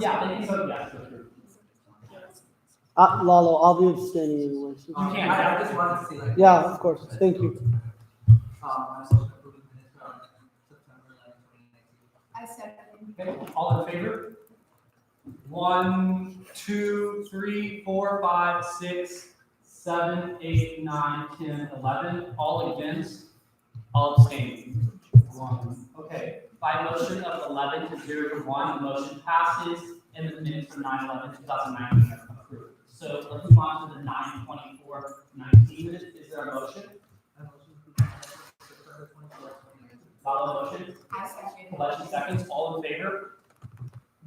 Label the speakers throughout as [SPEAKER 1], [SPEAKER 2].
[SPEAKER 1] Yeah, they can vote yes to approve.
[SPEAKER 2] Lalo, I'll be abstaining anyway. So.
[SPEAKER 1] You can.
[SPEAKER 3] I just wanted to see like.
[SPEAKER 2] Yeah, of course. Thank you.
[SPEAKER 3] I'm also approving minutes from September 11, 2019.
[SPEAKER 4] I second.
[SPEAKER 1] Okay, all in favor? 1, 2, 3, 4, 5, 6, 7, 8, 9, 10, 11. All against? All abstaining? 1. Okay, by motion of 11 to 0 to 1, the motion passes and the minutes for 9/11/2019 are approved. So let's move on to the 9/24/19 minutes. Is there a motion? Follow motion?
[SPEAKER 4] I second.
[SPEAKER 1] Collection seconds, all in favor?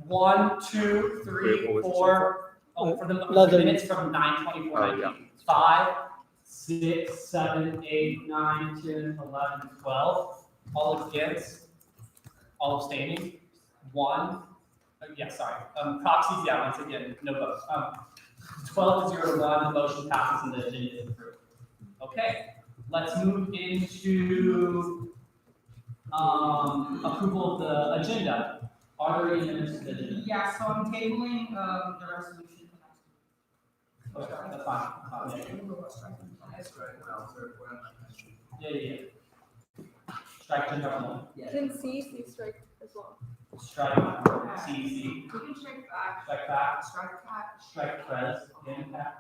[SPEAKER 1] 1, 2, 3, 4. Oh, for the minutes from 9/24/19. 5, 6, 7, 8, 9, 10, 11, 12. All against? All abstaining? 1. Proxies, yeah, once again, no votes. 12 to 0 to 1, the motion passes and the agenda is approved. Okay, let's move into approval of the agenda. Are there any amendments to the agenda?
[SPEAKER 5] Yeah, so I'm tabling, the resolution for next week.
[SPEAKER 1] Okay, that's fine. Yeah. Strike agenda 1.
[SPEAKER 6] Can C strike as well?
[SPEAKER 1] Strike CEC.
[SPEAKER 4] You can strike back.
[SPEAKER 1] Strike back.
[SPEAKER 4] Strike back.
[SPEAKER 1] Strike Prez. Again, back.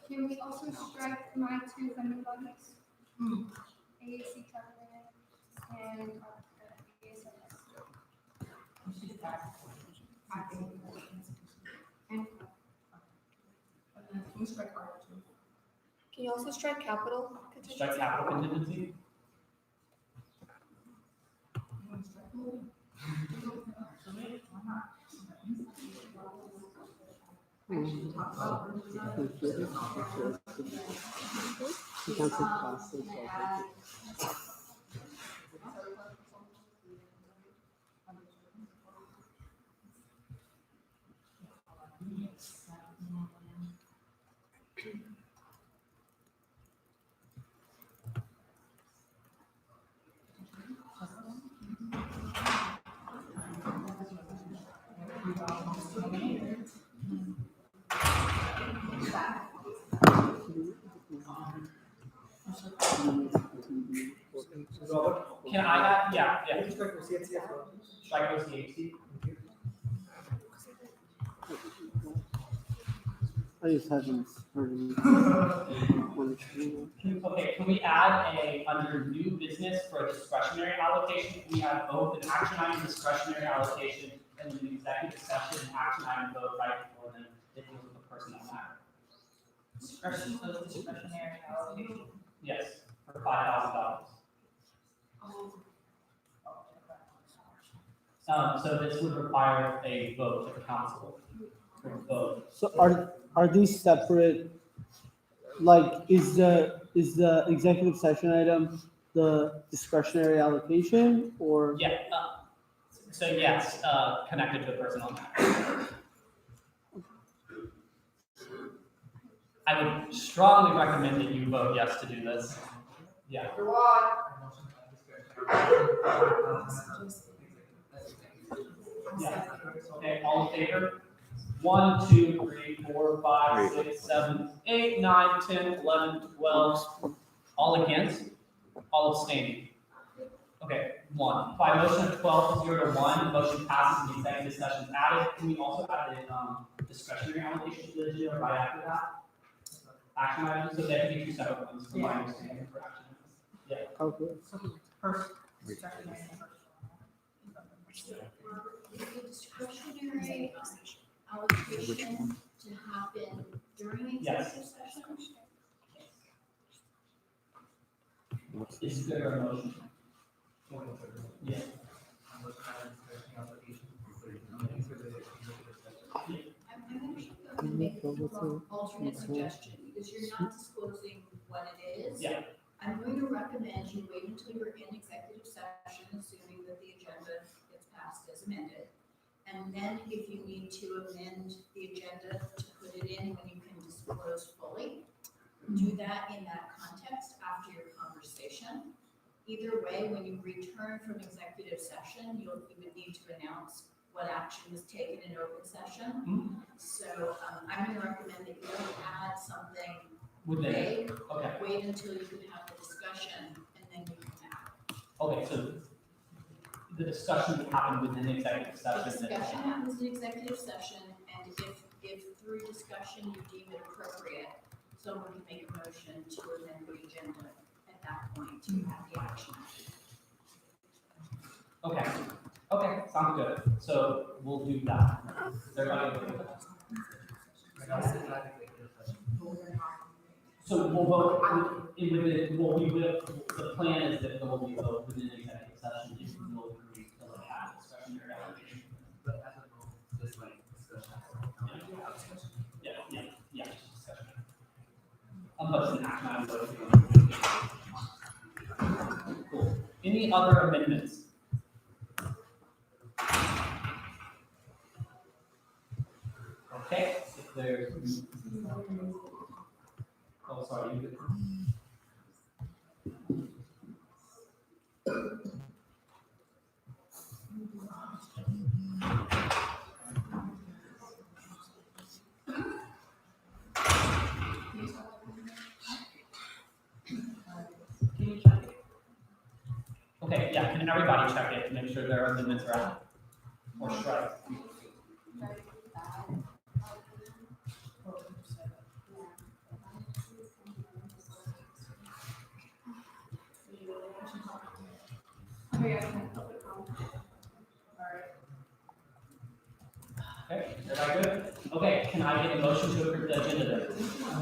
[SPEAKER 7] Can we also strike my two vendor budgets? AAC Cabinet and ASMS. And
[SPEAKER 4] Can you strike Article 2?
[SPEAKER 6] Can you also strike capital?
[SPEAKER 1] Strike capital contingency. Can I have, yeah.
[SPEAKER 3] Strike OCHC as well.
[SPEAKER 1] Strike OCHC.
[SPEAKER 2] I just haven't heard
[SPEAKER 1] Okay, can we add under new business for a discretionary allocation? Can we have both an action item discretionary allocation and an executive session action item vote right before then it deals with the personnel matter?
[SPEAKER 5] Discretionary allocation.
[SPEAKER 1] Yes, for $5,000. So this would require a vote of the council. For a vote.
[SPEAKER 2] So are these separate? Like, is the executive session item the discretionary allocation or?
[SPEAKER 1] Yeah. So yes, connected to the personnel matter. I would strongly recommend that you vote yes to do this. Yeah. Yeah. Okay, all in favor? 1, 2, 3, 4, 5, 6, 7, 8, 9, 10, 11, 12. All against? All abstaining? Okay, 1. By motion of 12 to 0 to 1, the motion passes and the executive session is added. Can we also add a discretionary allocation to the agenda right after that? Action items, so they can be 2 separate ones from my understanding for action items. Yeah.
[SPEAKER 2] Okay.
[SPEAKER 5] First, discretionary.
[SPEAKER 4] The discretionary allocation to happen during executive session?
[SPEAKER 1] Is there a motion? Yeah.
[SPEAKER 4] I'm going to make an alternate suggestion, because you're not disclosing what it is.
[SPEAKER 1] Yeah.
[SPEAKER 4] I'm going to recommend you wait until you're in executive session, assuming that the agenda gets passed as amended. And then if you need to amend the agenda to put it in when you can disclose fully, do that in that context after your conversation. Either way, when you return from executive session, you would need to announce what action was taken in open session. So I'm gonna recommend that you don't add something
[SPEAKER 1] Within it,
[SPEAKER 4] vague.
[SPEAKER 1] okay,
[SPEAKER 4] Wait until you can have the discussion and then you can add.
[SPEAKER 1] okay, so the discussion would happen within the executive
[SPEAKER 4] The
[SPEAKER 1] session.
[SPEAKER 4] discussion happens in executive session, and if through discussion you deem it appropriate, someone can make a motion to amend the agenda at that point to have the action.
[SPEAKER 1] Okay, okay, sounds good, so we'll do that. Is everybody okay with that? So we'll vote the plan is that there will be a vote within the executive session if we will agree to like have discretionary allocation.
[SPEAKER 3] But as a whole, just like discussion.
[SPEAKER 1] Yeah, just discussion. But it's an action item, so if you want to do it. Cool. Any other amendments? Okay, if there's. Oh, sorry, you did. Can you check it? Okay, yeah, can everybody check it to make sure their amendments are out? Or strike? Okay, everybody good? Okay, can I get a motion to approve the agenda then?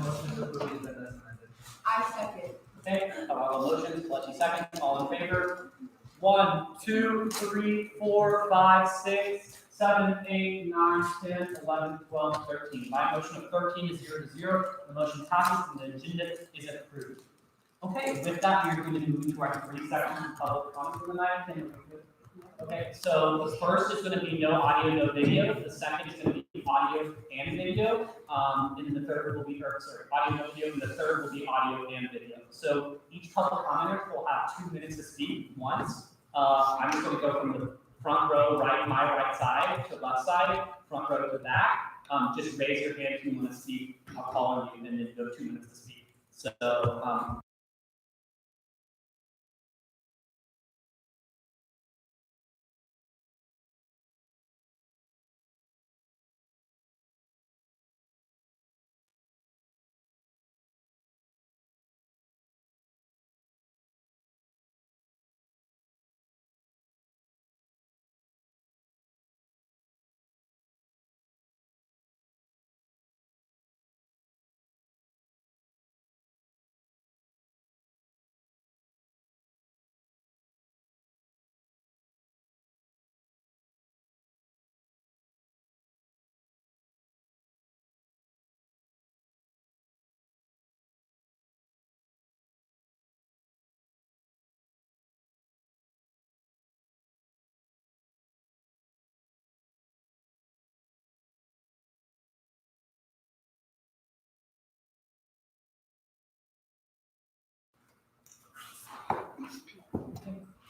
[SPEAKER 3] Motion to approve the agenda as amended.
[SPEAKER 5] I second.
[SPEAKER 1] Okay, a motion, Kelechi second, all in favor? 1, 2, 3, 4, 5, 6, 7, 8, 9, 10, 11, 12, 13. My motion of 13 is 0 to 0. The motion passes and the agenda is approved. Okay, with that, we're going to move to our 3 seconds of public comment for the night. Okay, so the first is going to be no audio, no video. The second is going to be audio and video. And the third will be, audio, no video, and the third will be audio and video. So each public commenter will have 2 minutes to speak once. I'm just going to go from the front row, my right side to left side, front row to back. Just raise your hand if you want to speak. I'll call on you, and then you have 2 minutes to speak. So,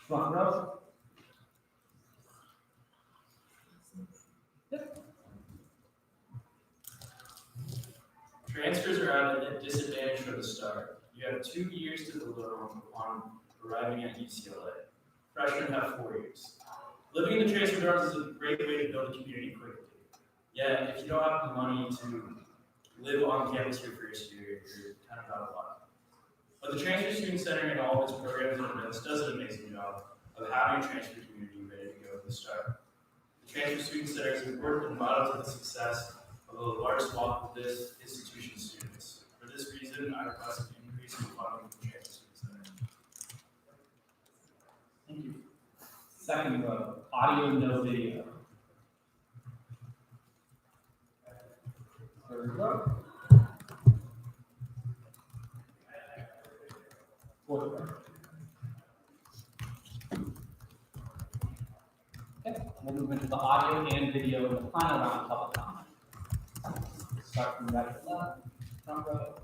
[SPEAKER 1] front row.
[SPEAKER 8] Transfers are at a disadvantage for the start. You have 2 years to deliver on arriving at UCLA. Freshmen have 4 years. Living in the transfer dorms is a great way to build a community quickly. Yet, if you don't have the money to live on campus your first year, you're kind of out of luck. But the Transfer Student Center and all of its programs and events does an amazing job of having a transfer community ready to go at the start. The Transfer Student Center is important and vital to the success of a large swath of this institution's students. For this reason, I request an increase in funding for the Transfer Student Center.
[SPEAKER 1] Thank you. Second row, audio, no video. Third row. Fourth row. Okay, we'll move into the audio and video in the final round of public comment. Start from right to left, front row.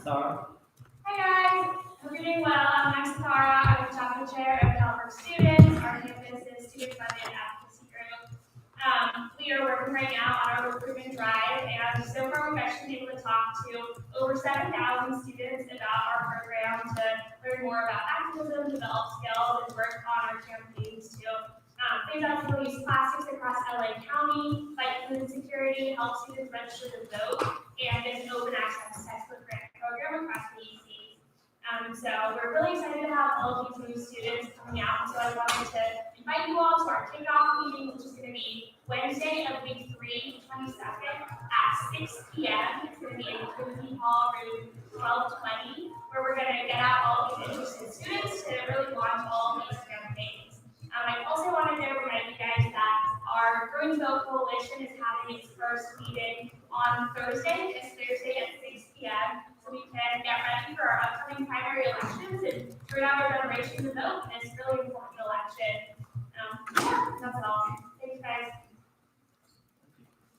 [SPEAKER 1] Sarah.
[SPEAKER 5] Hi guys,
[SPEAKER 9] Hope you're doing well. I'm Max Sakara. I'm the chocolate chair of California Students. Our campus is student funded advocacy group. We are working right now on our recruitment drive, and so far we've actually been able to talk to over 7,000 students about our program to learn more about activism, develop skills, and work on our campaigns to phase out single-use plastics across LA County, fight food insecurity, help students register to vote, and there's an open access textbook grant program across the EC. So we're really excited to have all of these new students coming out. So I wanted to invite you all to our kickoff meeting, which is going to be Wednesday of week 3, 22nd at 6 p.m. It's going to be in Community Hall room 1220, where we're going to get out all these interested students to really launch all of these campaigns. I also wanted to remind you guys that our Growing Vote Coalition is having its first meeting on Thursday. It's Thursday at 6 p.m. So we can get ready for our upcoming primary elections and turn out our generation to vote. And it's a really important election. That's all. Thanks, guys.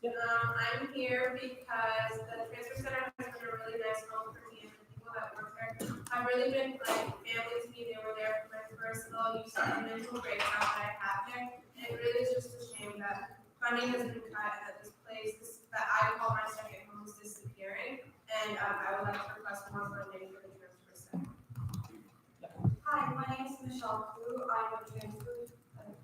[SPEAKER 10] I'm here because the transfer center has been a really nice home for me and the people that work there. I've really been like family to me. They were there for my first little USAC mental breakdown that I had there. And it really is just a shame that funding has been cut at this place that I call my second home is disappearing. And I would like to request more funding for the transfer center.
[SPEAKER 11] Hi, my name is Michelle Koo. I'm a transfer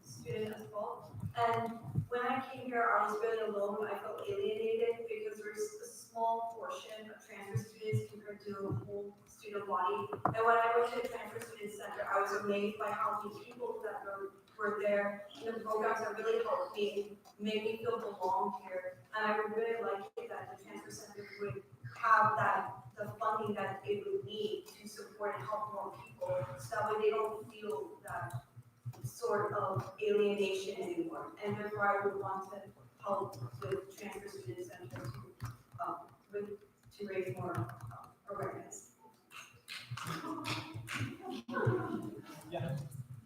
[SPEAKER 11] student as well. And when I came here, I was really alone. I felt alienated because there's a small portion of transfer students compared to the whole student body. And when I went to the transfer student center, I was amazed by how many people that were there. And the programs that really helped me, made me feel belong here. And I would really like it that the transfer center would have the funding that it would need to support and help more people. So that way they don't feel that sort of alienation anymore. And therefore I would want to help the transfer student center to raise more awareness.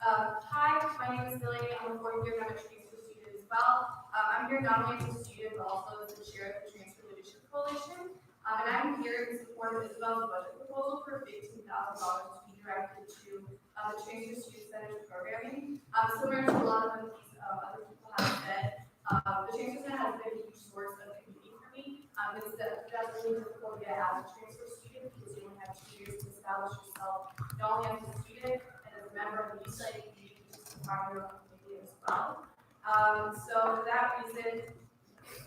[SPEAKER 12] Hi, my name is Billy. I'm a fourth-year chemistry student as well. I'm here not only as a student, but also as the chair of the Transfer Leadership Coalition. And I'm here in support of Isabel's budget proposal for $15,000 to be directed to the Transfer Student Center's programming. Similar to a lot of these other people have said, the Transfer Center has been a huge source of community for me. That's really difficult to get as a transfer student because you only have 2 years to establish yourself, not only as a student and as a member of the USAC community, but just part of your own community as well. So for that reason,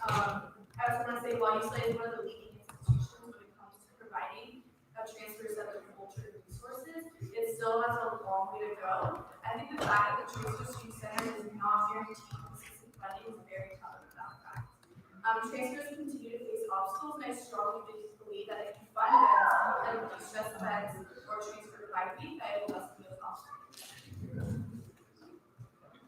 [SPEAKER 12] I also want to say while USAC is one of the leading institutions when it comes to providing transfer center culture and resources, it still has a long way to go. I think the fact that the Transfer Student Center is not guaranteed consistent funding is very telling of that fact. Transfers continue to face obstacles, and I strongly believe that if you fund events that reduce stress events or transfer diving, that it will lessen those obstacles.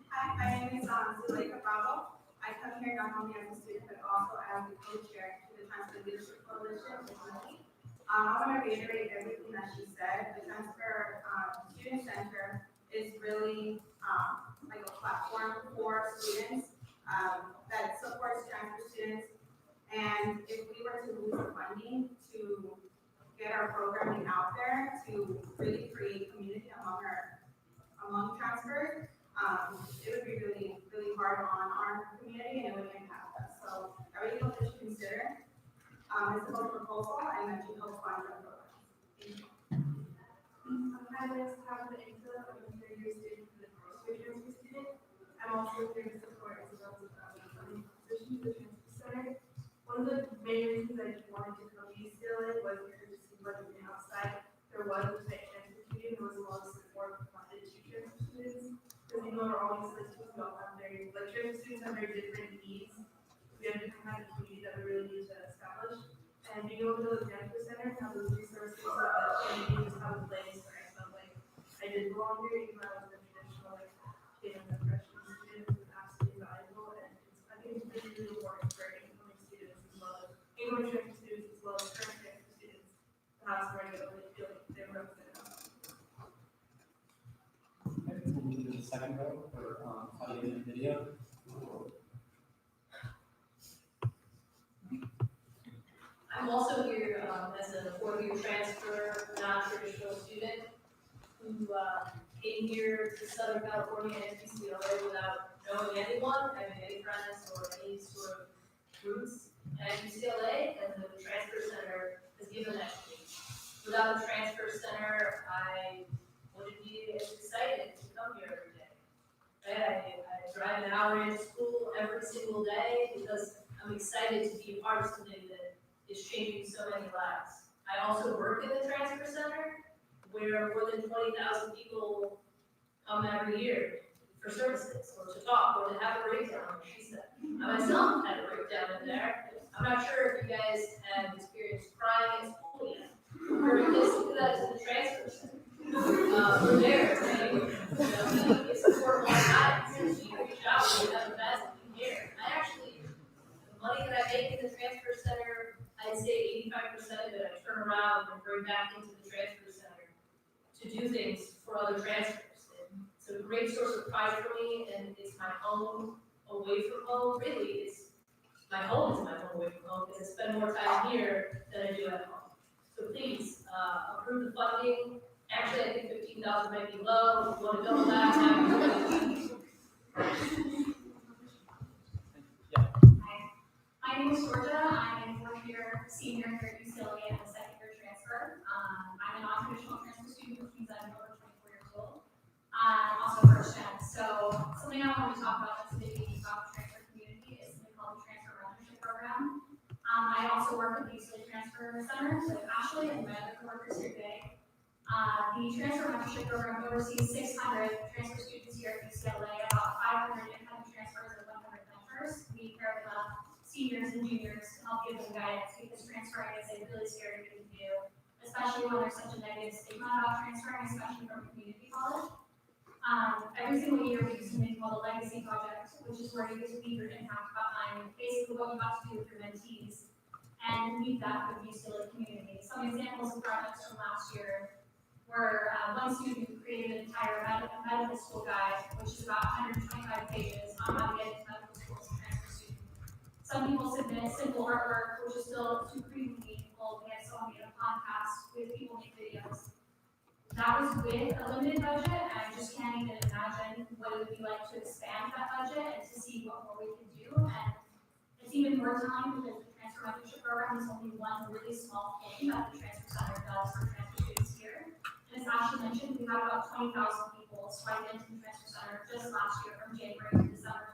[SPEAKER 11] Hi, my name is Zuleika Bravo. I come here not only as a student, but also as the co-chair to the Transfer Leadership Coalition. I want to reiterate everything that she said. The Transfer Student Center is really like a platform for students that supports transfer students. And if we were to lose the funding to get our programming out there to really create community among transfers, it would be really, really hard on our community and it would impact us. So I really hope that you consider this whole proposal and that you help fund our program. Thank you.
[SPEAKER 12] My name is Tabitha Insa. I'm a third-year student for the first-year transfer student. I'm also here to support Isabel's funding position for the transfer center. One of the main reasons I wanted to come to UCLA was because it seemed like on the outside there was a tight transfer community. There was a lot of support funded to transfer students. Because you know, we're always listening about how very, like, transfer students have very different needs. We have different kind of community that we really need to establish. And being able to go to the transfer center and have those resources that community just have a place where I felt like I did belong here, even though I was a traditional, like, kid and a freshman student, was absolutely valuable. And I think it's been really important for incoming students as well as incoming transfer students as well as current transfer students to have somewhere to really feel like they're represented.
[SPEAKER 1] Okay, we'll move to the second row for audio and video.
[SPEAKER 13] I'm also here as a fourth-year transfer, non-traditional student.
[SPEAKER 11] who came here to Southern California and UCLA without knowing anyone, having any friends or any sort of roots at UCLA, and the transfer center has given that to me. Without the transfer center, I wouldn't be as excited to come here every day. Right? I drive an hour into school every single day because I'm excited to be a part of something that is changing so many lives. I also work in the transfer center where more than 20,000 people come every year for services or to talk or to have a breakdown, like she said. I myself had a breakdown in there. I'm not sure if you guys have experienced crying in school yet. Or listen to that to the transfer center. We're there, right? You know, we support all sides. We reach out, we have a best here. I actually, the money that I make in the transfer center, I'd say 85% of it I turn around and bring back into the transfer center to do things for other transfers. It's a great source of pride for me, and it's my home away from home. Really, it's my home is my home away from home because I spend more time here than I do at home. So please approve the funding. Actually, I think 15,000 might be low. If you want to double that,
[SPEAKER 12] My name is Georgia. I'm a fourth-year senior here at UCLA and a second-year transfer. I'm a non-traditional transfer student, which means I'm over 24 years old. I'm also first gen. So something I want to talk about today about the transfer community is something called the Transfer Mentorship Program. I also work at the UCLA Transfer Center with Ashley and my other coworkers here today. The Transfer Mentorship Program oversees 600 transfer students here at UCLA, about 500 incoming transfers and 100 mentors. We pair them up seniors and juniors to help give them guidance because transferring is a really scary thing to do, especially when there's such a negative stigma about transferring, especially from community college. Every single year we do something called a legacy project, which is where you get to leave your impact behind, basically what you got to do with your mentees, and leave that with the UCLA community. Some examples of projects from last year were one student created an entire medical school guide, which is about 125 pages on how to get into medical school as a transfer student. Some people submit simple artwork, which is still super meaningful. We have someone made a podcast with people make videos. That was with a limited budget, and I just can't even imagine what it would be like to expand that budget and to see what more we can do. And it's even more telling because the transfer mentorship program is only one really small thing that the transfer center does for transfer students here. And as Ashley mentioned, we had about 20,000 people swipe into the transfer center just last year from January to December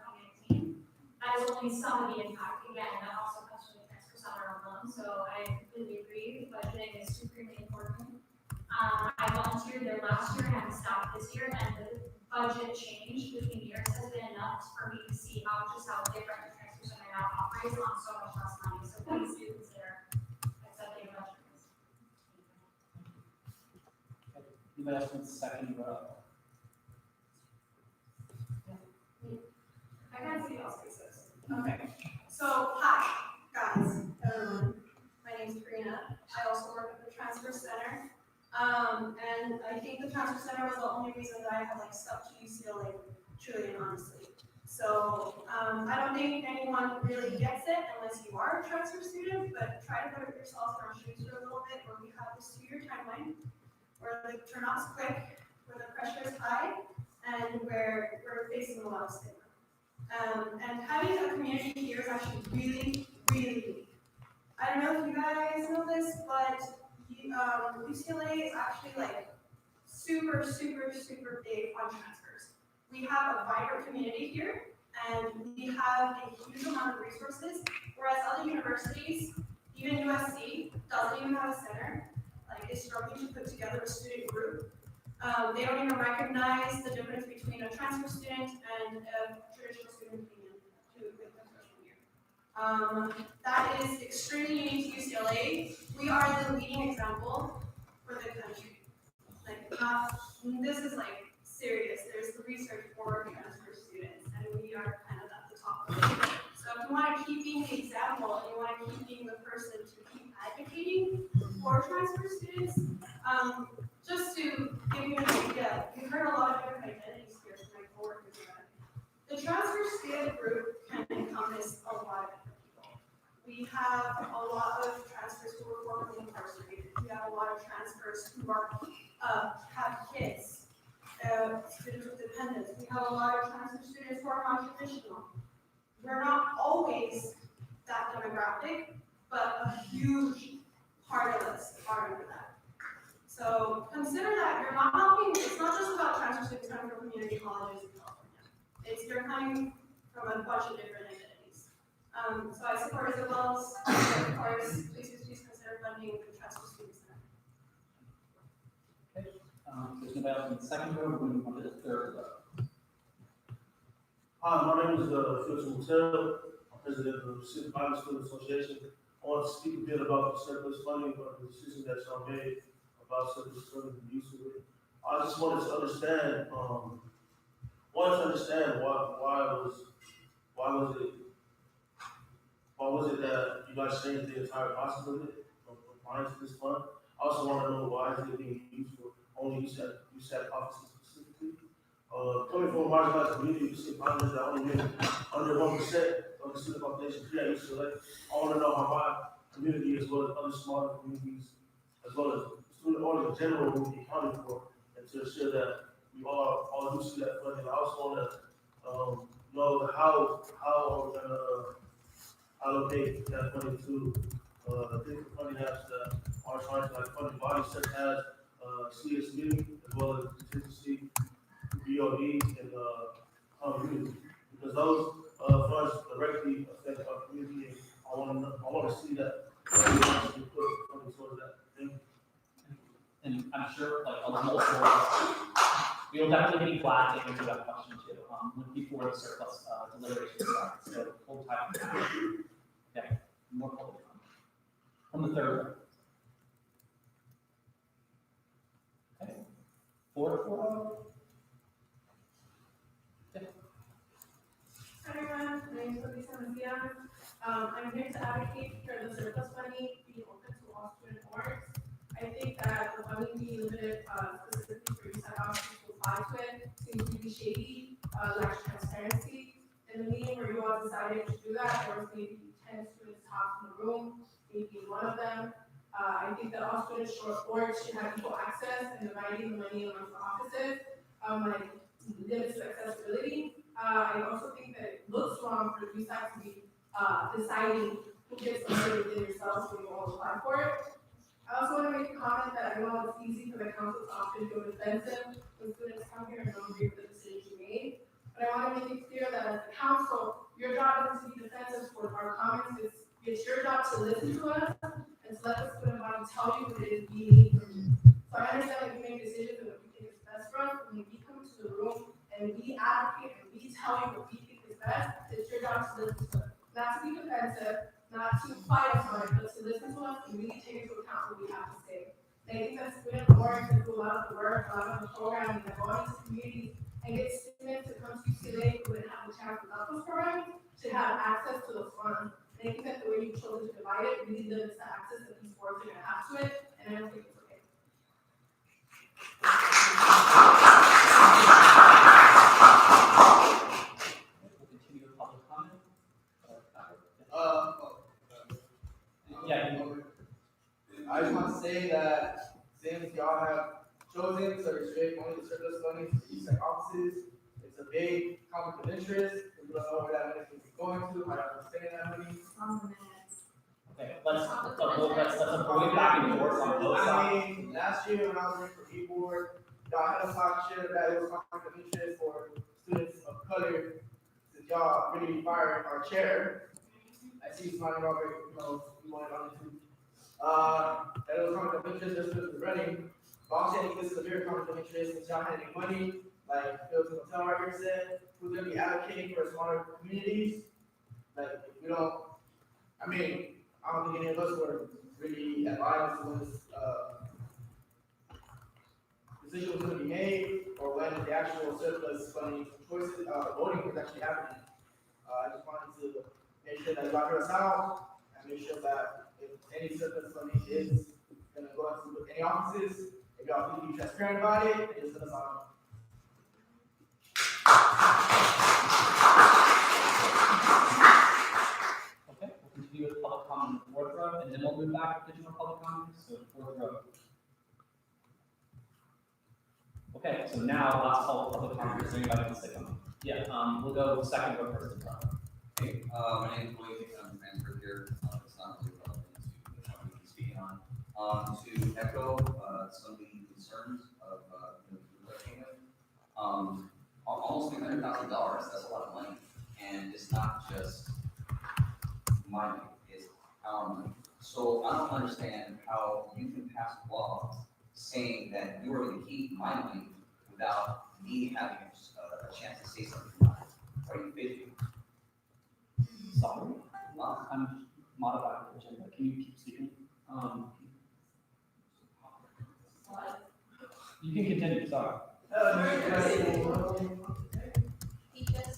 [SPEAKER 12] 2019. That is only some of the impact. Again, that also comes from the transfer center alone. So I completely agree. Budgeting is supremely important. I volunteered there last year and I'm staff this year, and the budget change between years has been enough for me to see how different the transfer center now operates on so much less money. So please do consider accepting a budget.
[SPEAKER 1] Anybody else want to second or?
[SPEAKER 10] I can't see y'all's faces. Okay. So, hi, guys. My name's Karina. I also work at the transfer center. And I think the transfer center was the only reason that I had stuck to UCLA, truly and honestly. So I don't think anyone really gets it unless you are a transfer student, but try to put yourself in our shoes for a little bit where we have this 2-year timeline, where the turnout's quick, where the pressure is high, and where we're facing a lot of stigma. And having a community here is actually really, really unique. I don't know if you guys know this, but UCLA is actually super, super, super big on transfers. We have a vibrant community here, and we have a huge amount of resources, whereas other universities, even USC, doesn't even have a center, is struggling to put together a student group. They don't even recognize the difference between a transfer student and a traditional student coming into the freshman year. That is extremely unique to UCLA. We are the leading example for the country. This is serious. There's the research for transfer students, and we are kind of at the top of it. So if you want to keep being the example, and you want to keep being the person to keep advocating for transfer students, just to give you an idea, we've heard a lot of different identities here from my coworkers. The transfer student group can encompass a lot of different people. We have a lot of transfers who are formerly incarcerated. We have a lot of transfers who are have kids students with dependents. We have a lot of transfer students who are non-traditional. We're not always that demographic, but a huge part of us are into that. So consider that you're not helping, it's not just about transfer students coming from community colleges in California. It's you're coming from a bunch of different identities. So I support Isabel's, of course, please consider funding the transfer students.
[SPEAKER 1] There's nobody else in the second row, we're moving on to the third row.
[SPEAKER 13] Hi, my name is Phil Motel. I'm president of the City Pilot Student Association. I want to speak a bit about the surplus funding, or the decision that y'all made about surplus funding and use of it. I just wanted to understand, why was it that you guys changed the entire process of it, of applying to this fund? I also want to know why is it being used for only USAC offices specifically? Coming from a marginalized community, you see partners that only get under 1% of the student population here at UCLA. I want to know how my community, as well as other smaller communities, as well as student orders in general, will be accounted for, and to ensure that we all do see that funding. I also want to know how are we going to allocate that money to different funding apps that are trying to fund bodies such as CS Meeting, as well as contingency, BOD, and community, because those funds directly affect our community. And I want to see that we put funding towards that. Thank you.
[SPEAKER 1] And I'm sure, like, multiple, we'll definitely be glad to answer that question too, before the surplus deliberation starts, so hold tight. Okay, more public comment. From the third row. Okay, fourth row.
[SPEAKER 10] Hi everyone, my name is Lisa Macia. I'm here to advocate for the surplus money being open to all student boards. I think that the funding being limited specifically for USAC officers to apply to it seems to be shady, lacks transparency. In the meeting where you all decided to do that, there was maybe 10 students top in the room, maybe one of them. I think that all students boards should have equal access and dividing the money amongst the offices, limits accessibility. I also think that it looks wrong for USAC to be deciding who gets the money within yourselves when you all apply for it. I also want to make a comment that I know it's easy for the council to often go defensive when students come here and don't agree with the decisions you made. But I want to make it clear that as the council, your job isn't to be defensive toward our comments. It's your job to listen to us and to let the student body tell you what it is we need from you. So I understand that we make decisions and what we think is best for us, but when we come into the room and we advocate and we tell you what we think is best, it's your job to listen to us. Not to be defensive, not to fight us on it, but to listen to us and really take into account what we have to say. And I think that student boards that do a lot of the work, a lot of the programming that go into communities and get students to come to UCLA who wouldn't have the chance without those programs should have access to those funds. And I think that the way you chose to divide it really limits the access that these boards are going to have to it, and I don't think it's okay.
[SPEAKER 1] We'll continue with public comment.
[SPEAKER 3] I just want to say that since y'all have chosen to restrict only the surplus funding to USAC offices, it's a big conflict of interest. We don't know where that money is going to, how to spend that money.
[SPEAKER 1] Okay, let's avoid back and forth on both sides.
[SPEAKER 3] I mean, last year when I was working for E-Board, y'all had a talk shit that it was conflict of interest for students of color, since y'all really fired our chair. I see Smiley Robert, we wanted on it too. That it was conflict of interest, this was running. But I'm saying this is a very conflict of interest, since y'all had any money, like Phil Hotel right here said, who's gonna be allocating for smaller communities. Like, if we don't, I mean, I don't think any of us were really advised when this decision was going to be made, or when the actual surplus funding choices, voting was actually happening. I just wanted to make sure that you all hear us out, and make sure that if any surplus funding is going to go into any offices, if y'all can be transparent about it, and just let us all know.
[SPEAKER 1] Okay, we'll continue with public comment in the fourth row, and then we'll move back to additional public comments, so fourth row. Okay, so now last call for public comment, is there anybody who can say something? Yeah, we'll go second, go first.
[SPEAKER 14] Hey, my name is Blake, I'm transferred here, it's not really relevant to the topic we're speaking on. To echo, some of the concerns of, the question with, almost $300,000, that's a lot of money, and it's not just my money, it's our money. So I don't understand how you can pass laws saying that you are gonna keep my money without me having a chance to say something about it. Are you fidgeting?
[SPEAKER 1] Sorry, I'm modifying the agenda, can you keep speaking? You can continue, sorry.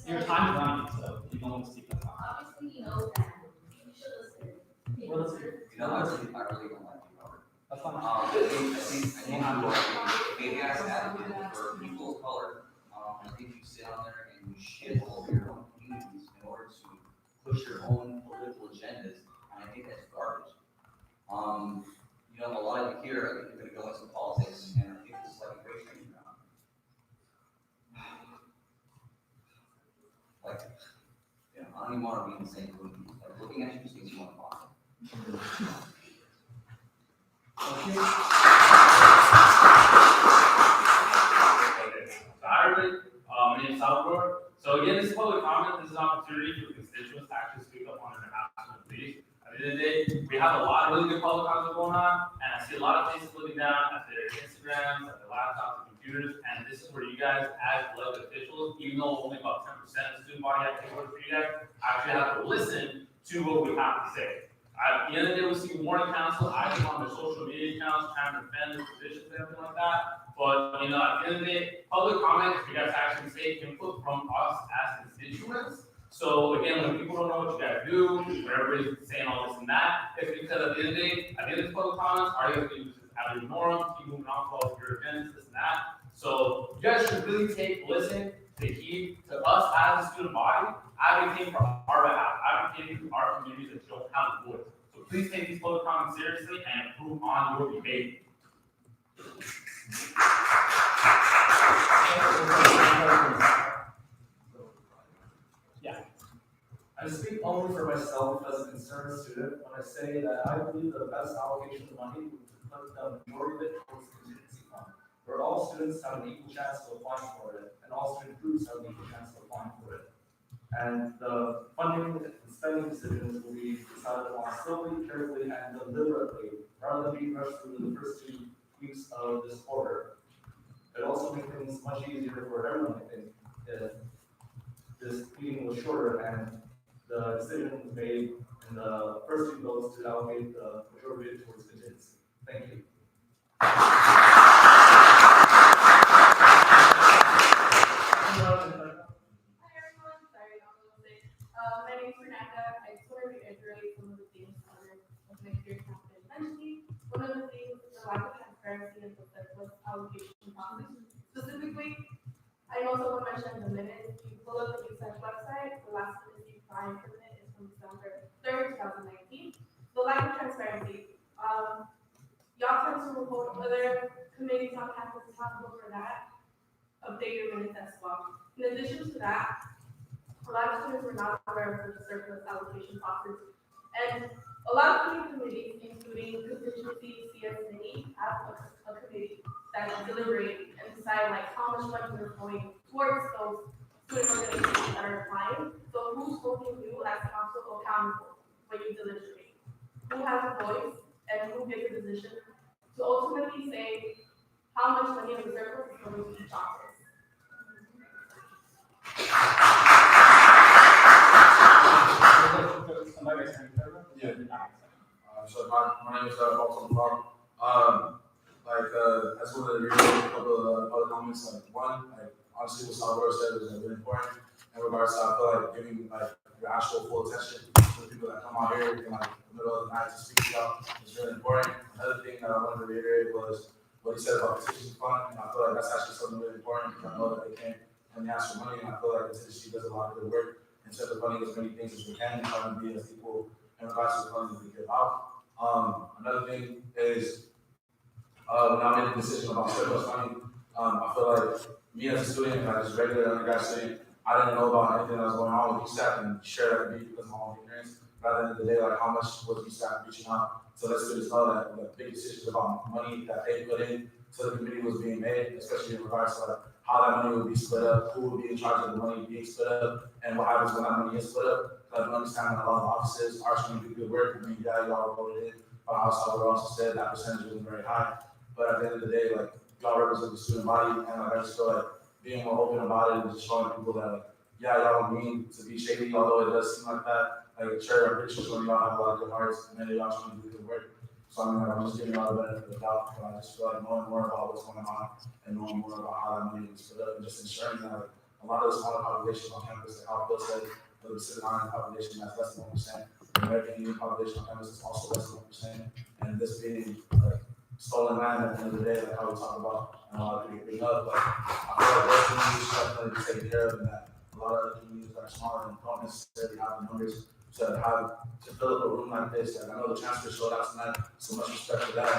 [SPEAKER 1] Your time's running, so if you don't want to speak, that's fine.
[SPEAKER 4] Obviously, you know that, you should listen.
[SPEAKER 1] We're listening.
[SPEAKER 14] You know, I really don't like you, Robert.
[SPEAKER 1] That's fine.
[SPEAKER 14] I think you are a big ass advocate for people of color. I think you sit on there and you shit all over your own communities in order to push your own political agendas, and I think that's garbage. You know, a lot of you here, I think you're gonna go into politics, and I think this is like a great training ground. Like, you know, I don't even want to be in the same room. Like, looking at you just makes you want to vomit.
[SPEAKER 8] Okay, so hi everybody, my name is Salvador. So again, this is public comment. This is an opportunity for constituents to actually speak up on their behalf of the police. At the end of the day, we have a lot of really good public comments going on, and I see a lot of faces looking down at their Instagrams, at their laptops, and computers, and this is where you guys, as elected officials, even though only about 10% of the student body have to work for you guys, actually have to listen to what we have to say. At the end of the day, we see Warren Council acting on their social media accounts, trying to defend their positions and everything like that. But, you know, at the end of the day, public comment is for you guys to actually say input from us as constituents. So again, when people don't know what you guys do, when everybody's saying all this and that, it's because at the end of the day, at the end of the public comments, all you guys do is just have to ignore them, keep moving on, follow your agendas, this and that. So you guys should really listen to heed to us as a student body, advocating for our behalf, advocating for our communities that don't have a voice. So please take these public comments seriously and improve on your behavior.
[SPEAKER 15] I speak only for myself as a concerned student when I say that I believe the best allocation of money would be to put the majority of it towards the contingency fund, where all students have an equal chance of applying for it, and all student groups have an equal chance of applying for it. And the funding and spending decisions will be decided on slowly, carefully, and deliberately, rather than being rushed through the first 2 weeks of this quarter. It also makes things much easier for everyone, I think, if this meeting was shorter and the decision was made in the first 2 votes to allocate the majority towards contingency. Thank you.
[SPEAKER 12] My name is Fernanda. I just want to reiterate some of the things other of my peers have been mentioning. One of the things is the lack of transparency in the surplus allocation process. Specifically, I also want to mention the minutes. If you pull up the USAC website, the last minutes you find permit is from December 3rd, 2019. The lack of transparency. Y'all tend to report other committees on campus responsible for that. Update your minutes as well. In addition to that, a lot of students were not aware of the surplus allocation process. And a lot of committees, including contingency, CSNE, have a committee that deliberate and decide like how much money they're going towards those student organizations that are applying. So who's holding you as council accountable when you deliberate? Who has a voice and who gets a decision to ultimately say how much money of the surplus is going to each office?
[SPEAKER 16] Yeah. So my name is Baltimore Farm. I just wanted to read a couple of other comments. Like one, like honestly, what Salvador said was really important in regards to I feel like giving like your actual full attention to the people that come out here in like the middle of the night to speak to y'all is really important. Another thing that I wanted to reiterate was what he said about contingency fund, and I feel like that's actually something really important because I know that they can't when they ask for money, and I feel like contingency does a lot of good work instead of funding as many things as we can and trying to be as equal in regards to the funding we give out. Another thing is when I made a decision about surplus money, I feel like me as a student, like just regular undergrad student, I didn't know about anything that was going on with USAC and share that with me because of my own ignorance. But at the end of the day, like how much was USAC reaching out to let students know that the big decisions about money that they put in to the community was being made, especially in regards to like how that money would be split up, who would be in charge of the money being split up, and what happens when that money is split up. Because I understand that a lot of offices are trying to do good work. I mean, yeah, y'all voted in, but also said that percentage was very high. But at the end of the day, like y'all represent the student body, and like I just feel like being more open about it and just showing people that like, yeah, y'all don't mean to be shady, although it does seem like that. Like sure, I'm pretty sure some of y'all have a lot of good hearts, and then y'all trying to do good work. So I mean, I'm just giving y'all the benefit of the doubt, but I just feel like knowing more about what's going on and knowing more about how that money is split up and just ensuring that like, a lot of the smaller population on campus, like how Bill said, the Pacific Island population that's less than 1%. The American Indian population on campus is also less than 1%. And this being like stolen land at the end of the day, like how we talk about and a lot of people bring up, like I feel like those communities should definitely be taken care of and that a lot of other communities that are smaller and don't necessarily have the numbers to fill up a room like this. Like I know the transfer showed out tonight, so much respect for that.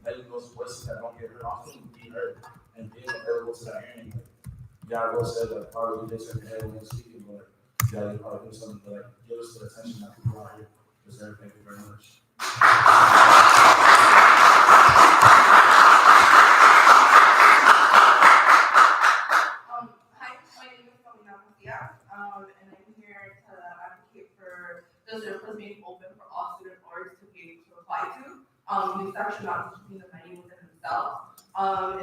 [SPEAKER 16] Letting those voices that don't get heard often be heard and being available to that hearing. Like, yeah, I will say that probably did turn your head when you're speaking, but yeah, you probably do something to like give us the attention that people out here deserve. Thank you very much.
[SPEAKER 10] And I'm here to advocate for the surplus being open for all student boards to be able to apply to. These actually not just keeping the money within themselves.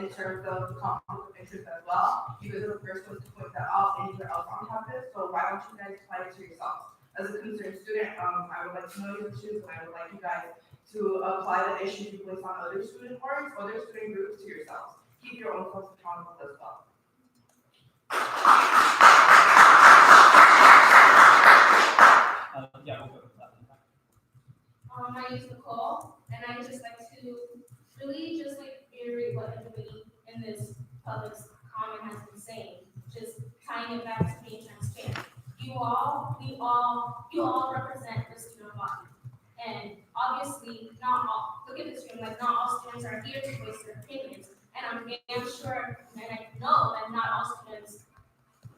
[SPEAKER 10] In terms of the conflict of interest as well, because the first ones to point that out anywhere else on campus. So why don't you guys apply it to yourselves? As a concerned student, I would like to know your issues, and I would like you guys to apply the issues you place on other student boards, other student groups to yourselves. Keep your own selves accountable as well.
[SPEAKER 1] Yeah, we'll go with that.
[SPEAKER 9] My name is Nicole, and I just like to really just like reiterate what everybody in this public comment has been saying, just tying it back to being transparent. We all represent the student body. And obviously, not all, look at this room, like not all students are here to voice their opinions. And I'm damn sure, and I know that not all students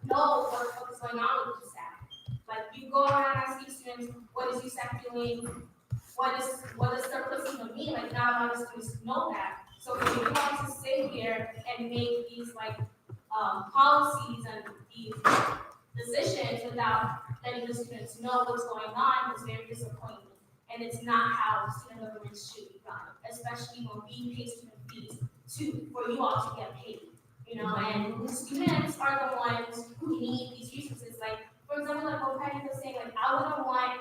[SPEAKER 9] know what's going on with USAC. Like you go around asking students, what is USAC doing? What is surplus even mean? Like not a lot of students know that. So if you want to sit here and make these like policies and these decisions without letting the students know what's going on is very disappointing. And it's not how student government should be run, especially when we pay student fees for you all to get paid. You know, and the students are the ones who need these resources. Like, for example, like what Patty was saying, like I wouldn't want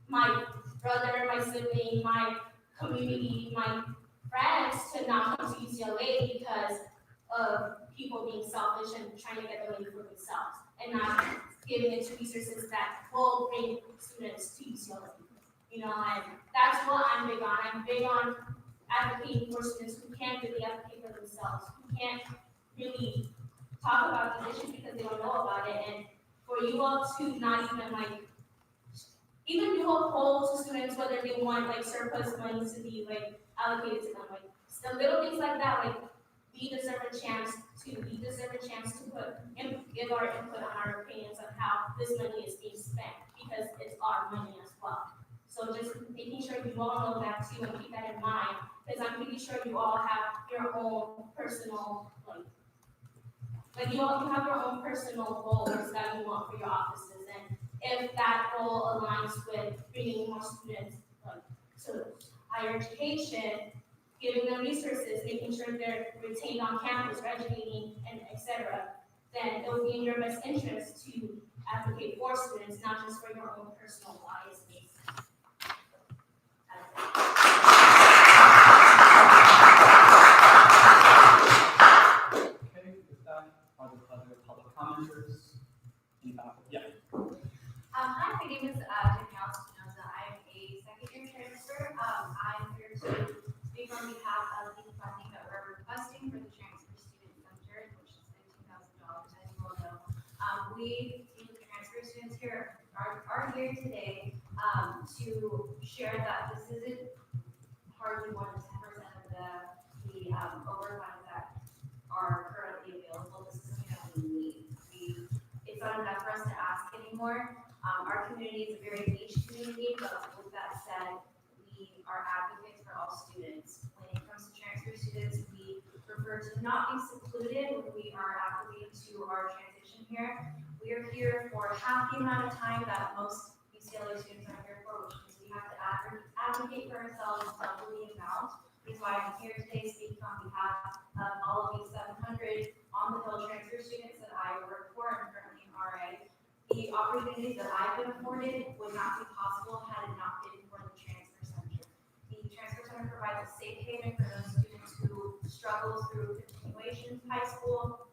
[SPEAKER 9] my brother, my sibling, my community, my friends to not come to UCLA because of people being selfish and trying to get the money for themselves and not giving it to resources that will bring students to UCLA. You know, and that's what I'm big on. I'm big on advocating for students who can't really advocate for themselves, who can't really talk about these issues because they don't know about it. And for you all to not even like even do a poll to students whether they want like surplus money to be like allocated to them, like the little things like that, like we deserve a chance to put and give our input on our opinions on how this money is being spent because it's our money as well. So just making sure you all know that too and keep that in mind, because I'm pretty sure you all have your own personal like you have your own personal goals that you want for your offices, and if that goal aligns with bringing more students like to higher education, giving them resources, making sure they're retained on campus, graduating, and etc., then it will be in your best interest to advocate for students, not just for your own personal biases.
[SPEAKER 1] Okay, with that, are there other public commenters? Yeah.
[SPEAKER 17] Hi, my name is Danielle Espinoza. I'm a second-year transfer. I'm here to speak on behalf of the funding that we're requesting for the Transfer Student Center, which is $15,000, as you all know. We, the transfer students here, are here today to share that this isn't hardly 1 to 10% not enough for us to ask anymore. Our community is a very niche community, but with that said, we are advocates for all students. When it comes to transfer students, we prefer to not be secluded when we are advocating to our transition here. We are here for half the amount of time that most UCLA students are here for, which means we have to advocate for ourselves double the amount. Which is why I'm here today speaking on behalf of all of these 700 on the Hill transfer students that I work for. I'm currently an RA. The opportunities that I've been afforded would not be possible had it not been for the transfer center. The transfer center provides a safe haven for those students who struggle through continuation high school,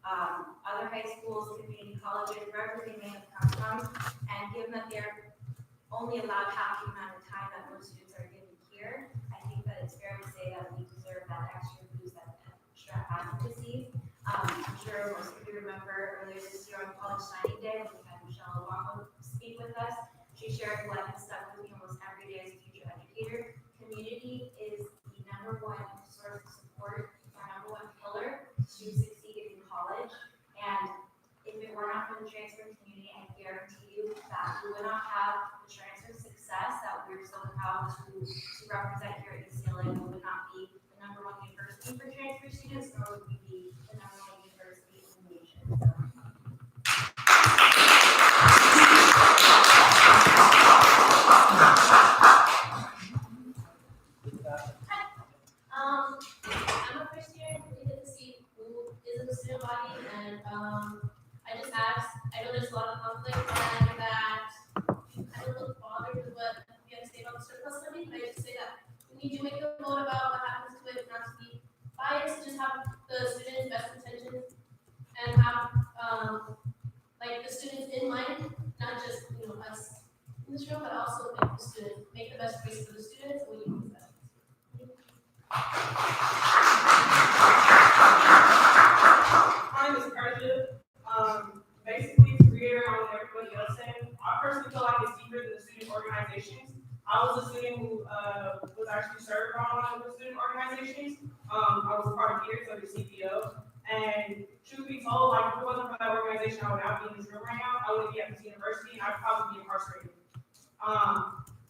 [SPEAKER 17] other high schools, community colleges, wherever they may have come from. And given that they're only allowed half the amount of time that most students are given here, I think that it's fair to say that we deserve that extra boost, that extra advocacy. I'm sure most of you remember earlier this year on College Signing Day when we had Michelle Obama speak with us. She shared what has stuck with me almost every day as a future educator. Community is the #1 source of support, our #1 pillar to succeed in college. And if it were not for the transfer community, I guarantee you that we would not have the transfer success that we're so proud to represent here at UCLA. We would not be the #1 university for transfer students, nor would we be the #1 university in the nation.
[SPEAKER 10] I'm a first year, we get to see who is in the student body, and I just asked, I know there's a lot of conflict, and that I don't look bothered with what you have to say about the surplus levy, but I just say that when you do make a vote about what happens to it, not to be biased, just have the students' best intentions, and have, like, the students in mind, not just, us in this room, but also make the best choice for the students, and we do the best.
[SPEAKER 3] My name is Persia. Basically, to reiterate on what everybody else said, I personally feel like it's deeper than the student organizations. I was a student who was actually served on one of the student organizations. I was a part of peers under CPO. And truth be told, like, if it wasn't for that organization, I would not be in this room right now. I wouldn't be at this university, and I'd probably be incarcerated.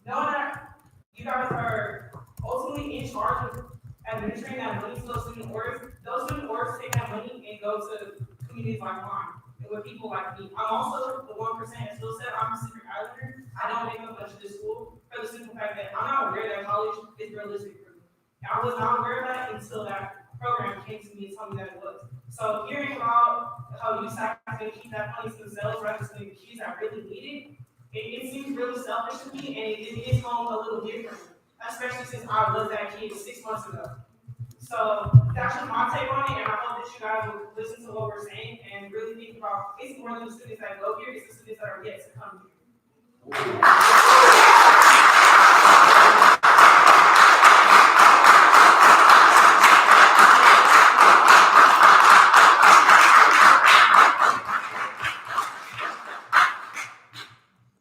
[SPEAKER 3] Knowing that you guys are ultimately in charge of administering that money to those student orgs take that money and go to communities like mine and with people like me. I'm also the 1% that still said I'm a secret islander. I don't make up much of this school for the simple fact that I'm not aware that college is realistic for me. I was not aware of that until that program came to me and told me that it was. So hearing about how USAC is going to keep that money to themselves rather than the kids that really need it seems really selfish to me, and it is home a little different, especially since I was that kid 6 months ago. So that's just my take on it, and I hope that you guys will listen to what we're saying and really think about it's more than the students that go here, it's the students that are yet to come here.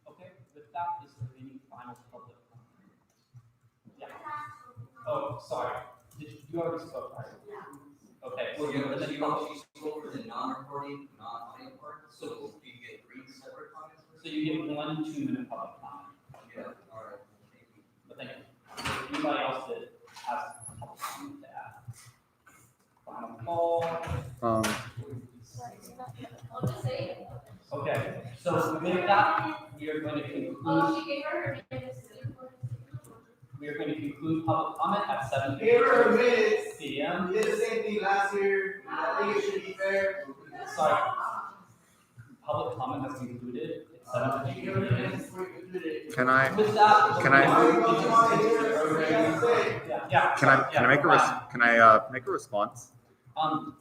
[SPEAKER 1] Okay, with that, is there any final public comment? Yeah. Oh, sorry. Did you already spoke, right? Yeah. Okay.
[SPEAKER 14] Well, she spoke for the non-recording, non-audio part, so do you get 3 separate comments?
[SPEAKER 1] So you get 1 2-minute public comment.
[SPEAKER 14] Yeah, all right, thank you.
[SPEAKER 1] But thank you. Anybody else that has a public comment to add? Final call.
[SPEAKER 10] I'll just say it.
[SPEAKER 1] Okay, so with that, we are going to conclude.
[SPEAKER 10] Oh, she gave her minutes.
[SPEAKER 1] We are going to conclude public comment at 7
[SPEAKER 3] Give her a minute.
[SPEAKER 1] p.m.
[SPEAKER 3] We did the same thing last year. I think it should be fair.
[SPEAKER 1] Sorry. Public comment has concluded. It's 7 p.m.
[SPEAKER 18] Can I
[SPEAKER 1] With that,
[SPEAKER 18] can I
[SPEAKER 1] yeah.
[SPEAKER 18] can I make a response?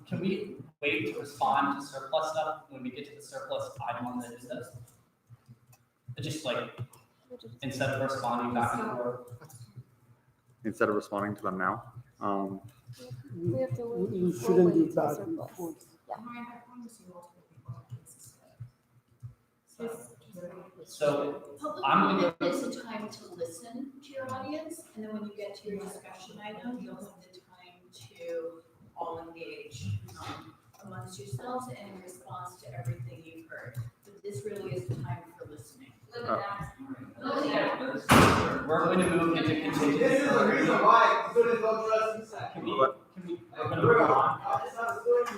[SPEAKER 1] Can we wait to respond to surplus stuff when we get to the surplus item on the agenda? Just like, instead of responding back and forth.
[SPEAKER 18] Instead of responding to them now.
[SPEAKER 6] We have to wait.
[SPEAKER 2] You shouldn't do that before.
[SPEAKER 1] So
[SPEAKER 4] Public
[SPEAKER 1] I'm gonna
[SPEAKER 4] comment is a time to listen to your audience, and then when you get to your discussion item, you'll have the time to all engage amongst yourselves and in response to everything you've heard.
[SPEAKER 1] We're going to move into contingency.
[SPEAKER 3] This is the reason why students don't trust USAC.
[SPEAKER 1] Can we, we're going to move on.
[SPEAKER 3] It's not a student,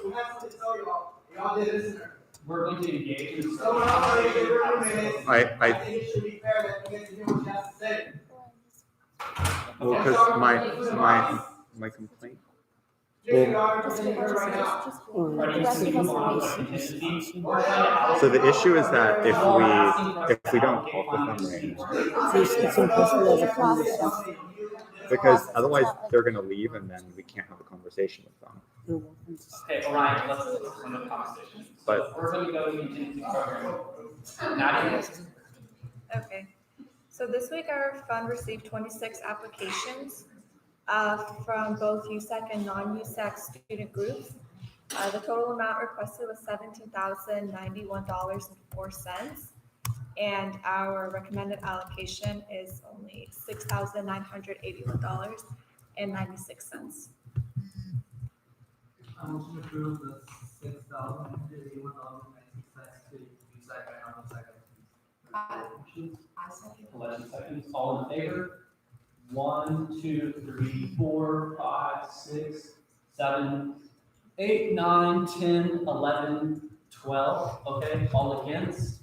[SPEAKER 3] we have something to tell y'all. Y'all did listen.
[SPEAKER 1] We're going to engage in.
[SPEAKER 3] Someone else already gave 30 minutes.
[SPEAKER 18] I
[SPEAKER 3] think it should be fair that we get to hear what you have to say.
[SPEAKER 18] well, because my complaint. So the issue is that if we don't talk with them right now,
[SPEAKER 2] It's impossible as a process.
[SPEAKER 18] because otherwise they're gonna leave and then we can't have a conversation with them.
[SPEAKER 1] Okay, Orion, let's have a conversation.
[SPEAKER 18] But
[SPEAKER 1] we're going to go to contingency program. Nadia?
[SPEAKER 19] Okay, so this week our fund received 26 applications from both USAC and non-USAC student groups. The total amount requested was $17,091.04, and our recommended allocation is only $6,981.96.
[SPEAKER 15] Motion to approve the $6,081.96 to USAC and non-USAC.
[SPEAKER 1] I second. 11 seconds, all in favor? 1, 2, 3, 4, 5, 6, 7, 8, 9, 10, 11, 12. Okay, all against?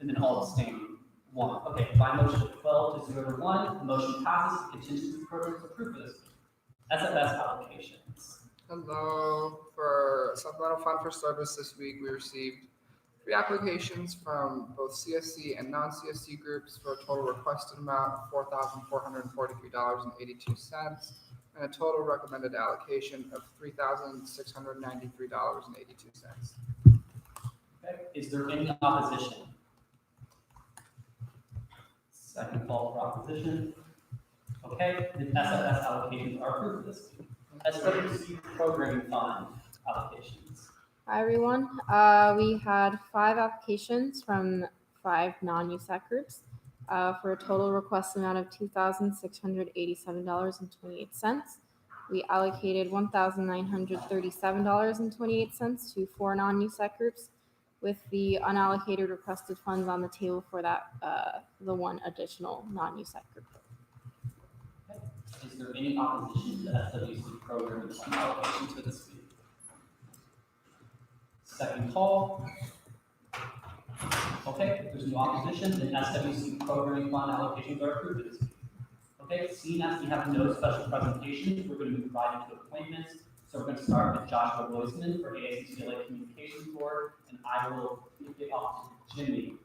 [SPEAKER 1] And then all abstaining. 1. Okay, by motion of 12 to 0 to 1, the motion passes. The contingency program is approved for this week. SFS allocations.
[SPEAKER 20] Hello, for supplemental fund for service this week, we received 3 applications from both CSC and non-CSC groups for a total requested amount of $4,443.82 and a total recommended allocation of $3,693.82.
[SPEAKER 1] Okay, is there any opposition? Second call for opposition. Okay, the SFS allocations are approved for this week. SWC programming fund allocations.
[SPEAKER 6] Hi, everyone. We had 5 applications from 5 non-USAC groups for a total request amount of $2,687.28. We allocated $1,937.28 to 4 non-USAC groups, with the unallocated requested funds on the table for that the 1 additional non-USAC group.
[SPEAKER 1] Is there any opposition to the SWC programming fund allocations for this week? Second call. Okay, if there's no opposition, then SWC programming fund allocations are approved this week. Okay, seeing as we have no special presentations, we're going to move right into appointments. So we're going to start with Joshua Roisman for ASCCLA Communications Board, and I will kick it off to Jimmy.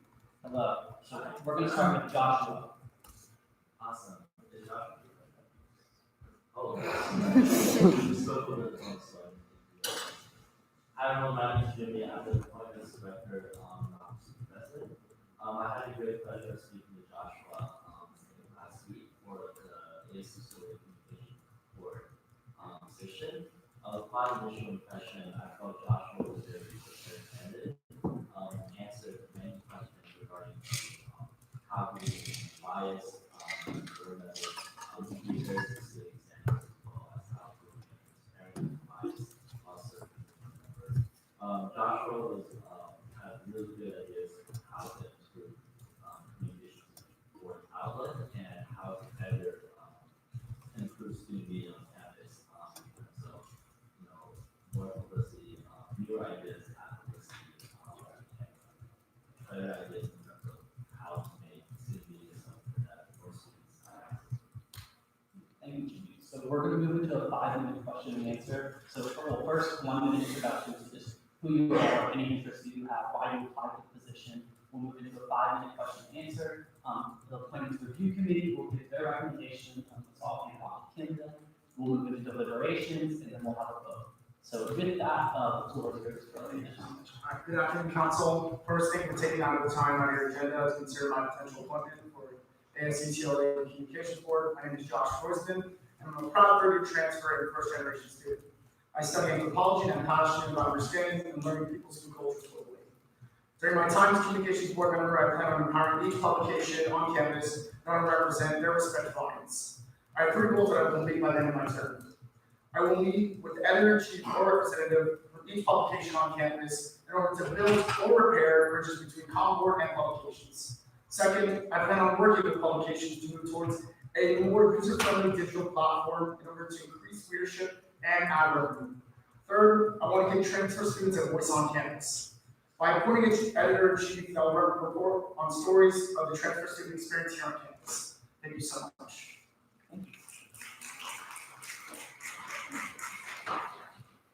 [SPEAKER 1] Hello. So we're going to start with Joshua.
[SPEAKER 21] Awesome. I don't know, my name is Jimmy. I'm the appointments director president. I had a great pleasure speaking to Joshua last week for the ASCCLA Communication Board session. My initial impression, I felt Joshua was very prepared candidate, answered many questions regarding how we bias to be very specific examples as well as how to be transparent bias also. Joshua was had really good ideas on how to improve communication board outlook and how to better improve student media on campus. So, more publicity, new ideas, advocacy, better ideas in terms of how to make student media something that more students have.
[SPEAKER 1] Thank you, Jimmy. So we're going to move into a 5-minute question and answer. So first, 1-minute introduction to just who you are, any interests you have, why you applied for the position. We'll move into a 5-minute question and answer. The Appointments Review Committee will give their recommendation. It's all hand on Kindle. We'll move into deliberations, and then we'll have a vote. So with that, the floor is yours for the initial.
[SPEAKER 22] Good afternoon, Council. First, thank you for taking out of the time on your agenda to consider my potential appointment for ASCCLA Communications Board. My name is Josh Royston, and I'm a proud third-year transfer and first-generation student. I study anthropology and I'm passionate about understanding and learning people's and cultures globally. During my time as Communications Board member, I plan on empowering each publication on campus in order to represent their respective audience. I have 3 goals that I will complete by the end of my term. I will meet with the editor-in-chief or representative for each publication on campus in in order to build or repair bridges between Concord and publications. Second, I plan on working with publications to move towards a more user-friendly digital platform in order to increase readership and ad revenue. Third, I want to give transfer students a voice on campus. By appointing an editor-in-chief that will report on stories of the transfer student experience here on campus. Thank you so much.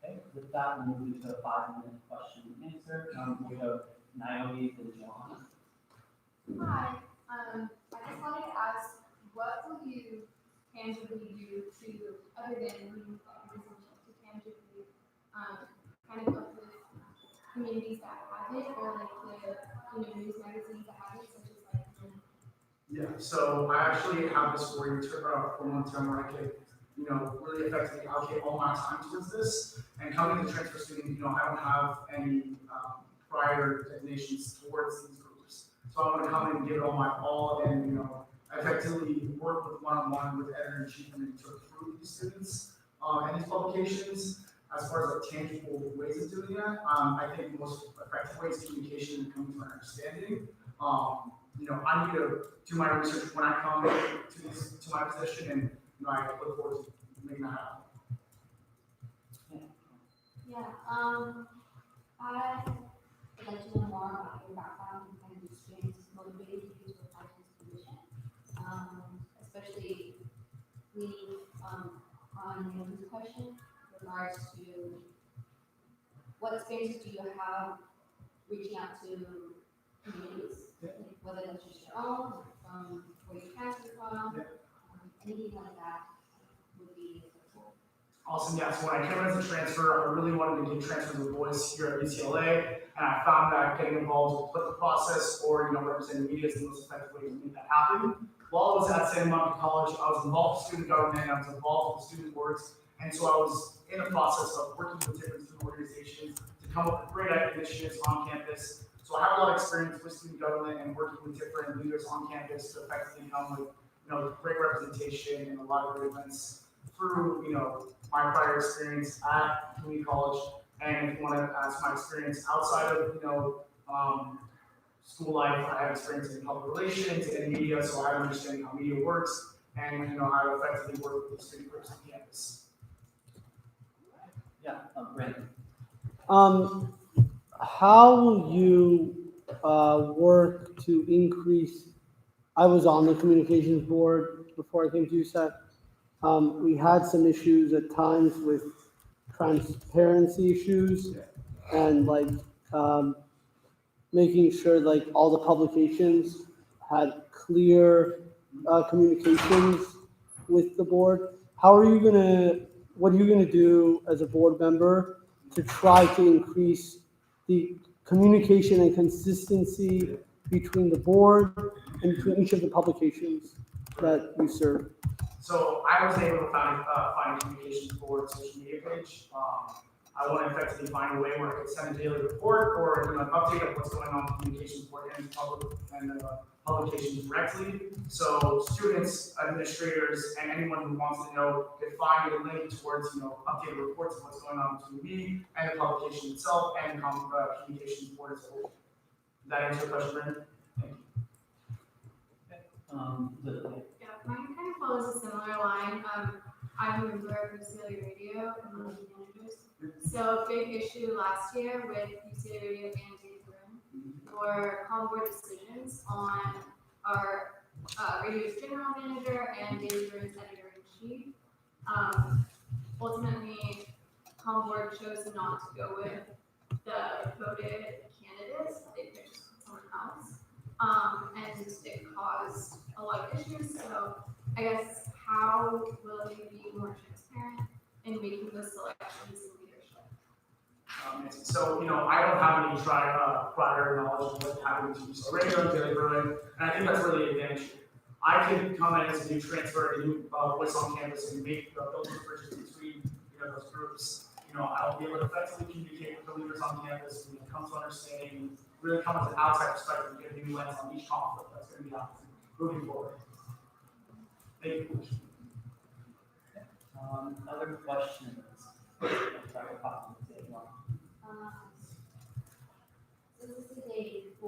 [SPEAKER 1] Okay, with that, we'll move into a 5-minute question and answer. We have Naomi and Johanna.
[SPEAKER 12] Hi, I just wanted to ask, what will you tangibly do to, other than reading to tangibly, kind of uplift communities that have it, or like the, news magazines that have it, such as like,
[SPEAKER 22] Yeah, so I actually have this 4-month term where I could, really effectively allocate all my time towards this. And coming to transfer student, I don't have any prior designations towards these groups. So I'm gonna come in and give it all my all and, effectively work with one-on-one with editor-in-chief and to recruit these students and these publications. As far as like tangible ways of doing that, I think the most effective way is communication and coming to an understanding. I need to do my research when I come to my position, and I look forward to making that happen.
[SPEAKER 12] yeah, I would like to know more about your background and experience motivated you to apply to this position. Especially on this question in regards to what experiences do you have reaching out to communities, whether that's just your own, from where you transferred from, anything like that would be helpful.
[SPEAKER 22] Awesome, yeah, so when I came as a transfer, I really wanted to give transfers a voice here at UCLA, and I found that getting involved with the process or, representing media is the most effective way to make that happen. While I was at Santa Monica College, I was involved with student government, I was involved with student boards, and so I was in the process of working with different student organizations to come up with great initiatives on campus. So I have a lot of experience with student government and working with different leaders on campus to effectively come with, great representation and a lot of great events through, my prior experience at community college. And if you want to ask my experience outside of, school life, I have experience in public relations and media, so I understand how media works and, how to effectively work with the student groups on campus.
[SPEAKER 1] Yeah, Brandon.
[SPEAKER 2] How will you work to increase? I was on the communications board before I came to USAC. We had some issues at times with transparency issues and making sure all the publications had clear communications with the board. What are you gonna do as a board member to try to increase the communication and consistency between the board and between each of the publications that you serve?
[SPEAKER 22] So I was able to find a communications board social media page. I want to effectively find a way where I could send a daily report or an update of what's going on with communications board and publications directly. So students, administrators, and anyone who wants to know could find a link towards updated reports of what's going on between me and the publication itself and communications board as a whole. Does that answer your question, Brandon? Thank you.
[SPEAKER 12] Yeah, mine kind of follows a similar line. I'm a member of UCLA Radio and one of the managers. So big issue last year with UCLA Radio and Dave Room were board decisions on our radio's general manager and Dave Room's editor-in-chief. Ultimately, board chose not to go with the voted candidates. They picked someone else. And it caused a lot of issues. So I guess how will you be more transparent in making those selections in leadership?
[SPEAKER 22] So, I don't have any prior knowledge of what happened to UCLA Radio, Daily Bruin, and I think that's really an advantage. I can come in as a new transfer, a new voice on campus, and make build the bridges between those groups. I'll be able to effectively communicate with the leaders on campus and come to understanding and really come as an outside perspective and get a new lens on each conflict that's going to be happening moving forward. Thank you.
[SPEAKER 1] Other questions?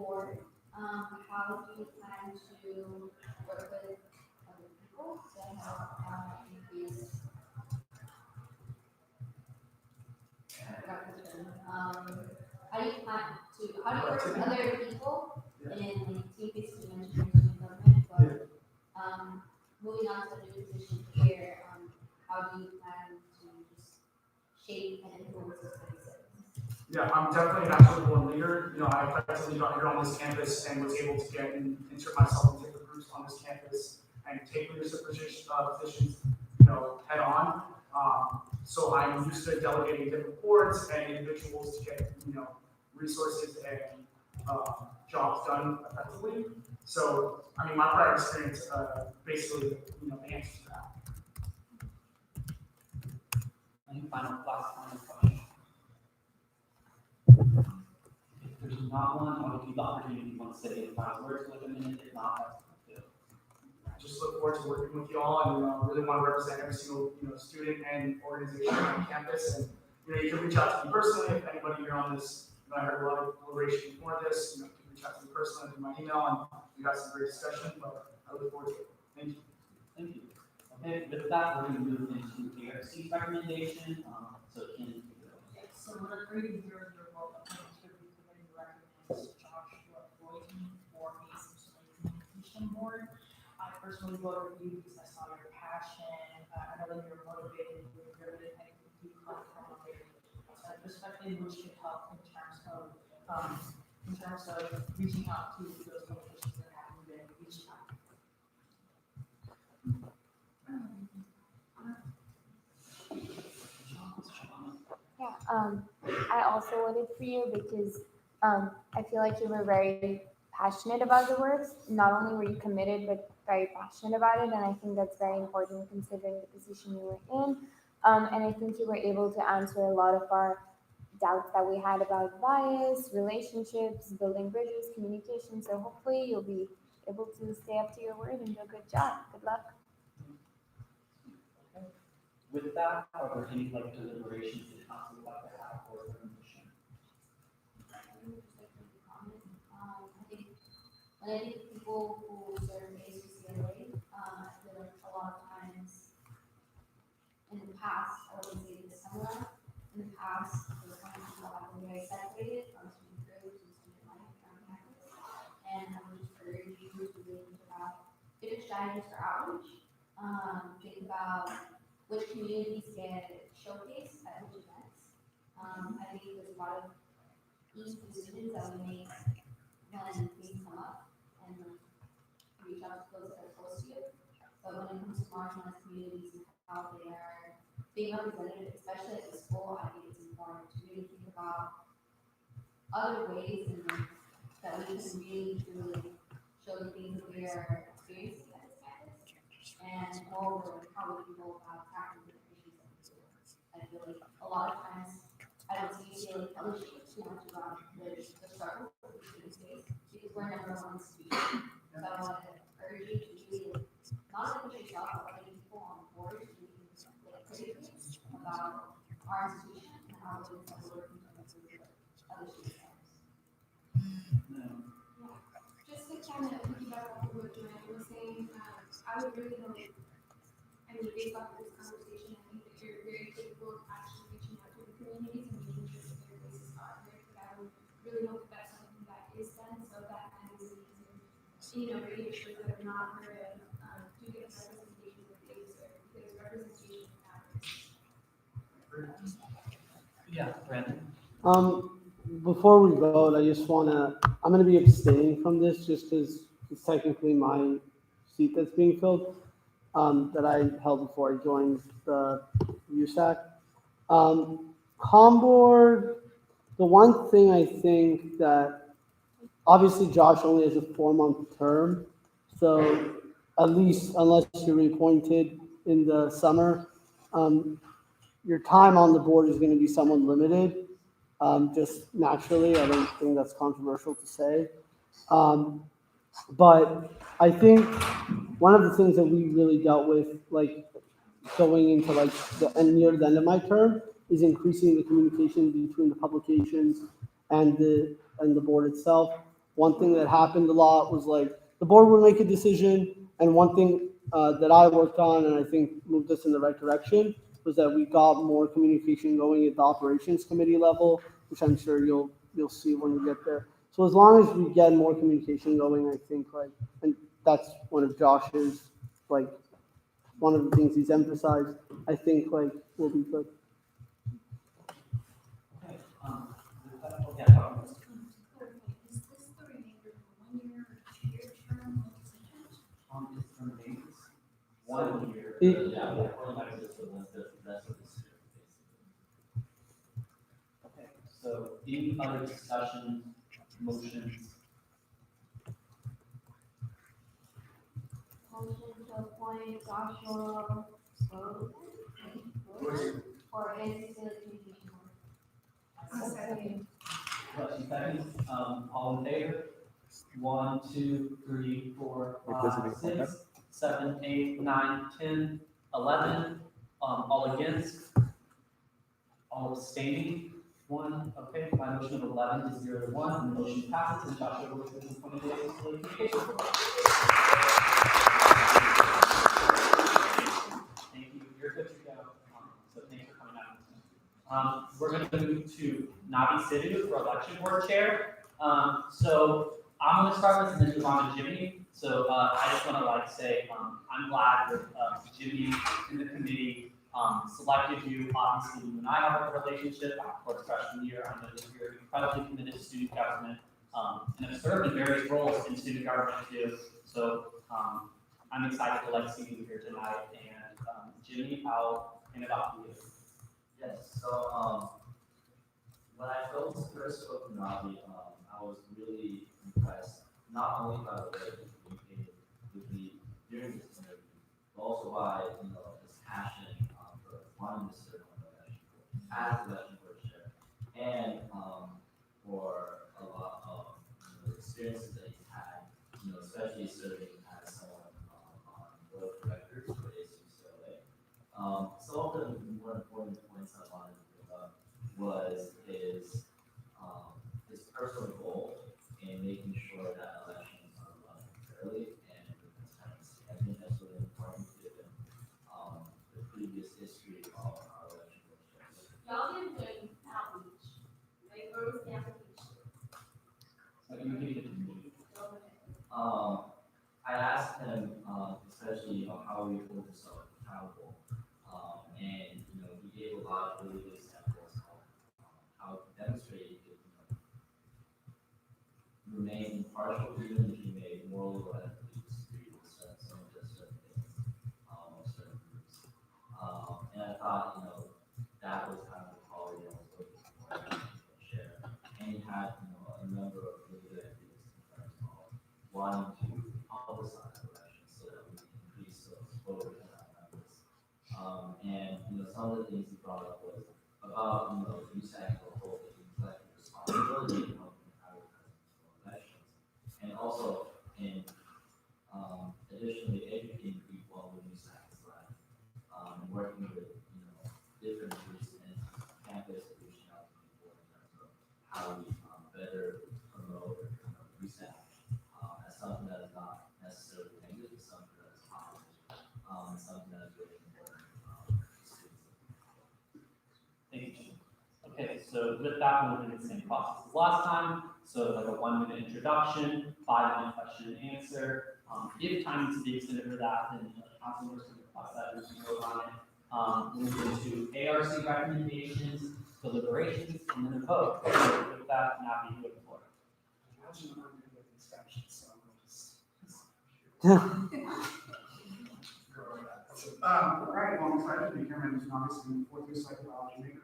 [SPEAKER 17] board, how do you plan to work with other people to help increase how do you work with other people in team-based student government, but moving on to a new position here, how do you plan to just shape and influence those spaces?
[SPEAKER 22] Yeah, I'm definitely a naturally born leader. You know, I effectively got here on this campus and was able to get and insert myself into different groups on this campus and take leadership positions, you know, head on. So I'm used to delegating different boards and individuals to get, you know, resources and jobs done effectively. So, I mean, my prior experience basically, you know, answers that.
[SPEAKER 1] Any final question? If there's not one, I'll give you the opportunity if you want to say any final words with a minute. If not, that's good.
[SPEAKER 22] I just look forward to working with you all and really want to represent every single, you know, student and organization on campus. And, you know, you can reach out to me personally if anybody here on this, you know, I heard a lot of deliberation before this, you know, you can reach out to me personally through my email and we got some great discussion, but I look forward to it. Thank you.
[SPEAKER 1] Thank you. Okay, with that, we're going to move into ARC's recommendation. So Ken,
[SPEAKER 5] So what I'm reading here is your vote on the committee recommends Joshua Boyden for a communication board. I personally voted for you because I saw your passion. I know that you're motivated, you're driven, and you come from a very perspective which could help in terms of reaching out to those locations that haven't been reached out.
[SPEAKER 6] Yeah, I also voted for you because I feel like you were very passionate about the work. Not only were you committed, but very passionate about it, and I think that's very important considering the position you were in. And I think you were able to answer a lot of our doubts that we had about bias, relationships, building bridges, communication. So hopefully you'll be able to stay up to your word and do a good job. Good luck.
[SPEAKER 1] okay. With that, are there any like deliberations that the council would like to have for the mission?
[SPEAKER 17] When I think people who serve ACCLA, I feel like a lot of times in the past, I wouldn't say this time around, in the past, the people have been very separated from student groups and student life on campus. And I would just urge you to really think about different strategies for outreach. Think about which communities get showcased at which events. I think there's a lot of easy decisions that we make when things come up and reach out to those that are close to you. But when it comes to marginalized communities and how they are being represented, especially at the school, I think it's important to really think about other ways that we can really truly show the things that we are experiencing at this campus. And moreover, how we can go about tackling the issues that we do. I feel like a lot of times I don't see UCLA fellowship too much about the struggle that the students face because we're never on the speed. So I want to urge you to really not only push yourself, but other people on board to really like critically about our institution and how it is that we're working to improve other students.
[SPEAKER 12] Just to kind of piggyback off of what Joanna was saying, I would really hope, I mean, based off of this conversation, I think that you're very capable of actually reaching out to the communities and making sure that their voices are heard. But I would really hope that that's something that is done so that is easy to, radio shows that are not heard of, do get the representation that they deserve because representation matters.
[SPEAKER 1] Yeah, Brandon.
[SPEAKER 2] Before we vote, I'm gonna be abstaining from this just because it's technically my seat that's being filled, that I held before I joined the USAC. Board, the one thing I think that, obviously Josh only has a 4-month term, so at least unless you're reappointed in the summer, your time on the board is gonna be somewhat limited. Just naturally, I don't think that's controversial to say. But I think one of the things that we really dealt with, like going into like near the end of my term, is increasing the communication between the publications and the board itself. one thing that happened a lot was like the board would make a decision, and one thing that I worked on and I think moved us in the right direction was that we got more communication going at the operations committee level, which I'm sure you'll see when we get there. So as long as we get more communication going, I think like, and that's one of Josh's, like, one of the things he's emphasized, I think like we'll be good.
[SPEAKER 1] Okay,
[SPEAKER 4] Is this the remainder of 1 year or 2 year term?
[SPEAKER 1] It remains 1 year.
[SPEAKER 21] Yeah, we're going back to the rest of this year, basically.
[SPEAKER 1] Okay, so any other discussion, motions?
[SPEAKER 6] Motion to appoint Joshua for basic communication board. Second.
[SPEAKER 1] Question seconds, all in favor? 1, 2, 3, 4, 5, 6, 7, 8, 9, 10, 11. All against? All abstaining? 1. Okay, by motion of 11 to 0 to 1, the motion passes, and Joshua Wilson is appointed as the communication board. Thank you. You're good to go. So thanks for coming out. We're going to move to Navi Sidhu for election board chair. So I'm going to start this and then move on to Jimmy. So I just want to say I'm glad that Jimmy and the committee selected you. Obviously, you and I have a relationship. Of course, freshman year, I know that you're incredibly committed to student government and have served in various roles in student government too. So I'm excited to see you here tonight. And Jimmy, I'll hand it off to you.
[SPEAKER 21] Yes, so when I first spoke to Navi, I was really impressed, not only by the way he communicated with me during this interview, but also by his passion for wanting to serve on the election board, as election board chair, and for a lot of the experiences that he's had, especially serving as someone on board of directors for UCLA. Some of the more important points I wanted to bring up was his personal goal in making sure that elections are run fairly and with transparency. I think that's really important given the previous history of our election process.
[SPEAKER 17] Y'all did good outreach. Like, where was the application?
[SPEAKER 1] So you need to
[SPEAKER 21] I asked him, especially how we hold ourselves accountable, and he gave a lot of really good examples of how to demonstrate he could remain impartial even if he made morally or ethically disagree with some of the certain things or certain groups. And I thought, that was kind of the quality I was looking for to share. And he had, a number of really good ideas in terms of wanting to publicize elections so that we can increase the voter turnout numbers. And some of the things he brought up was about USAC as a whole taking collective responsibility in helping advertising for elections, and also in additionally educating people on what USAC is like, and working with different groups and campus and reaching out to people in terms of how we better promote USAC as something that is not necessarily negative, but something that is positive, and something that is really important to students.
[SPEAKER 1] Thank you. Okay, so with that, we'll do the same process as last time. So like a 1-minute introduction, 5-minute question and answer. If time needs to be extended for that, then council members can request that we can vote on it. We'll move into ARC recommendations, deliberations, and then a vote. So with that, now you have the floor.
[SPEAKER 22] Right, well, I'm excited to be here. My name is Navi, I'm a 4th year psychology major,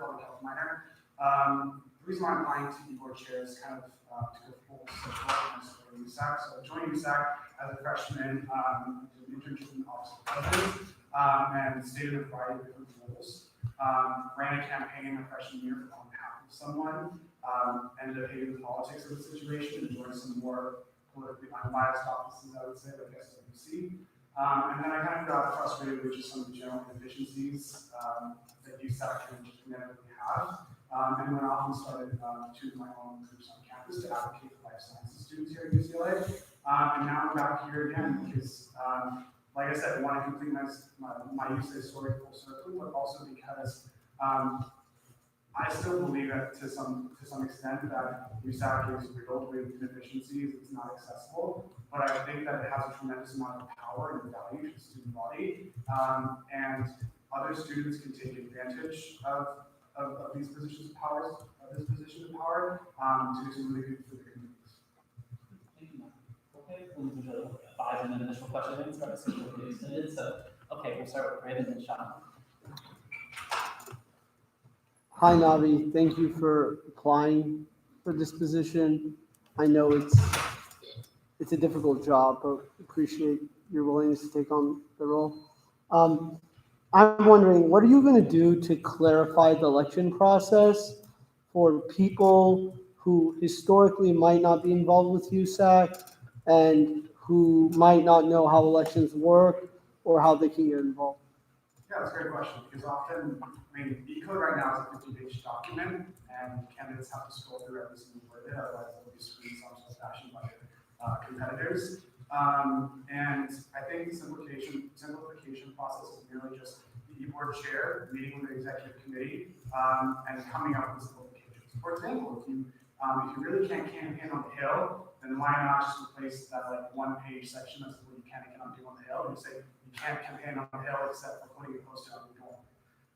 [SPEAKER 22] public health minor. The reason why I'm applying to the board chair is kind of to go full circle for USAC. So I joined USAC as a freshman, did an internship in the office of president, and stayed in a variety of different roles. Ran a campaign my freshman year on behalf of someone, ended up hating the politics of the situation and joined some more politically unbiased offices, I would say, like SWC. And then I kind of got frustrated with just some of the general inefficiencies that USAC can just inevitably have, and went off and started two of my own groups on campus to advocate for my life sciences students here at UCLA. And now I'm back here again because, like I said, I want to complete my UCLA story full circle, but also because I still believe that to some extent that USAC is riddled with inefficiencies, it's not accessible, but I think that it has a tremendous amount of power and value to the student body, and other students can take advantage of these positions of power, to do some really good for the communities.
[SPEAKER 1] Thank you, Matt. Okay, we'll move to 5 minute initial questions, start to see what we extended. So, okay, we'll start with Raven and Sean.
[SPEAKER 2] Hi, Navi. Thank you for applying for this position. I know it's a difficult job, but appreciate your willingness to take on the role. I'm wondering, what are you going to do to clarify the election process for people who historically might not be involved with USAC and who might not know how elections work or how they can get involved?
[SPEAKER 22] Yeah, that's a great question, because often, E-code right now is a 50-page document, and candidates have to scroll through every single word there, otherwise they'll be screened some sort of fashion by their competitors. And I think the simplification process is merely just the e-board chair meeting with the executive committee and coming up with simplifications. For example, if you really can't campaign on the Hill, then why not just replace that like one-page section that's what you can and cannot do on the Hill, and you say you can't campaign on the Hill except for putting a poster on the door.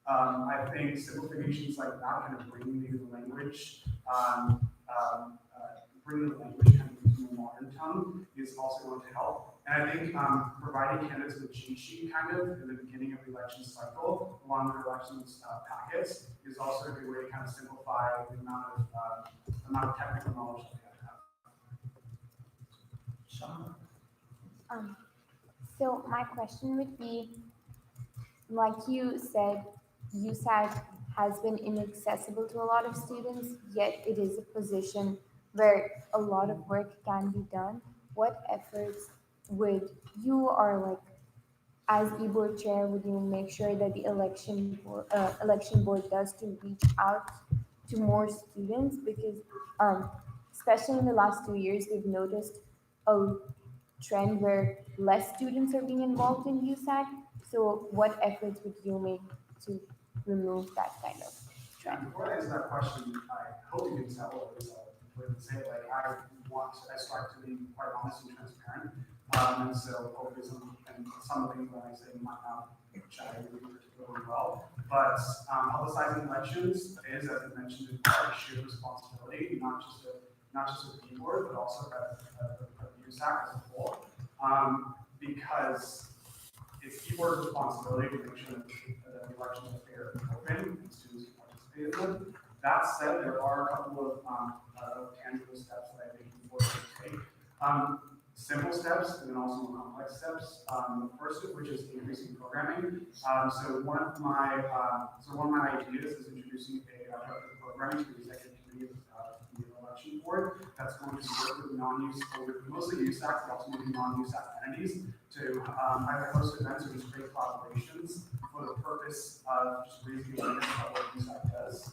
[SPEAKER 22] I think simplifications like that kind of bring the language, kind of into a modern tongue is also going to help. And I think providing candidates with a cheat sheet kind of in the beginning of the election cycle, along with elections packets, is also a good way to kind of simplify the amount of technical knowledge that we have to have.
[SPEAKER 1] Sean.
[SPEAKER 6] So my question would be, like you said, USAC has been inaccessible to a lot of students, yet it is a position where a lot of work can be done. What efforts would you, or like as e-board chair, would you make sure that the election board does to reach out to more students? Because especially in the last 2 years, we've noticed a trend where less students are being involved in USAC. So what efforts would you make to remove that kind of trend?
[SPEAKER 22] Before I answer that question, I hope you can tell what I would say. Like I strive to be quite honest and transparent. And so hopefully some of the things that I say might not chat particularly well. But publicizing elections is, as I mentioned, in part a shared responsibility, not just a B-board, but also a USAC as a whole. Because it's e-board's responsibility to make sure that the elections are fair and open and students can participate in them. That said, there are a couple of tangible steps that I think e-board should take. Simple steps and then also more complex steps. The first of which is increasing programming. So one of my ideas is introducing a director of programming to the executive committee of the election board that's going to work with mostly USAC, but also maybe non-USAC entities to either host events or just create collaborations for the purpose of just raising awareness about what USAC does.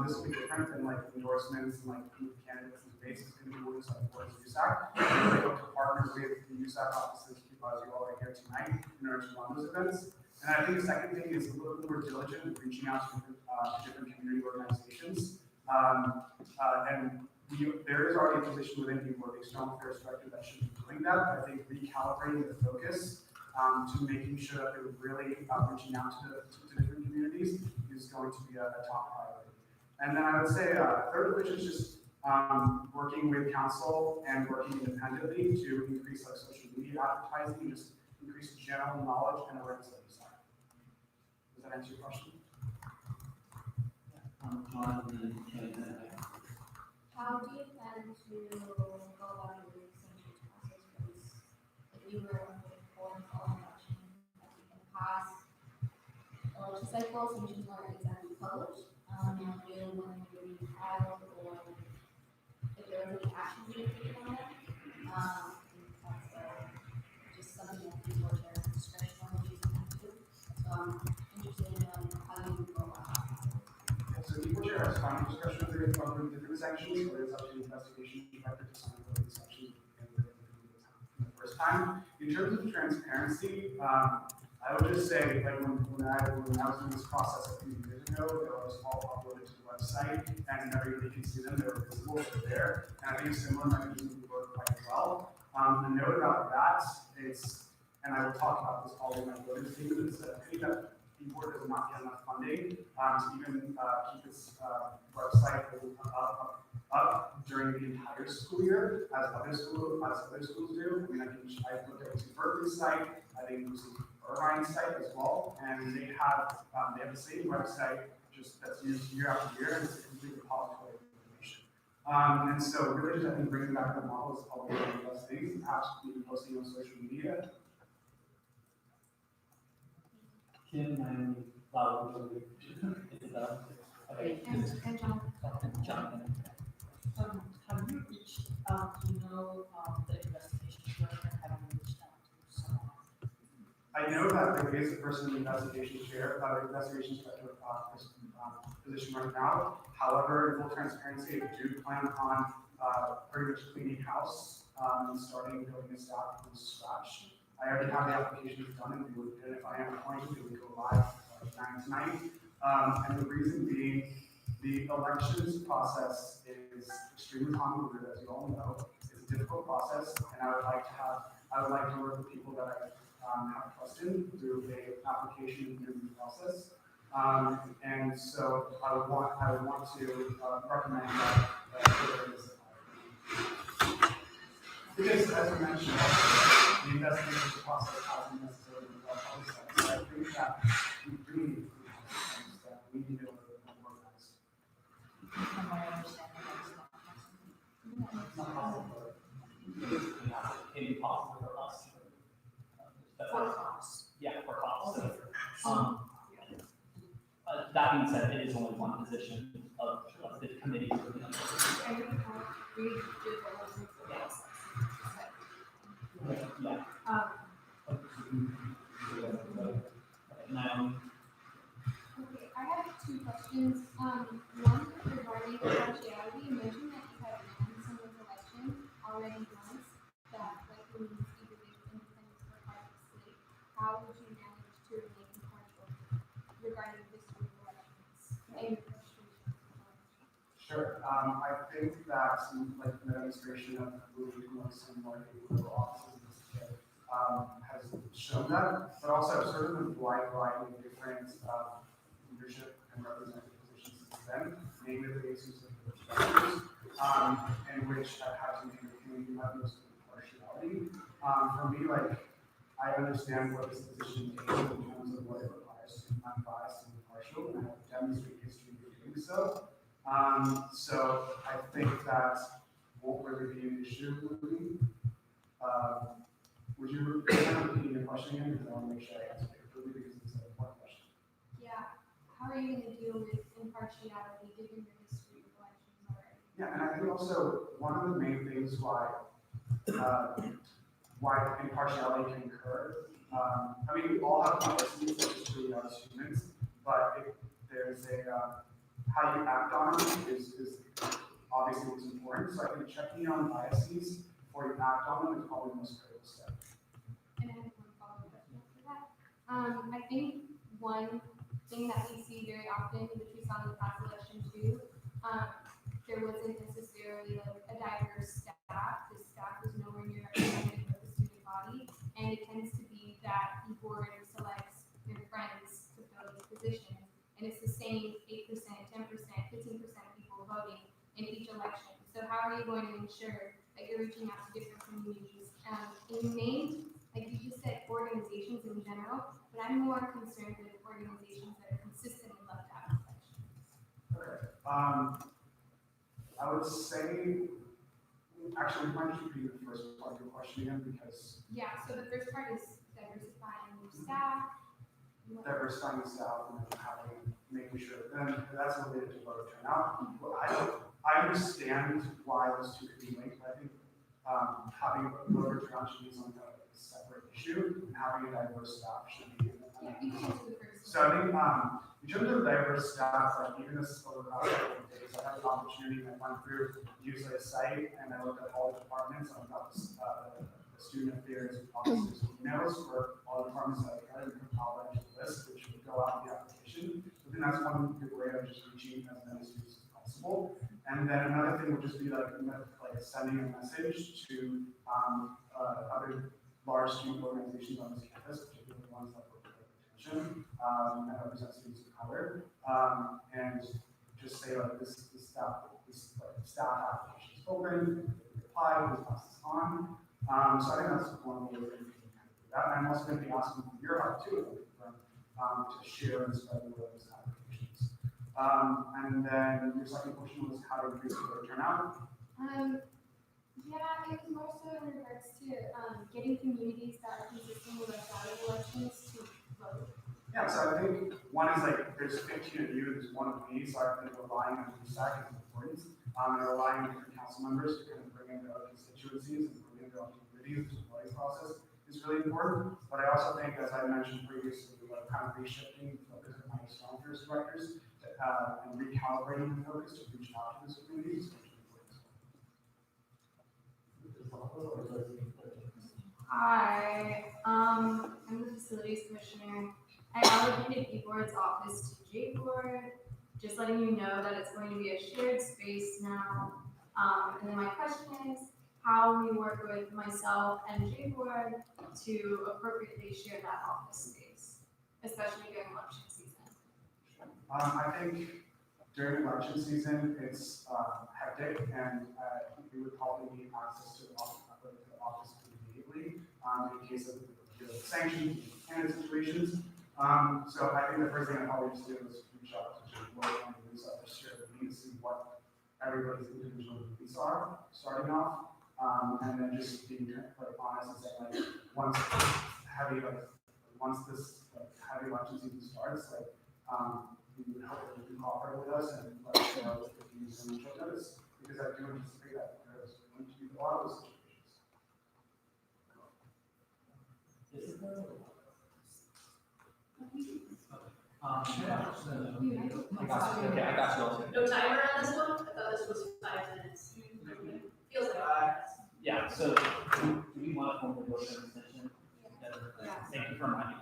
[SPEAKER 22] This will be different than like endorsements and like candidates and debates. It's going to be more just like what is USAC. We're able to partner with the USAC offices, as you all are here tonight, in order to run those events. And I think the second thing is a little bit more diligent in reaching out to different community organizations. There is already a position within the board, the external affairs director, that should be doing that. But I think recalibrating the focus to making sure that they're really reaching out to different communities is going to be a top priority. And then I would say third of which is just working with council and working independently to increase like social media advertising and just increase general knowledge and awareness of USAC. Does that answer your question?
[SPEAKER 4] How do you plan to go about your extension process? If you were informed on election in the past election cycles, which is not exactly published, when you filed or if there was any action being taken on it. That's just something that people are very discretion on what you can do. So I'm interested in how you go about that.
[SPEAKER 22] So chair has final discretion of the different sections, but it's up to the investigation director to sign the section the first time. In terms of transparency, I would just say, like when I was in this process a few years ago, they were all uploaded to the website, and everybody can see them. They're visible, they're there, and I think similar mechanisms would work quite well. The note about that is, and I will talk about this all in my voting statement, is that I think that the board does not get enough funding to even keep its website up during the entire school year, as other schools do. I mean, I looked at UC Berkeley's site, I think UC Irvine's site as well, and they have the same website just that's used year after year, and it's a complete repository of information. And so really just I think bringing back the model is probably one of the best things, perhaps even posting on social media.
[SPEAKER 1] Kim and Lau, Isabel. Okay.
[SPEAKER 5] And Jonathan.
[SPEAKER 1] Jonathan.
[SPEAKER 5] Have you reached, do you know, the investigation director, have you reached out to someone?
[SPEAKER 22] I know that there is a person in the investigation chair, the investigation director position right now. However, in full transparency, I do plan on pretty much cleaning house and starting building a staff from scratch. I already have the applications done, and if I am appointed, we would go live tonight. And the reason being, the elections process is extremely convoluted, as you all know. It's a difficult process, and I would like to work with people that I have trust in through the application and through the process. And so I would want to recommend that there is. Because as you mentioned, the investigation process hasn't necessarily been well publicized. So I think that we really need that we need to be a little bit more organized.
[SPEAKER 5] From my understanding, that's not possible.
[SPEAKER 1] It's not possible. It is possible for us.
[SPEAKER 5] For costs.
[SPEAKER 1] Yeah, for costs. So, that being said, it is only one position of the committee. Yeah. Now,
[SPEAKER 17] Okay, I have two questions. One regarding partiality. You mentioned that you have won someone's election already once, that likely means either they were independent or part of the state. How would you manage to remain impartial regarding this group of elections and your frustration?
[SPEAKER 22] Sure. I think that like the demonstration of moving towards some more political offices has shown that, but also I've served in a wide variety of different leadership and representative positions since then, namely the basis of the directors, in which I've had to maintain the utmost impartiality. For me, like, I understand what this position takes in terms of what it requires to be unbiased and impartial, and I have demonstrated history of doing so. So I think that won't really be an issue with me. Would you repeat your question again? Because I want to make sure I answer it clearly because it's an important question.
[SPEAKER 17] Yeah. How are you going to deal with impartiality given your history of elections already?
[SPEAKER 22] Yeah, and I think also one of the main things why impartiality can occur. I mean, we all have biases, that's just really us humans, but if there's how you act on them is obviously what's important. So I think checking on biases before you act on them is probably the most critical step.
[SPEAKER 17] And I have one follow-up question for that. I think one thing that we see very often, which we saw in the past election too, there wasn't necessarily like a diverse staff. The staff was nowhere near representative of the student body, and it tends to be that the board selects their friends to fill these positions, and it's the same 8%, 10%, 15% of people voting in each election. So how are you going to ensure that you're reaching out to different communities? And you named, like you just said, organizations in general, but I'm more concerned with organizations that are consistently left out of elections.
[SPEAKER 22] Okay. I would say, actually, why don't you repeat the first part of your question again? Because
[SPEAKER 17] yeah, so the first part is diversifying your staff.
[SPEAKER 22] Diversifying the staff and then making sure, then that's related to voter turnout. I understand why those two could be linked, but I think having voter turnout should be something like a separate issue, and having a diverse staff should be.
[SPEAKER 17] Yeah, you can answer the first.
[SPEAKER 22] So I think In terms of diverse staff, like even this over the past couple of days, I had an opportunity and I went through the USAC site and I looked at all the departments and I got the student affairs officers emails for all the departments that I had and compiled that into a list, which would go out in the application. So I think that's one good way of just reaching as many students as possible. And then another thing would just be like sending a message to other large student organizations on this campus, particularly ones that work with attention and represent students of color, and just say like this staff application is open, apply, please pass this on. So I think that's one of the ways that you can kind of do that. And I'm also going to be asking for your help too, to share and spread the word of those applications. And then your second question was how to increase voter turnout.
[SPEAKER 17] Yeah, it was more so in regards to getting communities that are consistent with ballot elections to vote.
[SPEAKER 22] Yeah, so I think one is like there's 15 of you, there's one of me, so I think relying on USAC is important. And relying on different council members to kind of bring in their own constituencies and bring in their own communities, which is the voting process is really important. But I also think, as I mentioned previously, like kind of reshifting the focus of my Saunders directors and recalibrating the focus to reach out to those communities.
[SPEAKER 12] Hi, I'm the facilities commissioner. I allocated eBoard's office to JBoard, just letting you know that it's going to be a shared space now. And then my question is, how we work with myself and JBoard to appropriately share that office space, especially during election season.
[SPEAKER 22] I think during election season, it's hectic, and we would probably need access to the office immediately in case of sanctions, candidate situations. So I think the first thing I'd probably just do is reach out to JBoard and use that to share the needs, see what everybody's individual needs are starting off, and then just being like honest and saying like once this heavy election season starts, like we would hope that you can cooperate with us and let us know if you use some short notice, because I do anticipate that there's going to be a lot of those situations.
[SPEAKER 1] Okay, I got you.
[SPEAKER 10] No timer on this one? I thought this was 5 minutes. Feels like.
[SPEAKER 1] Yeah, so do we want to form a motion extension? Thank you for reminding us.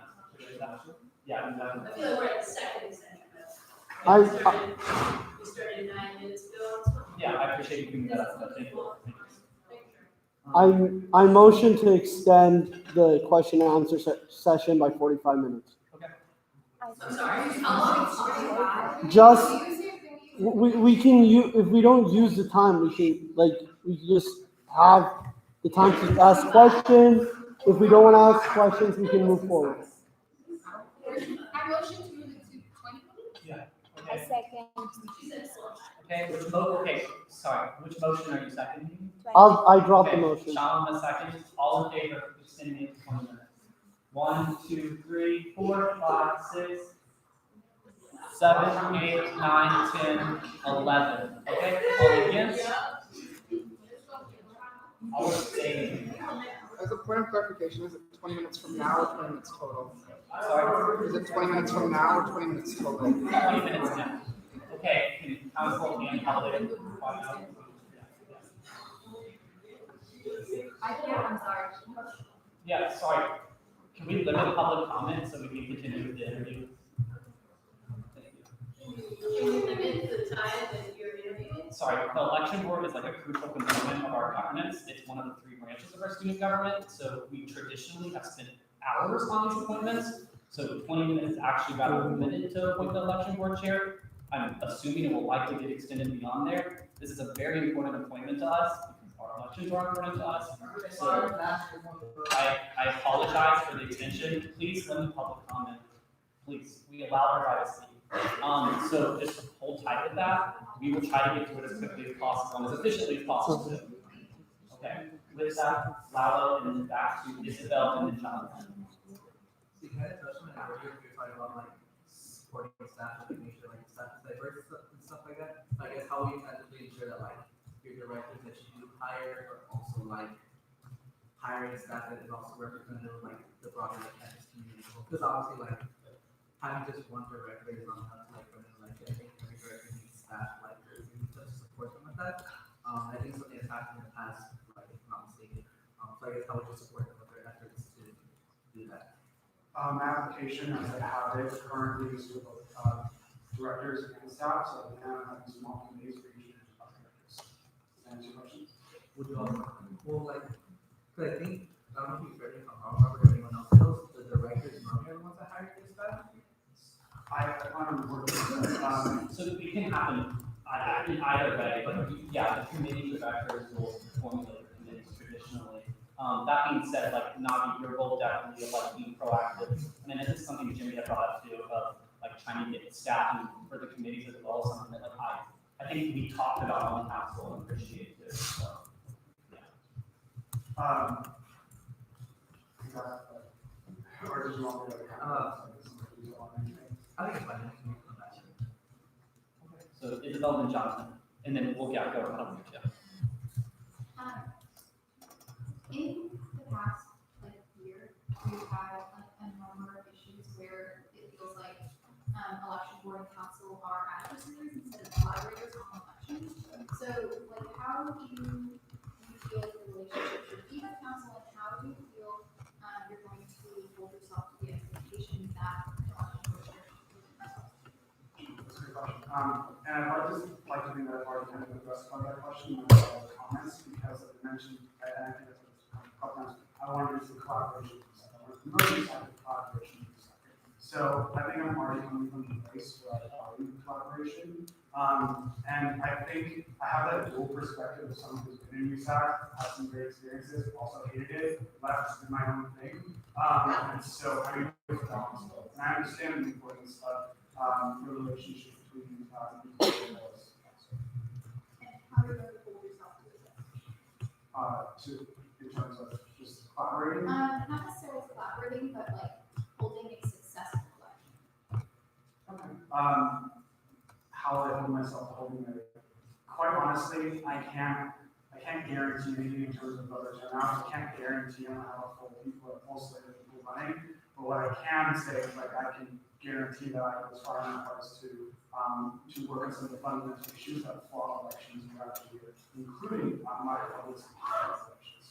[SPEAKER 1] Yeah, exactly.
[SPEAKER 10] I feel like we're at the second extension. We started 9 minutes ago.
[SPEAKER 1] Yeah, I appreciate you bringing that up. Thank you.
[SPEAKER 2] I motion to extend the question and answer session by 45 minutes.
[SPEAKER 1] Okay.
[SPEAKER 10] I'm sorry, how long?
[SPEAKER 2] Just, we can use, if we don't use the time, we can just have the time to ask questions. If we don't want to ask questions, we can move forward.
[SPEAKER 17] I motion to move it to 20 minutes.
[SPEAKER 1] Yeah.
[SPEAKER 6] I second.
[SPEAKER 1] Which motion are you seconding?
[SPEAKER 2] I dropped the motion.
[SPEAKER 1] Sean, a second. All in favor of extending it to 20 minutes? 1, 2, 3, 4, 5, 6, 7, 8, 9, 10, 11. Okay, all against? All abstaining.
[SPEAKER 20] As a point of clarification, is it 20 minutes from now or 20 minutes total?
[SPEAKER 1] Sorry?
[SPEAKER 20] Is it 20 minutes from now or 20 minutes total?
[SPEAKER 1] 20 minutes now. Okay, can council and public find out?
[SPEAKER 12] I can't, I'm sorry.
[SPEAKER 1] Yeah, sorry. Can we limit public comment so we can continue with the interview?
[SPEAKER 10] Can you limit the time that you're interviewing?
[SPEAKER 1] Sorry, the election board is like a crucial component of our governance. It's one of the 3 branches of our student government. So we traditionally have spent hours on these appointments. So 20 minutes is actually rather limited to appoint the election board chair. I'm assuming it will likely get extended beyond there. This is a very important appointment to us because our elections are important to us. So I apologize for the extension. Please limit public comment. Please, we allow our privacy. So just hold tight with that. We will try to get to it as quickly as possible and as efficiently as possible. Okay, with that, Lalo, and then back to Isabel and then Jonathan.
[SPEAKER 15] So you kind of touched on it earlier, you're talking about like supporting staff, like making sure like staff is diverse and stuff like that. I guess how will you tactically ensure that like your directors that you do hire are also like hiring staff that is also representative of like the broader campus community? Because obviously like
[SPEAKER 7] having just one director is not enough to like run an election. I think every director needs staff like to support them with that. I think something that's happened in the past, like if I'm not mistaken. So I guess how would you support them with their efforts to do that?
[SPEAKER 22] My application, as I have it currently, is with directors and staff, so we have having small committees for each of the directors. Does that answer your question?
[SPEAKER 7] Would you also, well, like, cause I think, I don't know if you've read it from Harvard or anyone else knows, the directors normally are the ones that hire their staff.
[SPEAKER 22] I plan on working with them.
[SPEAKER 1] So it can happen in either way, but yeah, the committee directors will formulate the committees traditionally. That being said, like Navi, your role definitely of like being proactive. I mean, this is something Jimmy had brought up too, of like trying to get staff for the committees as well, something that like I think we talked about on the council and appreciate too, so.
[SPEAKER 22] Or did you want me to?
[SPEAKER 7] I think it's fine.
[SPEAKER 1] So Isabel and Jonathan, and then we'll get going on you.
[SPEAKER 4] In the past, like year, we've had a number of issues where it feels like election board and council are adversaries instead of collaborators on elections. So, like, how do you feel the relationship should be with council, and how do you feel you're going to hold yourself to the expectations that election board should
[SPEAKER 22] That's a good question. And I'd just like to think that I've already kind of addressed part of that question with comments, because as I mentioned, I think that's what a couple times, I want to use the collaboration. I want to merge the collaboration. So I think I'm already coming from the place where I value collaboration. And I think I have that dual perspective of someone who's been in USAC, has some great experiences, also hated it, left, did my own thing. And so I mean, and I understand the importance of the relationship between people and those.
[SPEAKER 4] And how are you going to hold yourself to it?
[SPEAKER 22] In terms of just collaborating?
[SPEAKER 4] Not necessarily collaborating, but like holding a successful election.
[SPEAKER 22] Okay. How I hold myself to holding it. Quite honestly, I can't guarantee anything in terms of voter turnout. I can't guarantee I'm how full people are full slate of people running. But what I can say is like I can guarantee that I was far enough as to work on some of the fundamental issues that flaw elections throughout the year, including my public elections.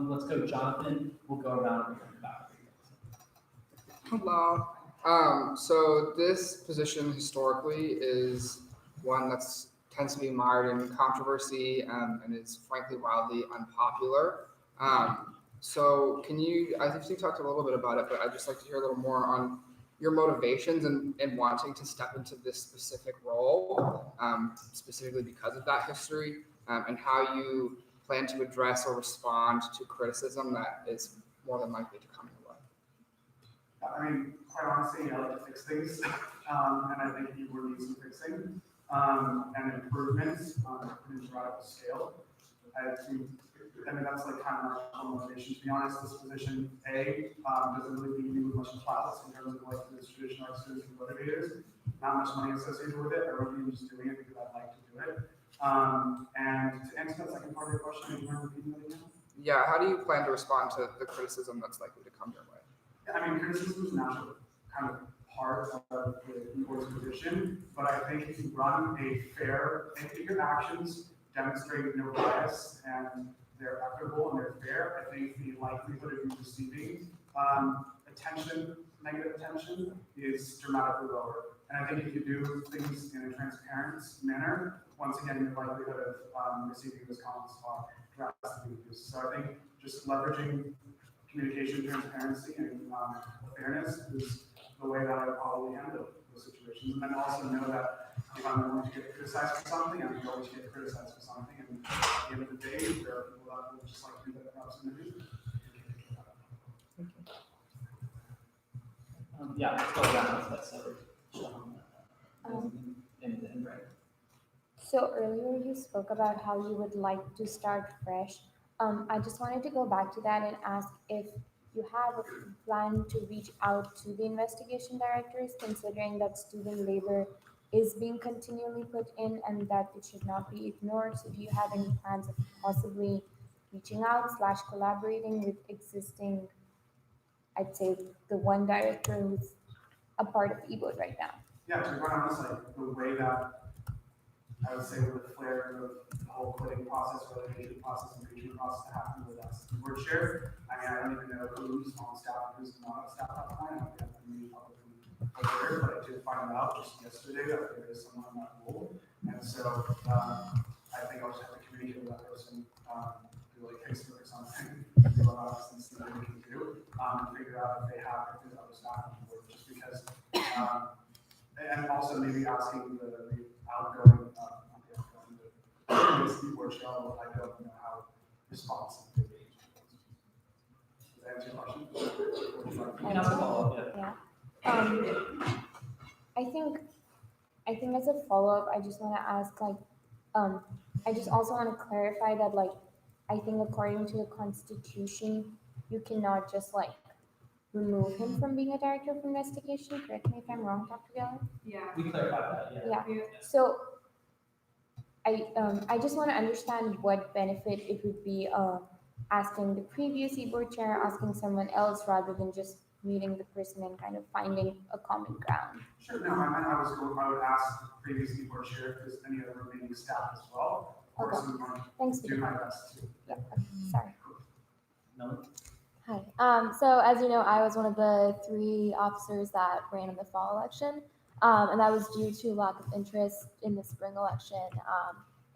[SPEAKER 1] Let's go, Jonathan. We'll go around and come back.
[SPEAKER 20] Hello. So this position historically is one that's tends to be mired in controversy and is frankly wildly unpopular. So can you, I think you talked a little bit about it, but I'd just like to hear a little more on your motivations and wanting to step into this specific role, specifically because of that history, and how you plan to address or respond to criticism that is more than likely to come your way.
[SPEAKER 22] I mean, quite honestly, I like to fix things, and I think people need some fixing and improvements on a pretty radical scale. I mean, that's like kind of my motivation. To be honest, this position doesn't really leave you with much clout in terms of like the traditional students and motivators. Not much money associated with it. I really am just doing it because I like to do it. And to answer that second part of your question, you want to repeat that again?
[SPEAKER 20] Yeah, how do you plan to respond to the criticism that's likely to come your way?
[SPEAKER 22] I mean, criticism is natural, kind of part of the board's position, but I think if you run a fair, if your actions demonstrate no bias and they're equitable and they're fair, I think the likelihood of you receiving negative attention is dramatically lower. And I think if you do things in a transparent manner, once again, the likelihood of receiving those comments are drastically reduced. So I think just leveraging communication, transparency, and fairness is the way that I would probably handle those situations. And then also know that if I'm going to get criticized for something, I'm going to get criticized for something. And at the end of the day, there are people that will just like to do that perhaps in the future.
[SPEAKER 1] Yeah, let's go down. Let's
[SPEAKER 6] So earlier you spoke about how you would like to start fresh. I just wanted to go back to that and ask if you have a plan to reach out to the investigation directors, considering that student labor is being continually put in and that it should not be ignored. So do you have any plans of possibly reaching out / collaborating with existing, I'd say the one director who's a part of eBoard right now.
[SPEAKER 22] Yeah, to be quite honest, like the way that I would say with the flair of the whole quitting process, resignation process, and engagement process that happened with us board chair. I mean, I don't even know who's on staff, who's not on staff at that point. I don't think I'm really publicly aware, but I did find out just yesterday that there is someone on that role. And so I think I'll just have to communicate with that person, do like Facebook or something, do a lot of and see what we can do, and figure out if they have, if there's other staff on board, just because, and also maybe asking the outgoing, not the outgoing, the board chair, I don't know how responsive they are. Does that answer your question?
[SPEAKER 1] You can ask a follow-up,
[SPEAKER 6] Yeah. I think as a follow-up, I just want to ask, like, I just also want to clarify that, like, I think according to the Constitution, you cannot just, like, remove him from being a director of investigation. Correct me if I'm wrong, Dr. Geller?
[SPEAKER 10] Yeah.
[SPEAKER 1] We clarified that, yeah.
[SPEAKER 6] Yeah. So I just want to understand what benefit it would be asking the previous board chair, asking someone else rather than just meeting the person and kind of finding a common ground.
[SPEAKER 22] Sure, no, I would ask the previous board chair if there's any other remaining staff as well. Of course, we want
[SPEAKER 6] Thanks
[SPEAKER 22] to
[SPEAKER 6] for
[SPEAKER 22] do
[SPEAKER 6] the
[SPEAKER 22] my best too.
[SPEAKER 6] Yeah, okay, sorry.
[SPEAKER 1] No?
[SPEAKER 11] Hi. So as you know, I was one of the 3 officers that ran in the fall election, and that was due to lack of interest in the spring election.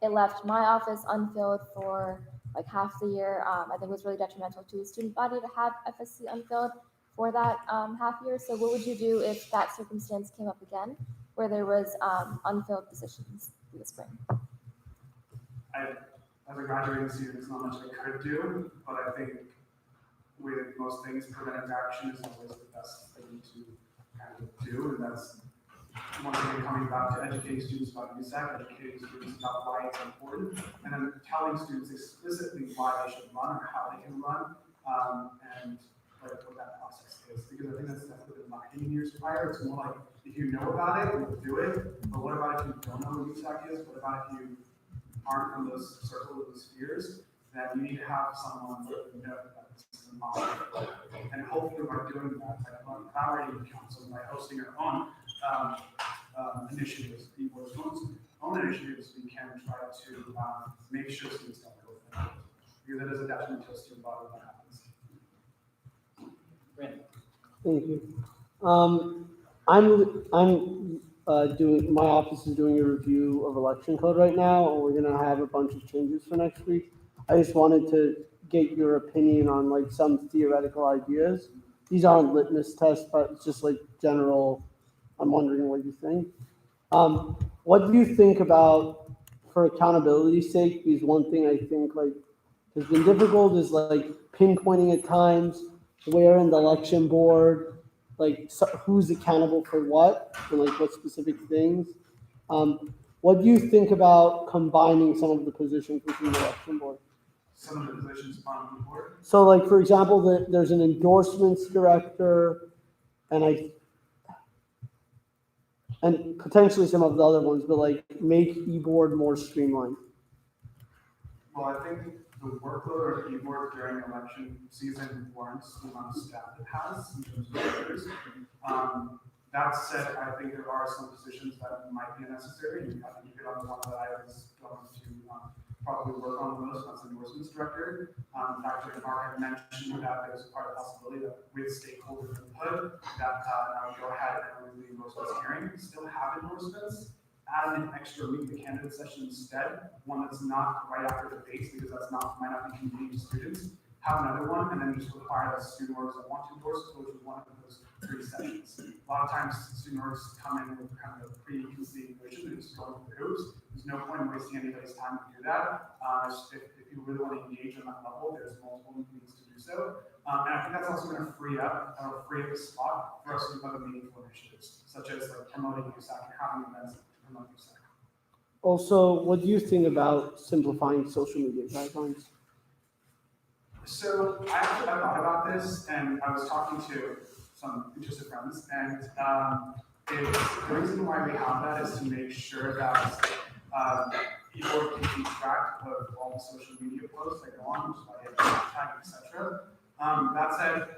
[SPEAKER 11] It left my office unfilled for like half the year. I think it was really detrimental to the student body to have FSC unfilled for that half year. So what would you do if that circumstance came up again, where there was unfilled positions in the spring?
[SPEAKER 22] As a graduating student, it's not much I could do, but I think with most things, preventive action is always the best thing to kind of do, and that's once again coming back to educating students about USAC, educating students about why it's important, and then telling students explicitly why they should run or how they can run, and like what that process is. Because I think that's definitely been lacking in years prior. It's more like if you know about it, you'll do it. But what about if you don't know what USAC is? What about if you aren't from those circles, those spheres? Then you need to have someone that know that this is impossible. And hopefully by doing that, by collaborating with council, by hosting our own initiatives, people's own initiatives, we can try to make sure students don't go for that. Because that is a detriment to a student body when that happens.
[SPEAKER 2] Thank you. I'm doing, my office is doing a review of election code right now, and we're gonna have a bunch of changes for next week. I just wanted to get your opinion on like some theoretical ideas. These aren't litmus tests, but it's just like general, I'm wondering what you think. What do you think about, for accountability's sake, because one thing I think like has been difficult is like pinpointing at times where in the election board, like who's accountable for what and like what specific things. What do you think about combining some of the positions within the election board?
[SPEAKER 22] Some of the positions on the board.
[SPEAKER 2] So like, for example, there's an endorsements director and potentially some of the other ones, but like make eBoard more streamlined.
[SPEAKER 22] Well, I think the workload of eBoard during election season warrants the amount of staff it has in terms of workers. That said, I think there are some positions that might be necessary. I think you hit on the one that I was going to probably work on the most, that's endorsements director. Dr. Mark had mentioned that there's quite a possibility that with stakeholder input, that I would go ahead and review the endorsements hearing, still have endorsements, add an extra meet the candidate session instead, one that's not right after debates because that's not, might not be convenient to students. Have another one and then just require the student orgs that want to endorse go to one of those 3 sessions. A lot of times student orgs come in with kind of a preconceived vision and just going through hoops. There's no point in wasting anybody's time to do that. If you really want to engage on that level, there's multiple means to do so. And I think that's also going to free up a spot for us to do other meaningful initiatives, such as like promoting USAC and having events to promote USAC.
[SPEAKER 2] Also, what do you think about simplifying social media guidelines?
[SPEAKER 22] So I thought about this, and I was talking to some interested friends, and the reason why we have that is to make sure that people can keep track of all the social media posts that go on, which is why they have hashtag, etc. That said,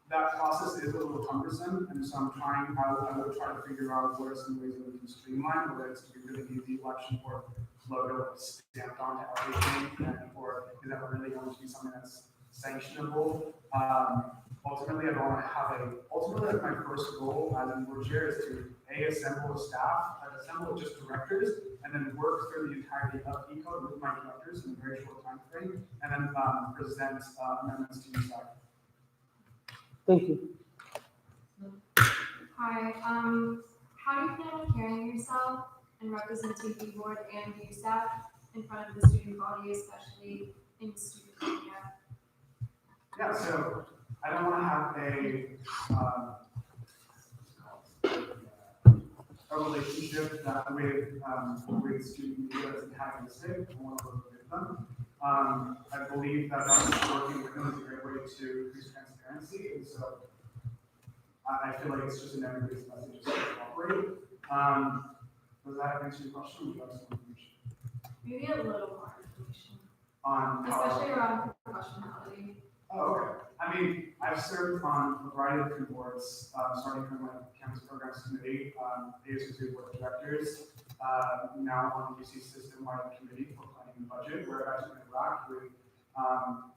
[SPEAKER 22] that process is a little cumbersome, and so I would try to figure out what are some ways that we can streamline, whether it's to be really the election board logo stamped onto everything, or is that really going to be something that's sanctionable? Ultimately, I don't want to have ultimately, like, my first goal as a board chair is to assemble a staff, assemble just directors, and then work through the entirety of E-code with my directors in a very short time frame, and then present amendments to USAC.
[SPEAKER 2] Thank you.
[SPEAKER 12] Hi, how do you plan on carrying yourself and representing the board and USAC in front of the student body, especially in student media?
[SPEAKER 22] Yeah, so I don't want to have a relationship that with student media that's antagonistic. I want to work with them. I believe that working with them is a great way to increase transparency, and so I feel like it's just in everybody's best interest to cooperate. Does that answer your question? Would you like some information?
[SPEAKER 12] Maybe a little more information.
[SPEAKER 22] Especially
[SPEAKER 12] around professionality.
[SPEAKER 22] Oh, okay. I mean, I've served on a variety of different boards, starting from my campus programs committee, ASU board of directors, now on the UC system-wide committee for planning and budget, where I've interacted with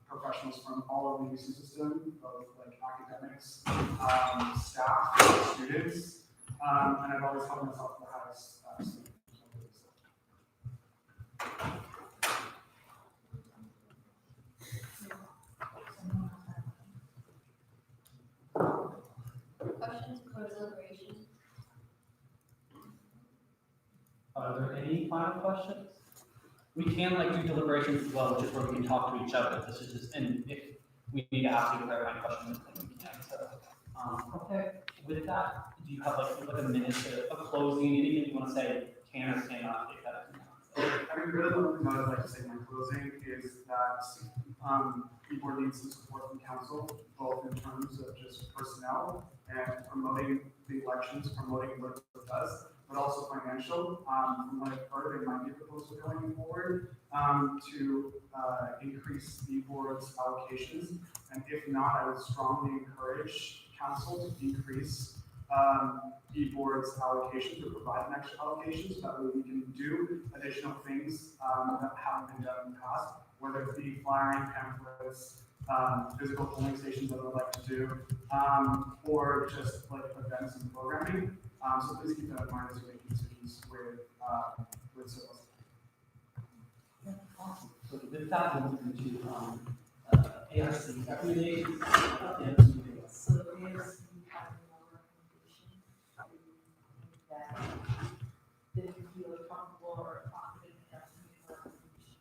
[SPEAKER 22] professionals from all of the UC system, both like academics, staff, students, and I've always held myself to the highest standard.
[SPEAKER 4] Questions for deliberation?
[SPEAKER 1] Are there any final questions? We can like do deliberations as well, which is where we can talk to each other. This is just, and if we need to ask you clarifying questions, then we can. So, okay. With that, do you have like a minute of closing? Anything you want to say? Can or cannot take that into account?
[SPEAKER 22] I mean, really, the only thing I'd like to say in my closing is that the board needs some support from council, both in terms of just personnel and promoting the elections, promoting what it does, but also financial. From what I've heard, there might be a proposal going forward to increase the board's allocations. And if not, I would strongly encourage council to decrease the board's allocations or provide an extra allocation so that way we can do additional things that haven't been done in the past, whether it be flyering, pamphlets, physical polling stations that I'd like to do, or just like events and programming. So please keep that in mind as you're making decisions with sales.
[SPEAKER 1] Awesome. So with that, we'll move into ARC recommendations.
[SPEAKER 5] So is having more recommendations that if you feel comfortable or confident enough to make a recommendation.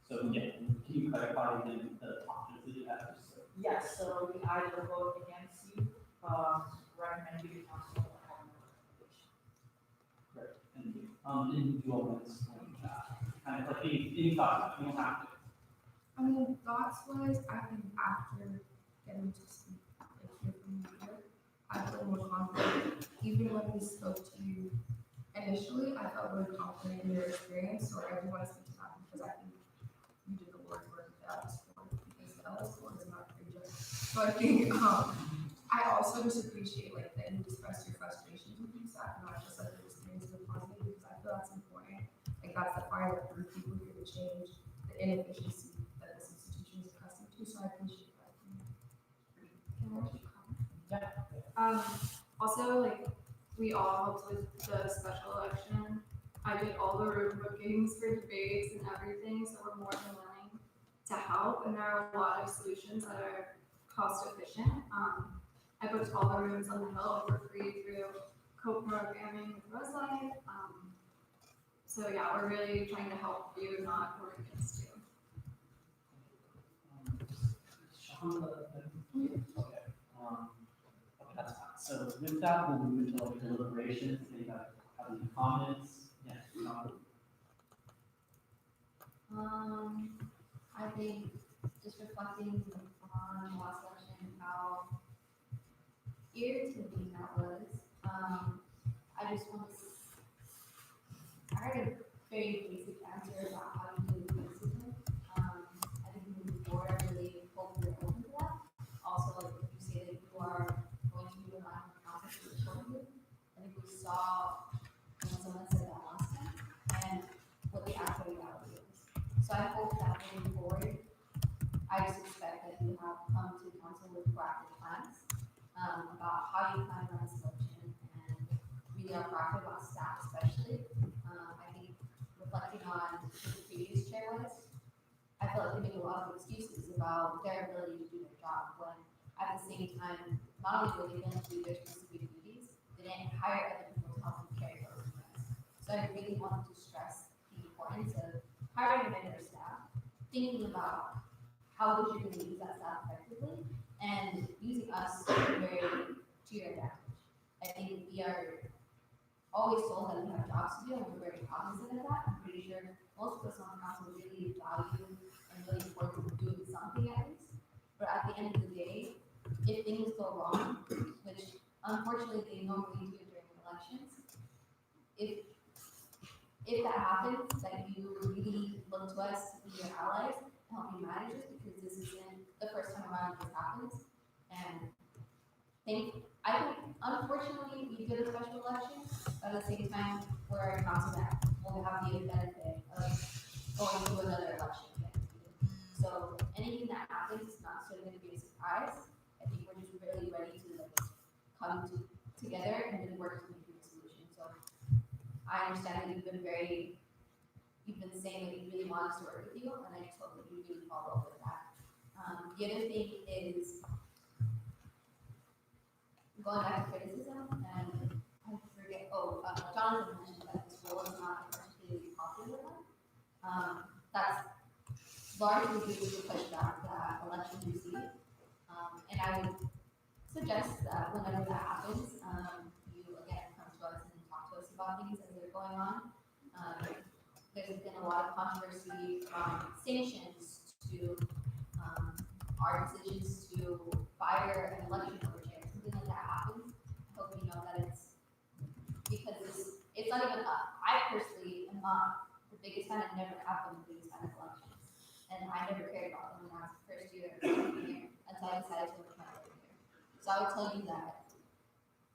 [SPEAKER 1] So yeah, can you clarify the options that you have? So,
[SPEAKER 5] Yes, so we either vote against you, recommend you to council or have no recommendation.
[SPEAKER 1] great, thank you. And you all want to explain that? Kind of like any thoughts? You don't have to.
[SPEAKER 12] I mean, thoughts-wise, I think after getting to speak, like, hear from you here, I feel more confident. Even when we spoke to you initially, I felt really confident in your experience, so I do want to speak to that because I think you did the Lord's work with that sport, because the LS sport is not courageous. So I think, I also just appreciate, like, that you expressed your frustrations with USAC, not just like your experience with positive, because I feel that's important. Like, that's the fire that brings people here to change the inefficiency that this institution is accustomed to, so I appreciate that. Can I actually comment?
[SPEAKER 1] Yeah.
[SPEAKER 12] Also, like, we all helped with the special election. I did all the room bookings for debates and everything, so we're more than willing to help, and there are a lot of solutions that are cost efficient. I booked all the rooms on the Hill for free through co-programming with Roselight. So yeah, we're really trying to help you, not work against you.
[SPEAKER 1] Okay. Okay, that's fine. So with that, we'll move into like deliberations. Anybody have any comments? Yeah.
[SPEAKER 4] I think just reflecting on last session, how irritating that was. I just want to, I heard a very basic answer about how to do the racism. I think moving forward, I really hope you're open to that. Also, like what you saw when someone said that last time and what the actual reality is. So I hope that moving forward, I just expect that you have come to council with proactive plans about how you plan to run this election and really are proactive about staff especially. I think reflecting on who the previous chair was, I feel like they make a lot of excuses about their ability to do their job when at the same time, not only were they going to do their specific duties, they didn't hire other people to help them carry those duties. So I really wanted to stress the importance of hiring vendor staff, thinking about how would you really use that staff effectively, and using us to your advantage. I think we are always told that we have jobs to do, and we're very cognizant of that. I'm pretty sure most of us on council really value and really important doing something at least. But at the end of the day, if things go wrong, which unfortunately they normally do during elections, if that happens, that you really look to us to be your allies and help you manage it, because this isn't the first time around this happens. And I think unfortunately we did a special election, but at the same time we're a council that will have the benefit of going to another election again. So anything that happens is not sort of going to be a surprise. I think we're just really ready to come together and then work to make a solution. So I understand that you've been saying that you really want us to work with you, and I just hope that you really follow up with that. The other thing is going back to criticism, and I forget, Jonathan mentioned that this role is not a particularly popular one. That's largely due to the pushback that elections receive. And I would suggest that whenever that happens, you again come to us and talk to us about things as they're going on. There's been a lot of controversy from sanctions to our decisions to fire an election overchair. Something like that happens. I hope you know that it's because it's not even I personally am not the biggest fan and never have been the biggest fan of elections. And I never cared about them when I was the first year until I decided to work my way here. So I would tell you that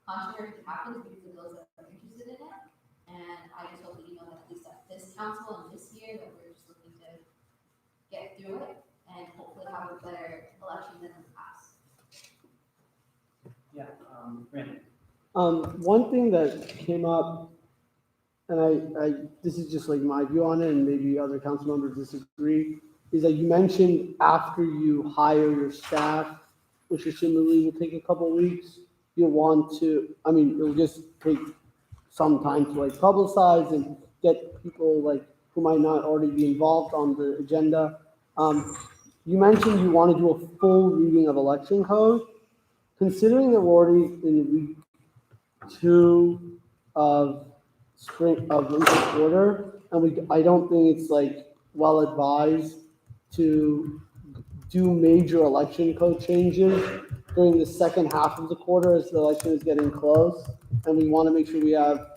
[SPEAKER 4] controversy happens because of those that are interested in it. And I just hope that you know that at least at this council and this year that we're just looking to get through it and hopefully have a better election than in the past.
[SPEAKER 1] Yeah, Brandon.
[SPEAKER 2] One thing that came up, and I this is just like my view on it, and maybe other council members disagree, is that you mentioned after you hire your staff, which assumably will take a couple of weeks, you'll want to, I mean, it'll just take some time to like publicize and get people like who might not already be involved on the agenda. You mentioned you want to do a full reading of election code. Considering that we're already in week 2 of winter quarter, and I don't think it's like well advised to do major election code changes during the second half of the quarter as the election is getting close, and we want to make sure we have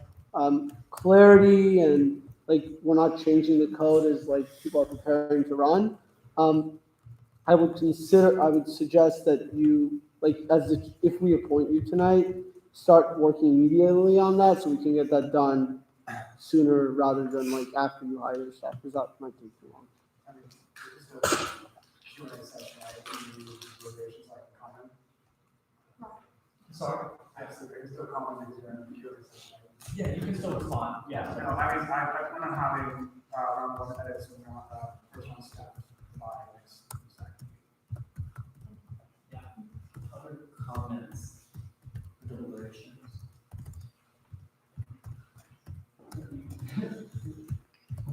[SPEAKER 2] clarity and like we're not changing the code as like people are preparing to run. I would suggest that you if we appoint you tonight, start working immediately on that so we can get that done sooner rather than like after you hire your staff, because that might take too long.
[SPEAKER 22] I mean, it's a Q&A session, right? Can you use deliberations like a comment? Sorry? Absolutely, there's still comment during the Q&A session.
[SPEAKER 1] Yeah, you can still respond, yeah.
[SPEAKER 22] No, I mean, I plan on having around 1 edits when we're on first one step by next second.
[SPEAKER 1] Yeah. Other comments, deliberations?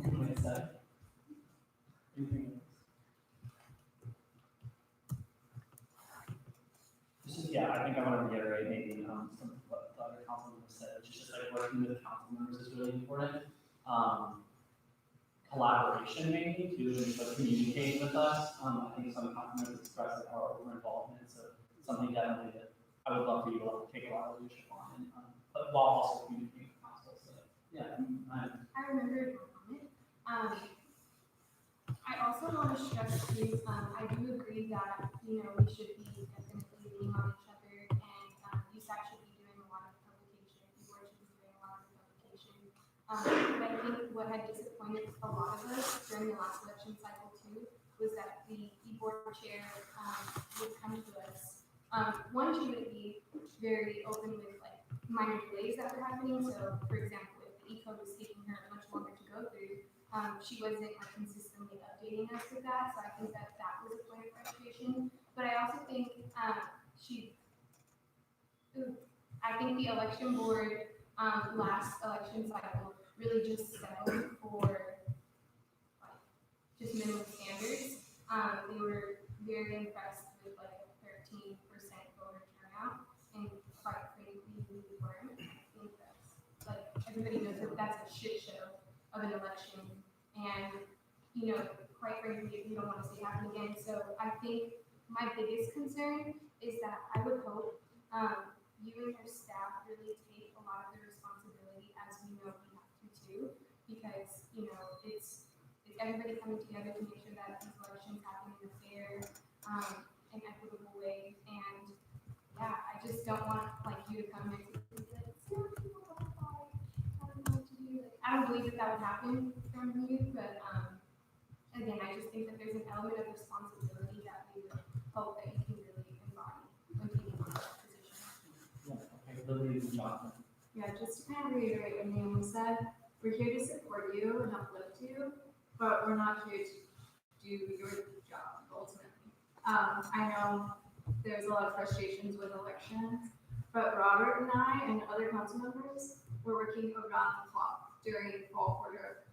[SPEAKER 1] Anything to say? Anything else? Yeah, I think I want to reiterate maybe some of what the other council members said, which is just like working with the council members is really important. Collaboration maybe to like, communicate with us. I think some council members expressed our over involvement, so something definitely that I would love for you to take a lot of leadership on, and but while also communicating with council. So yeah,
[SPEAKER 8] I remember your comment. I also want to stress too, I do agree that, we should be definitely leaning on each other, and USAC should be doing a lot of publication, board should be doing a But I think what had disappointed a lot of us during the last election cycle too was that the e-board chair would come to us. One, she would be very open with like minor delays that were happening. So, for example, if the e-code was taking her much longer to go through, she wasn't like consistently updating us with that. So I think that that was a point of frustration. But I also think I think the election board last election cycle really just settled for like just minimum standards. They were very impressed with like a 13% voter turnout, and quite frankly, we weren't. I think that's like everybody knows that that's a shit show of an election, and quite frankly, we don't want to see it happen again. So I think my biggest concern is that I would hope you and your staff really take a lot of the responsibility, as we know we have to too, because it's everybody coming together to make sure that these elections happen in a fair and equitable way. And yeah, I just don't want like you to come next week and be like, "Sarah, people qualify. I don't know what to do." Like, I don't believe that would happen from you, but again, I just think that there's an element of responsibility that we would hope that you can really embody when taking on that position. Yeah, just to kind of reiterate what Naomi said, we're here to support you and uplift you, but we're not here to do your job ultimately. I know there's a lot of frustrations with elections, but Robert and I and other council members were working around the clock during fall quarter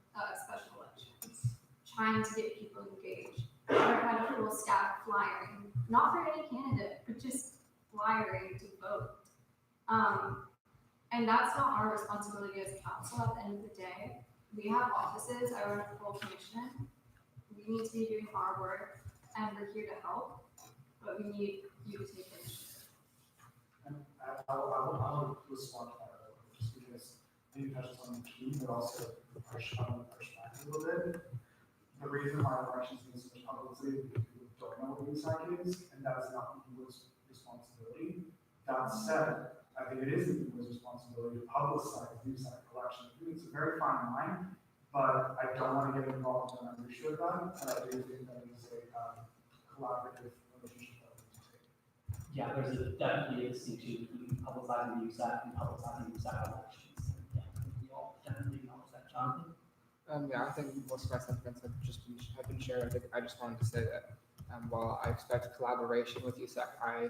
[SPEAKER 8] special elections, trying to get people engaged. Robert had a full staff flyering, not for any candidate, but just flyering to vote. And that's not our responsibility as a council at the end of the day. We have offices, I run a full commission. We need to be doing our work, and we're here to help, but we need you to take initiative.
[SPEAKER 22] And I'll respond to that just because you touched on the key, but also push back a little bit. The reason why elections need so much publicity is because people don't know what USAC is, and that is not people's responsibility. That said, I think it is people's responsibility to publicize USAC elections. It's a very fine line, but I don't want to get involved in the minutia of that. And I do think that it's a collaborative relationship that we need to take.
[SPEAKER 1] Yeah, there's definitely a distinction between publicizing the USAC and publicizing USAC elections. Yeah, we all definitely acknowledge that, Jonathan.
[SPEAKER 20] Yeah, I think most of my sentiments have been shared. I think I just wanted to say that while I expect collaboration with USAC, I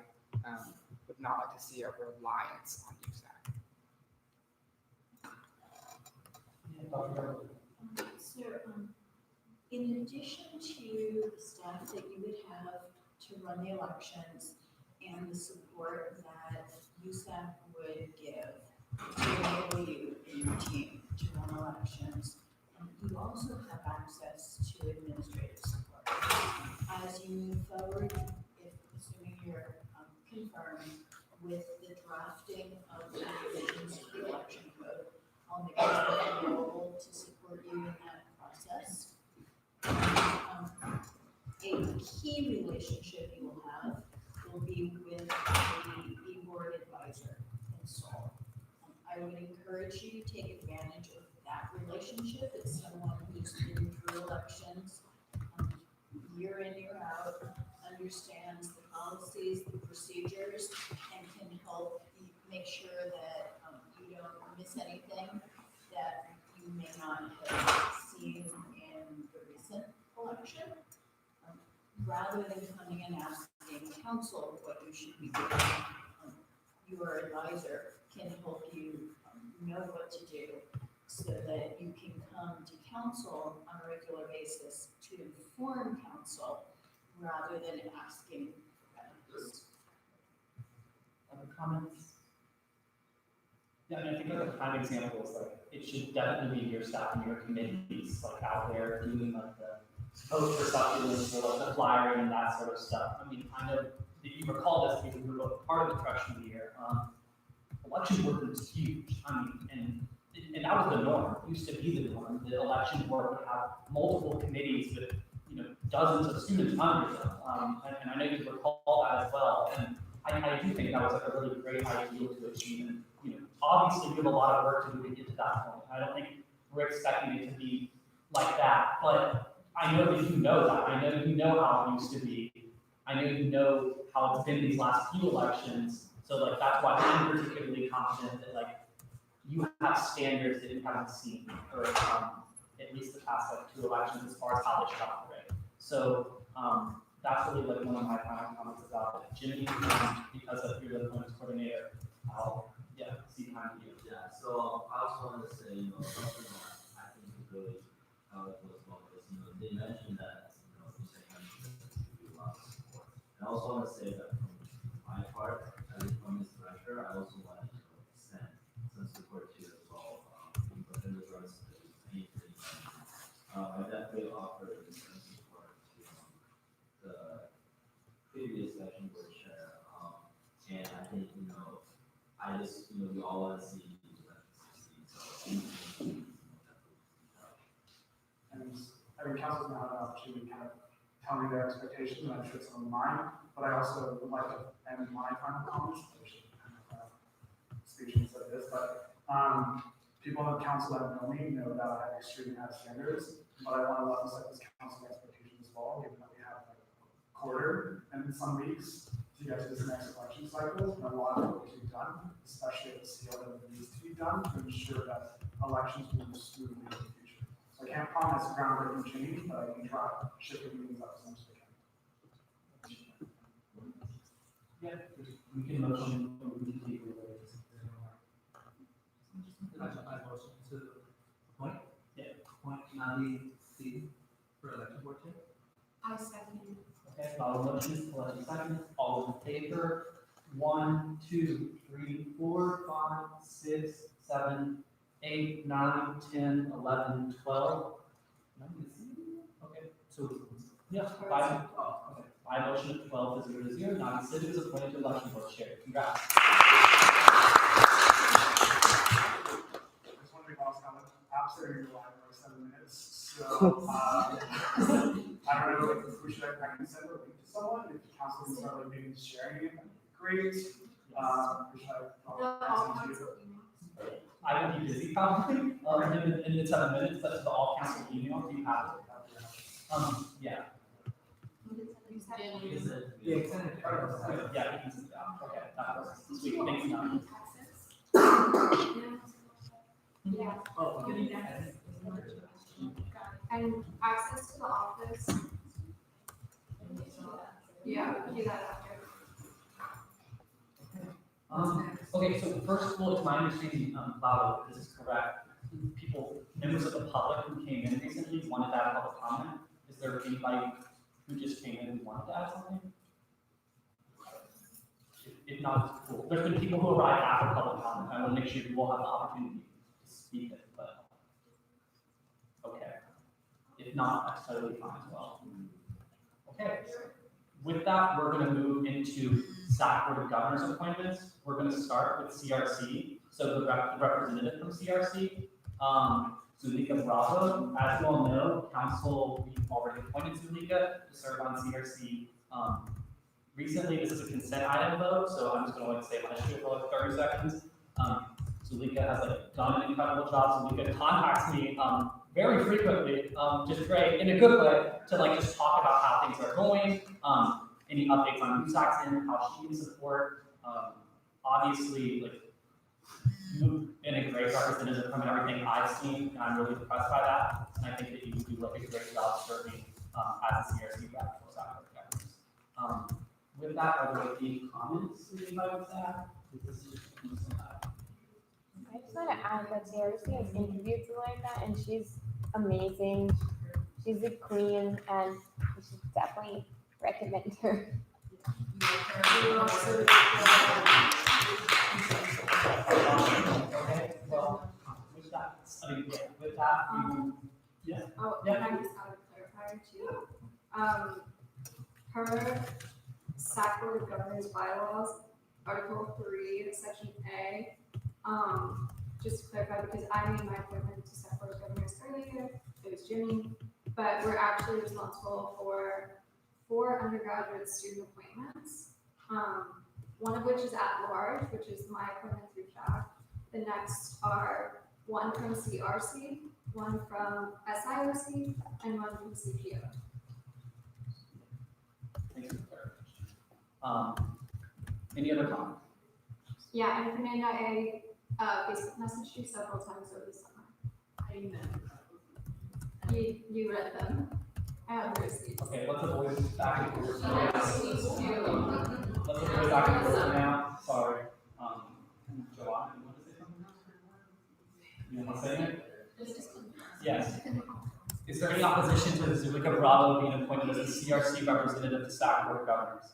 [SPEAKER 20] would not like to see a reliance on USAC.
[SPEAKER 4] So, in addition to the staff that you would have to run the elections and the support that USAC would give to enable you and your team to run elections, you also have access to administrative support. As you move forward, if assuming you're confirmed with the drafting of the revisions to the election code, I'll make it available to support you in that process. A key relationship you will have will be with the e-board advisor in Seoul. I would encourage you to take advantage of that relationship. It's someone who's been through elections year in, year out, understands the policies, the procedures, and can help you make sure that you don't miss anything that you may not have seen in the recent election. Rather than coming and asking council what you should be doing, your advisor can help you know what to do so that you can come to council on a regular basis to inform council rather than asking for guidance.
[SPEAKER 1] Other comments? Yeah, I mean, I think like a prime example is like, it should definitely be your staff and your committees, like out there doing like the poster stuff, or like the flyering and that sort of stuff. I mean, kind of, if you recall this because we were part of the freshman year, election work was huge. I mean, and that was the norm. It used to be the norm. The election work would have multiple committees with dozens of students under them. And I know you recall that as well. And I do think that was like a really great ideal to achieve. And obviously we have a lot of work to do to get to that point. I don't think we're expecting it to be like that. But I know that you know that. I know you know how it used to be. I know you know how it's been these last few elections. So like that's why I'm particularly confident that like you have standards that you haven't seen for at least the past like 2 elections as far as how they should operate. So that's really like one of my final comments about it. Jimmy, because of your appointments coordinator, I'll see behind you.
[SPEAKER 21] Yeah, so I also want to say, something that I think is really how it was about this, they mentioned that, you said to a lot of support. And I also want to say that from my part, as a performance director, I also want to extend some support to you as well. In regards to anything, I definitely offer some support to the previous session board chair. And I think, I just, we all want to see
[SPEAKER 22] And I mean, council's now had an opportunity to kind of tell me their expectations, and I'm sure some of mine, but I also would like to end my final comments, which kind of speeches like this, but people on the council that know me know that I have extremely high standards, but I want to level set this council expectations as well, given that we have like a quarter and in some weeks to get to this next election cycle, and a lot of work to be done, especially at the scale that it needs to be done to ensure that elections move smoothly in the future. So I can't promise groundbreaking change, but I can try shifting things up as much as I can.
[SPEAKER 1] Yeah, we can motion.
[SPEAKER 7] To appoint?
[SPEAKER 1] Yeah.
[SPEAKER 7] Appoint Nadi C for election board chair?
[SPEAKER 4] I second.
[SPEAKER 1] Okay, follow motion, 11 seconds. All in favor? 1, 2, 3, 4, 5, 6, 7, 8, 9, 10, 11, 12. Okay, so yeah, 5. Oh, okay. 5 motion of 12 to 0 to 0. Nadi Sid is appointed to election board chair. Congrats.
[SPEAKER 22] Just want to be honest, I'm absolutely relying on 7 minutes, so I don't know if we should I can send a link to someone, if the council can start like maybe sharing it, that'd be great. Or should I send to you?
[SPEAKER 1] I would be busy probably in the 7 minutes, but the all council email, do you have it? Yeah.
[SPEAKER 7] Yeah, extend it.
[SPEAKER 1] Yeah, he can sit down. Okay, that works. Sweet, thanks, Nadi.
[SPEAKER 4] Yeah.
[SPEAKER 7] Oh, okay.
[SPEAKER 10] And access to the office. Yeah, we can do that after.
[SPEAKER 1] Okay, so first of all, it's my understanding, Lalo, this is correct. Members of the public who came in recently wanted to add public comment. Is there anybody who just came in and wanted to add something? If not, it's cool. There's been people who arrived after public comment. I want to make sure you all have the opportunity to speak it, but okay. If not, that's totally fine as well. Okay. With that, we're going to move into SAC Board of Governors appointments. We're going to start with CRC. So the representative from CRC, Zulika Bravo. As you all know, council, we've already appointed Zulika to serve on CRC. Recently, this is a consent item vote, so I'm just going to say my spiel for like 30 seconds. Zulika has done an incredible job. Zulika contacts me very frequently, just great, in a good way, to just talk about how things are going, any updates on USAC and how she can support. Obviously, you've been a great representative from everything I've seen, and I'm really impressed by that. And I think that you do a great job serving as a CRC rep for SAC Board of Governors. With that, are there any comments that anybody would have?
[SPEAKER 11] I just want to add that CRC has interviewed Zuleika, and she's amazing. She's a queen, and we should definitely recommend her.
[SPEAKER 1] Okay, well, with that, yeah.
[SPEAKER 10] Oh, and I just have a clarifier too. Her SAC Board of Governors bylaws, Article 3, Section A, just to clarify, because I made my appointment to SAC Board of Governors earlier, it was Jimmy, but we're actually responsible for 4 undergraduate student appointments, one of which is at large, which is my appointment through CHAC. The next are
[SPEAKER 13] one from CRC, one from SIOC, and one from CPO.
[SPEAKER 1] Thanks for the clarification. Any other comments?
[SPEAKER 13] Yeah, and Fernanda, I Facebook messaged you several times over the summer. I know. You read them. I have the receipts.
[SPEAKER 1] Okay, let's avoid back and forth.
[SPEAKER 13] Yes, please do.
[SPEAKER 1] Let's avoid back and forth for now. Sorry. Joanne, you want to say something? You want to say it? Yes. Is there any opposition to Zulika Bravo being appointed as the CRC representative to Sac Board of Governors?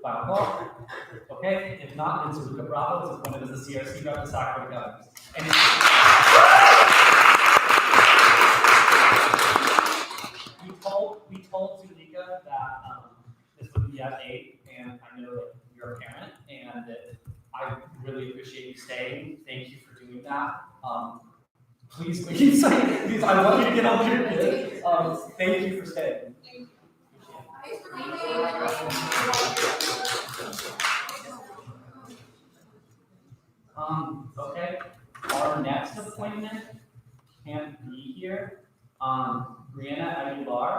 [SPEAKER 1] Final call. Okay, if not, then Zulika Bravo is appointed as the CRC rep to Sac Board of Governors. And we told Zulika that this would be at 8, and I know that you're a parent, and that I really appreciate you staying. Thank you for doing that. Please, please, I want you to get on with your kids. Thank you for staying. Okay, our next appointment can't be here. Brianna Aguilar,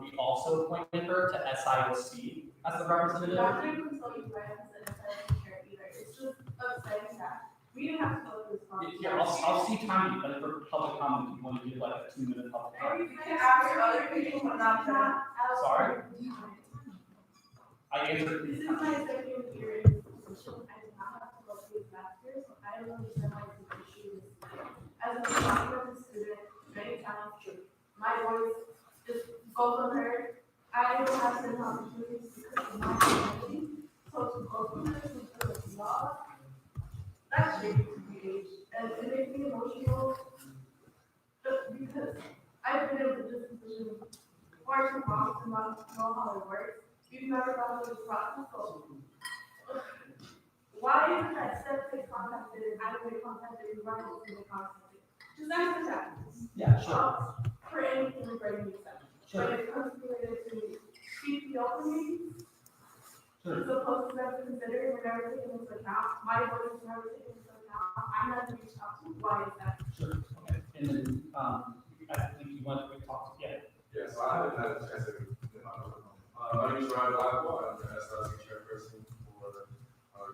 [SPEAKER 1] we also appointed her to SIOC as the representative.
[SPEAKER 10] Not going to consult you right as an SIOC chair either. It's just upsetting that we didn't have to go through this process.
[SPEAKER 1] Yeah, I'll see time, but for public comment, if you want to give like a 2-minute public comment.
[SPEAKER 10] You can ask other people, but not that.
[SPEAKER 1] Sorry? I answered.
[SPEAKER 10] This is my second year in this position. I did not have to go through this last year, so I don't understand why it's an issue. As a responsible student, many times my voice just goes unheard. I don't have certain opportunities because of my family. So to go through this because of law, that's shaping to me. And it makes me emotional just because I've been in this position far too long to not know how it works. We've never gone through this process, so why is it that Steph gets contacted and I don't get contacted and Ryan doesn't get contacted? Just answer that.
[SPEAKER 1] Yeah, sure.
[SPEAKER 10] For anything regarding yourself.
[SPEAKER 1] Sure.
[SPEAKER 10] When it comes related to CPO communities,
[SPEAKER 1] Sure.
[SPEAKER 10] it's supposed to be considered, we're never taking into account. My voice is never taken into account. I'm not reached out to. Why is that?
[SPEAKER 1] Sure. Okay. And then, I think you want to talk. Yeah.
[SPEAKER 16] Yeah, so I haven't had a chance to, my name is Ryan Blackwell, I'm the SLC chairperson for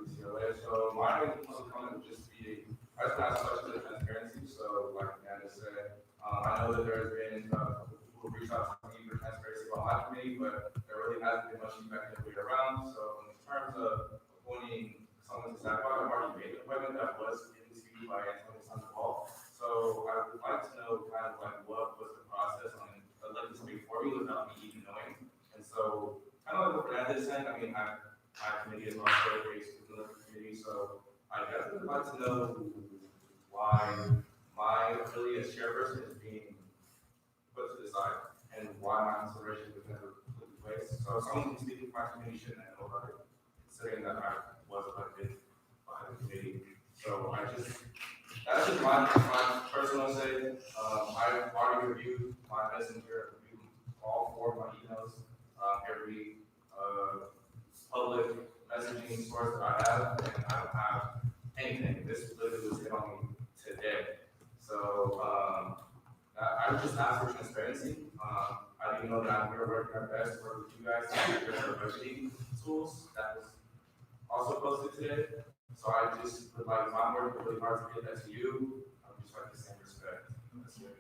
[SPEAKER 16] UCLA. So my main comment would just be, I just want to ask questions of transparency. So like Amanda said, I know that there has been people who reached out to me for transparency about my committee, but there really hasn't been much feedback the way around. So in terms of appointing someone to SAC, I've already made an appointment that was given to me by Anthony Sandoval. So I would like to know kind of like what was the process on like this before me without me even knowing. And so kind of like what Fernanda said, I mean, my committee is also based in the committee, so I definitely would like to know why my ability as chairperson is being put to the side and why my consideration was never put in place. So if someone can speak with my committee shouldn't know about it, considering that I was elected by the committee. So that's just my personal say. I've already reviewed my messenger, reviewed all 4 of my emails, every public messaging source that I have, and I don't have anything. This literally was hit on me today. So I would just ask for transparency. I do know that we're working our best to work with you guys to figure out our budgeting tools. That was also posted today. So I just would like, I'm working really hard to get that to you. I would just like the same respect. That's it.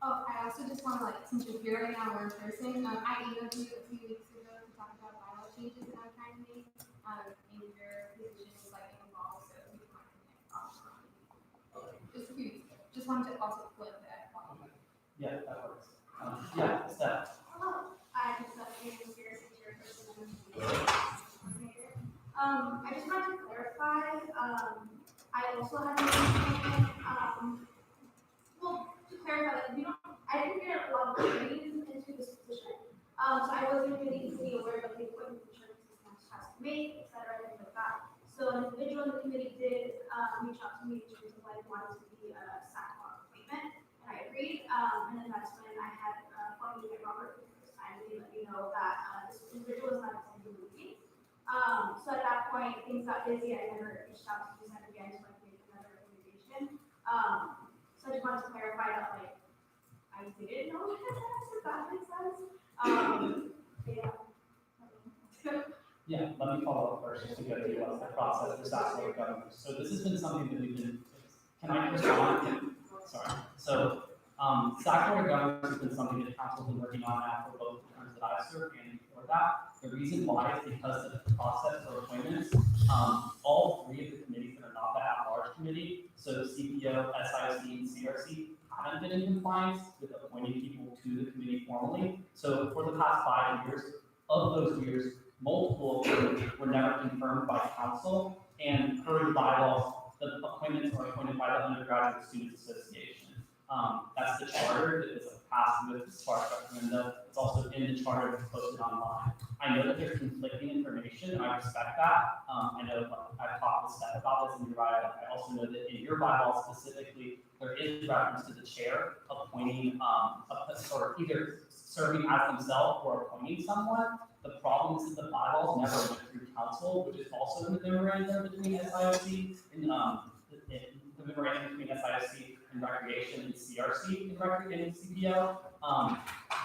[SPEAKER 13] Oh, I also just want to, like, since you're here right now, we're in person, I emailed you a few weeks ago to talk about bylaw changes that I'm trying to make, in your position is like involved, so we can just a few weeks ago. Just wanted to also flip that.
[SPEAKER 1] Yeah, that works. Yeah, Steph.
[SPEAKER 9] Hello, I'm Stephanie, I'm here as chairperson. I just wanted to clarify, I also had a meeting, well, to clarify, like, I didn't get a lot of training into this position. So I wasn't really aware of the equipment insurance systems has to make, et cetera, things like that. So an individual in the committee did reach out to me in terms of like wanting to be a SAC appointment, and I agreed. And then that's when I had phoned with Robert for the first time, and he let me know that this individual point, things got busy, I never reached out to you guys again to like make another recommendation. So I just wanted to clarify that like, I didn't know what that is, if that makes sense. But yeah.
[SPEAKER 1] Yeah, let me follow up first, just to go through the process for SAC Board of Governors. So this has been something that we've been, can I respond? Sorry. So, SAC Board of Governors has been something that council's been working on now for both the terms that I've served and before that. The reason why is because of the process for appointments, all three of the committees that are not the at-large committee, so CPO, SIOC, and CRC, haven't been in compliance with appointing people to the committee formally. So for the past 5 years, of those years, multiple of them were never confirmed by council, and per the bylaws, the appointments are appointed by the Undergraduate Students Association. That's the charter that was passed with the SPARK referendum. It's also in the charter that's posted online. I know that there's conflicting information, and I respect that. I know I've talked with Steph about this, and you're right. I also know that in your bylaws specifically, there is reference to the chair appointing, or either serving as themselves or appointing someone. The problem is that the bylaws never went through council, which is also in the memorandum between SIOC and the memorandum between SIOC and Recreation and CRC and CPO.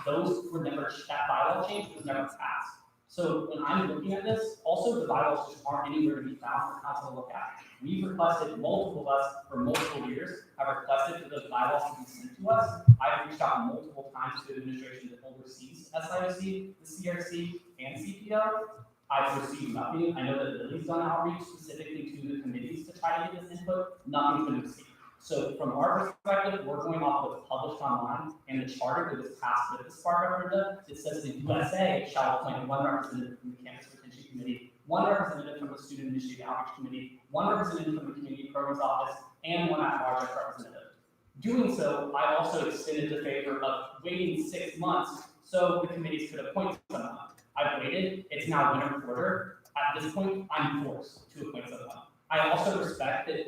[SPEAKER 1] Those were never, that bylaw change was never passed. So when I'm looking at this, also the bylaws just aren't anywhere to be found for council to look at. We've requested, multiple of us for multiple years have requested for those bylaws to be sent to us. I've reached out multiple times to the administration that oversees SIOC, the CRC, and CPO. I've received nothing. I know that Lily's done outreach specifically to the committees to try to get this input. Nothing's been received. So from our perspective, we're going off what's published online, and the charter that was passed with the SPARK referendum, it says the USA shall appoint one representative from the Campus Retention Committee, one representative from the Student Initiative Outreach Committee, one representative from the Community Programs Office, and one at-large representative. Doing so, I also extended the favor of waiting 6 months so the committees could appoint someone. I've waited, it's now winter quarter. At this point, I'm forced to appoint someone. I also respect that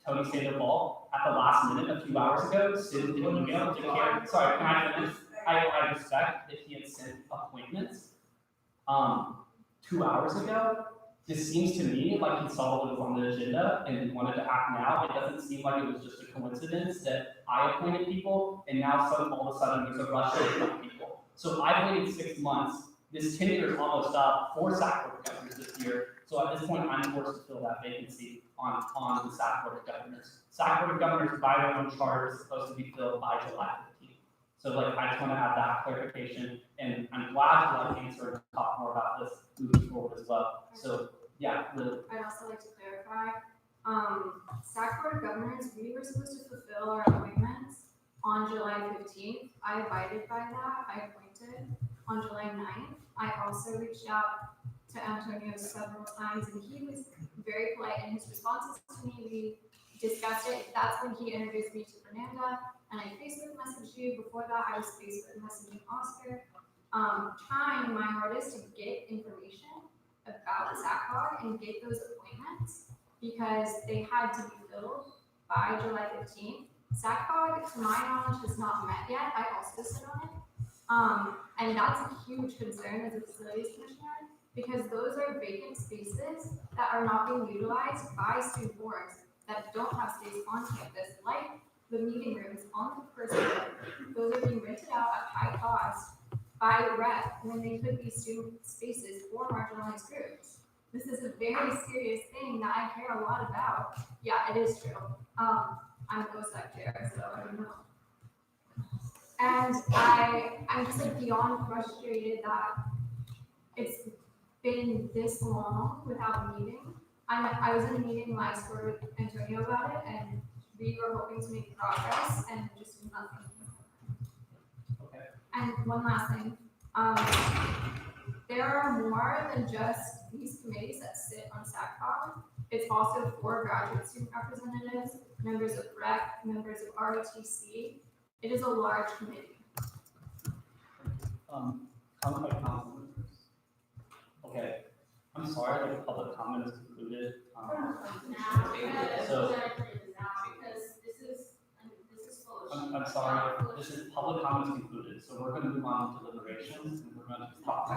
[SPEAKER 1] Tony Sandoval, at the last minute, a few hours ago, sent an email to Karen. Sorry, can I finish? I respect that he had sent appointments 2 hours ago. This seems to me like he saw what was on the agenda and wanted to act now. It doesn't seem like it was just a coincidence that I appointed people and now all of a sudden there's a rush to appoint people. So I've waited 6 months. This tenure is almost up for SAC Board of Governors this year. So at this point, I'm forced to fill that vacancy on the SAC Board of Governors. SAC Board of Governors, by their own charter, is supposed to be filled by July 15th. So I just want to have that clarification, and I'm glad to answer and talk more about this moving forward as well. So yeah, really.
[SPEAKER 12] I'd also like to clarify, SAC Board of Governors, we were supposed to fulfill our appointments on July 15th. I abided by that. I appointed on July 9th. I also reached out to Antonio several times, and he was very polite in his responses to me. We discussed it. That's when he introduced me to Fernanda, and I Facebook messaged you. Before that, I was Facebook messaging Oscar, trying my hardest to get information about SACCOG and get those appointments because they had to be filled by July 15th. SACCOG, to my knowledge, has not met yet. I also sit on it. And that's a huge concern as a facilities commissioner because those are vacant spaces that are not being utilized by student boards that don't have space on campus, like the meeting rooms on the first floor. Those are being rented out at high cost by rec when they could be student spaces for marginalized groups. This is a very serious thing that I care a lot about. Yeah, it is true. I'm a USAC chair, so I don't know. And I'm just like beyond frustrated that it's been this long without a meeting. I was in a meeting last week with Antonio about it, and we were hoping to make progress, and just nothing.
[SPEAKER 1] Okay.
[SPEAKER 12] And one last thing, there are more than just these committees that sit on SACCOG. It's also 4 graduate student representatives, members of REC, members of ROTC. It is a large committee.
[SPEAKER 1] Comment by council members. Okay, I'm sorry that the public comment is concluded. So I'm sorry, this is public comments concluded, so we're going to move on to deliberations and we're going to talk.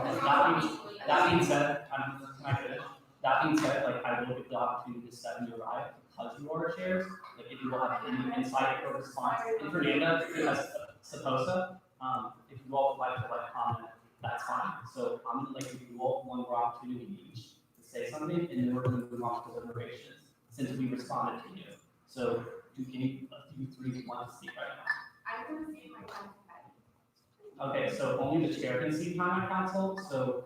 [SPEAKER 1] That being said, can I finish? that being said, like, I will get the opportunity to step in your eye because you are chairs. Like, if you will have any insight or response, and Fernanda, as Saposa, if you all would like to comment, that's fine. So I'm gonna give you all one more opportunity each to say something, and then we're gonna move on to deliberations, since we responded to you. So, do you three want to speak right now?
[SPEAKER 12] I'm gonna say my time.
[SPEAKER 1] Okay, so only the chair can speak time at council, so,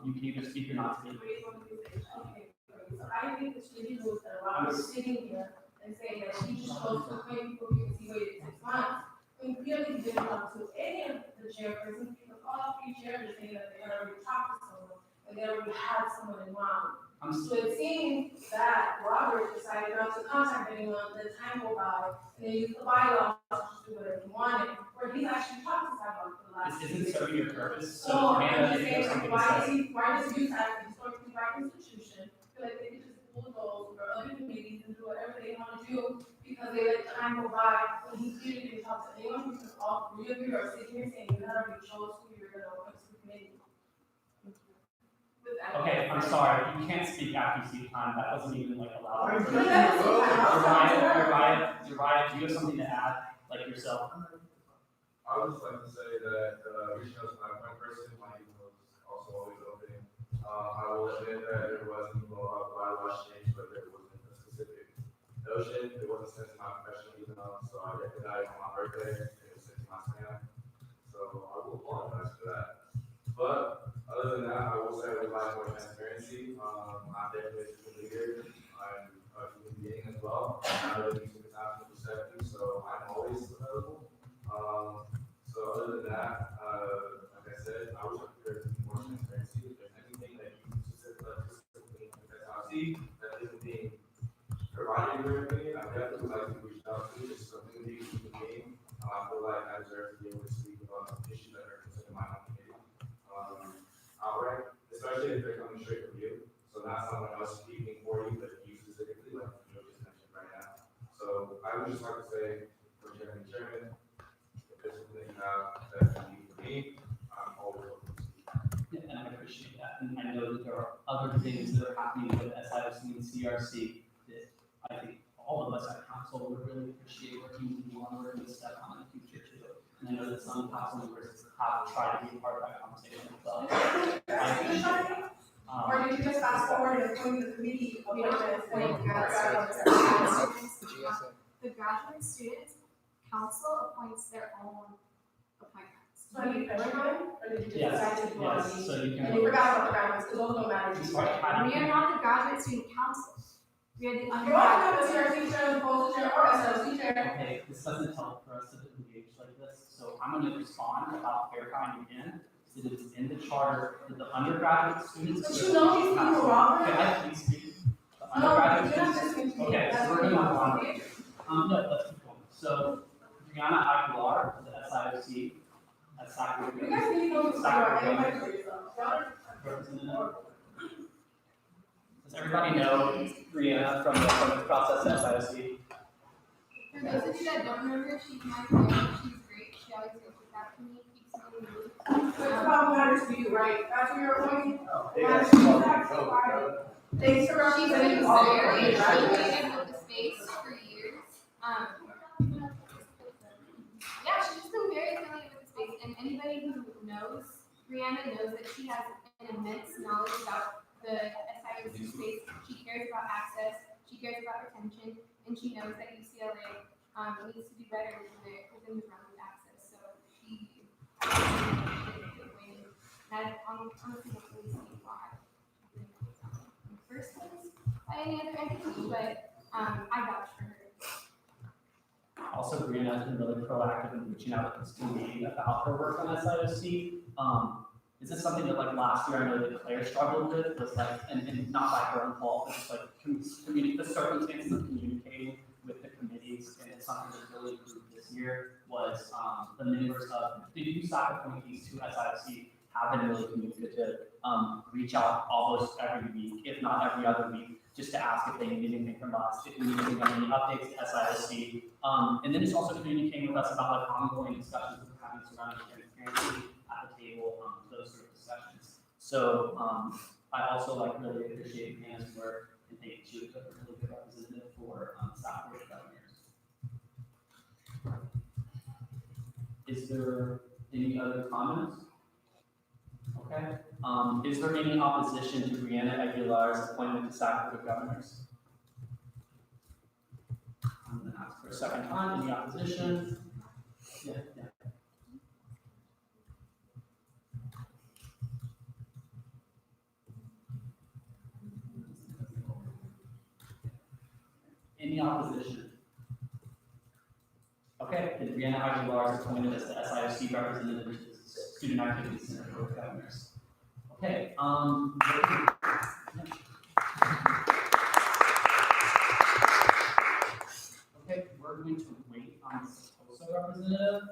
[SPEAKER 1] you can either speak or not speak.
[SPEAKER 10] Okay, so I think the student was around sitting here and saying that she just chose to claim for because he waited 6 months. When clearly he didn't talk to any of the chairpersons, because all 3 chairs are saying that they had already talked to someone, and they already had someone in mind. So it seems that Robert decided not to contact anyone, let time go by, and they used the bylaws to just do whatever he wanted, where he's actually talked to someone for the last.
[SPEAKER 1] This isn't serving your purpose, so
[SPEAKER 10] So I'm
[SPEAKER 1] Fernanda,
[SPEAKER 10] just
[SPEAKER 1] if you have
[SPEAKER 10] saying,
[SPEAKER 1] something to say.
[SPEAKER 10] why does USAC, a historically black institution, feel like they can just bulldoze or other committees and do whatever they want to do because they let time go by when he clearly didn't talk to anyone, because all 3 of you are sitting here saying you had already chose who you were going to appoint to the committee.
[SPEAKER 1] Okay, I'm sorry, you can't speak after you speak time, that wasn't even like allowed.
[SPEAKER 10] But that was the time.
[SPEAKER 1] Uriah, do you have something to add, like yourself?
[SPEAKER 16] I would just like to say that, reaching out to my point person, my email was also always open. I will admit that there wasn't a bylaw change, but there wasn't a specific notion, it wasn't sent to my professional email, so I recognized on my birthday, it was sent to my spam. So I will apologize for that. But other than that, I will say I would like more transparency. I'm definitely a leader. I'm a human being as well. I know that these things happen to perspective, so I'm always available. So other than that, like I said, I would like there to be more transparency. If there's anything that you specifically see that isn't being provided in your opinion, I definitely would like to reach out to you. It's something that you can gain. I feel like I deserve to be able to speak about issues that are considered my own community. Outright, especially if they're coming straight from you. So not someone else speaking for you, but you specifically, like you just mentioned right now. So I would just like to say, for Chairman, if there's something you have that you need for me, I'm always open to speak.
[SPEAKER 1] Yeah, and I appreciate that, and I know that there are other things that are happening with SIOC and CRC that I think all of us at council would really appreciate working with you on, working with step on in the future too. And I know that some council members have tried to be a part of that conversation as well.
[SPEAKER 10] Or did you just fast forward and appoint the committee appointments?
[SPEAKER 13] The graduate students council appoints their own appointments.
[SPEAKER 10] So you everyone, or did you just
[SPEAKER 1] Yes,
[SPEAKER 10] decide to do on
[SPEAKER 1] yes,
[SPEAKER 10] me?
[SPEAKER 1] so you can.
[SPEAKER 10] And you forgot about the graduates, because those don't matter.
[SPEAKER 1] That's right.
[SPEAKER 13] We are not the graduate student council. We are the
[SPEAKER 10] You're also
[SPEAKER 13] undergraduate.
[SPEAKER 10] not the CRC chair, the postal chair, or SLC chair.
[SPEAKER 1] Okay, this doesn't help for us to engage like this, so I'm gonna respond about verifying again, so that it's in the charter that the undergraduate students.
[SPEAKER 10] But you know these people, Robert.
[SPEAKER 1] Can I please speak? The
[SPEAKER 10] No,
[SPEAKER 1] undergraduate
[SPEAKER 10] you're not
[SPEAKER 1] students.
[SPEAKER 10] listening to me.
[SPEAKER 1] Okay,
[SPEAKER 10] That's
[SPEAKER 1] so we're
[SPEAKER 10] what
[SPEAKER 1] gonna
[SPEAKER 10] you
[SPEAKER 1] move on.
[SPEAKER 10] want to do.
[SPEAKER 1] No, let's keep going. So, Brianna Aguilar, the SIOC, at Sacramento.
[SPEAKER 10] You guys need to go to everybody for yourself.
[SPEAKER 1] Representative. Does everybody know Brianna from the process at SIOC?
[SPEAKER 13] For those of you that don't know her, she's my friend. She's great. She always reaches out to me, keeps me in the loop.
[SPEAKER 10] So it's about matters to you, right? That's what you're appointing?
[SPEAKER 16] Hey,
[SPEAKER 10] Matters
[SPEAKER 16] guys,
[SPEAKER 10] to you. Thanks for
[SPEAKER 13] She's
[SPEAKER 10] representing
[SPEAKER 13] been
[SPEAKER 10] all of
[SPEAKER 13] very
[SPEAKER 10] the
[SPEAKER 13] affiliated with the space for years. Yeah, she's just been very affiliated with the space, and anybody who knows Brianna knows that she has an immense knowledge about the SIOC space. She cares about access, she cares about retention, and she knows that UCLA needs to do better within the realm of access. So she, and I honestly don't really see why in the first place by any other entity, but I vouch for her.
[SPEAKER 1] Also, Brianna has been really proactive in reaching out to this community about her work on SIOC. Is this something that like last year I know that Claire struggled with, was like, and not by her own fault, but just like the circumstances of communicating with the committees, and it's something that really improved this year was the members of the USAC appointees to SIOC have been really communicative, reach out almost every week, if not every other week, just to ask if they need anything from us, if we need anything on any updates to SIOC. And then just also communicating with us about like ongoing discussions that we're having surrounding transparency at the table, those sort of discussions. So I also like really appreciate Hannah's work and think she was a really good representative for staff board of governors. Is there any other comments? Okay. Is there any opposition to Brianna Aguilar's appointment to staff board of governors? I'm going to ask for a second time. Any opposition? Yeah. Any opposition? Okay, then Brianna Aguilar is appointed as the SIOC representative to the Student Activity Center Board of Governors. Okay, okay, we're going to wait on the SOSA representative,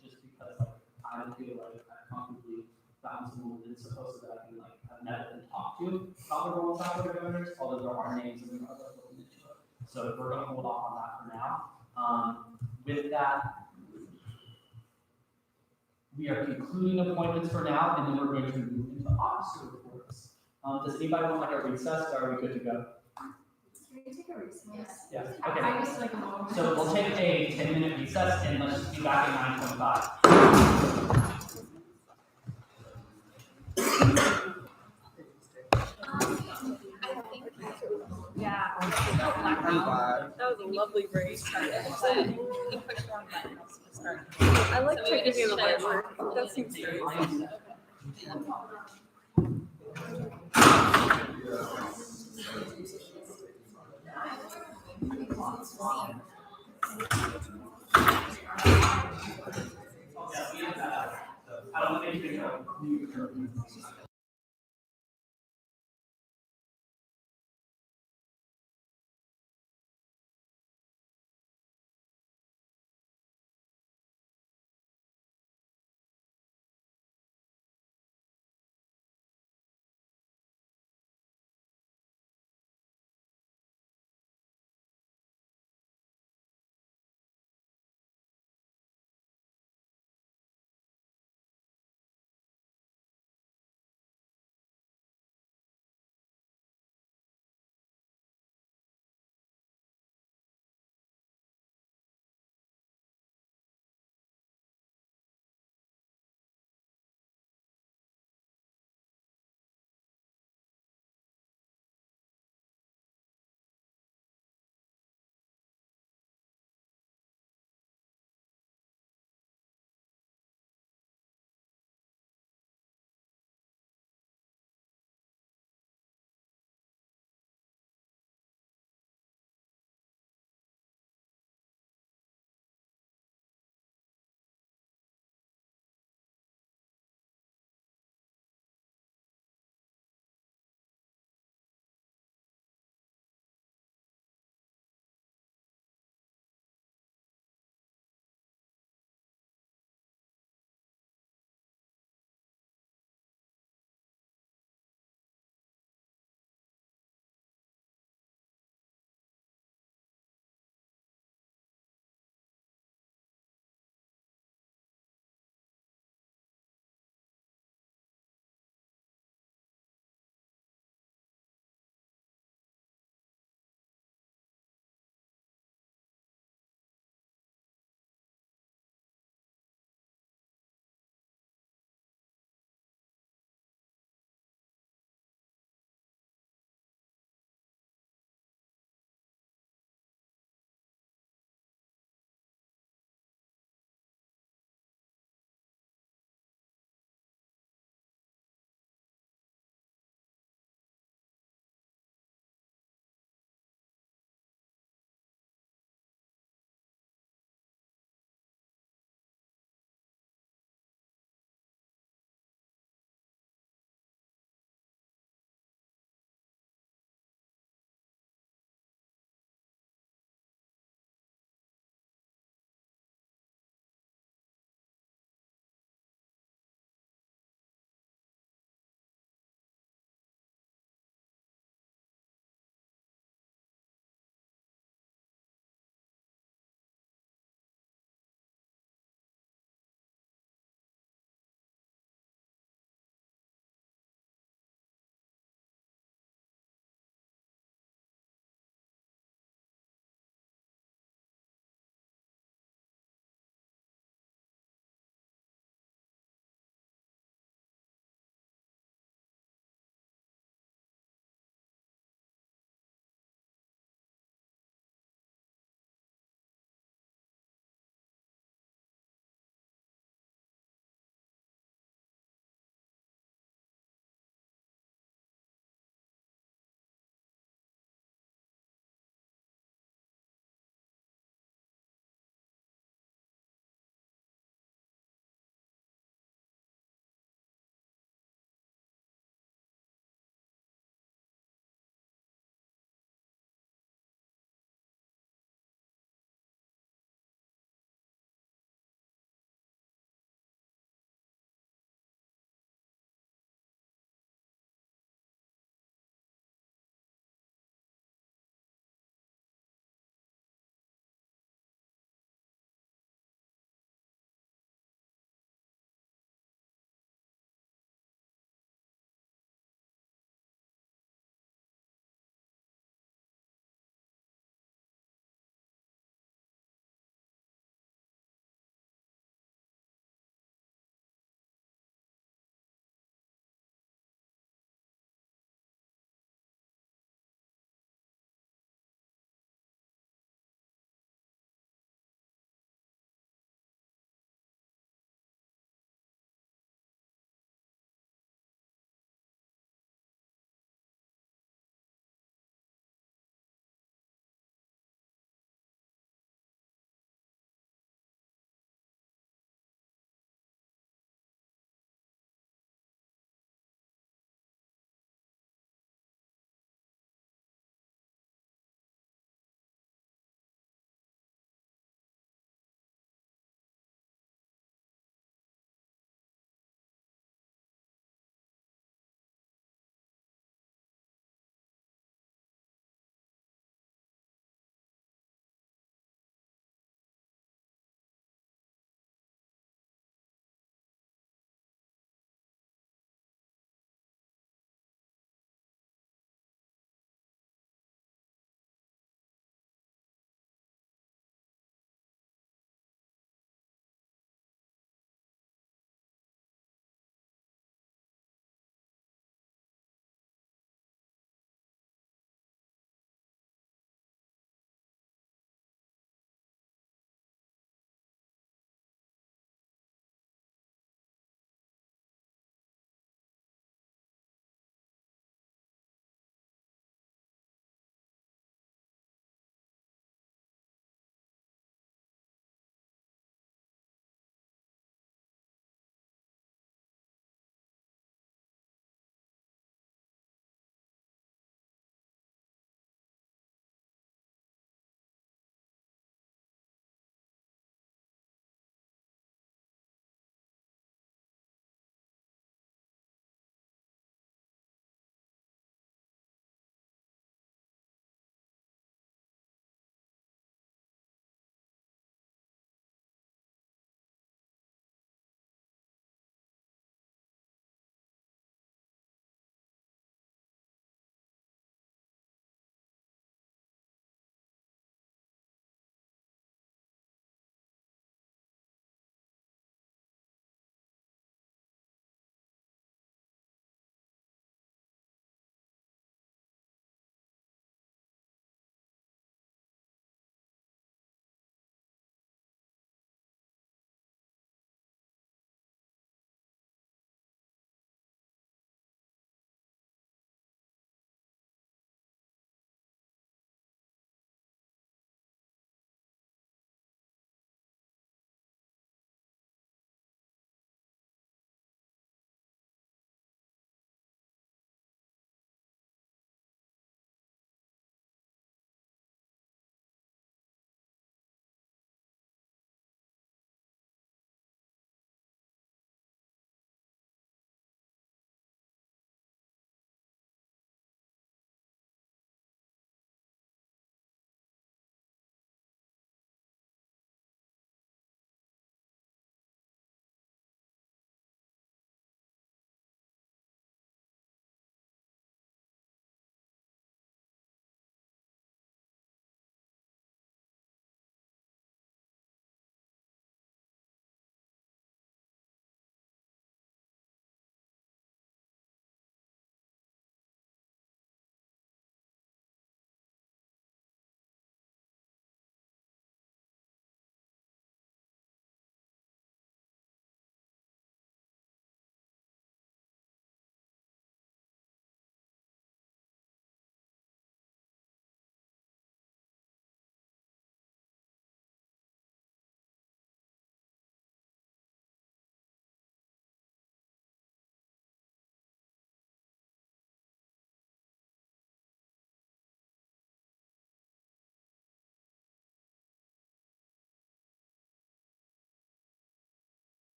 [SPEAKER 1] just because like I don't feel like I comfortably found someone within SOSA that I can like have met and talk to about the role of staff board of governors, although there are names and we are looking into it. So we're going to hold off on that for now. With that, we are concluding appointments for now, and then we're going to move into officer reports. Does anybody want like a recess, or are we good to go?
[SPEAKER 4] Can we take a recess?
[SPEAKER 1] Yes.
[SPEAKER 4] I
[SPEAKER 1] Okay.
[SPEAKER 4] just like a moment.
[SPEAKER 1] So we'll take a 10-minute recess, and let's be back at 9:25.
[SPEAKER 19] Yeah.
[SPEAKER 20] I'm glad.
[SPEAKER 19] That was a lovely break. I like taking you to the work. That seems very easy.
[SPEAKER 1] I don't think you know.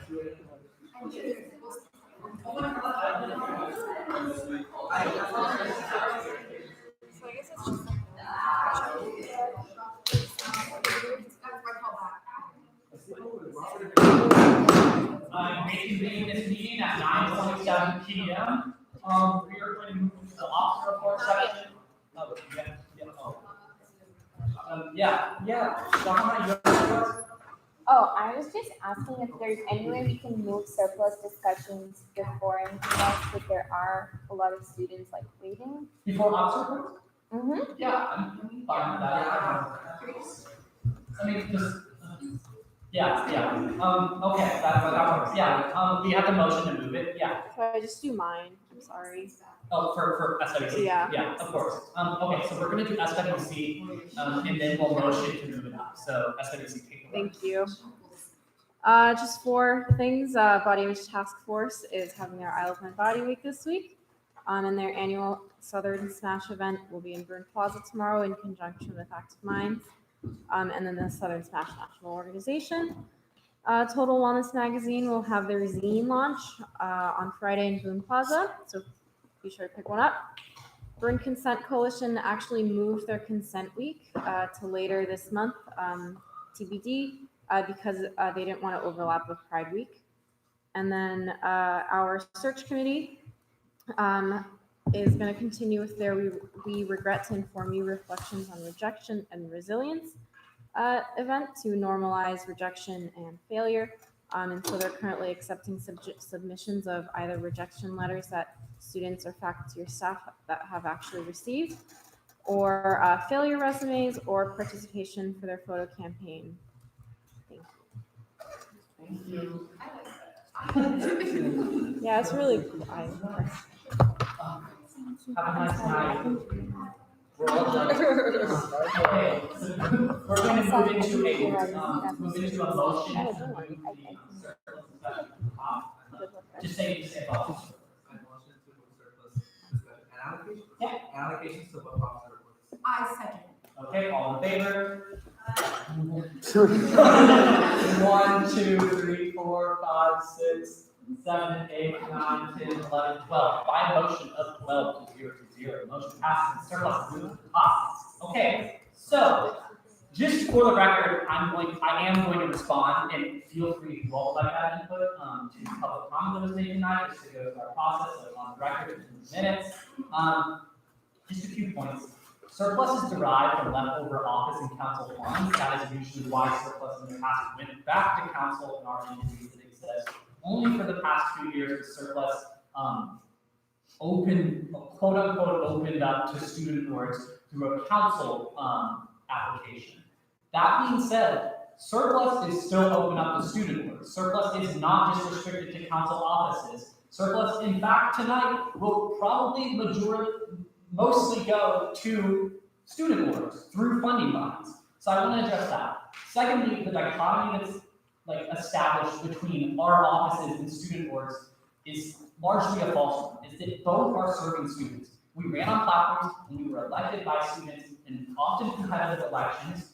[SPEAKER 19] So I guess it's just.
[SPEAKER 1] I'm reconvening this meeting at 9:27 p.m. We are going to move into the officer report section. Oh, yeah. Shama, you have yours?
[SPEAKER 11] Oh, I was just asking if there's any way we can move surplus discussions before anything else, because there are a lot of students like waiting.
[SPEAKER 1] Before officer reports?
[SPEAKER 11] Mm-hmm.
[SPEAKER 1] Yeah, I'm fine with that. I mean, just, okay, that works, yeah, we have the motion to move it, yeah.
[SPEAKER 19] So I just do mine. I'm sorry.
[SPEAKER 1] Oh, for SWC?
[SPEAKER 19] Yeah.
[SPEAKER 1] Yeah, of course. Okay, so we're gonna do SWC, and then we'll motion to move it up, so SWC, take it away.
[SPEAKER 19] Thank you. Just 4 things. Body Image Task Force is having their I Love My Body Week this week. And their annual Southern Smash event will be in Byrne Plaza tomorrow in conjunction with Active Minds. And then the Southern Smash National Organization. Total Wellness Magazine will have their zine launch on Friday in Boone Plaza, so be sure to pick one up. Byrne Consent Coalition actually moved their consent week to later this month, TBD, because they didn't want to overlap with Pride Week. And then our search committee is going to continue with their We Regret to Inform You Reflections on Rejection and Resilience event to normalize rejection and failure. And so they're currently accepting submissions of either rejection letters that students or faculty or staff that have actually received, or failure resumes, or participation for their photo campaign. Thank you. Yeah, it's really cool.
[SPEAKER 1] Have a nice night. We're all done. Okay, so we're going to move into a motion to move the surplus discussion up. Just say both.
[SPEAKER 7] And allocations to both officer reports.
[SPEAKER 4] I second.
[SPEAKER 1] Okay, all in favor? 1, 2, 3, 4, 5, 6, 7, 8, 9, 10, 11, 12. By motion of 12 to 0 to 0. Motion passes and surplus is moved to costs. Okay, so just for the record, I am going to respond, and feel free to roll like that input to public comment that was made tonight, just to go through our process so on the record in minutes. Just a few points. Surplus is derived from leftover office and council funds. That is usually why surplus in the past went back to council and our entities that exist. Only for the past 2 years, the surplus opened, quote unquote, opened up to student boards through a council application. That being said, surplus is still open up to student boards. Surplus is not just restricted to council offices. Surplus, in fact, tonight will probably mostly go to student boards through funding bonds. So I want to address that. Secondly, the dichotomy that's established between our offices and student boards is largely a false one. Is that both are serving students. We ran on platforms and we were elected by students in often competitive elections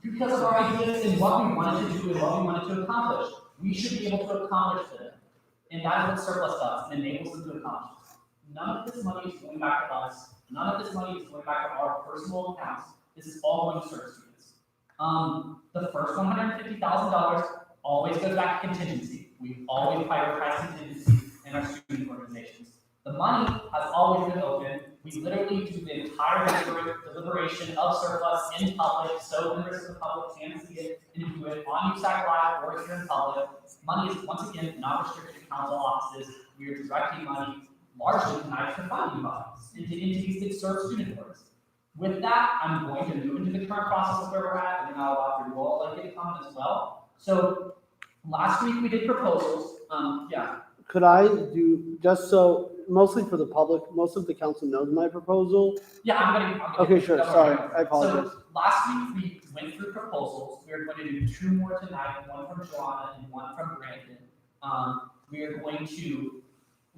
[SPEAKER 1] because of our ideas and what we wanted to do and what we wanted to accomplish. We should be able to accomplish them. And that is what surplus does. It enables them to accomplish. None of this money is going back to us. None of this money is going back to our personal accounts. This is all going to serve students. The first $150,000 always goes back to contingency. We always prioritize contingency in our student organizations. The money has always been open. We literally do the entire deliberation of surplus in public, so members of the public can see it and do it on USAC Live or here in public. Money is once again not restricted to council offices. We are directing money largely tonight to funding bonds into entities that serve student boards. With that, I'm going to move into the current process of where we're at, and then I'll allow you all to get a comment as well. So last week we did proposals.
[SPEAKER 2] Could I do, just so, mostly for the public, most of the council knows my proposal?
[SPEAKER 1] Yeah, I'm gonna
[SPEAKER 2] Okay, sure, sorry, I apologize.
[SPEAKER 1] So last week we went through proposals. We are going to do 2 more tonight, one from Joanna and one from Brandon. We are going to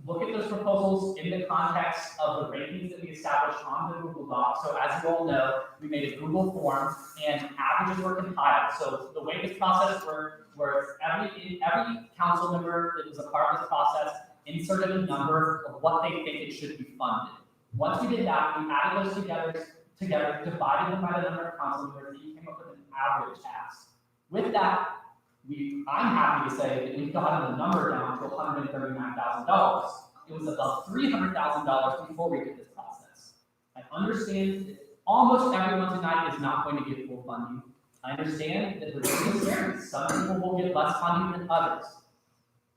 [SPEAKER 1] look at those proposals in the context of the rankings that we established on the Google Doc. So as you all know, we made a Google form and averages were compiled. So the way this process worked, where every council member that was a part of this process inserted a number of what they think it should be funded. Once we did that, we added those together, divided them by the number of council members, and you came up with an average ask. With that, I'm happy to say that we've gotten the number down to $139,000. It was above $300,000 before we did this process. I understand that almost everyone tonight is not going to get full funding. I understand that some people will get less funding than others.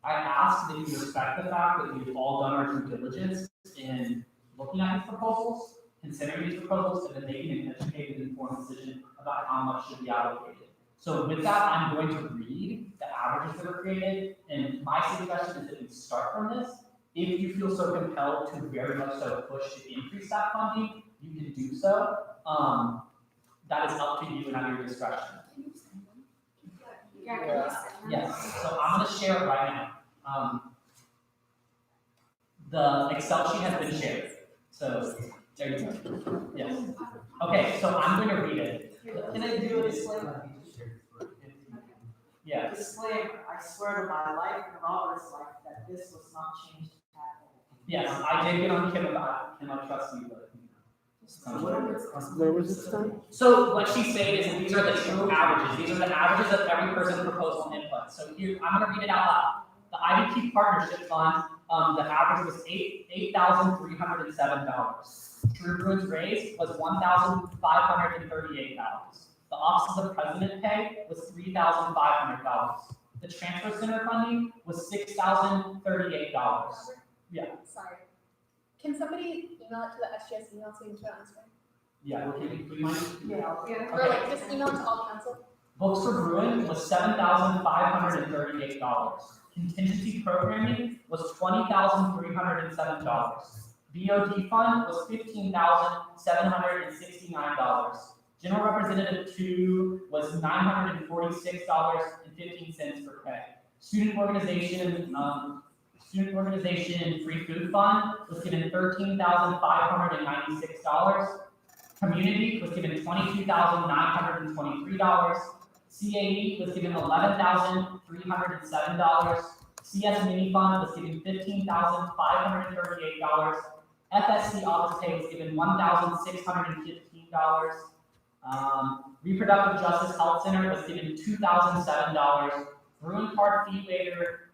[SPEAKER 1] I ask that you respect the fact that we've all done our due diligence in looking at these proposals, considering these proposals, and then making an educated, informed decision about how much should be allocated. So with that, I'm going to read the averages that were created, and my suggestion is that we start from this. If you feel so compelled to very much so push to increase that funding, you can do so. That is up to you and at your discretion. Yes, so I'm going to share it right now. The Excel sheet has been shared. So there you go. Yes. Okay, so I'm going to read it.
[SPEAKER 5] Can I do a disclaimer?
[SPEAKER 1] Yeah.
[SPEAKER 5] Disclaimer, I swear to my life and Robert's life that this was not changed at all.
[SPEAKER 1] Yes, I did get on Kim about it. Kim, I trust you, but.
[SPEAKER 2] Where was this done?
[SPEAKER 1] So what she's saying is that these are the true averages. These are the averages of every person's proposal input. So here, I'm going to read it out loud. The IDP Partnership Fund, the average was $8,307. True Bruins raise was $1,538. The Office of the President pay was $3,500. The Transfer Center funding was $6,038. Yeah.
[SPEAKER 12] Sorry. Can somebody email it to the SGS email so we can put it on the screen?
[SPEAKER 1] Yeah, well, can you mind?
[SPEAKER 12] Yeah. Or like just email it to all council?
[SPEAKER 1] Books for Bruin was $7,538. Contingency programming was $20,307. BOD fund was $15,769. General Representative 2 was $946.15 per pay. Student organization free food fund was given $13,596. Community was given $22,923. CAE was given $11,307. CS Mini Fund was given $15,538. FSC Office Pay was given $1,615. Reproductive Justice Health Center was given $2,007. Bruin Park Fee Waiver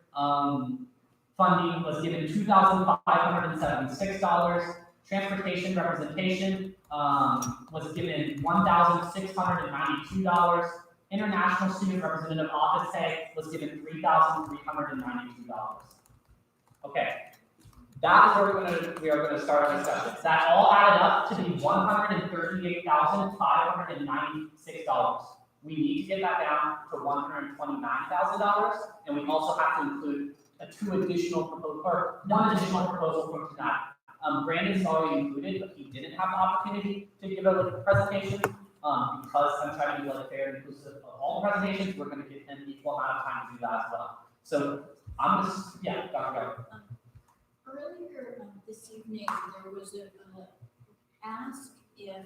[SPEAKER 1] funding was given $2,576. Transportation Representation was given $1,692. International Student Representative Office Pay was given $3,392. Okay, that is where we are going to start our discussion. That all added up to be $138,596. We need to get that down to $129,000, and we also have to include one additional proposal from tonight. Brandon's already included, but he didn't have the opportunity to give a presentation. Because I'm trying to be fair and inclusive of all the presentations, we're going to give him equal amount of time to do that as well. So I'm just, yeah, Dr. Go.
[SPEAKER 4] Earlier this evening, there was a ask if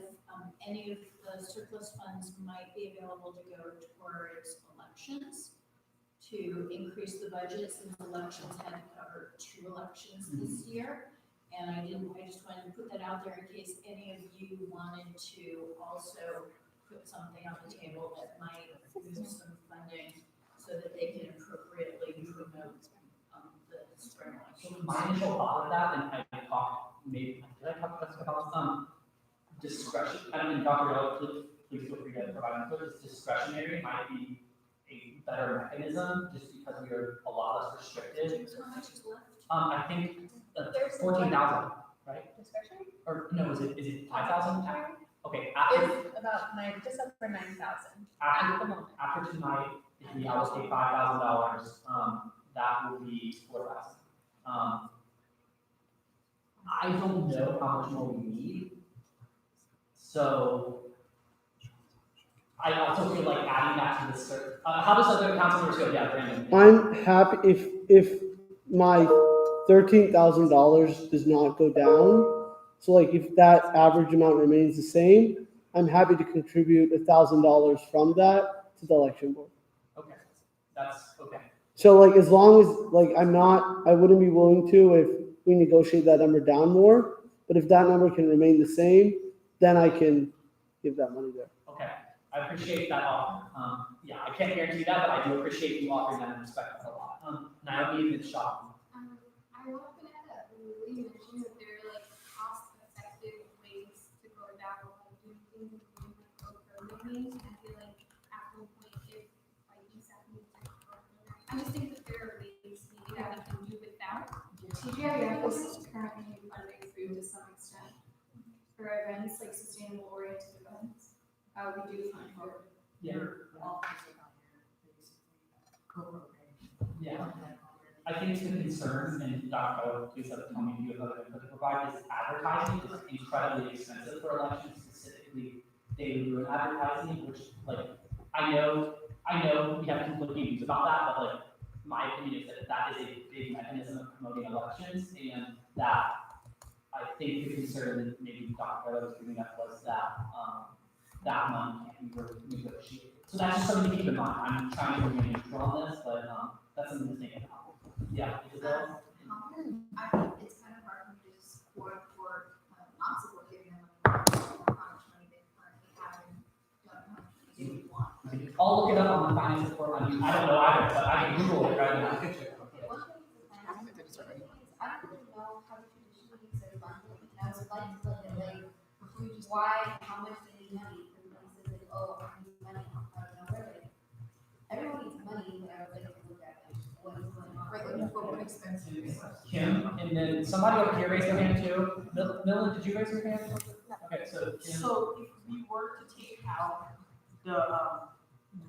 [SPEAKER 4] any of the surplus funds might be available to go towards elections to increase the budget, since elections had to cover 2 elections this year. And I just wanted to put that out there in case any of you wanted to also put something on the table that might lose some funding so that they can appropriately promote the spring election.
[SPEAKER 1] My initial thought of that, and I talked, maybe, did I talk about discretion? I mean, Dr. Go, please feel free to provide input. Discretionary might be a better mechanism just because we are a lot less restricted.
[SPEAKER 4] How much is left?
[SPEAKER 1] I think 14,000, right?
[SPEAKER 12] Discretionary?
[SPEAKER 1] Or no, is it 5,000? Okay,
[SPEAKER 12] It's about just over 9,000 at the moment.
[SPEAKER 1] After tonight, if we allocate $5,000, that will be 4,000. I don't know how much more we need. So I also feel like adding that to the how does other council members feel? Yeah, Brandon.
[SPEAKER 2] I'm happy if my $13,000 does not go down. So like if that average amount remains the same, I'm happy to contribute $1,000 from that to the election board.
[SPEAKER 1] Okay, that's, okay.
[SPEAKER 2] So like as long as like I wouldn't be willing to if we negotiate that number down more, but if that number can remain the same, then I can give that money there.
[SPEAKER 1] Okay, I appreciate that offer. Yeah, I can't guarantee that, but I do appreciate you offering that and respect that a lot. Naomi, it's shocking.
[SPEAKER 13] I want to add that when Lee mentioned that there are like cost-effective ways to go about like doing things and doing like co-programming. I feel like at one point, if like USAC needs to co-program, I just think that there are ways maybe that we can do without. TGIF is currently funding food to some extent for events like sustainable oriented events. We do fund for.
[SPEAKER 1] Yeah.
[SPEAKER 5] All co-programming.
[SPEAKER 1] Yeah. I think the concern, and Dr. please have tell me if you have other input to provide, is advertising is incredibly expensive for elections, specifically daily room advertising, which like, I know we have conflicting views about that, but like, my opinion is that that is a big mechanism of promoting elections, and that I think the concern that maybe Dr. was bringing up was that, that money can't be negotiated. So that's just something to keep in mind. I'm trying to remain neutral on this, but, that's something to think about. Yeah, Isabel?
[SPEAKER 4] I think it's kind of hard for me to support or not support giving them how much money they currently have and don't know how much money they would want.
[SPEAKER 1] I'll look it up on the finance report. I mean, I don't know either, but I can Google it right now.
[SPEAKER 4] I don't really know how to traditionally say funding, and I would like to look at like, why, how much they need money, everybody says like, oh, I need money, I don't know where, like, everyone needs money, but I would like to look at like, what is going on. Right, like, what expenses.
[SPEAKER 1] Kim, and then somebody over here raised their hand too. Millen, did you raise your hand? Okay, so Kim.
[SPEAKER 5] So if we were to take out the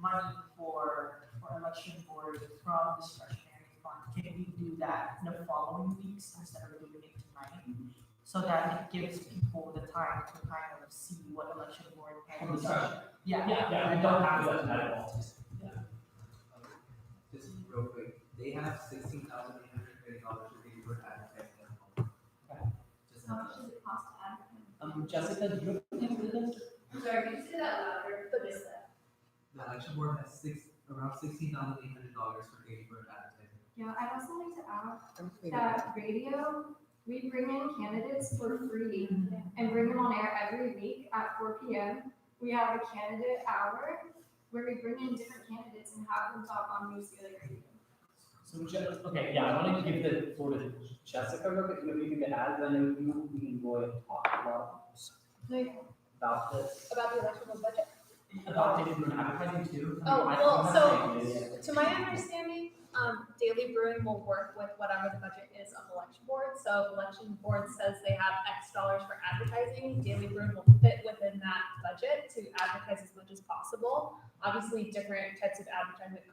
[SPEAKER 5] money for election board from discretionary fund, can we do that in the following weeks instead of doing it tonight? So that it gives people the time to kind of see what election board can do.
[SPEAKER 1] Yeah, we don't have to do that tonight at all.
[SPEAKER 7] Just real quick, they have $16,830 to pay for advertising. Just
[SPEAKER 4] How much does it cost to advertise?
[SPEAKER 1] Jessica, do you have anything to this?
[SPEAKER 4] I'm sorry, can you say that louder? What is that?
[SPEAKER 7] The election board has around $16,800 for paying for advertising.
[SPEAKER 13] Yeah, I'd also like to add that radio, we bring in candidates for free and bring them on air every week at 4 p.m. We have a candidate hour where we bring in different candidates and have them talk on News Daily Radio.
[SPEAKER 1] So, okay, yeah, I want to give the floor to Jessica real quick. You have anything to add? Then you and Roy talk about this.
[SPEAKER 3] About the election board budget?
[SPEAKER 1] About daily room advertising too.
[SPEAKER 3] Oh,
[SPEAKER 1] I
[SPEAKER 3] well,
[SPEAKER 1] don't
[SPEAKER 3] so,
[SPEAKER 1] have any idea.
[SPEAKER 3] to my understanding, Daily Brewing will work with whatever the budget is of election board. So if election board says they have X dollars for advertising, Daily Brewing will fit within that budget to advertise as much as possible. Obviously, different types of advertisement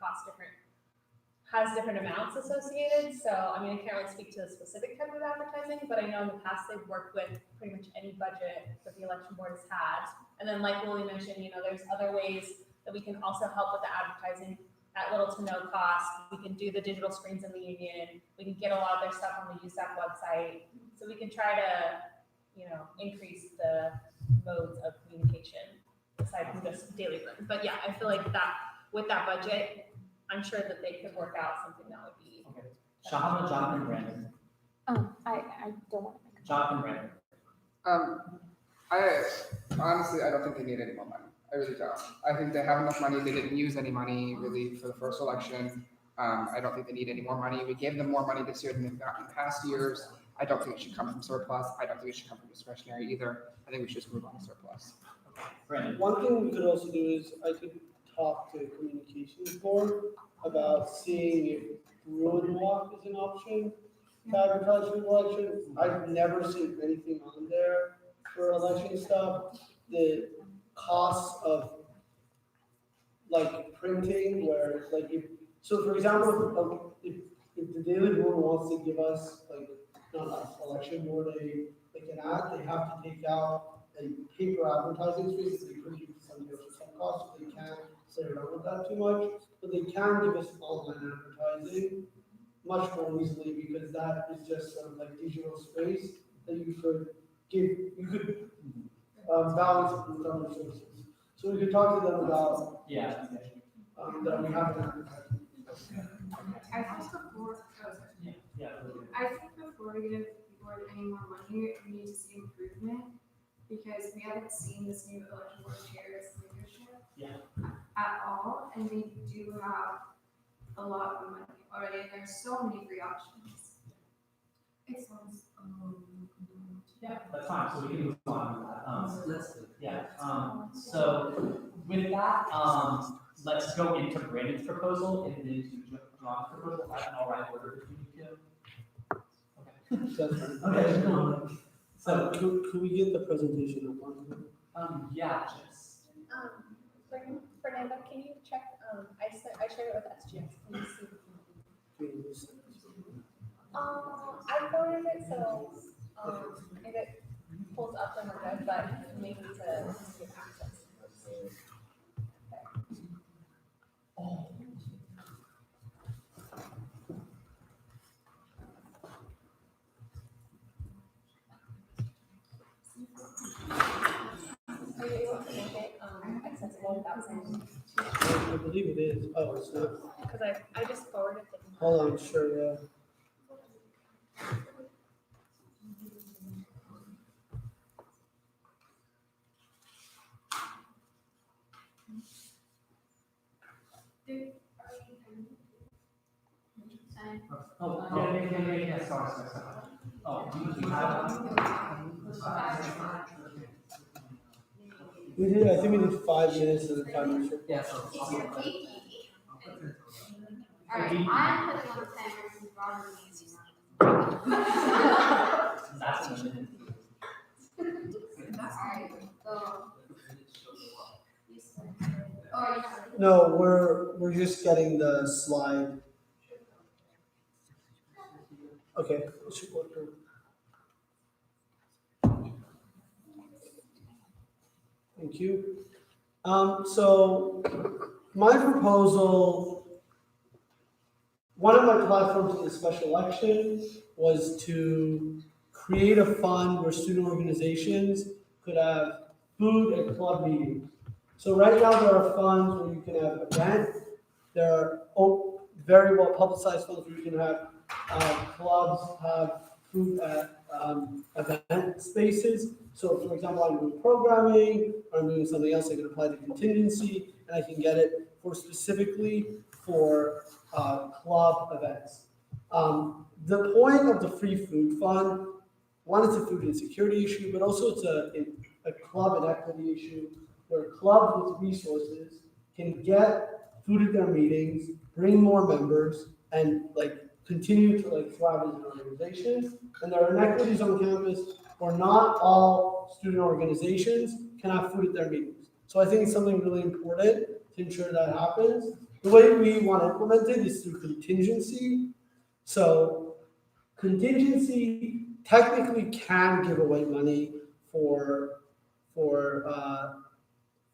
[SPEAKER 3] has different amounts associated. So, I mean, I can't really speak to the specific type of advertising, but I know in the past they've worked with pretty much any budget that the election board has had. And then like Willie mentioned, there's other ways that we can also help with the advertising at little to no cost. We can do the digital screens in the union. We can get a lot of their stuff on the USAC website. So we can try to, increase the modes of communication aside from just daily room. But yeah, I feel like that with that budget, I'm sure that they could work out something that would be.
[SPEAKER 1] Okay. Shahama, Jonathan, Brandon.
[SPEAKER 11] I don't want to make
[SPEAKER 1] Jonathan, Brandon.
[SPEAKER 20] I don't think they need any more money. I really don't. I think they have enough money. They didn't use any money really for the first election. I don't think they need any more money. We gave them more money this year than they've gotten in past years. I don't think it should come from surplus. I don't think it should come from discretionary either. I think we should just move on to surplus.
[SPEAKER 1] Brandon.
[SPEAKER 2] One thing we could also do is I could talk to communications board about seeing if Bruin Walk is an option to advertise for the election. I've never seen anything on there for election stuff. The cost of like printing where it's like so for example, if the Daily Board wants to give us not us, election board like an ad, they have to take out a paper advertising space that they could use somebody else for some cost, if they can't play around with that too much, but they can give us online advertising much more easily because that is just sort of like digital space that you could balance with other sources. So we could talk to them about,
[SPEAKER 1] Yeah.
[SPEAKER 2] that we have.
[SPEAKER 13] I think before,
[SPEAKER 1] Yeah.
[SPEAKER 13] I think before we give the board any more money, we need to see improvement, because we haven't seen this new election board chair's leadership at all, and they do have a lot of money already, and there's so many free options. It sounds,
[SPEAKER 1] Yeah, that's fine, so we can move on with that. So with that, let's go into Brandon's proposal and then to John's proposal. That's an all right order between you two? Okay.
[SPEAKER 2] So could we get the presentation up on?
[SPEAKER 1] Yeah, just.
[SPEAKER 3] Fernando, can you check, I shared it with SGS, can you see? I forwarded it, so, if it pulls up, then we're good, but maybe to get access. Are you able to make it, accessible without saying?
[SPEAKER 2] I believe it is. Oh, it's not.
[SPEAKER 3] Because I just forwarded it.
[SPEAKER 2] Hold on, sure, yeah.
[SPEAKER 1] Sorry. Oh, do you have?
[SPEAKER 2] We did, I think we did 5 minutes and then 5 minutes.
[SPEAKER 1] Yeah, so.
[SPEAKER 13] alright, I'm putting on the timer since Robert needs to.
[SPEAKER 1] That's a minute.
[SPEAKER 13] Alright, so. Oh, yeah.
[SPEAKER 2] No, we're just getting the slide. Okay, it should work. Thank you. So my proposal, one of my platforms in the special election was to create a fund where student organizations could have food and club meetings. So right now there are funds where you can have events. There are very well publicized funds where you can have clubs have food at event spaces. So for example, I'm doing programming, or I'm doing something else, I can apply to contingency, and I can get it for specifically for club events. The point of the free food fund, one, it's a food insecurity issue, but also it's a club and equity issue where clubs with resources can get food at their meetings, bring more members, and continue to thrive as an organization. And there are inequities on campus where not all student organizations can have food at their meetings. So I think it's something really important to ensure that happens. The way we want to implement it is through contingency. So contingency technically can give away money for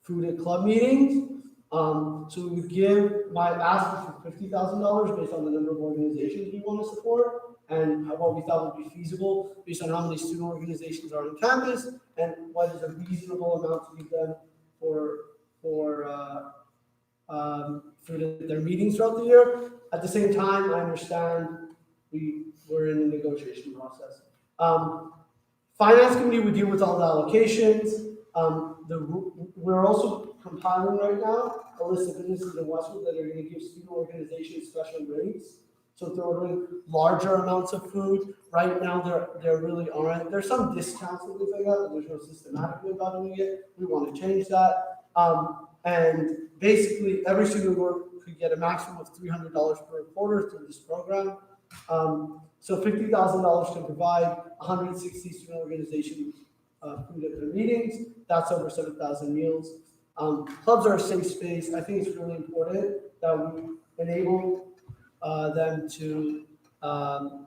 [SPEAKER 2] food at club meetings. So we would give my ask for $50,000 based on the number of organizations we want to support and what we thought would be feasible based on how many student organizations are on campus and what is a reasonable amount to give them for food at their meetings throughout the year. At the same time, I understand we're in a negotiation process. Finance committee would deal with all the allocations. We're also compiling right now a list of businesses in Westwood that are going to give student organizations special rates. So if they're ordering larger amounts of food, right now there really aren't. There's some discounts and things like that, but there's no systematic way about doing it. We want to change that. And basically, every student could get a maximum of $300 per quarter through this program. So $50,000 can provide 160 student organizations food at their meetings. That's over 7,000 meals. Clubs are a safe space. I think it's really important that we enable them to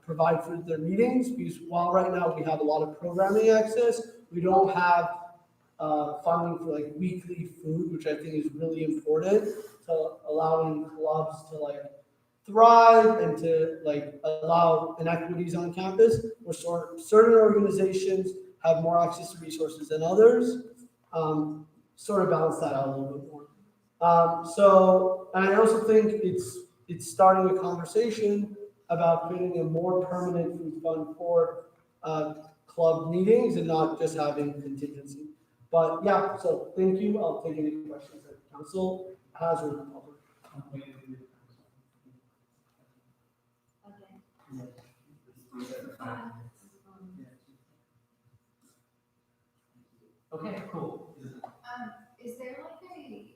[SPEAKER 2] provide food at their meetings, because while right now we have a lot of programming access, we don't have funding for weekly food, which I think is really important to allowing clubs to thrive and to like allow inequities on campus, where certain organizations have more access to resources than others, sort of balance that out a little bit more. And I also think it's starting a conversation about creating a more permanent food fund for club meetings and not just having contingency. But yeah, so thank you. I'll take any questions that council has or the public.
[SPEAKER 1] Okay, cool.
[SPEAKER 4] Is there like a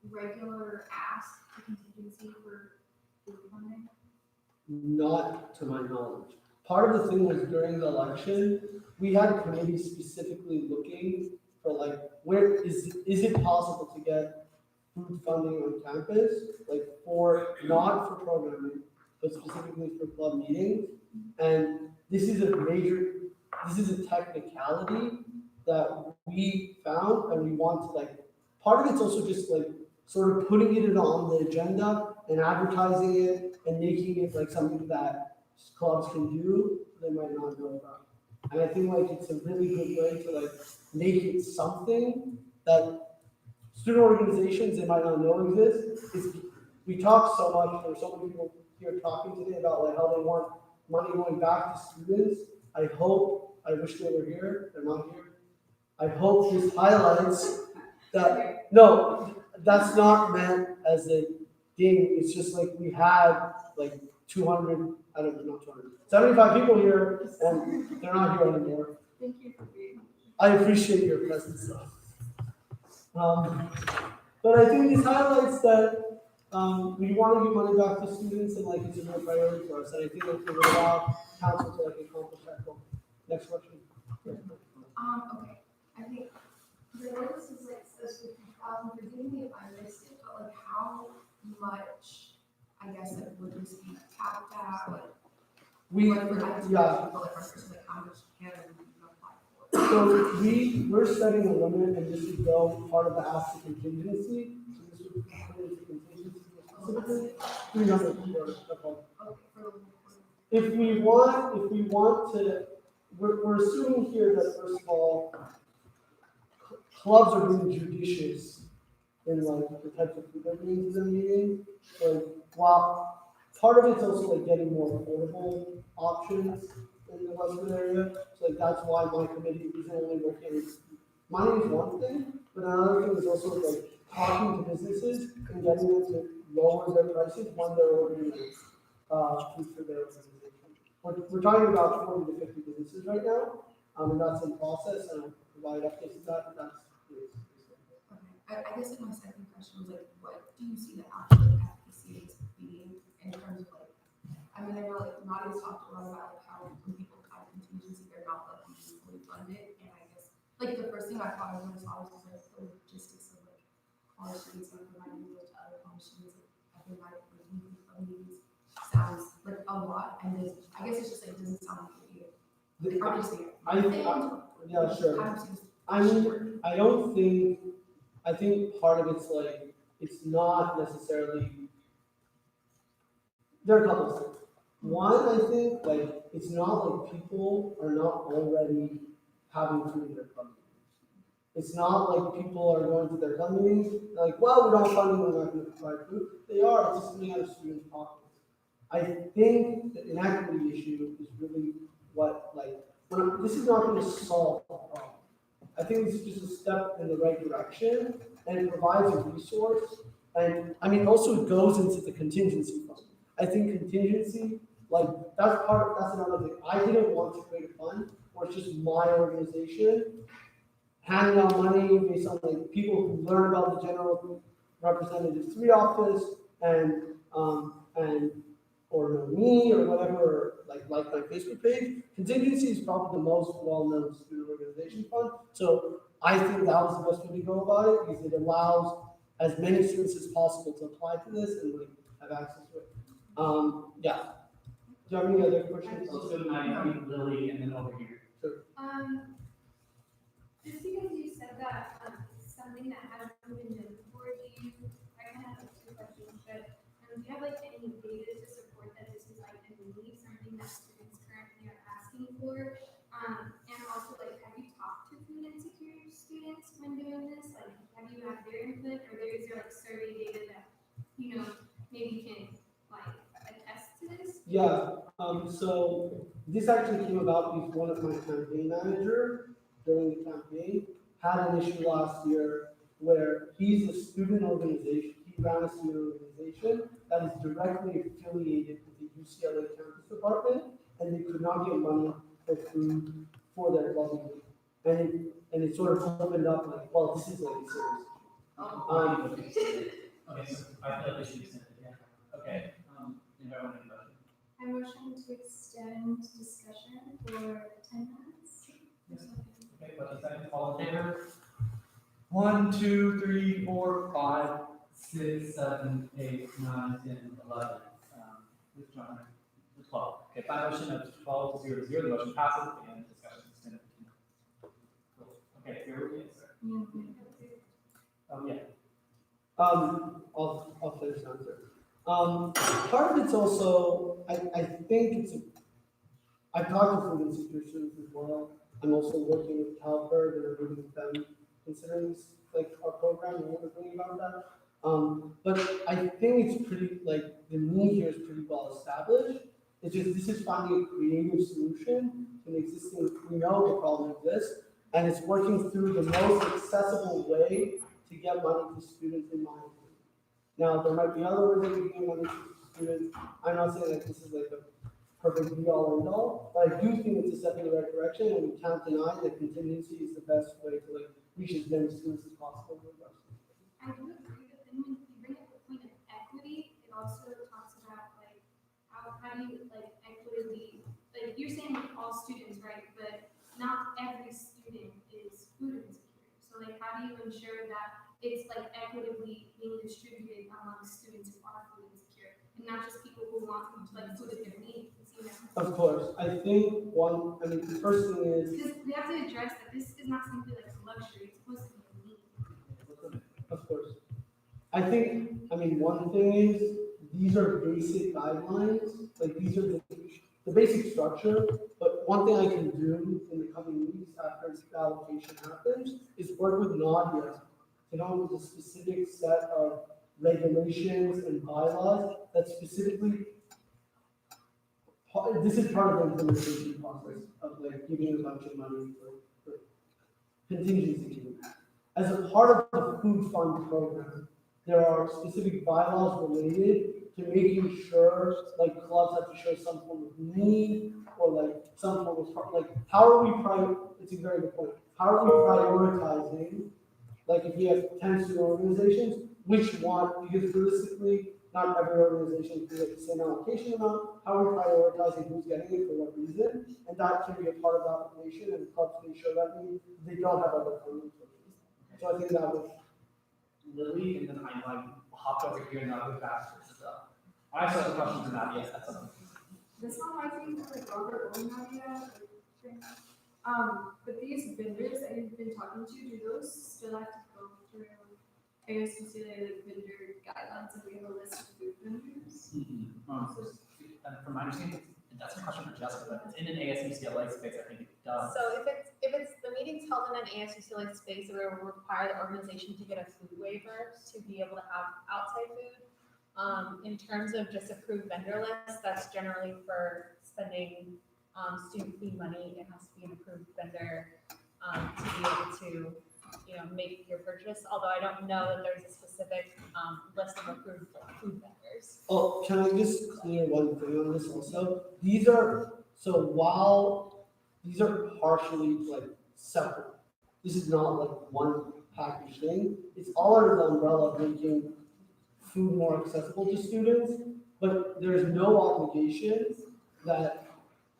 [SPEAKER 4] regular ask for contingency for food funding?
[SPEAKER 2] Not to my knowledge. Part of the thing was during the election, we had committees specifically looking for like, where is it possible to get food funding on campus, like not for programming, but specifically for club meetings. And this is a technicality that we found and we want to like, part of it's also just like sort of putting it on the agenda and advertising it and making it like something that clubs can do they might not know about. And I think like it's a really good way to like make it something that student organizations they might not know exists. We talk so much, there's so many people here talking today about like how they want money going back to students. I wish they were here, they're not here. I hope this highlights that, no, that's not meant as a ding, it's just like we had like 200, I don't know, not 200, 75 people here and they're not here anymore.
[SPEAKER 4] Thank you for being here.
[SPEAKER 2] I appreciate your presence though. But I think this highlights that we want to give money back to students and like it's a real priority for us. And I think it will allow council to like accomplish that goal. Next question.
[SPEAKER 4] Okay, I think the notice is like says 50,000, forgive me if I missed it, but like how much, I guess, like would this be capped at, like? But like first, like how much can you apply for?
[SPEAKER 2] So we're setting a limit and this would go part of the ask to contingency. So this would go into contingency specifically, 300 people. If we want to, we're assuming here that first of all, clubs are being judicious in like the types of food they're bringing to the meeting. Like, while part of it's also like getting more affordable options in the Westwood area. So like that's why my committee isn't only working. Money is one thing, but another thing is also like talking to businesses and getting them to lower their prices when they're ordering food for their organization. We're talking about 40 to 50 businesses right now, and that's in process, and I'll provide updates to that, but that's.
[SPEAKER 4] I guess like my second question was like, what do you see the actual efficacy being in terms of like, I mean, I know like Nadia's talked a lot about like how when people have contingency, they're not letting you fully fund it, and I guess like the first thing I thought of when I saw was like the logistics of like college students and providing those to other college students. I think that like weekly club meetings sounds like a lot, and I guess it's just like it doesn't sound like you.
[SPEAKER 2] Yeah, sure. I mean, I think part of it's like, it's not necessarily, there are a couple of things. One, I think, like, it's not like people are not already having food in their club meetings. It's not like people are going to their club meetings, they're like, well, we don't fund it, we're not going to provide food. They are, it's just coming out of students' pockets. I think the inequity issue is really what, like, this is not going to solve the problem. I think this is just a step in the right direction and it provides a resource. And I mean, also it goes into the contingency fund. I think contingency, like that's another thing. I didn't want to create a fund where it's just my organization handing out money based on like people who learn about the general representative 3 office and or know me or whatever, like my Facebook page. Contingency is probably the most well-known student organization fund. So I think that was the best way to go about it because it allows as many students as possible to apply to this and like have access to it. Yeah. Do you have any other questions?
[SPEAKER 1] Let's go to Maddie, Lily, and then over here.
[SPEAKER 2] Sure.
[SPEAKER 8] Just because you said that something that hasn't been done before, I kind of have 2 questions, but do you have like any data their input, or is there like survey data that, you know, maybe can like attest to this?
[SPEAKER 2] Yeah, so this actually came about because one of my campaign manager during the campaign had an issue last year where he's a student organization, he ran a student organization that is directly affiliated with the UCLA campus department, and they could not get money for food for their club. And it sort of opened up like, well, this is like serious.
[SPEAKER 1] Okay, so I feel like we should extend it, yeah. Okay, anybody want to motion?
[SPEAKER 8] I motion to extend discussion for 10 minutes.
[SPEAKER 1] Okay, what's the second, all in favor? 1, 2, 3, 4, 5, 6, 7, 8, 9, 10, 11. Who's John? 12. Okay, by motion of 12 to 0 to 0, the motion passes and discussion is extended. Cool. Okay, here we go. Yeah.
[SPEAKER 2] I'll finish the answer. Part of it's also, I think it's, I've talked to food institutions as well. I'm also working with CalPERD and I'm working with them considering this, like our program and what we're doing about that. But I think it's pretty, like, the need here is pretty well established. It's just, this is finding a creative solution to an existing, we know the problem exists, and it's working through the most accessible way to get money to students in my opinion. Now, there might be other ways that we can get money to students. I'm not saying that this is like a perfect be all end all, but I do think it's a step in the right direction, and we can't deny that contingency is the best way to like reach as many students as possible.
[SPEAKER 8] I do agree, but then when you bring up the point of equity, it also talks about like how do you like equitably, like you're saying like all students, right? But not every student is food insecure. So like how do you ensure that it's like equitably being distributed among students who are food insecure and not just people who want like food that they need?
[SPEAKER 2] Of course, I think one, I mean, the first thing is.
[SPEAKER 8] Because we have to address that this is not simply like a luxury, it's supposed to be a need.
[SPEAKER 2] Of course. I think, I mean, one thing is, these are basic guidelines, like these are the basic structure, but one thing I can do in the coming weeks after the allocation happens is work with Nadia to come up with a specific set of regulations and bylaws that specifically, this is part of the implementation process of like giving a bunch of money for contingency. As a part of the food fund program, there are specific bylaws related to making sure, like clubs have to show some form of need, or like some form of, like, how are we it's a very good point. How are we prioritizing, like if you have 10 student organizations, which one, because realistically, not every organization can get the same allocation amount, how are we prioritizing who's getting it for what reason, and that can be a part of the application, and clubs can show that need, they don't have other funding sources. So I think that was
[SPEAKER 1] Lily, and then I like hopped over here and I'll go faster. So I actually have a question for Nadia.
[SPEAKER 14] This one might be for Robert or Nadia. But these vendors that you've been talking to, do those still have to go through, I guess you say like vendor guidelines, and we have a list of food vendors?
[SPEAKER 1] From my understanding, that's a question for Jessica, but it's in an ASUCLA space, I think it does.
[SPEAKER 3] So if it's the meeting's held in an ASUCLA space, it will require the organization to get a food waiver to be able to have outside food. In terms of just approved vendor list, that's generally for spending student fee money. It has to be an approved vendor to be able to, make your purchase. Although I don't know that there's a specific list of approved food vendors.
[SPEAKER 2] Oh, can I just clear one thing on this also? These are, so while these are partially like separate, this is not like one package thing. It's all under the umbrella of making food more accessible to students, but there's no obligation that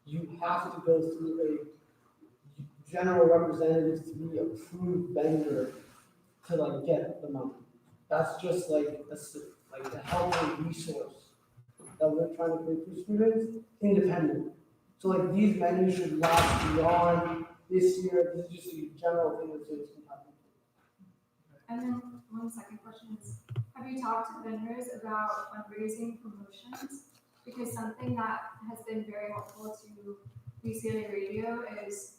[SPEAKER 2] you have to go through a general representative to be approved vendor to like get the money. That's just like a helpful resource that we're trying to bring for students independent. So like these menus should last beyond this year. This is just a general thing that students can happen.
[SPEAKER 14] And then one second question is, have you talked to vendors about fundraising promotions? Because something that has been very helpful to UCLA Radio is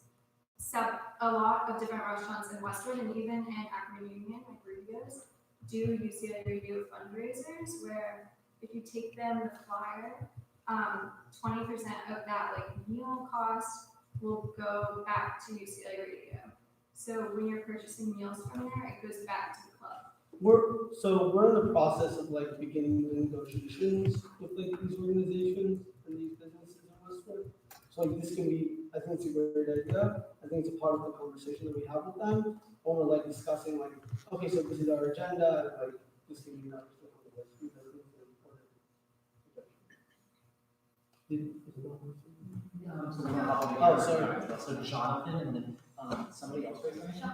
[SPEAKER 14] a lot of different restaurants in Westwood and even in Akron Union, like Rubio's, do UCLA Radio fundraisers where if you take them the flyer, 20% of that like meal cost will go back to UCLA Radio. So when you're purchasing meals from there, it goes back to the club.
[SPEAKER 2] We're in the process of like beginning the negotiations with like these organizations and these businesses in Westwood. So like this can be, I think it's a great idea. I think it's a part of the conversation that we have with them. When we're like discussing like, okay, so this is our agenda, and, like this can be another stuff on the list.
[SPEAKER 1] Oh, sorry. So Jonathan and then somebody else raised their hand?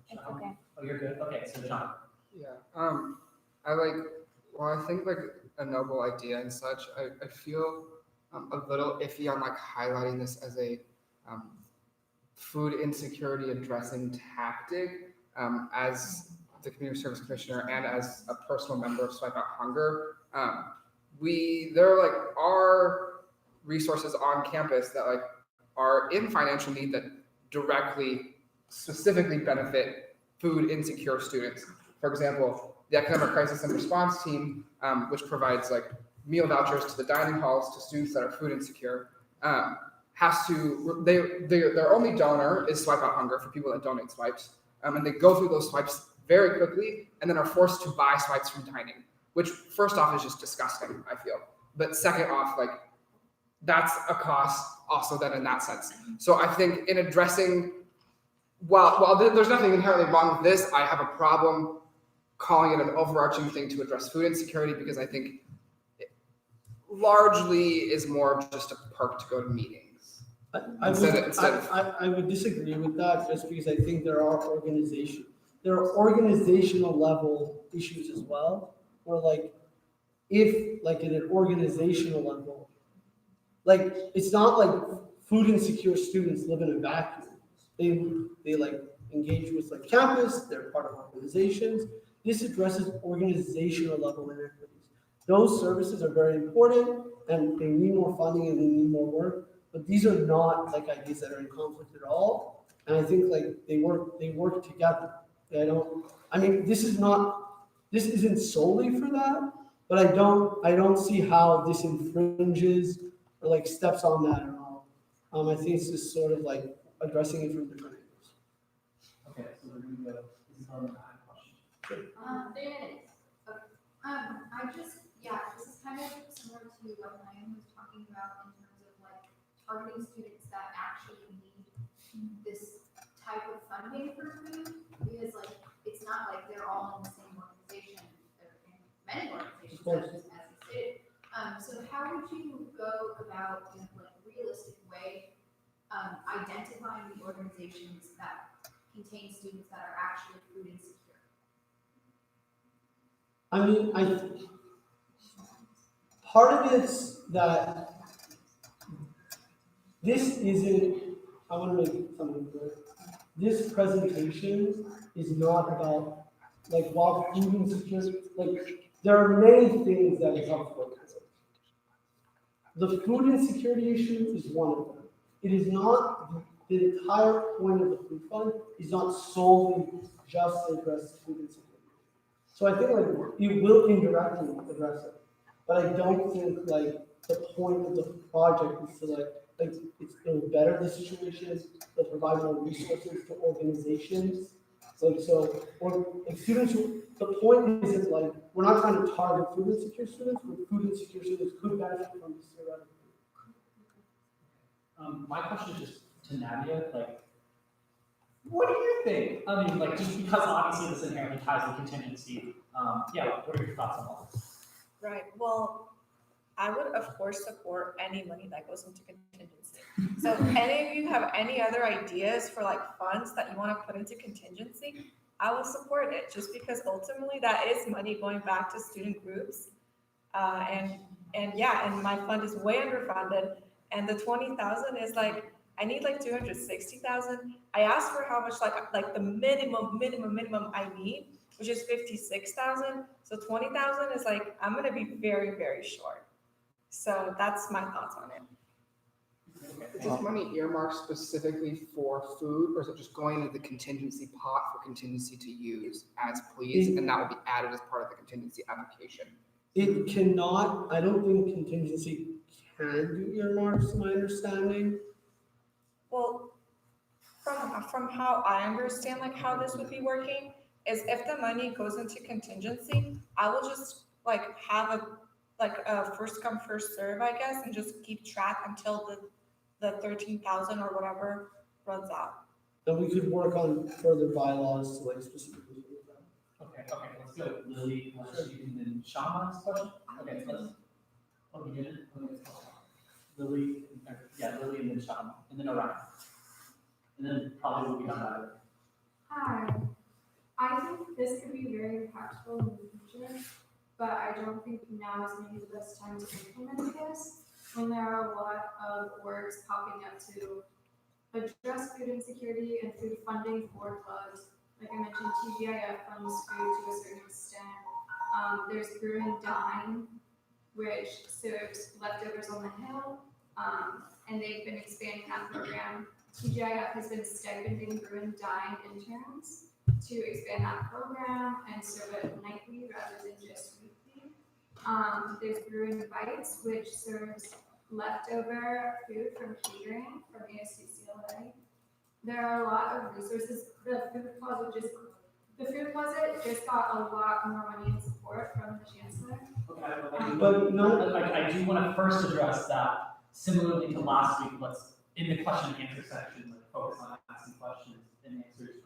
[SPEAKER 11] It's okay.
[SPEAKER 1] Oh, you're good? Okay, so John.
[SPEAKER 20] Yeah, I think like a noble idea and such, I feel a little iffy on like highlighting this as a food insecurity addressing tactic as the community service commissioner and as a personal member of Swipe Out Hunger. There are resources on campus that like are in financial need that directly, specifically benefit food insecure students. For example, the Academic Crisis and Response Team, which provides like meal vouchers to the dining halls to students that are food insecure, their only donor is Swipe Out Hunger for people that donate swipes, and they go through those swipes very quickly and then are forced to buy swipes from dining, which first off is just disgusting, I feel. But second off, like that's a cost also then in that sense. So I think in addressing, while there's nothing inherently wrong with this, I have a problem calling it an overarching thing to address food insecurity because I think it largely is more of just a perk to go to meetings.
[SPEAKER 2] I would disagree with that just because I think there are organizational level issues as well, where like if like at an organizational level, like it's not like food insecure students live in a vacuum. They like engage with like campus, they're part of organizations. This addresses organizational level inequities. Those services are very important and they need more funding and they need more work, but these are not like ideas that are in conflict at all. And I think like they work together. This isn't solely for that, but I don't see how this infringes or like steps on that at all. I think it's just sort of like addressing it from different angles.
[SPEAKER 1] Okay, so we're gonna go, this is on the question.
[SPEAKER 4] 3 minutes. Okay. This is kind of similar to what Ryan was talking about in terms of like targeting students that actually need this type of funding for food, because like it's not like they're all in the same organization. They're in many organizations, as you stated. So how would you go about in a like realistic way identifying the organizations that contain students that are actually food insecure?
[SPEAKER 2] Part of it's that this isn't, I want to make something clear. This presentation is not about, like, while food insecurity, like, there are many things that is helpful. The food insecurity issue is one of them. It is not, the entire point of the food fund is not solely just to address food insecurity. So I think like it will indirectly address it, but I don't think like the point of the project is to it'll better the situation, it'll provide more resources to organizations. Students the point isn't like, we're not trying to target food insecure students, but food insecure students could benefit from this theoretically.
[SPEAKER 1] My question is just to Nadia, like, what do you think? I mean, like, just because obviously this inherently ties to contingency, what are your thoughts on all this?
[SPEAKER 19] Right, well, I would of course support any money that goes into contingency. So if any of you have any other ideas for like funds that you want to put into contingency, I will support it just because ultimately that is money going back to student groups. And my fund is way underfunded and the 20,000 is like, I need like 260,000. I asked for how much like the minimum I need, which is 56,000. So 20,000 is like, I'm going to be very, very short. So that's my thoughts on it.
[SPEAKER 20] Is this money earmarked specifically for food, or is it just going into the contingency pot for contingency to use as pleased, and that will be added as part of the contingency application?
[SPEAKER 2] It cannot, I don't think contingency can do earmarks, to my understanding.
[SPEAKER 19] Well, from how I understand like how this would be working is if the money goes into contingency, I will just like have a first come, first serve, I guess, and just keep track until the 13,000 or whatever runs out.
[SPEAKER 2] And we could work on further bylaws to like specifically do that.
[SPEAKER 1] Okay, let's go. Lily, and then Sean on this question? Okay, let's. Oh, you did it? Okay, Lily, Lily and then Sean, and then Orion. And then probably we'll be done by it.
[SPEAKER 14] Hi, I think this could be very impactful in the future, but I don't think now is maybe the best time to implement this when there are a lot of works popping up to address food insecurity and food funding for clubs. Like I mentioned, TGIF funds food to a certain extent. There's Brew and Dine, which serves leftovers on the hill, and they've been expanding that program. TGIF has been stipending Brew and Dine interns to expand that program and serve it nightly rather than just weekly. There's Brew and Bites, which serves leftover food from catering from ASUCLA. There are a lot of resources. The food closet just got a lot more money and support from the chancellor.
[SPEAKER 1] Okay, but no, like I do want to first address that similarly to last week. Let's in the question and answer section, like focus on asking questions and answers.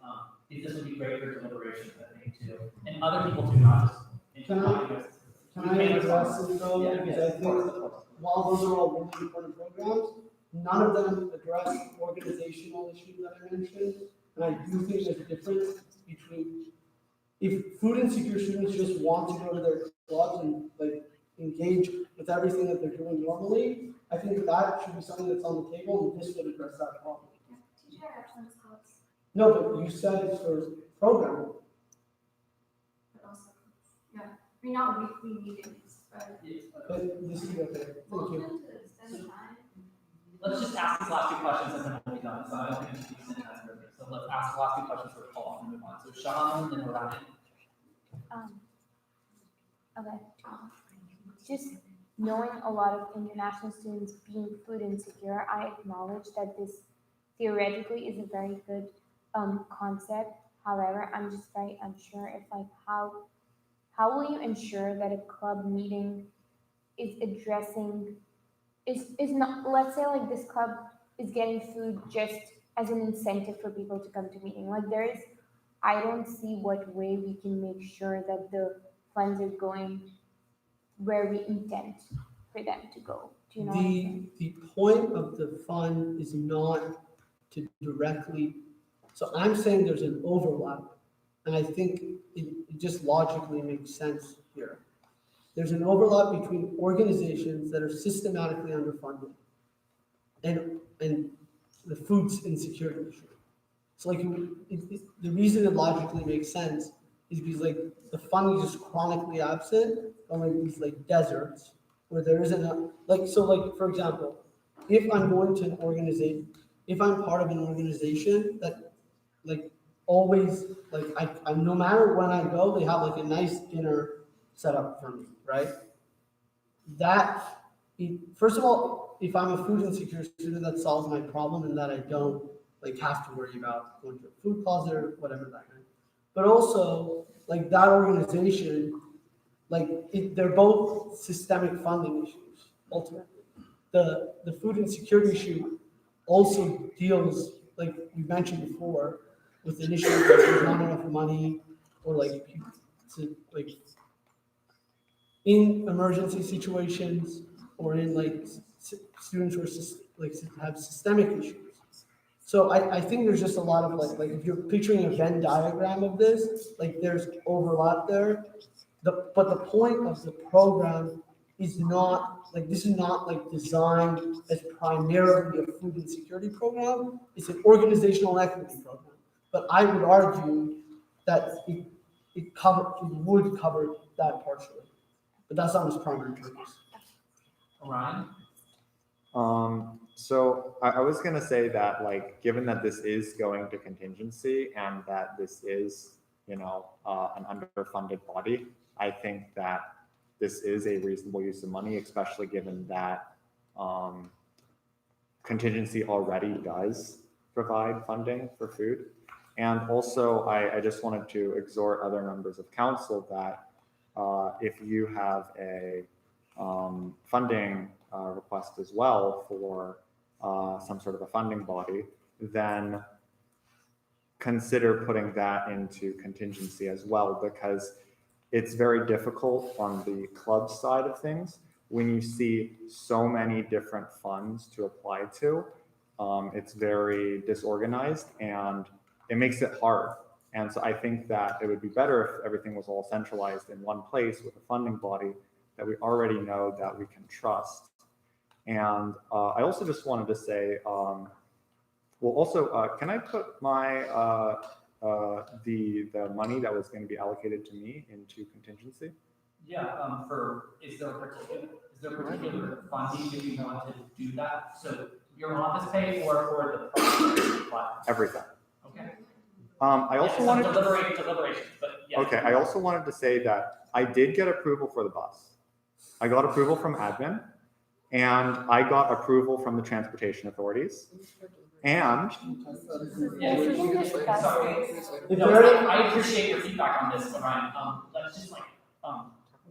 [SPEAKER 1] Because this would be great for deliberations, I think, too, and other people too, not just.
[SPEAKER 2] Can I address this though?
[SPEAKER 1] Yeah,
[SPEAKER 2] because
[SPEAKER 1] yes,
[SPEAKER 2] I think while those are all really important programs, none of them address organizational issues that I mentioned. And I do think there's a difference between if food insecure students just want to go to their clubs and like engage with everything that they're doing normally, I think that should be something that's on the table, and this would address that problem. No, but you said it's for programming.
[SPEAKER 14] But also, yeah, I mean, not weekly meetings, but.
[SPEAKER 2] But this is okay. Thank you.
[SPEAKER 1] Let's just ask these last two questions and then we'll be done. So I don't think we should be sitting at it. So let's ask the last two questions for Paul and move on. So Sean and then Orion.
[SPEAKER 11] Okay. Just knowing a lot of international students being food insecure, I acknowledge that this theoretically is a very good concept. However, I'm just very unsure if like how will you ensure that a club meeting is addressing is not, let's say like this club is getting food just as an incentive for people to come to meeting. Like I don't see what way we can make sure that the funds are going where we intend for them to go. Do you know what I'm saying?
[SPEAKER 2] The point of the fund is not to directly, so I'm saying there's an overlap, and I think it just logically makes sense here. There's an overlap between organizations that are systematically underfunded and the food insecurity issue. So like the reason it logically makes sense is because like the funding is just chronically absent on like these like deserts where there isn't a, like, so like for example, if I'm going to an organization, if I'm part of an organization that like always like I no matter when I go, they have like a nice dinner set up for me, right? First of all, if I'm a food insecure student, that solves my problem and that I don't like have to worry about going to a food closet or whatever that is. But also, like that organization, like they're both systemic funding issues, ultimately. The food insecurity issue also deals, like we mentioned before, with an issue where there's not enough money or like to like in emergency situations or in like students who are like have systemic issues. So I think there's just a lot of like if you're picturing a Venn diagram of this, like there's overlap there. But the point of the program is not like this is not like designed as primarily a food insecurity program. It's an organizational equity program. But I would argue that it would cover that partially. But that's not its primary purpose.
[SPEAKER 1] Orion?
[SPEAKER 17] So I was gonna say that, like, given that this is going to contingency and that this is, an underfunded body, I think that this is a reasonable use of money, especially given that contingency already does provide funding for food. And also, I just wanted to exhort other members of council that if you have a funding request as well for some sort of a funding body, then consider putting that into contingency as well, because it's very difficult on the club side of things when you see so many different funds to apply to. It's very disorganized and it makes it hard. And so I think that it would be better if everything was all centralized in one place with a funding body that we already know that we can trust. And I also just wanted to say, can I put my the money that was going to be allocated to me into contingency?
[SPEAKER 1] Yeah, is there a particular funding that you want to do that? So your office pay or for the project?
[SPEAKER 17] Everything.
[SPEAKER 1] Okay.
[SPEAKER 17] I also wanted
[SPEAKER 1] deliberations, but yeah.
[SPEAKER 17] Okay, I also wanted to say that I did get approval for the bus. I got approval from admin, and I got approval from the transportation authorities. And
[SPEAKER 1] I appreciate your feedback on this, Ryan. Let's just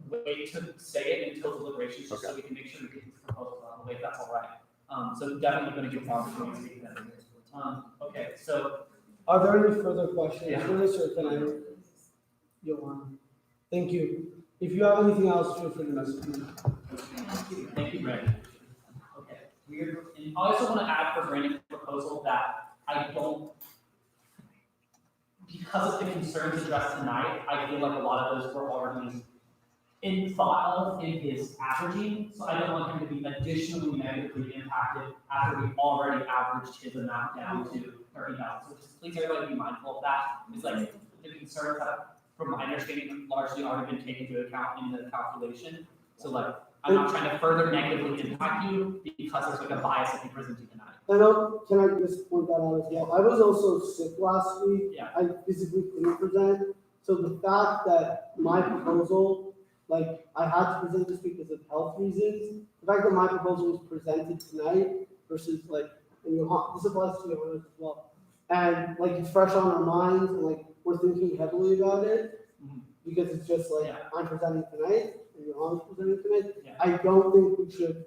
[SPEAKER 1] wait to say it until deliberations, just so we can make sure we get this proposal out of the way, if that's all right. So definitely going to give an opportunity to speak then. Okay, so.
[SPEAKER 2] Are there any further questions for this, or can I? Thank you. If you have anything else, feel free to message me.
[SPEAKER 1] Thank you, Brandon. Okay, and I also want to add for Brandon's proposal that I don't, because of the concerns addressed tonight, I feel like a lot of those were already in file in his averaging, so I don't want him to be additionally negatively impacted after we already averaged his amount down to $30. So just please everybody be mindful of that. It's like the concerns that, from my understanding, largely already been taken into account in the calculation. So like, I'm not trying to further negatively impact you because there's like a bias that you presented tonight.
[SPEAKER 2] Can I just point that out as well? I was also sick last week.
[SPEAKER 1] Yeah.
[SPEAKER 2] I physically couldn't present. So the fact that my proposal, like, I had to present this because of health reasons, the fact that my proposal was presented tonight versus like, this applies to Johannes as well. And like, it's fresh on our minds and like, we're thinking heavily about it because it's just like, I'm presenting tonight and Johannes presenting tonight.
[SPEAKER 1] Yeah.
[SPEAKER 2] I don't think we should,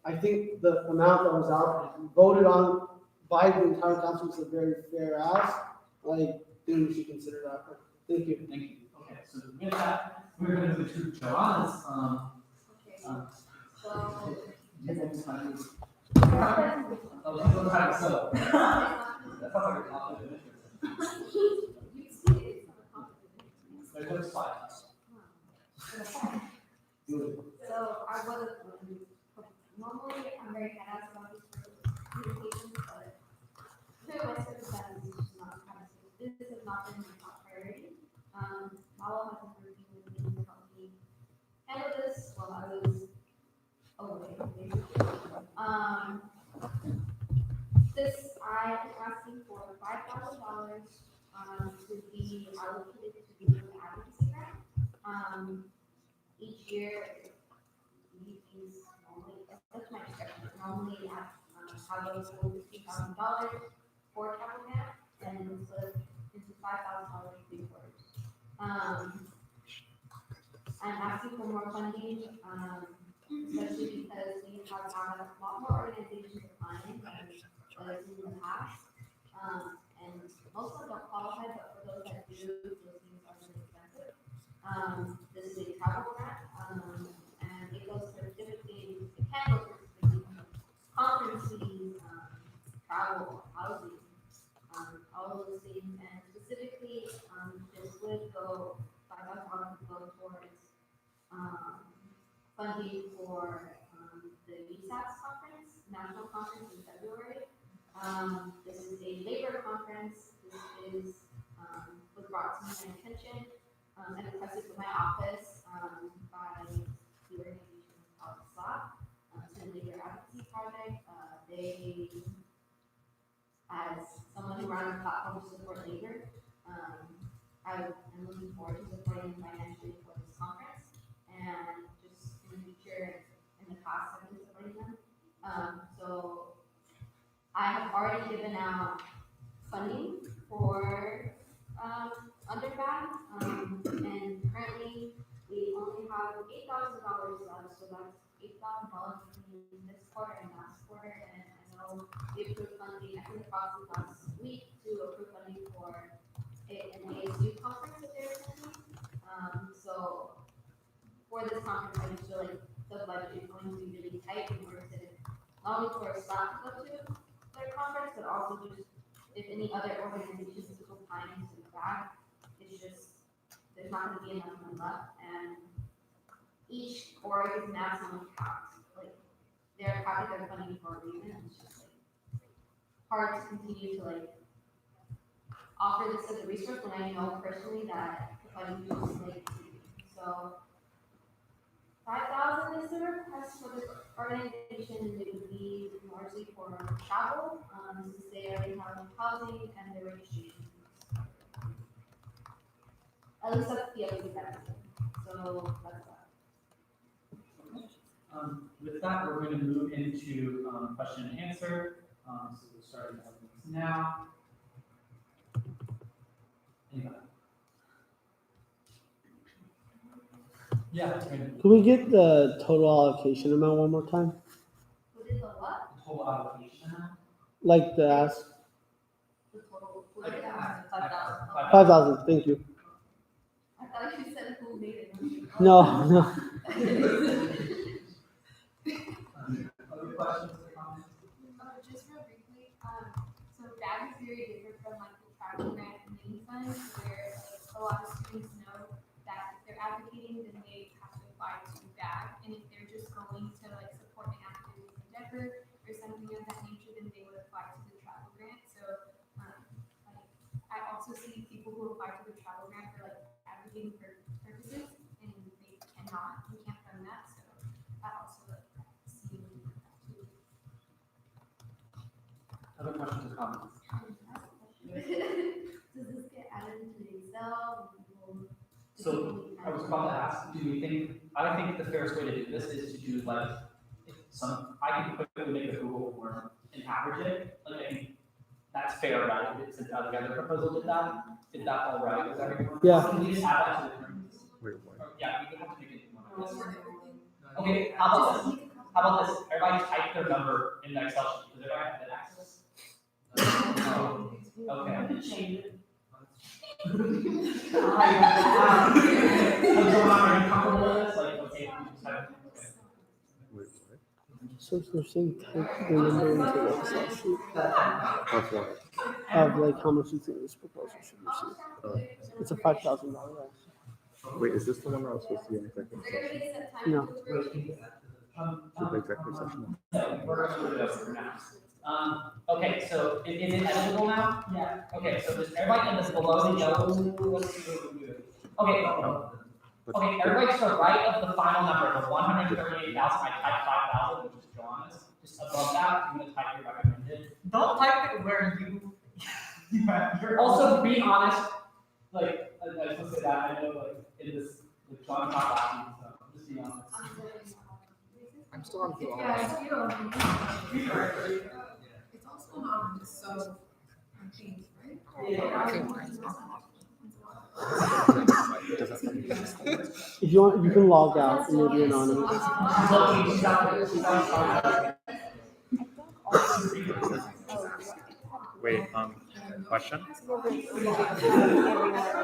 [SPEAKER 2] I think the amount that was out voted on by the entire council was a very fair ask. I think we should consider that. Thank you.
[SPEAKER 1] Thank you. Okay, so with that, we're going to move to Joanna's.
[SPEAKER 13] So I was normally I'm very bad about these communications, but due to my circumstances, this has not been my top priority. Malo has been working with me to help me handle this while I was away, basically. This I am asking for $5,000 to be allocated to the advocacy grant. Each year, these normally, that's my discussion, normally have those $15,000 for capital grant and split into $5,000 to be quarters. I'm asking for more funding, especially because we have had a lot more organizations applying than in the past. And most of them don't qualify, but for those that do, those things are really expensive. This is a travel grant, and it goes for typically, it can go for typically conferences, travel, housing, all of those things, and specifically, this would go, $5,000 would go towards, funding for, the USAC conference, national conference in February. This is a labor conference. This is, was brought to my attention, and requested from my office, by the organization called SLAP, to
[SPEAKER 15] the Labor Advocacy Project. They, as someone who runs a platform to support labor, I am looking forward to supporting them financially for this conference and just in the future, in the past, I've been supporting them. So I have already given out funding for undergrad, and currently we only have $8,000 left, so that's $8,000 between this quarter and last quarter, and I know we approved funding, I think the process last week to approve funding for an ASU conference that they're attending. So for this conference, I just feel like the budget is going to be really tight in order to not only for staff to go to their conference, but also just if any other organizations took time to grab, it's just, there's not gonna be enough money left, and each org is maximum capped, like, they're capping their funding for a reason, it's just like, hard to continue to like, offer this as a resource when I know personally that the funding is just like, so, 5,000 is the request for this organization, and it would be largely for travel, since they already have housing and their registration. At least that's the other side. So that's that.
[SPEAKER 1] With that, we're going to move into question and answer. So we'll start now. Anybody? Yeah.
[SPEAKER 2] Can we get the total allocation amount one more time?
[SPEAKER 15] What is the what?
[SPEAKER 1] Total allocation amount?
[SPEAKER 2] Like the ask?
[SPEAKER 15] The total, what is that? 5,000.
[SPEAKER 2] 5,000, thank you.
[SPEAKER 15] I thought you said who made it.
[SPEAKER 2] No, no.
[SPEAKER 1] Other questions or comments?
[SPEAKER 13] Just real briefly, so DAG is very different from like the travel grant and mini funds, where like, a lot of students know that if they're advocating, then they have to apply to DAG, and if they're just going to like support an academic endeavor or something of that nature, then they would apply to the travel grant. So, like, I also see people who apply to the travel grant for like advocating for purposes, and they cannot, we can't fund that. So, I also like see that too.
[SPEAKER 1] Other questions or comments?
[SPEAKER 15] Does this get added into the Excel?
[SPEAKER 1] So I was about to ask, do we think, I think the fairest way to do this is to do like, I can quickly make a Google form and average it. Like, I think that's fair, right? Since the other proposal did that, is that all right with everyone?
[SPEAKER 2] Yeah.
[SPEAKER 1] Can we just add that to the terms?
[SPEAKER 17] Wait, what?
[SPEAKER 1] Yeah, we have to make it one of this. Okay, how about this? How about this? Everybody type their number in the Excel sheet. Does everybody have that access? No. Okay. Are you comfortable with this? Like, okay, we just have.
[SPEAKER 17] Wait,
[SPEAKER 2] So they're saying type the number into the Excel sheet
[SPEAKER 17] Of what?
[SPEAKER 2] of like how much you think this proposal should receive. It's a $5,000 ask.
[SPEAKER 17] Wait, is this the one that was supposed to be an executive session?
[SPEAKER 2] No.
[SPEAKER 17] For the executive session?
[SPEAKER 1] We're gonna put it up for now. Okay, so is it editable now? Yeah. Okay, so just everybody in this below the yellow, let's see what we do. Okay, okay, everybody to the right of the final number, the 138,000, I typed 5,000, which is John's. Just above that, I'm gonna type your recommended. Don't type it where you're also be honest, like, I just want to say that, I know, like, in this, like, John talked last week, so just be honest.
[SPEAKER 20] I'm still on view.
[SPEAKER 10] It's also not so changed, right?
[SPEAKER 2] If you want, you can log out and maybe anonymous.
[SPEAKER 17] Wait, question?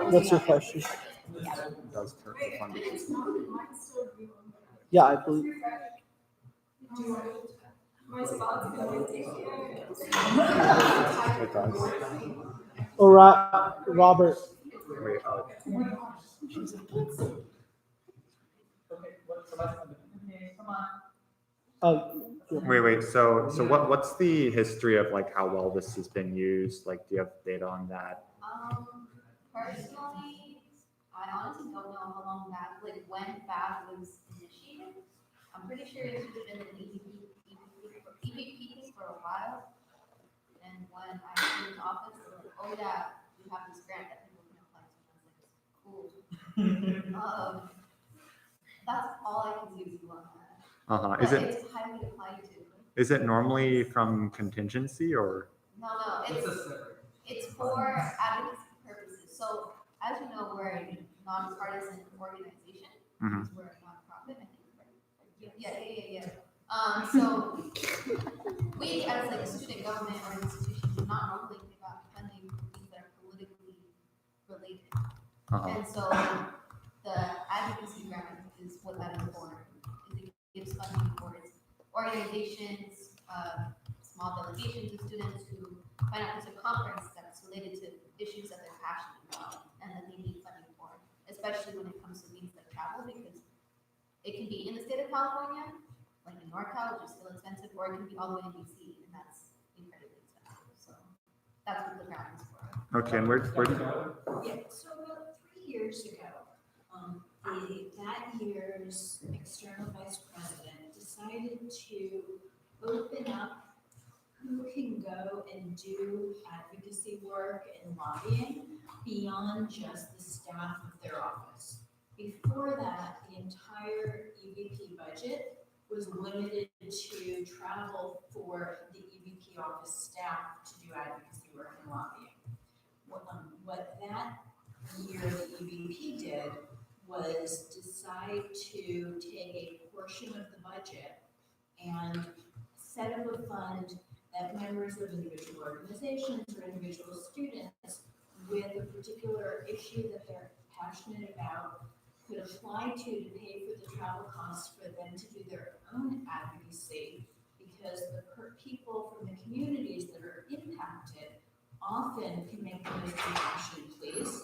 [SPEAKER 2] What's your question?
[SPEAKER 17] Does the funding?
[SPEAKER 2] Yeah, I believe.
[SPEAKER 10] My spot's gonna be taken.
[SPEAKER 17] It does.
[SPEAKER 2] All right, Robert.
[SPEAKER 17] Wait, wait. So what's the history of like how well this has been used? Like, do you have data on that?
[SPEAKER 15] Personally, I honestly don't know how long that, like when FAB was initiated. I'm pretty sure it should have been an ADP come into office, they're like, oh yeah, we have this grant that people can apply to. And I was like, cool. That's all I can do on that.
[SPEAKER 17] Is
[SPEAKER 15] But
[SPEAKER 17] it,
[SPEAKER 15] it's highly applied to.
[SPEAKER 17] is it normally from contingency or?
[SPEAKER 15] No, it's for advocacy purposes. So as you know, we're a nonpartisan organization.
[SPEAKER 17] Mhm.
[SPEAKER 15] We're a nonprofit, I think, right? Yeah. So we as like a student government or institution do not normally give out funding for things that are politically related. And so the advocacy grant is what that is for. Is it gives funding for its organizations, small delegations of students who find out there's a conference that's related to issues that they're passionate about and that they need funding for, especially when it comes to things like travel, because it can be in the state of California, like in NorCal, which is still expensive, or it can be all the way in DC, and that's incredibly expensive. So that's what the grant is for.
[SPEAKER 17] Okay, and where
[SPEAKER 4] Yeah, so about 3 years ago, that year's external vice president decided to open up who can go and do advocacy work and lobbying beyond just the staff of their office. Before that, the entire EVP budget was limited to travel for the EVP office staff to do advocacy work and lobbying. What that year the EVP did was decide to take a portion of the budget and set up a fund that members of individual organizations or individual students with a particular issue that they're passionate about could apply to pay for the travel costs for them to do their own advocacy, because the people from the communities that are impacted often can make the most action please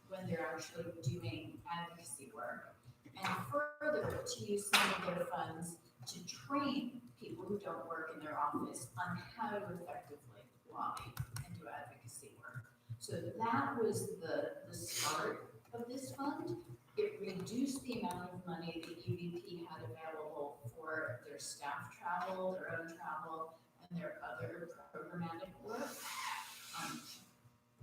[SPEAKER 4] when they're actually doing advocacy work. And further, to use some of their funds to train people who don't work in their office on how to effectively lobby and do advocacy work. So that was the start of this fund. It reduced the amount of money the EVP had available for their staff travel, their own travel, and their other programmatic work.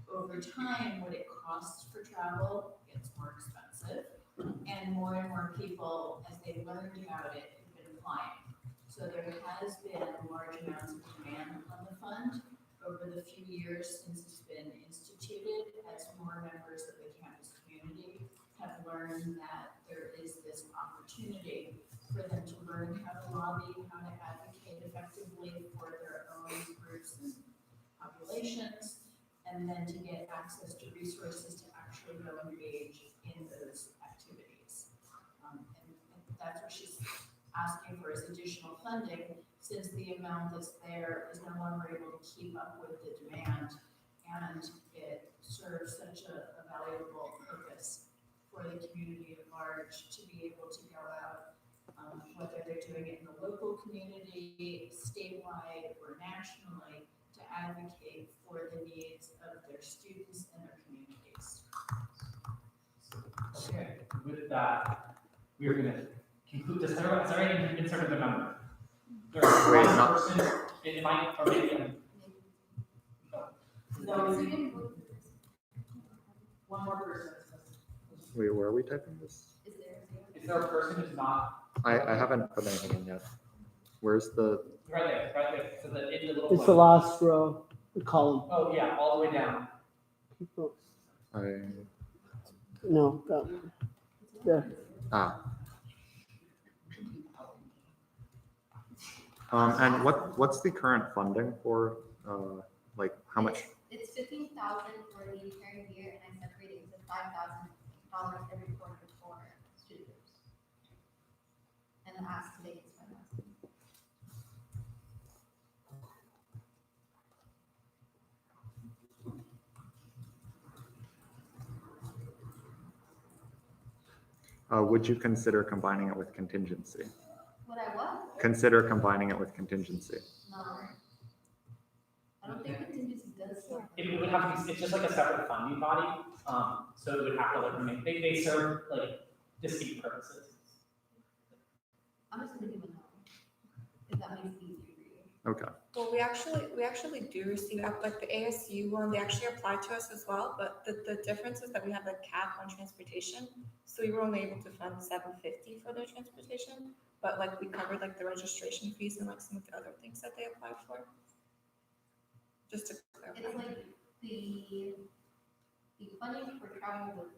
[SPEAKER 4] Over time, what it costs for travel gets more expensive, and more people, as they learned about it, have been applying. So there has been large amounts of demand on the fund over the few years since it's been instituted, as more members of the campus community have learned that there is this opportunity for them to learn how to lobby, how to advocate effectively for their own groups and populations, and then to get access to resources to actually go engage in those activities. And that's what she's asking for, is additional funding, since the amount that's there is no longer able to keep up with the demand, and it serves such a valuable purpose for the community at large to be able to go out, whether they're doing it in the local community, statewide, or nationally, to advocate for the needs of their students and their communities.
[SPEAKER 1] Okay, with that, we are gonna conclude this. Has everyone been inserted a member? There's
[SPEAKER 17] Wait,
[SPEAKER 1] one
[SPEAKER 17] not-
[SPEAKER 1] person in my, or maybe
[SPEAKER 5] One more person.
[SPEAKER 17] Wait, where are we typing this?
[SPEAKER 1] is there a person who's not?
[SPEAKER 17] I haven't put anything in yet. Where's the?
[SPEAKER 1] Right there, so in the little.
[SPEAKER 2] It's the last row, the column.
[SPEAKER 1] Oh, yeah, all the way down.
[SPEAKER 2] No, that one. There.
[SPEAKER 17] And what's the current funding for, like, how much?
[SPEAKER 15] It's $15,000 for the entire year, and I separated it into $5,000 every quarter for students. And the ask today is $5,000.
[SPEAKER 17] Would you consider combining it with contingency?
[SPEAKER 15] Would I what?
[SPEAKER 17] Consider combining it with contingency.
[SPEAKER 15] No. I don't think contingency does stuff.
[SPEAKER 1] It would have to be, it's just like a separate funding body, so it would have to like remain, they serve like distinct purposes.
[SPEAKER 15] I'm just gonna give a no, if that makes it easier
[SPEAKER 17] Okay.
[SPEAKER 19] Well, we actually do receive, like the ASU one, they actually applied to us as well, but the difference is that we have a cap on transportation. So we were only able to fund $750 for their transportation, but like we covered like the registration fees and like some of the other things that they applied for. Just to clarify.
[SPEAKER 15] It's like the funding for travel with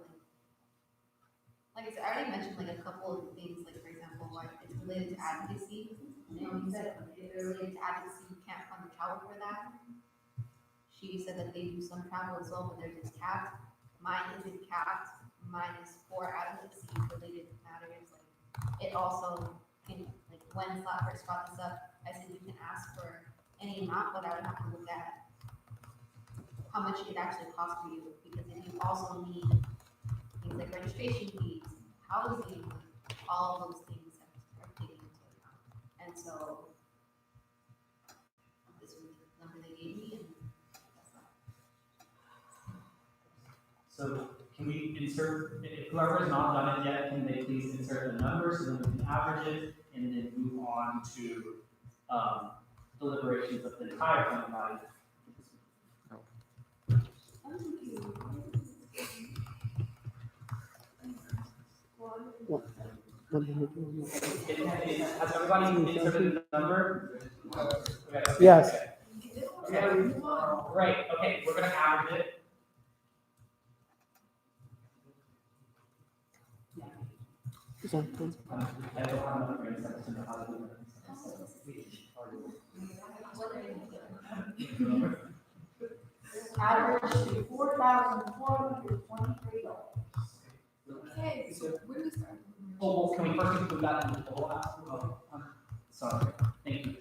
[SPEAKER 15] like I said, I already mentioned like a couple of things, like for example, like it's related to advocacy. You know, you said if they're related to advocacy, you can't fund the travel for that. She said that they do some travel as well, but they're just capped. Mine isn't capped. Mine is for advocacy related matters. Like it also can, like when Slot first brought this up, I said you can ask for any amount, but I would have to look at how much it actually costs for you, because if you also need things like registration fees, housing, all of those things are taken into account. And so this was the number they gave me, and that's not.
[SPEAKER 1] So can we insert, if whoever has not done it yet, can they please insert the numbers so then we can average it and then move on to deliberations of the entire funding body? Has everybody inserted the number? Okay.
[SPEAKER 2] Yes.
[SPEAKER 1] Okay. Great, okay, we're gonna average it.
[SPEAKER 2] Is that good?
[SPEAKER 1] I don't have enough brain cells to know how to do that.
[SPEAKER 14] Average $4,423.
[SPEAKER 3] Okay, so where do we start?
[SPEAKER 1] Oh, well, can we first include that in the total ask? Oh, sorry, thank you.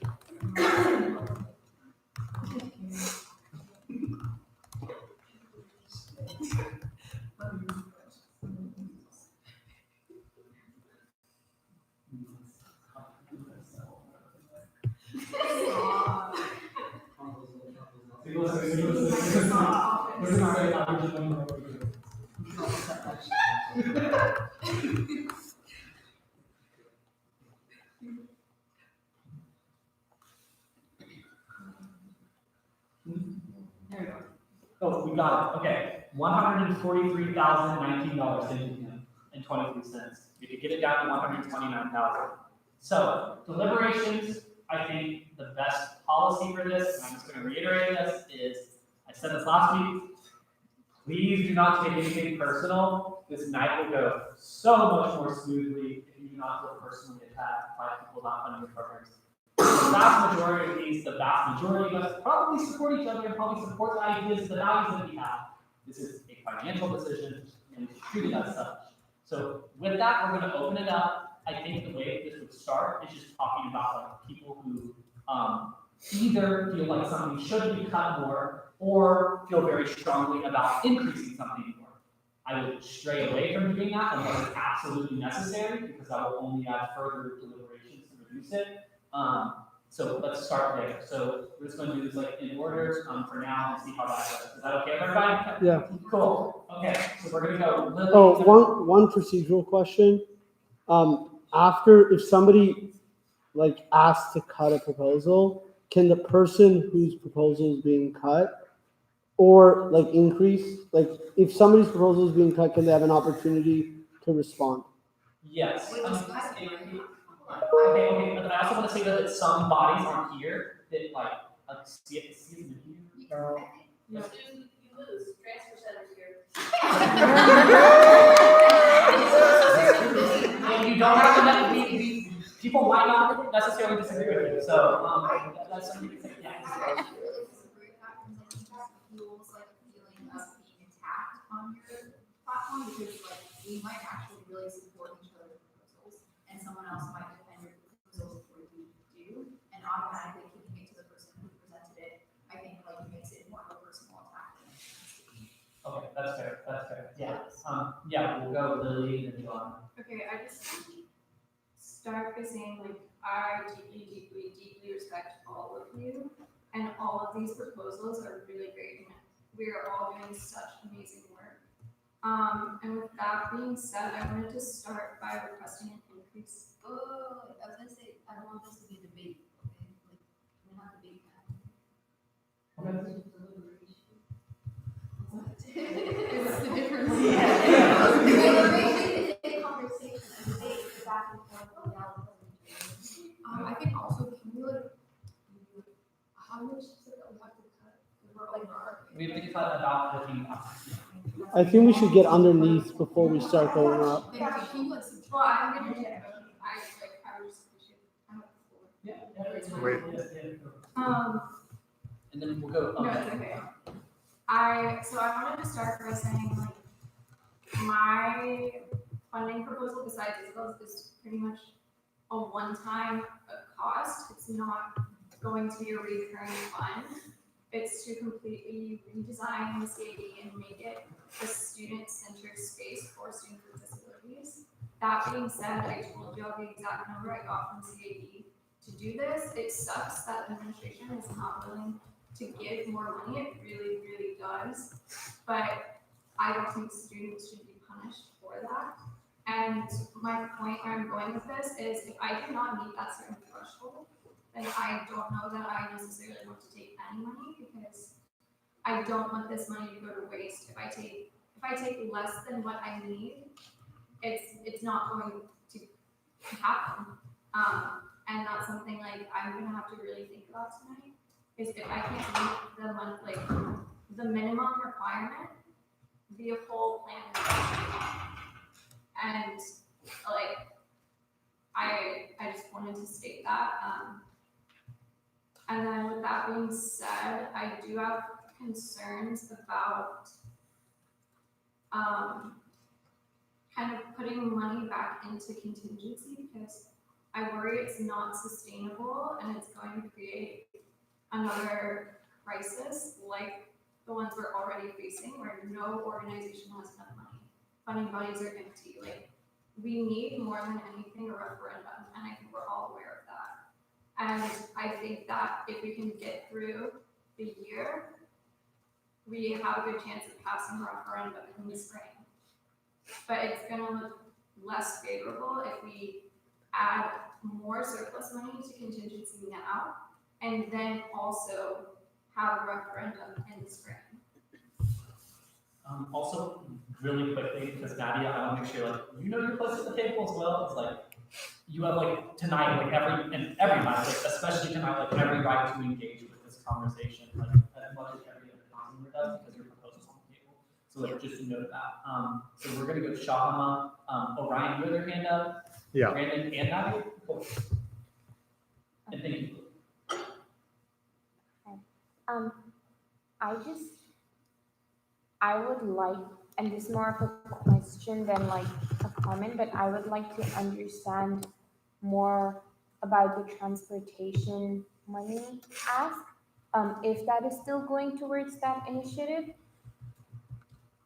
[SPEAKER 1] Oh, we got it, okay. $143,019.23. We could get it down to 129,000. So deliberations, I think the best policy for this, and I'm just gonna reiterate this, is, I said this last week, please do not take anything personal. This night will go so much more smoothly if you do not feel personally attacked by people not funding your programs. The vast majority of these, the vast majority of us probably support each other and probably support the ideas, the values that we have. This is a financial decision and it's treated as such. So with that, we're gonna open it up. I think the way this would start is just talking about like people who either feel like something should be cut more or feel very strongly about increasing something more. I would stray away from doing that unless it's absolutely necessary, because that will only add further deliberations to reduce it. So let's start there. So we're just going to do this like in order for now and see how that goes. Is that okay with everybody?
[SPEAKER 2] Yeah.
[SPEAKER 1] Cool. Okay, so we're going to go. Lily,
[SPEAKER 2] Oh, one procedural question. After, if somebody like asks to cut a proposal, can the person whose proposal is being cut or like increase, like if somebody's proposal is being cut, can they have an opportunity to respond?
[SPEAKER 1] Yes. Okay, but I also want to say that some bodies aren't here that like excuse me.
[SPEAKER 3] You lose, transfer center's here.
[SPEAKER 1] And you don't have to let people might not necessarily disagree with you, so that's something you can say. Yeah.
[SPEAKER 4] Fuels like a feeling of being attacked on your platform, because like we might actually really support each other's proposals, and someone else might defend your proposals before you do, and automatically kicking it to the person who presented it, I think like makes it more of a personal attack than it has to be.
[SPEAKER 1] Okay, that's fair. Yeah. Yeah, we'll go Lily and then John.
[SPEAKER 14] Okay, I just start by saying like I deeply respect all of you, and all of these proposals are really great. And we are all doing such amazing work. And with that being said, I wanted to start by requesting an increase.
[SPEAKER 15] Oh, I was gonna say, I don't want this to be a debate, okay? Like, we don't have to be
[SPEAKER 14] It's the difference. I think also, can we like, how much is it that we have to cut?
[SPEAKER 1] We have to cut about 15.
[SPEAKER 2] I think we should get underneath before we start going up.
[SPEAKER 14] Thank you. Can you like, well, I'm gonna do it. I was just, I'm at the floor.
[SPEAKER 17] Wait.
[SPEAKER 1] And then we'll go.
[SPEAKER 14] No, it's okay. So I wanted to start by saying like, my funding proposal besides Isabel's is pretty much a one-time cost. It's not going to be a recurring fund. It's to completely redesign the CAD and make it a student-centered space for students with disabilities. That being said, I told you the exact number I got from CAD to do this. It sucks that administration is not willing to give more money. It really, really does. But I don't think students should be punished for that. And my point where I'm going with this is if I do not meet that certain threshold, then I don't know that I necessarily want to take any money because I don't want this money to go to waste. If I take less than what I need, it's not going to happen. And that's something like I'm gonna have to really think about tonight. Is if I can't meet the month, like the minimum requirement, the whole plan is and like I just wanted to state that. And then with that being said, I do have concerns about kind of putting money back into contingency because I worry it's not sustainable and it's going to create another crisis like the ones we're already facing where no organization has enough money. Funding bodies are empty. Like, we need more than anything a referendum, and I think we're all aware of that. And I think that if we can get through the year, we have a good chance of passing a referendum in the spring. But it's gonna look less favorable if we add more surplus money to contingency now, and then also have a referendum in the spring.
[SPEAKER 1] Also, really quickly, because Nadia, I want to make sure like you know your place at the table as well. It's like you have like tonight, like every night, like especially tonight, like every right to engage with this conversation, like as much as every other council does, because your proposal's on the table. So like just note that. So we're gonna go to Shahama. Orion, you have your hand up.
[SPEAKER 17] Yeah.
[SPEAKER 1] Brandon and Nadia. Cool. And thank you.
[SPEAKER 11] I would like, and this is more of a question than like a comment, but I would like to understand more about the transportation money ask. If that is still going towards that initiative,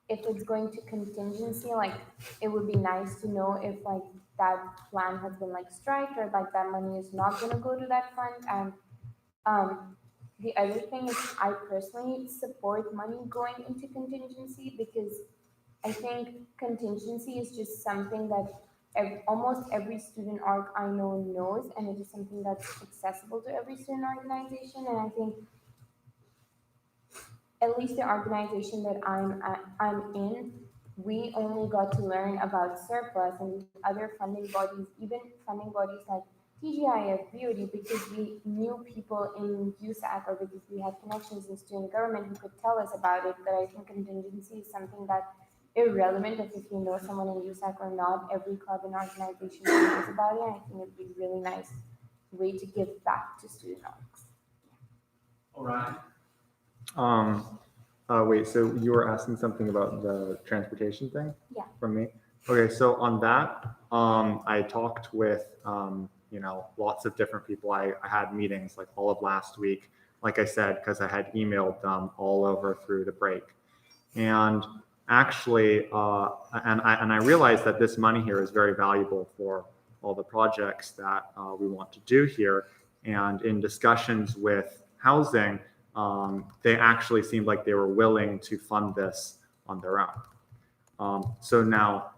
[SPEAKER 11] if it's going to contingency, like it would be nice to know if like that plan has been like striked or like that money is not gonna go to that fund. And the other thing is I personally support money going into contingency because I think contingency is just something that almost every student org I know knows, and it is something that's accessible to every student organization. And I think at least the organization that I'm in, we only got to learn about surplus and other funding bodies, even funding bodies like TGIF, BOD, because we knew people in USAC or because we had connections in student government who could tell us about it. But I think contingency is something that's irrelevant of if you know someone in USAC or not. Every club and organization knows about it, and I think it'd be a really nice way to give back to student orgs.
[SPEAKER 1] All right.
[SPEAKER 17] Wait, so you were asking something about the transportation thing?
[SPEAKER 11] Yeah.
[SPEAKER 17] From me? Okay, so on that, I talked with, lots of different people. I had meetings like all of last week, like I said, because I had emailed them all over through the break. And actually, and I realized that this money here is very valuable for all the projects that we want to do here. And in discussions with housing, they actually seemed like they were willing to fund this on their own. So now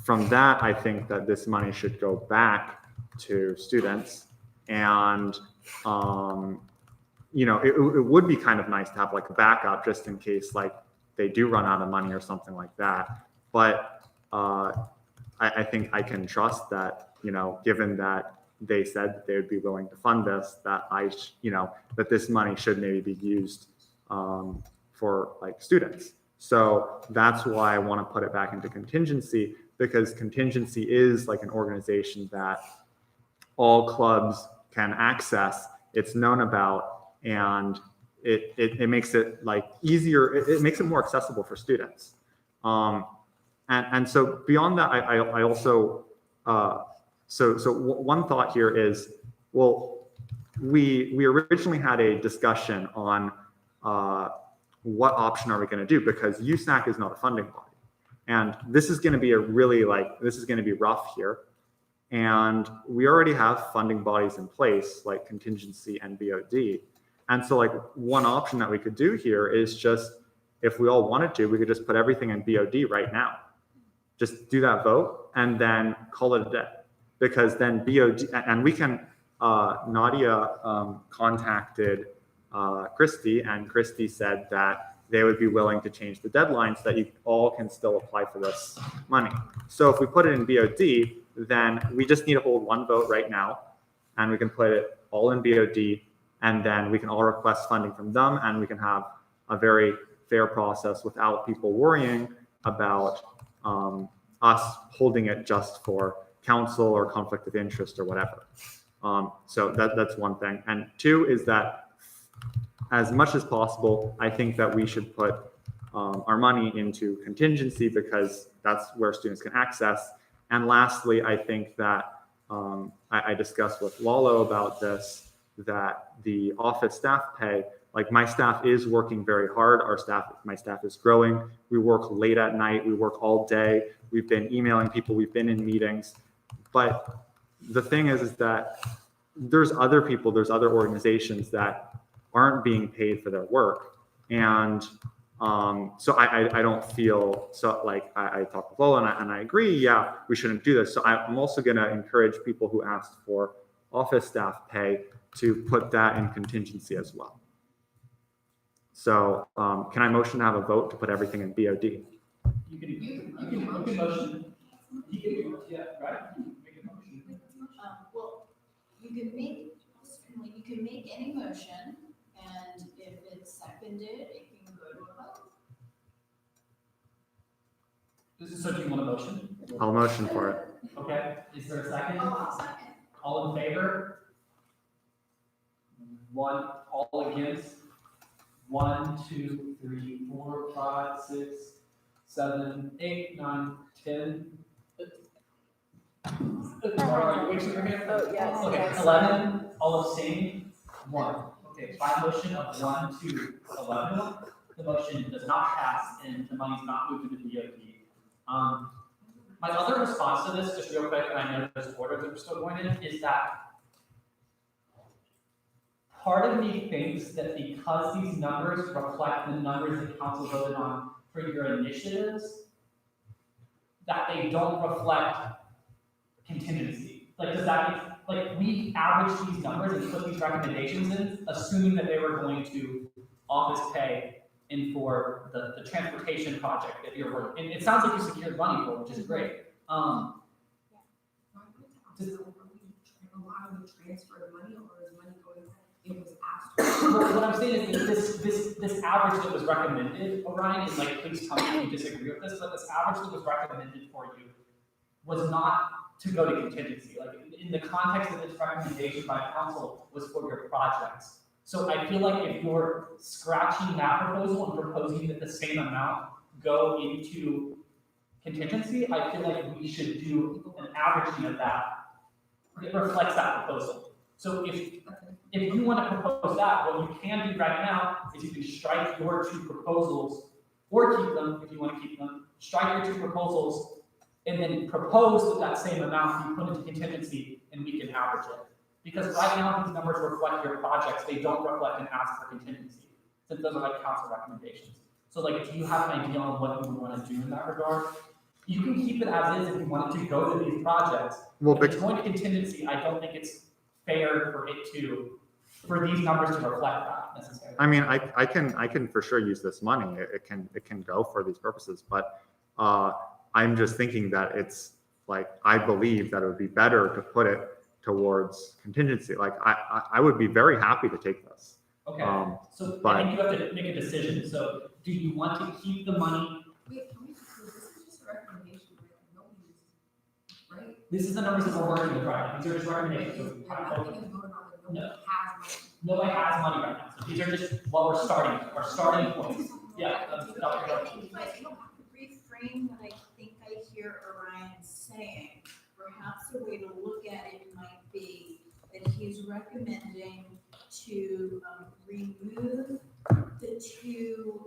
[SPEAKER 17] from that, I think that this money should go back to students and it would be kind of nice to have like a backup just in case like they do run out of money or something like that. But I think I can trust that, given that they said that they would be willing to fund this, that that this money should maybe be used for like students. So that's why I want to put it back into contingency, because contingency is like an organization that all clubs can access. It's known about, and it makes it like easier. It makes it more accessible for students. And so beyond that, I also, so one thought here is, well, we originally had a discussion on what option are we going to do, because USAC is not a funding body. And this is going to be this is going to be rough here. And we already have funding bodies in place like contingency and BOD. And so like one option that we could do here is just, if we all wanted to, we could just put everything in BOD right now. Just do that vote and then call it a day. Because then BOD, and we can, Nadia contacted Christy, and Christy said that they would be willing to change the deadline so that you all can still apply for this money. So if we put it in BOD, then we just need to hold one vote right now, and we can put it all in BOD, and then we can all request funding from them, and we can have a very fair process without people worrying about us holding it just for council or conflict of interest or whatever. So that's one thing. And two is that as much as possible, I think that we should put our money into contingency, because that's where students can access. And lastly, I think that I discussed with Lalo about this, that the office staff pay, like my staff is working very hard. My staff is growing. We work late at night. We work all day. We've been emailing people. We've been in meetings. But the thing is that there's other people, there's other organizations that aren't being paid for their work. And so I don't feel, so like I talked with Lola and I agree, yeah, we shouldn't do this. So I'm also gonna encourage people who asked for office staff pay to put that in contingency as well. So can I motion to have a vote to put everything in BOD?
[SPEAKER 1] You can motion. Yeah, right? Make a motion.
[SPEAKER 4] Well, you can make any motion, and if it's seconded, it can go to a vote.
[SPEAKER 1] So do you want a motion?
[SPEAKER 17] I'll motion for it.
[SPEAKER 1] Okay, is there a second?
[SPEAKER 4] Oh, I'll second.
[SPEAKER 1] All in favor? One, all against? 1, 2, 3, 4, 5, 6, 7, 8, 9, 10.
[SPEAKER 19] Oh, yes.
[SPEAKER 1] Okay, 11, all abstaining, 1. Okay, by motion of 1 to 11, the motion does not pass and the money's not moved to the BOD. My other response to this, just real quick, and I know there's order that we're still going in, is that part of me thinks that because these numbers reflect the numbers that council voted on for your initiatives, that they don't reflect contingency. Like, does that mean, like, we averaged these numbers and put these recommendations in, assuming that they were going to office pay and for the transportation project that you're working. And it sounds like you secured money for, which is great.
[SPEAKER 10] Transfer the money, or is money going? It was asked.
[SPEAKER 1] What I'm saying is this average that was recommended, Orion, and like please tell me if you disagree with this, but this average that was recommended for you was not to go to contingency. Like in the context of this recommendation by council was for your projects. So I feel like if you're scratching that proposal and proposing that the same amount go into contingency, I feel like we should do an averaging of that. It reflects that proposal. So if you want to propose that, what you can do right now is you can strike your 2 proposals, or keep them if you want to keep them. Strike your 2 proposals, and then propose that same amount be put into contingency, and we can average it. Because right now these numbers reflect your projects; they don't reflect an ask for contingency, since those are like council recommendations. So, like, do you have an idea on what you would want to do in that regard? You can keep it as is if you wanted to go to these projects.
[SPEAKER 17] Well,
[SPEAKER 1] if it's going to contingency, I don't think it's fair for these numbers to reflect that. necessarily.
[SPEAKER 17] I mean, I can for sure use this money. It can go for these purposes, but I'm just thinking that it's like, I believe that it would be better to put it towards contingency. Like I would be very happy to take this.
[SPEAKER 1] Okay, so
[SPEAKER 17] but
[SPEAKER 1] I think you have to make a decision. So do you want to keep the money?
[SPEAKER 4] Wait, can we, so this is just a recommendation, right?
[SPEAKER 1] This is the numbers that we're working with right now. These are just recommendations.
[SPEAKER 4] Nothing is voted on, that
[SPEAKER 1] No.
[SPEAKER 4] nobody has money.
[SPEAKER 1] Nobody has money right now. So these are just what we're starting, our starting points. Yeah.
[SPEAKER 4] I think if I reframe what I think I hear Orion saying, perhaps a way to look at it might be that he's recommending to remove the two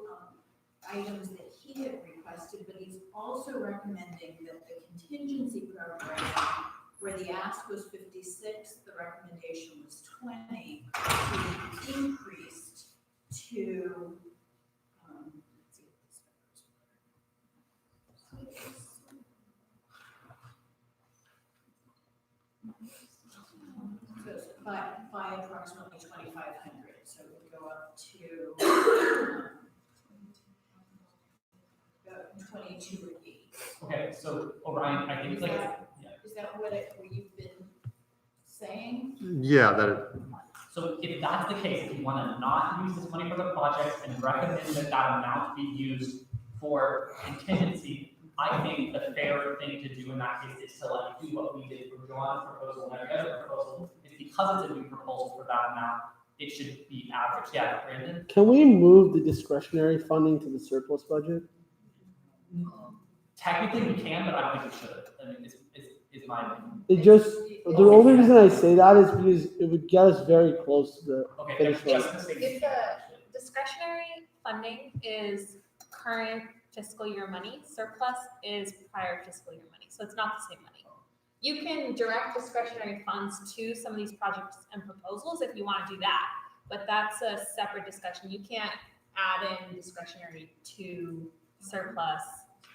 [SPEAKER 4] items that he had requested, but he's also recommending that the contingency program, where the ask was 56, the recommendation was 20, to be increased to, let's see if this so it's by approximately 2,500, so it would go up to 22,800.
[SPEAKER 1] Okay, so Orion, I think
[SPEAKER 4] Is
[SPEAKER 1] like,
[SPEAKER 4] that-
[SPEAKER 1] yeah.
[SPEAKER 4] Is that what you've been saying?
[SPEAKER 17] yeah,
[SPEAKER 1] So if that's the case, if you want to not use this money for the project and recommend that that amount be used for contingency, I think the fair thing to do in that case is to like do what we did for Joanna's proposal and every other proposal. Is because it's a new proposal for that amount, it should be average. Yeah, Brandon?
[SPEAKER 2] Can we move the discretionary funding to the surplus budget?
[SPEAKER 1] Technically we can, but I don't think we should. I mean, is my opinion.
[SPEAKER 2] It just, the only reason I say that is because it would get us very close to the
[SPEAKER 1] Okay,
[SPEAKER 2] finish line.
[SPEAKER 1] just the same.
[SPEAKER 3] If the discretionary funding is current fiscal year money, surplus is prior fiscal year money, so it's not the same money. You can direct discretionary funds to some of these projects and proposals if you want to do that, but that's a separate discussion. You can't add in discretionary to surplus.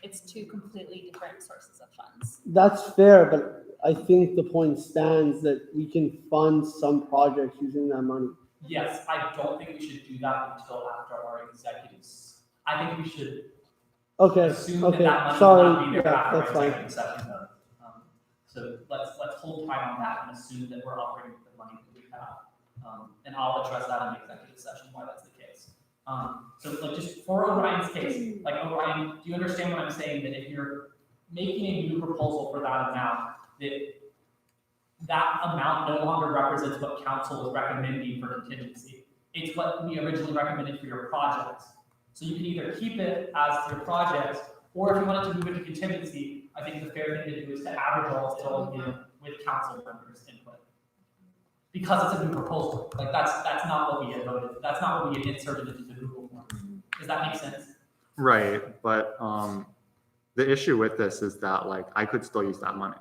[SPEAKER 3] It's two completely different sources of funds.
[SPEAKER 2] That's fair, but I think the point stands that we can fund some projects using that money.
[SPEAKER 1] Yes, I don't think we should do that until after our executives. I think we should
[SPEAKER 2] Okay,
[SPEAKER 1] assume that
[SPEAKER 2] okay,
[SPEAKER 1] that money will
[SPEAKER 2] sorry,
[SPEAKER 1] not be there
[SPEAKER 2] yeah,
[SPEAKER 1] after our
[SPEAKER 2] that's fine.
[SPEAKER 1] executive session though. So let's hold tight on that and assume that we're operating with the money that we have. And I'll address that in the executive session, why that's the case. So like just for Orion's case, like Orion, do you understand what I'm saying? That if you're making a new proposal for that amount, that amount no longer represents what council is recommending for contingency. It's what we originally recommended for your projects. So you can either keep it as your projects, or if you wanted to move it to contingency, I think the fair thing to do is to average all again with council members' input. Because it's a new proposal. Like that's not what we had voted. That's not what we had inserted into the Google form. Does that make sense?
[SPEAKER 17] right. But the issue with this is that like I could still use that money.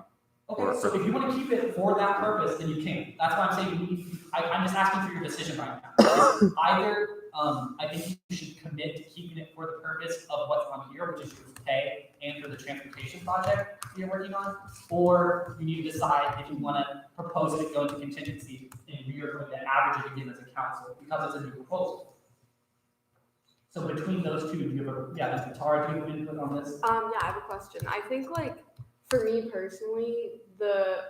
[SPEAKER 1] Okay, so if you want to keep it for that purpose, then you can. That's why I'm saying I'm just asking for your decision right now. Either I think you should commit to keeping it for the purpose of what's on here, which is your pay and for the transportation project you're working on, or you need to decide if you want to propose it, go into contingency, and we are going to average it again as a council because it's a new proposal. So between those two, do you have Tara, do you have input on this?
[SPEAKER 6] Yeah, I have a question. I think like for me personally, the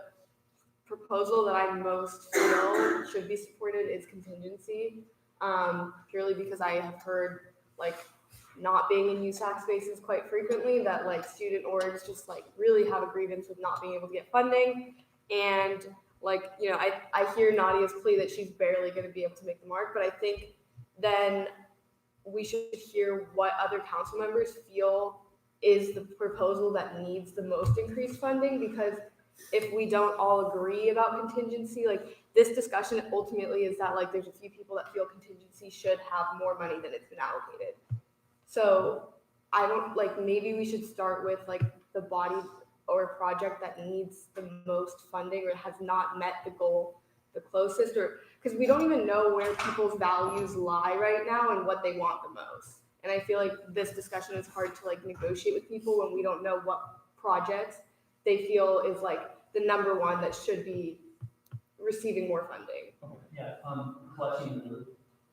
[SPEAKER 6] proposal that I most feel should be supported is contingency. Purely because I have heard like not being in USAC spaces quite frequently that like student orgs just like really have a grievance with not being able to get funding. And like, you know, I hear Nadia's plea that she's barely going to be able to make the mark, but I think then we should hear what other council members feel is the proposal that needs the most increased funding, because if we don't all agree about contingency, like this discussion ultimately is that like there's a few people that feel contingency should have more money than it's been allocated. So I don't like, maybe we should start with like the body or project that needs the most funding or has not met the goal the closest, or because we don't even know where people's values lie right now and what they want the most. And I feel like this discussion is hard to like negotiate with people when we don't know what projects they feel is like the number one that should be receiving more funding.
[SPEAKER 1] Okay, yeah, collecting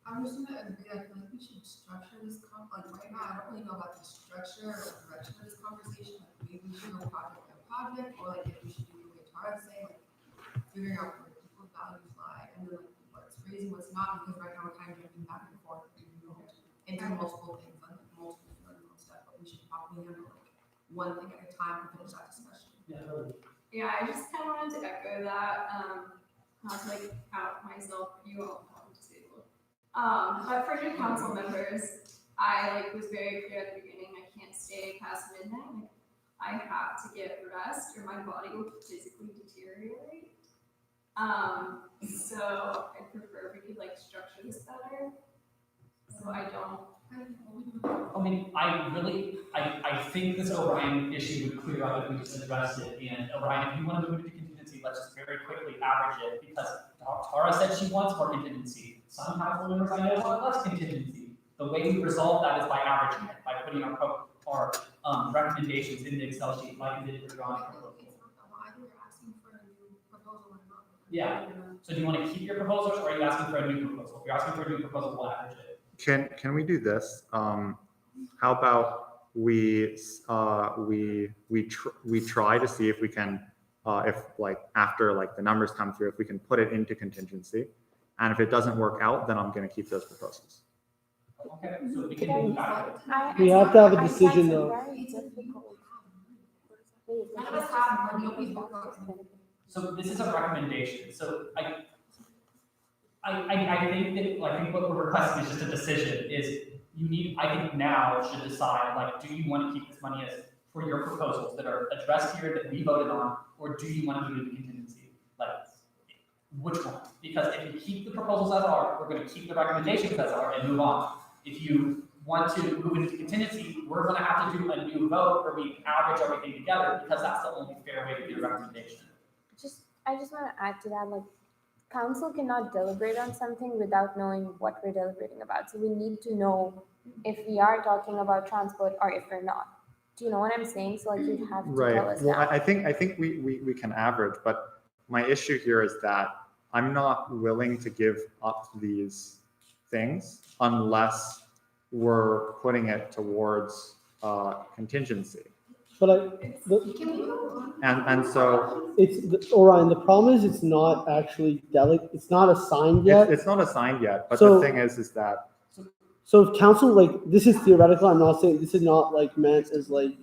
[SPEAKER 18] I'm just gonna agree, I feel like we should structure this like right now, I don't really know about the structure or direction of this conversation, like maybe we should go project by project, or like if we should do what Tara saying, like figuring out where people's values lie, and then like what's raising, what's not, because right now we're kind of jumping back and forth, into multiple things, like multiple feelings and stuff, but we should probably handle like one thing at a time and finish that discussion.
[SPEAKER 14] Yeah, I just kind of wanted to echo that, not to like out myself, you all have disabled. But for new council members, I like was very clear at the beginning, I can't stay past midnight. Like, I have to get rest or my body will physically deteriorate. So I prefer we could like structure this better. So I don't.
[SPEAKER 1] I mean, I think this Orion issue would clear up if we just addressed it. And Orion, if you want to move it to contingency, let's just very quickly average it, because Tara said she wants more contingency. Some council members I know want less contingency. The way we resolve that is by averaging it, by putting our recommendations in the Excel sheet, like we did for drawing proposal. Yeah. So do you want to keep your proposals, or are you asking for a new proposal? If you're asking for a new proposal, we'll average it.
[SPEAKER 17] Can we do this? How about we try to see if we can, if like after like the numbers come through, if we can put it into contingency, and if it doesn't work out, then I'm going to keep those proposals.
[SPEAKER 1] Okay, so we can do that.
[SPEAKER 2] We have to have a decision though.
[SPEAKER 18] None of us have one, nobody's
[SPEAKER 1] So this is a recommendation. So I think that, I think what we're requesting is just a decision. Is you need, I think now should decide, like, do you want to keep this money as for your proposals that are addressed here that we voted on, or do you want to move it to contingency? Like, which one? Because if you keep the proposals as are, we're going to keep the recommendations as are and move on. If you want to move into contingency, we're going to have to do a new vote where we average everything together, because that's the only fair way to do a recommendation.
[SPEAKER 11] I just want to add to that, like, council cannot deliberate on something without knowing what we're deliberating about. So we need to know if we are talking about transport or if we're not. Do you know what I'm saying? So like you'd have to tell us
[SPEAKER 17] Well,
[SPEAKER 11] now.
[SPEAKER 17] I think we can average, but my issue here is that I'm not willing to give up these things unless we're putting it towards contingency.
[SPEAKER 2] But
[SPEAKER 17] And so
[SPEAKER 2] it's Orion. The problem is it's not actually it's not assigned yet.
[SPEAKER 17] It's not assigned yet. But
[SPEAKER 2] So-
[SPEAKER 17] the thing is that
[SPEAKER 2] So if council, like, this is theoretical, I'm not saying, this is not like meant as like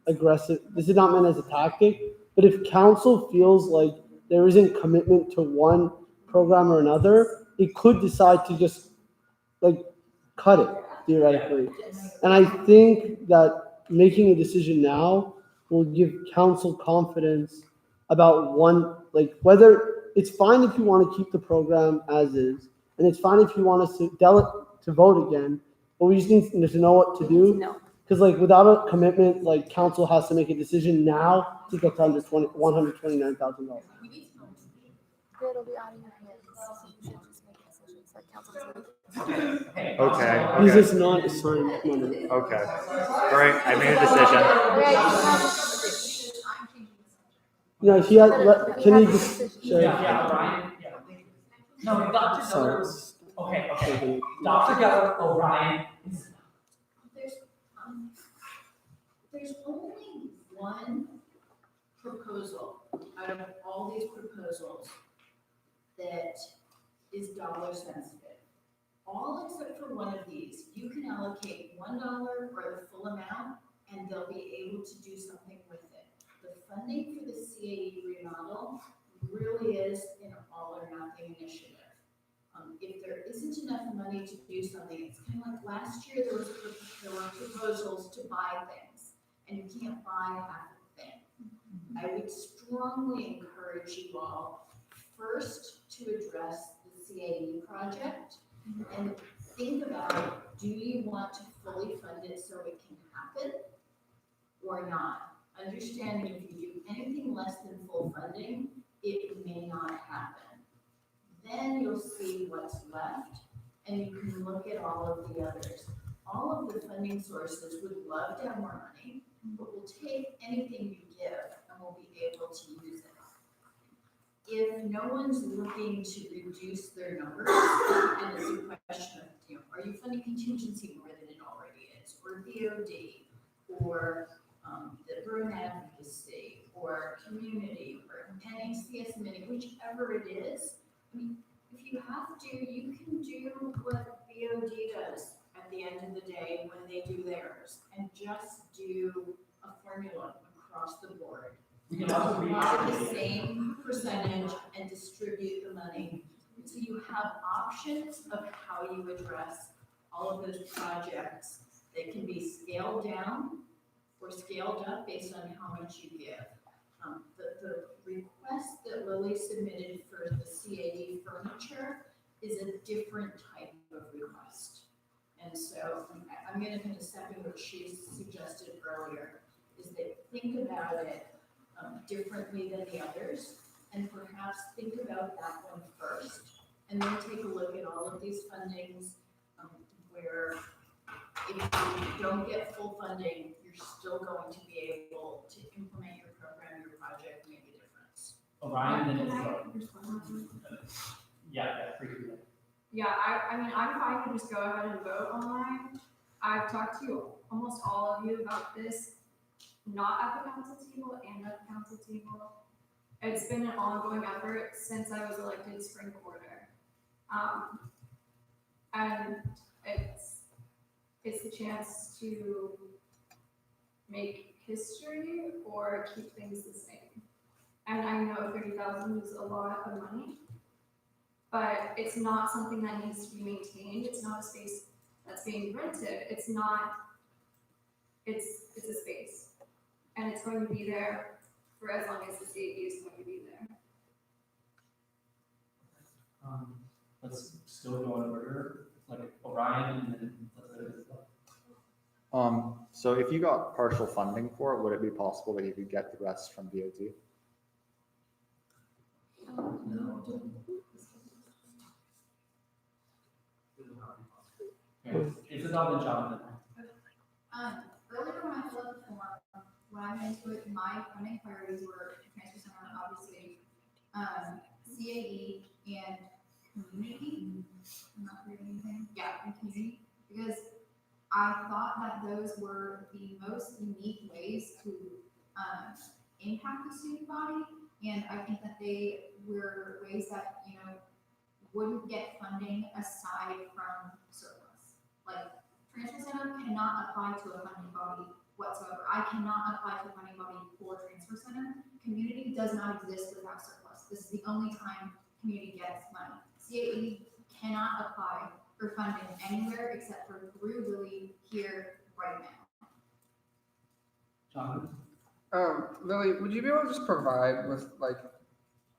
[SPEAKER 2] aggressive, this is not meant as a tactic, but if council feels like there isn't commitment to one program or another, it could decide to just like cut it theoretically. And I think that making a decision now will give council confidence about one, like whether, it's fine if you want to keep the program as is, and it's fine if you want us to vote again, but we just need to know what to do. Because like without a commitment, like council has to make a decision now to get to under $129,000.
[SPEAKER 11] It'll be out of your hands. So you should just make decisions like council doesn't make
[SPEAKER 17] okay.
[SPEAKER 2] This is not assigned money.
[SPEAKER 17] Okay. All right. I made a decision.
[SPEAKER 2] No, he had, can he just share?
[SPEAKER 1] Yeah, Orion. Yeah. No, Dr. Geller. Okay. Dr. Geller, Orion.
[SPEAKER 4] There's only one proposal out of all these proposals that is dollar sensitive. All except for one of these, you can allocate $1 or the full amount, and they'll be able to do something with it. The funding for the CAE remodel really is an all or nothing initiative. If there isn't enough money to do something, it's kind of like last year there were proposals to buy things, and you can't buy half a thing. I would strongly encourage you all first to address the CAE project and think about, do you want to fully fund it so it can happen or not? Understanding if you do anything less than full funding, it may not happen. Then you'll see what's left, and you can look at all of the others. All of the funding sources would love to have more money, but we'll take anything you give and we'll be able to use it. if no one's looking to reduce their numbers, and it's a question of, are you funding contingency more than it already is, or BOD, or the Bruin advocacy, or community, or NHCS Meeting, whichever it is. I mean, if you have to, you can do what BOD does at the end of the day when they do theirs, and just do a formula across the board.
[SPEAKER 1] We can also
[SPEAKER 4] Apply the same percentage and distribute the money. So you have options of how you address all of those projects. They can be scaled down or scaled up based on how much you give. The request that Lily submitted for the CAD furniture is a different type of request. And so I'm gonna kind of second what she suggested earlier, is that think about it differently than the others, and perhaps think about that one first. And then take a look at all of these fundings, where if you don't get full funding, you're still going to be able to implement your program, your project, make a difference.
[SPEAKER 1] Orion, then
[SPEAKER 14] Can
[SPEAKER 1] it's,
[SPEAKER 14] I respond?
[SPEAKER 1] yeah, for you.
[SPEAKER 14] Yeah, I mean, I'm fine to just go ahead and vote online. I've talked to almost all of you about this, not at the council table and at the council table. It's been an ongoing effort since I was elected spring quarter. And it's the chance to make history or keep things the same. And I know 30,000 is a lot of money, but it's not something that needs to be maintained. It's not a space that's being rented. It's a space. And it's going to be there for as long as the CAD is going to be there.
[SPEAKER 1] Let's still go in order, like Orion, and then let's go to this stuff.
[SPEAKER 17] So if you got partial funding for it, would it be possible that you could get the rest from BOD?
[SPEAKER 1] No. Okay, Isabel and Jonathan.
[SPEAKER 15] Earlier when I filled out the form, when I went into it, my funding priorities were transfer center, obviously, CAE and community. I'm not forgetting anything. Yeah, and community, because I thought that those were the most unique ways to impact the student body, and I think that they were ways that wouldn't get funding aside from surplus. Like, transfer center cannot apply to a funding body whatsoever. I cannot apply to a funding body for transfer center. Community does not exist without surplus. This is the only time community gets money. CAE cannot apply for funding anywhere except for through Lily here right now.
[SPEAKER 1] Jonathan?
[SPEAKER 20] Lily, would you be able to just provide with like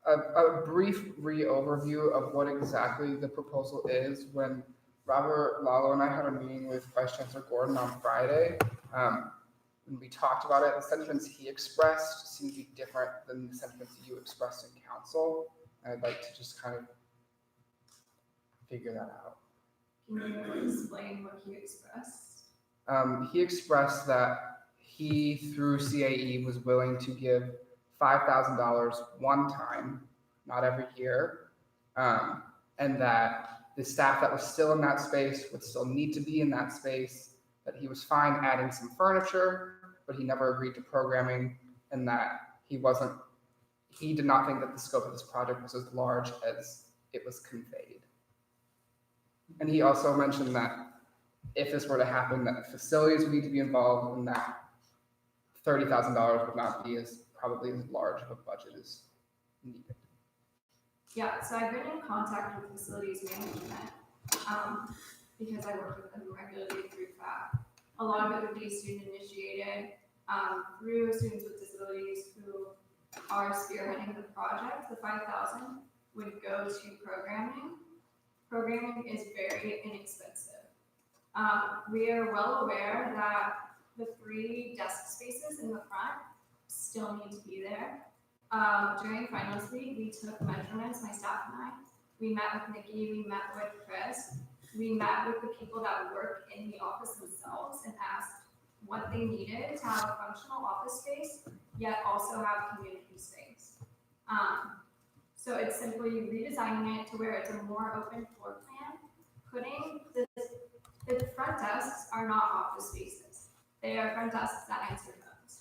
[SPEAKER 20] a brief overview of what exactly the proposal is? When Robert Lalo and I had a meeting with Vice Chancellor Gordon on Friday, when we talked about it, the sentiments he expressed seemed to be different than the sentiments you expressed in council. I'd like to just kind of figure that out.
[SPEAKER 14] Can you explain what he expressed?
[SPEAKER 20] He expressed that he, through CAE, was willing to give $5,000 one time, not every year, and that the staff that was still in that space would still need to be in that space, that he was fine adding some furniture, but he never agreed to programming, and that he did not think that the scope of this project was as large as it was conveyed. And he also mentioned that if this were to happen, that facilities would need to be involved, and that $30,000 would not be probably as large of a budget as needed.
[SPEAKER 14] Yeah, so I've been in contact with facilities management because I work with them regularly through FAP. A lot of it would be student initiated through students with disabilities who are spearheading the project. The 5,000 would go to programming. Programming is very inexpensive. We are well aware that the 3 desk spaces in the front still need to be there. During finals week, we took measurements, my staff and I. We met with Nikki, we met with Chris, we met with the people that work in the office themselves and asked what they needed to have a functional office space, yet also have community space. So it's simply redesigning it to where it's a more open floor plan, putting the front desks are not office spaces. They are front desks that answer phones.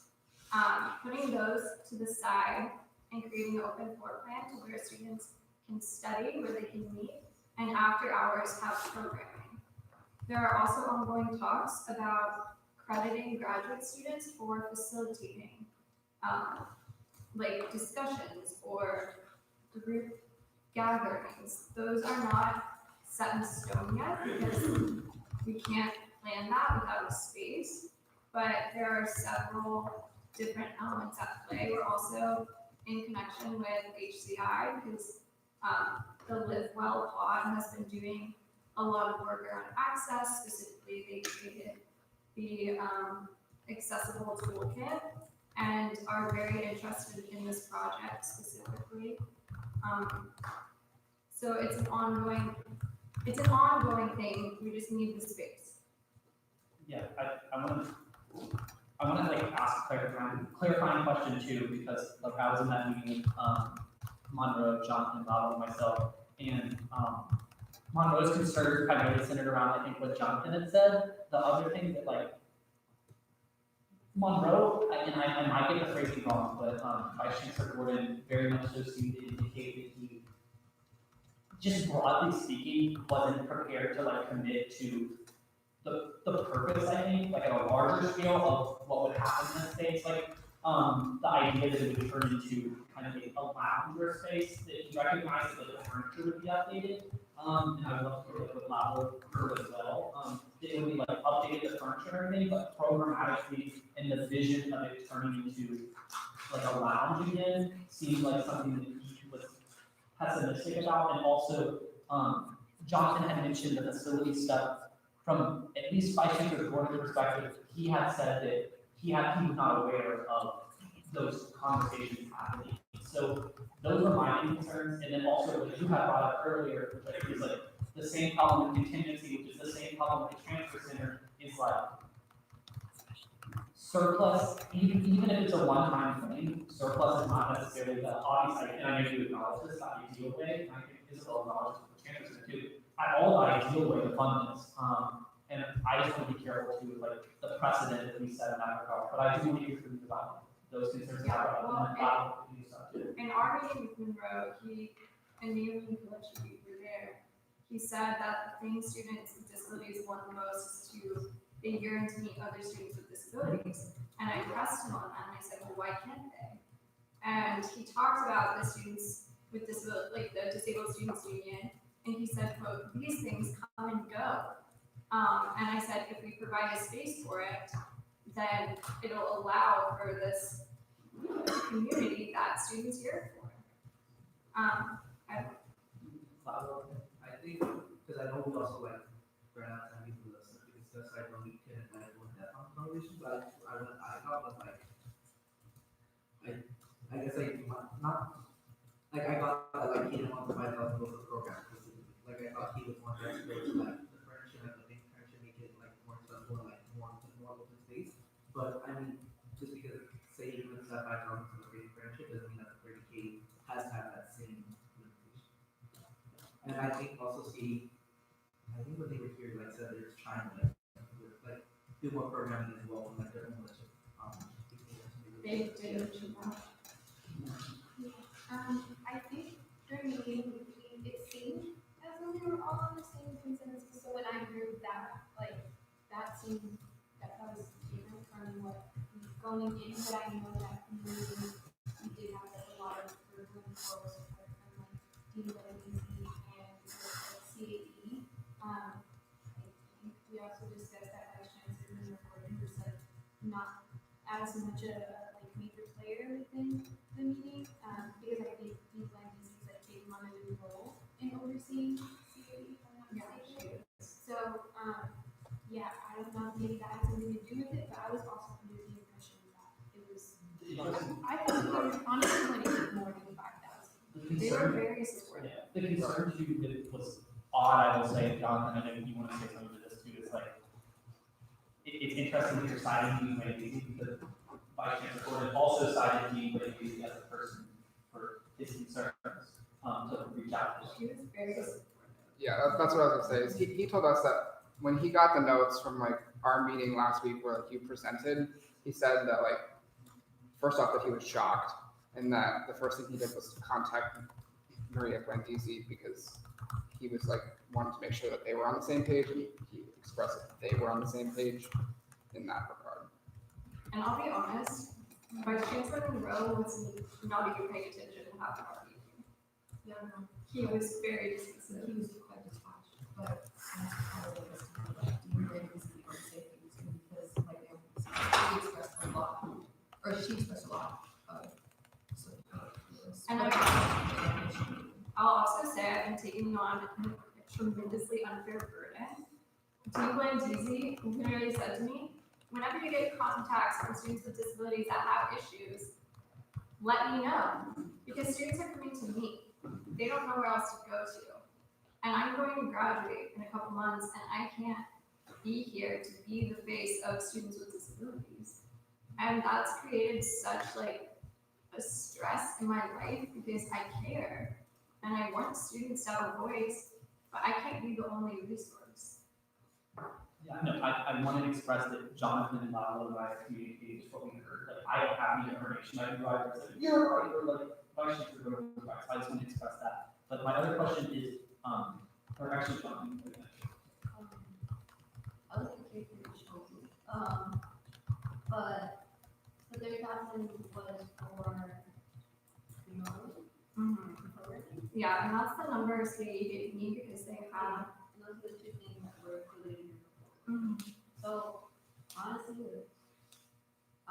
[SPEAKER 14] Putting those to the side and creating an open floor plan to where students can study, where they can meet, and after hours have programming. There are also ongoing talks about crediting graduate students for facilitating like discussions or group gatherings. Those are not set in stone yet because we can't plan that without a space, but there are several different elements at play. We're also in connection with HCI because the Live Well pod has been doing a lot of work around access. Specifically, they created the accessible toolkit and are very interested in this project specifically. So it's an ongoing thing. We just need the space.
[SPEAKER 1] Yeah, I want to like ask a clarifying question too, because like I was in that meeting with Monroe, Jonathan, Bob, and myself, and Monroe's concerns primarily centered around I think what Jonathan had said. The other thing that like Monroe, and I might get the phrasing wrong, but Vice Chancellor Gordon very much so seemed to indicate that he, just broadly speaking, wasn't prepared to like commit to the purpose, I think, like at a larger scale of what would happen in the space, like the idea that it would turn into kind of a lounger space, that he recognized that the furniture would be updated, and I would love to hear what Lavo heard as well. It would be like updated the furniture and everything, but programmatically, and the vision of it turning into like a lounge again seemed like something that he was pessimistic about, and also Jonathan had mentioned the facility stuff. From at least Vice Chancellor Gordon's perspective, he had said that he was not aware of those conversations happening. So those were my main concerns, and then also what you had brought up earlier, which I think is like the same problem with contingency, which is the same problem with the transfer center, is like surplus, even if it's a one-time thing, surplus is not necessarily the obvious, and I know you acknowledge this, not the ideal way, and I think Isabel acknowledges the transfer center too. At all the ideal way to fund this. And I just want to be careful too with like the precedent that we set in that regard. But I do want to hear from you about those concerns.
[SPEAKER 14] In our meeting with Monroe, and you and Felicia, you were there, he said that the thing students with disabilities want the most is to, they yearn to meet other students with disabilities. And I pressed him on that and I said, well, why can't they? And he talked about the students with disability, like the Disabled Students Union, and he said, quote, these things come and go. And I said, if we provide a space for it, then it'll allow for this community that students yearn for.
[SPEAKER 7] I think, because I know we also like ran out of time to discuss like when we can like go in depth on conversations, but I thought was like, I guess like not like I got like he didn't want to find out the program. Like I thought he would want that space like the furniture and the thing furniture make it like more accessible and like more open space. But I mean, just because say even if that 5,000 for the big furniture doesn't mean that the 30K has to have that same limitation. And I think also I think when they were here, like said they're trying to like do more programming as well, and like their own list of
[SPEAKER 14] They did.
[SPEAKER 8] I think during the meeting, it seemed as though we were all on the same consensus. So when I heard that, like, that seemed, that was different from what was going in, but I know that we did have like, a lot of room for support from like DWC and CAE. I think we also discussed that Vice Chancellor Gordon was like not as much a like major player within the meeting, because I think DWC is like taking on a new role in overseeing CAE, if I'm not mistaken. So, yeah, I don't know if maybe that has something to do with it, but I was also under the impression that it was. I thought it was honestly when it was more than 5,000. They were very supportive.
[SPEAKER 1] Yeah, the concern too that was odd, I will say, Jonathan, I know you want to say something to this too. It's like it's interesting that you're citing me Lady because Vice Chancellor Gordon also cited me Lady as a person for his concerns. to reach out to.
[SPEAKER 14] She was very supportive.
[SPEAKER 20] Yeah, that's what I was gonna say, is he told us that when he got the notes from like our meeting last week where like you presented, he said that like, first off, that he was shocked, and that the first thing he did was to contact Maria Brandisi because he was like, wanted to make sure that they were on the same page, and he expressed that they were on the same page in that regard.
[SPEAKER 14] And I'll be honest, Vice Chancellor Monroe was not even paying attention to half of our meeting.
[SPEAKER 18] Yeah, no,
[SPEAKER 14] He was very dismissive.
[SPEAKER 18] he was quite detached, but that's probably was like, do you really listen to say things because like he expressed a lot, or she expressed a lot of support for this.
[SPEAKER 14] And I'll also say I've been taking on a tremendously unfair burden. D. Dizzy literally said to me, whenever you get contacts from students with disabilities that have issues, let me know. Because students are coming to me. They don't know where else to go to. And I'm going to graduate in a couple months, and I can't be here to be the face of students with disabilities. And that's created such like a stress in my life because I care. And I want students to have a voice, but I can't be the only resource.
[SPEAKER 1] Yeah, no, I want to express that Jonathan and Lalo and I communicated what we heard. Like, I don't have any information. I drive and say, yeah, right, or like, Vice Chancellor go to Vice. I just want to express that. But my other question is, or actually, Jonathan, you can finish.
[SPEAKER 15] I was thinking for children, but the 30,000 was for remote.
[SPEAKER 14] Yeah, and that's the number state gave me because they have.
[SPEAKER 15] And those are the two things that were included in your report. So honestly, I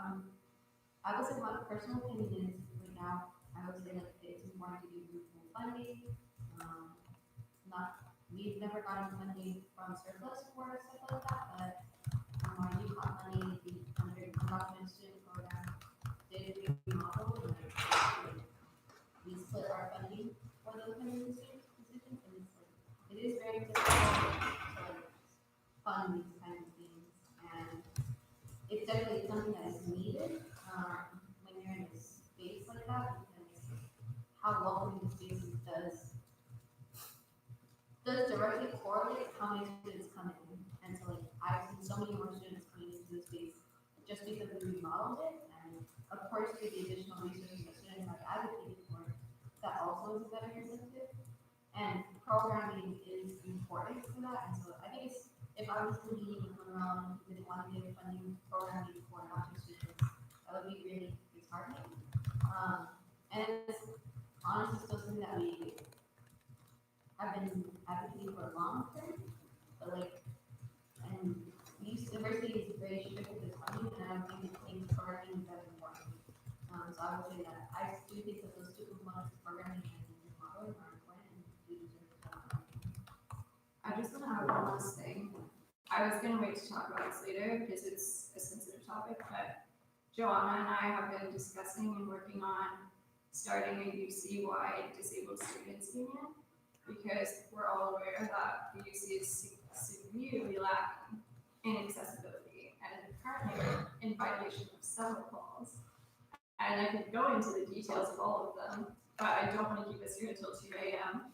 [SPEAKER 15] would say my personal opinion is right now, I would say that it's important to do full funding. We've never gotten funding from surplus for stuff like that, but our UConn money, the undocumented student program, did remodel, and we split our funding for those kind of decisions, and it's like, it is very difficult to fund these kind of things, and it's definitely something that is needed, when you're in a space like that, because how welcoming the spaces does directly correlate how many students come in. And so like, I've seen so many more students coming into the space just because we remodeled it, and of course, with the additional resources that students have advocated for, that also is a better incentive. And programming is important for that, and so I think it's, if I was leading around, didn't want to give funding programming for autistic students, that would be really disheartening. And it's honestly still something that I've been advocating for a long term, but like, and university is very strict with this funding, and I don't think it thinks programming is that important. So I would say that I do think that those two components, programming and modeling, are important and do deserve to have.
[SPEAKER 14] I just want to add one last thing. I was going to wait to talk about this later because it's a sensitive topic, but Joanna and I have been discussing and working on starting a UC-wide disabled students union because we're all aware that the UC is severely lacking in accessibility and currently in violation of several laws. And I could go into the details of all of them, but I don't want to keep us here until 2 a.m.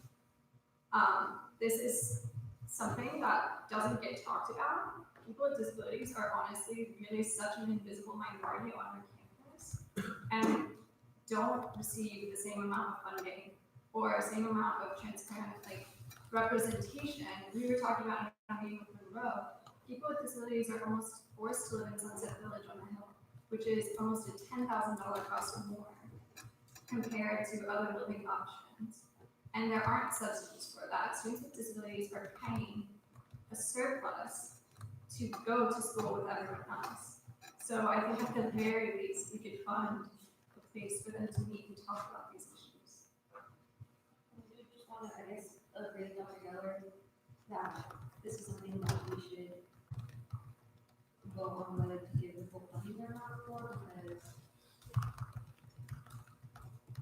[SPEAKER 14] This is something that doesn't get talked about. People with disabilities are honestly really such an invisible minority on our campus and don't receive the same amount of funding or same amount of transparent representation. We were talking about in a meeting with Monroe. People with disabilities are almost forced to live in Sunset Village on the hill, which is almost a $10,000 cost or more compared to other living options. And there aren't subsidies for that. Students with disabilities are paying a surplus to go to school with everyone else. So I think at the very least, we could fund a place for them to meet and talk about these issues.
[SPEAKER 15] I just want to, I guess, agree with Dr. Geller that this is something that we should go on with to give the full funding they're not for, because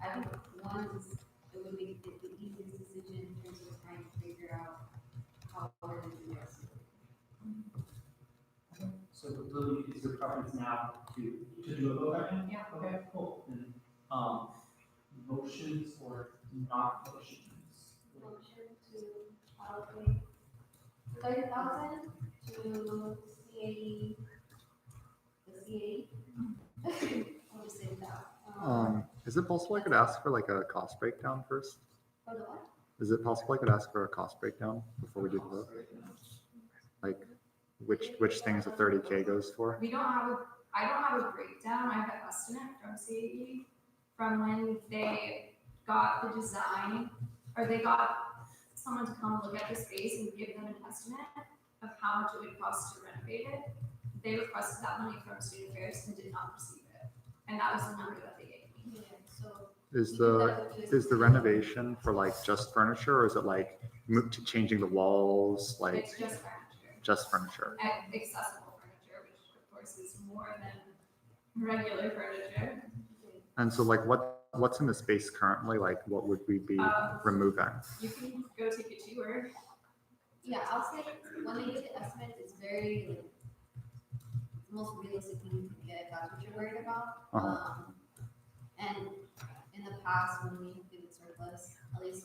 [SPEAKER 15] I think it would be the easiest decision in terms of trying to figure out how we're going to do this.
[SPEAKER 1] So Lily, is your preference now to do a vote right now?
[SPEAKER 14] Yeah.
[SPEAKER 1] Okay, cool. And, motions or not motions?
[SPEAKER 15] Motion to allocate 30,000 to CAE, the CAE. I'll just say that.
[SPEAKER 17] Is it possible I could ask for like a cost breakdown first?
[SPEAKER 15] For the what?
[SPEAKER 17] Is it possible I could ask for a cost breakdown before we do the vote? Like which things the 30K goes for?
[SPEAKER 14] I don't have a breakdown, I have an estimate from CAE from when they got the design, or they got someone to come look at the space and give them an estimate of how much it would cost to renovate it. They requested that money from student affairs and did not receive it, and that was the number that they gave me.
[SPEAKER 15] Yeah, so.
[SPEAKER 17] Is the renovation for like just furniture, or is it like changing the walls, like
[SPEAKER 14] It's just furniture.
[SPEAKER 17] just furniture?
[SPEAKER 14] And accessible furniture, which of course is more than regular furniture.
[SPEAKER 17] And so like what's in the space currently? Like what would we be removing?
[SPEAKER 14] You can go take a tour.
[SPEAKER 15] Yeah, I'll say when they get the estimate, it's very like the most realistic thing you can get if that's what you're worried about. And in the past, when we did surplus, at least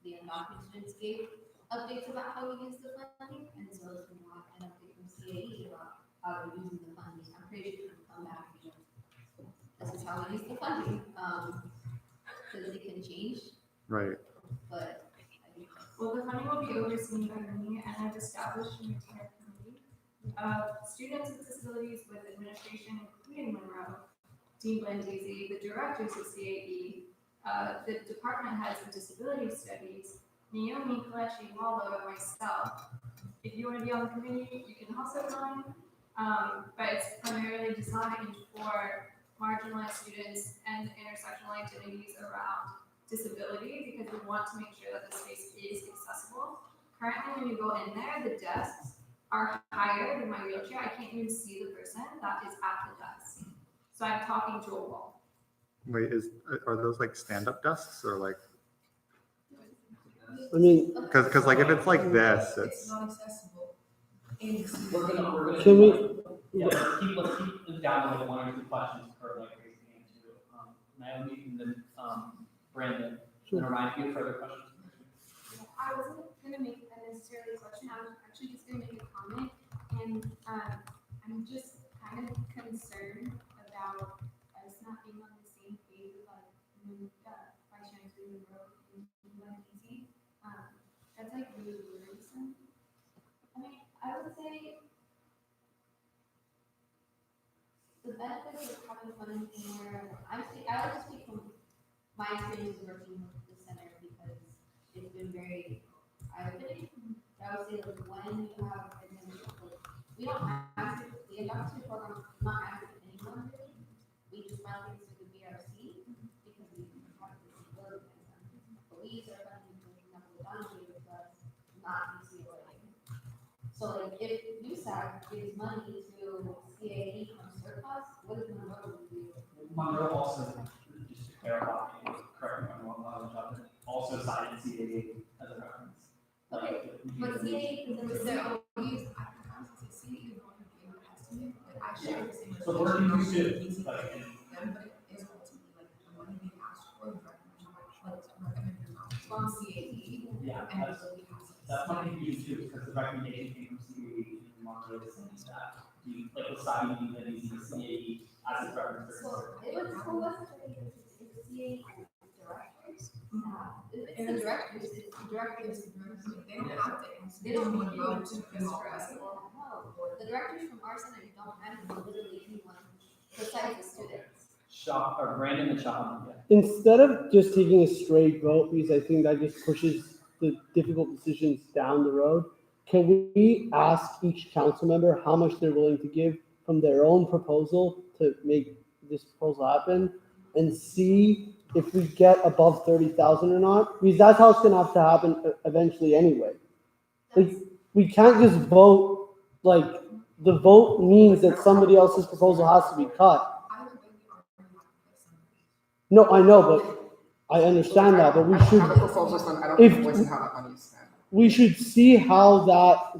[SPEAKER 15] the undocumented students gave updates about how we use the funding, and so if we want an update from CAE about how we're using the funding, I'm pretty sure we can come back and this is how we use the funding, because it can change,
[SPEAKER 17] Right.
[SPEAKER 15] but.
[SPEAKER 14] Well, the funding will be overseen by me, and I've established an entire committee of students with disabilities with administration, including Monroe, Dean Blandisi, the directors of CAE, the department heads of disability studies, Naomi Kalechi Waldo, and myself. If you want to be on the committee, you can also join, but it's primarily designed for marginalized students and intersectional identities around disability, because we want to make sure that the space is accessible. Currently, when you go in there, the desks are higher than my wheelchair. I can't even see the person that is at the desk. So I'm talking to a wall.
[SPEAKER 17] Wait, are those like stand-up desks or like?
[SPEAKER 2] I mean,
[SPEAKER 17] because like if it's like this,
[SPEAKER 18] It's not accessible.
[SPEAKER 1] We're gonna.
[SPEAKER 2] Can we-
[SPEAKER 1] Yeah, let's keep them down to like 1 or 2 questions per like raising hand too. Naomi and then Brandon.
[SPEAKER 2] Sure.
[SPEAKER 1] And Ryan, do you have further questions?
[SPEAKER 13] I wasn't gonna make a necessarily question, I was actually just gonna make a comment, and, I'm just kind of concerned about us not being on the same page with like, Vice Chancellor Monroe and UNDC. That's like really worrisome.
[SPEAKER 15] I mean, I would say the benefits of having funding somewhere, I like to speak from my experience working with the center because it's been very eye-opening. I would say like when you have we don't have to, the adoption program is not active to anyone really. We just run things through the BRC because we have the disability program. But we use our funding to example the downgrade because not UCLA. So like if USAC gives money to CAE from surplus, what is Monroe do?
[SPEAKER 1] Monroe also, just to clarify, correct me if I'm wrong, also cited CAE as a reference.
[SPEAKER 15] Okay, but CAE is
[SPEAKER 18] Their own use, I honestly see you going to be able to estimate, but I share the same.
[SPEAKER 1] So we're used to, like,
[SPEAKER 18] Them, but it is ultimately like the money being asked for, the recommended amount from CAE.
[SPEAKER 1] yeah,
[SPEAKER 18] And
[SPEAKER 1] that's,
[SPEAKER 18] so we have.
[SPEAKER 1] that's my confusion too, because the recommendation came from CAE and Monroe is saying that, like, deciding that he's the CAE as a reference.
[SPEAKER 15] So it was so less if the CAE directors, it's the directors,
[SPEAKER 18] They don't have to.
[SPEAKER 15] They don't
[SPEAKER 18] want
[SPEAKER 15] need
[SPEAKER 18] to go
[SPEAKER 15] you
[SPEAKER 18] to
[SPEAKER 15] to
[SPEAKER 18] the
[SPEAKER 15] express it. No, the directors from our center don't have literally anyone besides the students.
[SPEAKER 1] Shop, or Brandon and Shop, yeah.
[SPEAKER 2] instead of just taking a straight vote, because I think that just pushes the difficult decisions down the road, can we ask each council member how much they're willing to give from their own proposal to make this proposal happen, and see if we get above 30,000 or not? Because that's how it's gonna have to happen eventually anyway. Like, we can't just vote, like, the vote means that somebody else's proposal has to be cut. No, I know, but I understand that, but we should.
[SPEAKER 20] I have a proposal, so I don't
[SPEAKER 2] if-
[SPEAKER 20] know what's and how that money is spent.
[SPEAKER 2] We should see how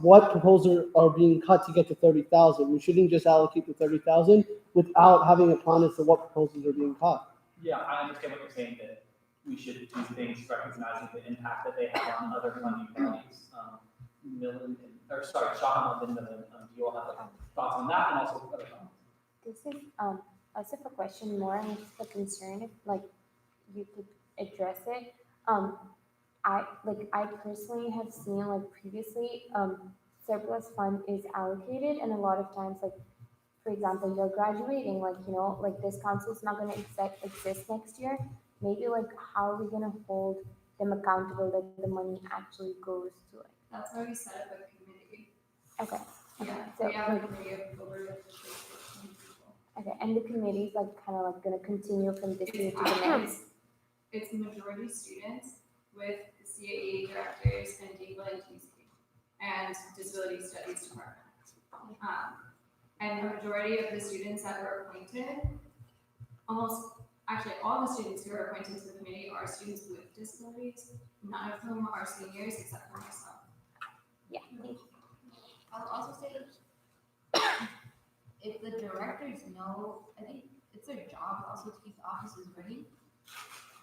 [SPEAKER 2] what proposals are being cut to get to 30,000. We shouldn't just allocate the 30,000 without having a plan as to what proposals are being cut.
[SPEAKER 1] Yeah, I understand what you're saying, that we should do things recognizing the impact that they have on other funding bodies. Shaham and Millen, do you all have like thoughts on that and also other comments?
[SPEAKER 11] This is also a question more and just a concern if like you could address it. I personally have seen like previously surplus fund is allocated and a lot of times like for example you're graduating like like this council is not going to exist next year. Maybe like how are we going to hold them accountable that the money actually goes to it?
[SPEAKER 14] That's why we set up a committee.
[SPEAKER 11] Okay.
[SPEAKER 14] Yeah,
[SPEAKER 11] So
[SPEAKER 14] we have
[SPEAKER 11] like,
[SPEAKER 14] a committee of over 15 people.
[SPEAKER 11] okay, and the committee's like kind of like going to continue from this year to the next.
[SPEAKER 14] It's majority students with CAE directors and DEPA and TC and disability studies department. And the majority of the students that were appointed, actually all the students who are appointed to the committee are students with disabilities. None of whom are seniors except for myself.
[SPEAKER 11] Yeah.
[SPEAKER 15] I'll also say, if the directors know, I think it's their job also to keep the offices ready.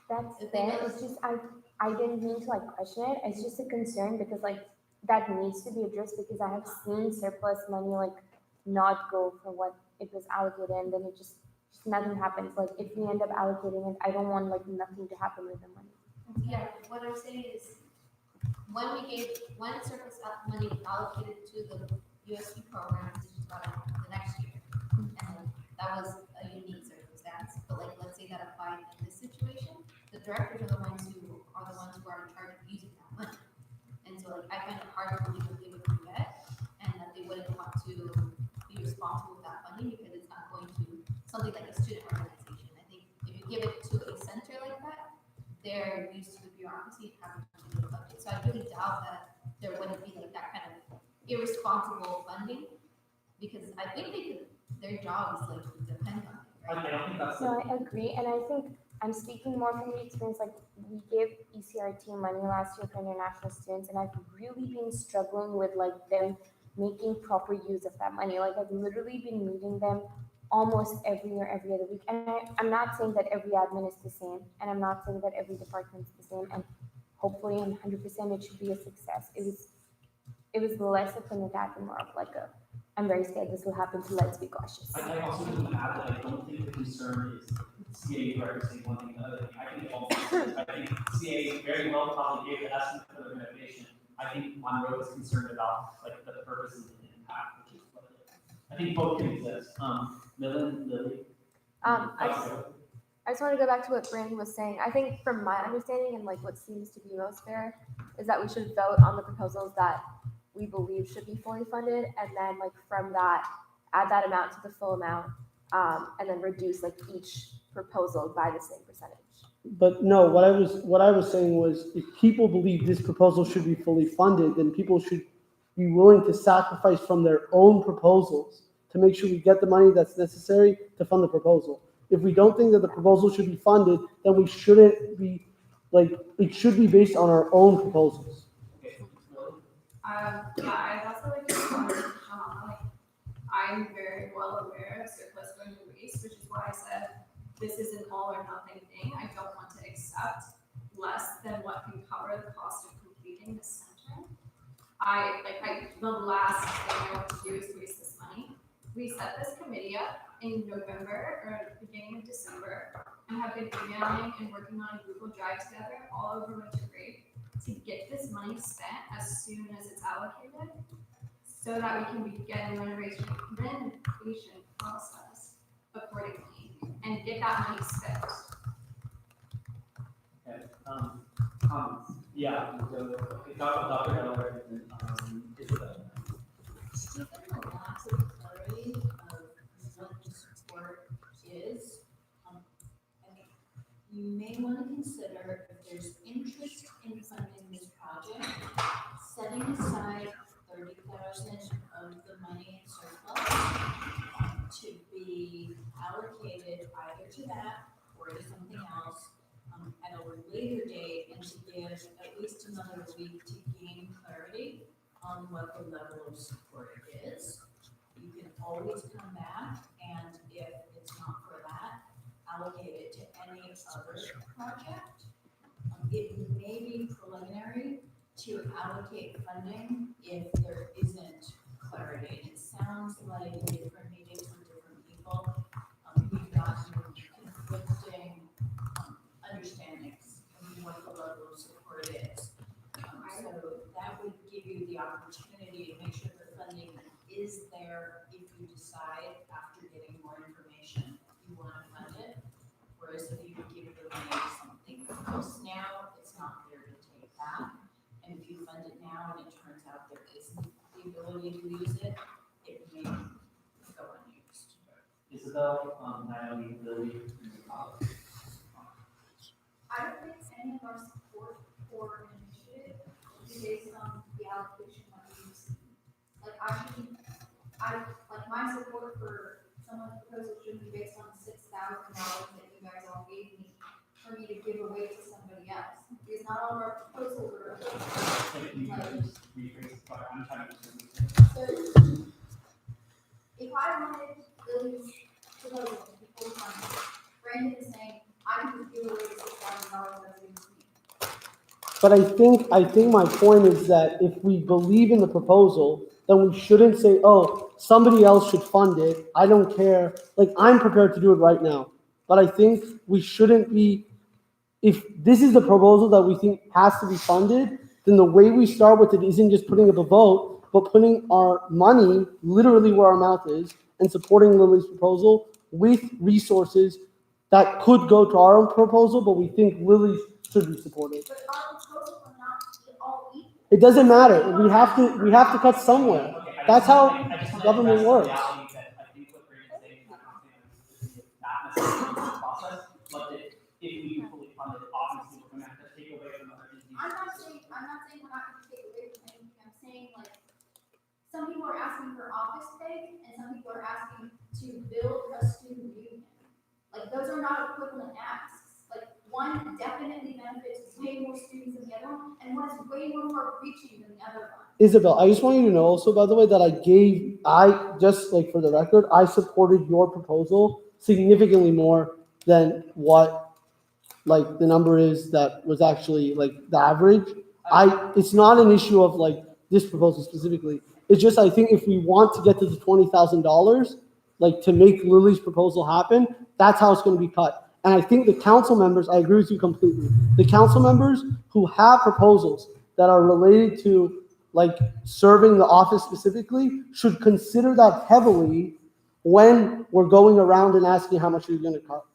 [SPEAKER 11] That's fair. It's just I didn't mean to like question it. It's just a concern because like that needs to be addressed because I have seen surplus money like not go for what it was allocated and then it just nothing happens. Like if we end up allocating it, I don't want like nothing to happen with the money.
[SPEAKER 15] Yeah, what I'm saying is, when surplus money allocated to the USP program, which is about the next year, and that was a unique circumstance, but like, let's say that applied in this situation, the directors are the ones who are in charge of using that money. And so like, I find it hard to believe that they would forget and that they wouldn't want to be responsible with that money because it's not going to something like a student organization. I think if you give it to a center like that, they're used to the bureaucracy and having to do a budget. So I really doubt that there wouldn't be like that kind of irresponsible funding because I think their job is like depend on it, right?
[SPEAKER 1] I don't think that's
[SPEAKER 11] No, I agree, and I think I'm speaking more from the experience. Like we gave ECRT money last year for international students, and I've really been struggling with like them making proper use of that money. Like I've literally been meeting them almost every or every other week, and I'm not saying that every admin is the same, and I'm not saying that every department is the same, and hopefully, and 100%, it should be a success. It was less of an attack and more of like a, I'm very scared this will happen, so let's be cautious.
[SPEAKER 1] I also want to add that I don't think the concern is CA directors saying one thing and another thing. I think CA very well probably gave the estimate for the renovation. I think Monroe is concerned about like the purposes and impact, which is what it is. I think both can exist. Lily.
[SPEAKER 11] I just want to go back to what Brandon was saying. I think from my understanding and like what seems to be most fair is that we should vote on the proposals that we believe should be fully funded, and then like from that, add that amount to the full amount, and then reduce like each proposal by the same percentage.
[SPEAKER 2] But no, what I was saying was if people believe this proposal should be fully funded, then people should be willing to sacrifice from their own proposals to make sure we get the money that's necessary to fund the proposal. If we don't think that the proposal should be funded, then we shouldn't be, like, it should be based on our own proposals.
[SPEAKER 14] I'd also like to comment on, like, I'm very well aware of surplus going to waste, which is why I said this is an all or nothing thing. I don't want to accept less than what can cover the cost of completing the center. The last thing I want to do is waste this money. We set this committee up in November or beginning of December and have been emailing and working on Google Drive together all over winter break to get this money spent as soon as it's allocated so that we can begin renovation process accordingly and get that money spent.
[SPEAKER 1] Okay. Comments? Yeah. We talked about Dr. Eller and Isabel.
[SPEAKER 15] Given the lack of clarity of what the support is, you may want to consider if there's interest in funding this project, setting aside 30,000 of the money in surplus to be allocated either to that or to something else at a later date, and to give at least another week to gain clarity on what the level of support is. You can always come back, and if it's not for that, allocate it to any other project.
[SPEAKER 4] be preliminary to allocate funding if there isn't clarity. And it sounds like different meetings with different people, we've gotten conflicting understandings of what the level of support is. So that would give you the opportunity to make sure the funding is there if you decide after getting more information, you want to fund it. Whereas if you give the money something else now, it's not there to take that. And if you fund it now and it turns out there isn't the ability to use it, it may go unused.
[SPEAKER 1] Isabel, Natalie, Lily,
[SPEAKER 14] I don't think any of our support for an initiative is based on the allocation that we receive. Like like my support for someone's proposal should be based on $6,000 that you guys all gave me for me to give away to somebody else. Because not all of our proposals are.
[SPEAKER 1] I'm trying to.
[SPEAKER 14] So if I wanted Lily's proposal to be fully funded, Brandon is saying, I can just give away $6,000 that's given to me.
[SPEAKER 2] But I think my point is that if we believe in the proposal, then we shouldn't say, oh, somebody else should fund it. I don't care. Like, I'm prepared to do it right now. But I think we shouldn't be, if this is the proposal that we think has to be funded, then the way we start with it isn't just putting up a vote, but putting our money literally where our mouth is and supporting Lily's proposal with resources that could go to our own proposal, but we think Lily's should be supported.
[SPEAKER 14] But our proposals are not all equal.
[SPEAKER 2] It doesn't matter. We have to cut somewhere. That's how government works.
[SPEAKER 1] I think what Brandon's saying, I'm not saying this is not necessarily the process, but that if we fully fund it, obviously we're gonna have to take away from other entities.
[SPEAKER 14] I'm not saying we're not gonna take away from anything. I'm saying like some people are asking for office pay and some people are asking to build a student union. Like those are not equivalent asks. Like one definitely benefits way more students than the other one, and one is way more reaching than the other one.
[SPEAKER 2] Isabel, I just want you to know also, by the way, that I just like for the record, I supported your proposal significantly more than what like the number is that was actually like the average. It's not an issue of like this proposal specifically. It's just, I think if we want to get to the $20,000, like to make Lily's proposal happen, that's how it's going to be cut. And I think the council members, I agree with you completely. The council members who have proposals that are related to like serving the office specifically should consider that heavily when we're going around and asking how much you're going to cut.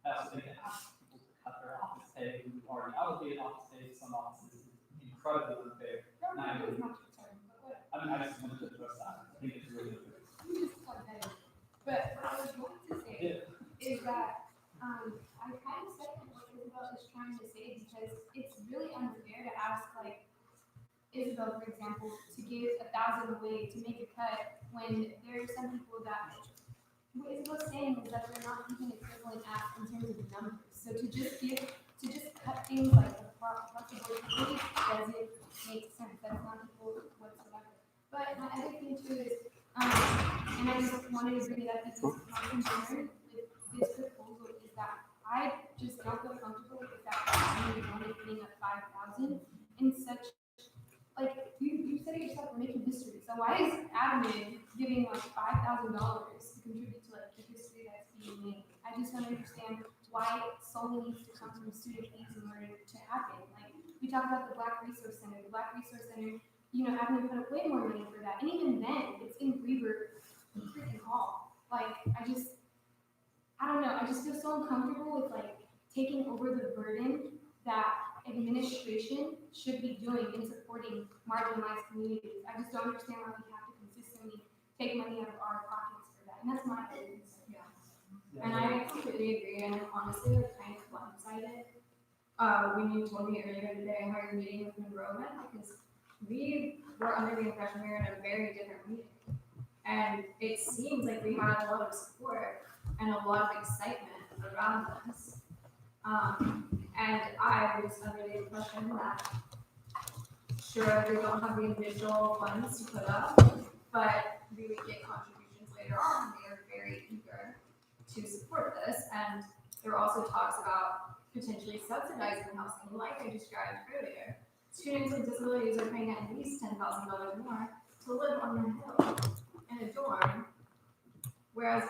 [SPEAKER 1] That's the thing, that asks people to cut their office pay, who already allocated office pay, some offices is incredibly unfair. And I agree. I mean, I just wanted to address that, I think it's really good.
[SPEAKER 14] But what I was going to say is that I kind of second what Isabel is trying to say because it's really unfair to ask like Isabel, for example, to give 1,000 away to make a cut when there are some people that what Isabel's saying is that they're not even equivalent acts in terms of numbers. So to just cut things like the possibility doesn't make sense. That's not equal whatsoever. But my other thing too is, and I just wanted to bring it up because my concern with this proposal is that I just don't feel comfortable with the fact that somebody is only putting up 5,000 in such, like, you said it yourself, we're making history. So why is admin giving like $5,000 to contribute to like the history that's being made? I just don't understand why it solely needs to come from student fees in order to happen. Like, we talked about the Black Resource Center. The Black Resource Center, you know, having to put up way more money for that. And even then, it's in Greenberg freaking Hall. Like, I don't know, I just feel so uncomfortable with like taking over the burden that administration should be doing in supporting marginalized communities. I just don't understand why we have to consistently take money out of our pockets for that. And that's my opinion. Yeah. And I completely agree. And I'm honestly like kind of blindsided when you told me earlier today how you're meeting with Monroe men, because we were under the impression we were in a very different meeting. And it seems like we had a lot of support and a lot of excitement around this. And I was under the impression that sure they don't have the initial funds to put up, but we would get contributions later on. They are very eager to support this, and there were also talks about potentially subsidizing housing, like I described earlier. Students with disabilities are paying at least $10,000 more to live on the hill in a dorm, whereas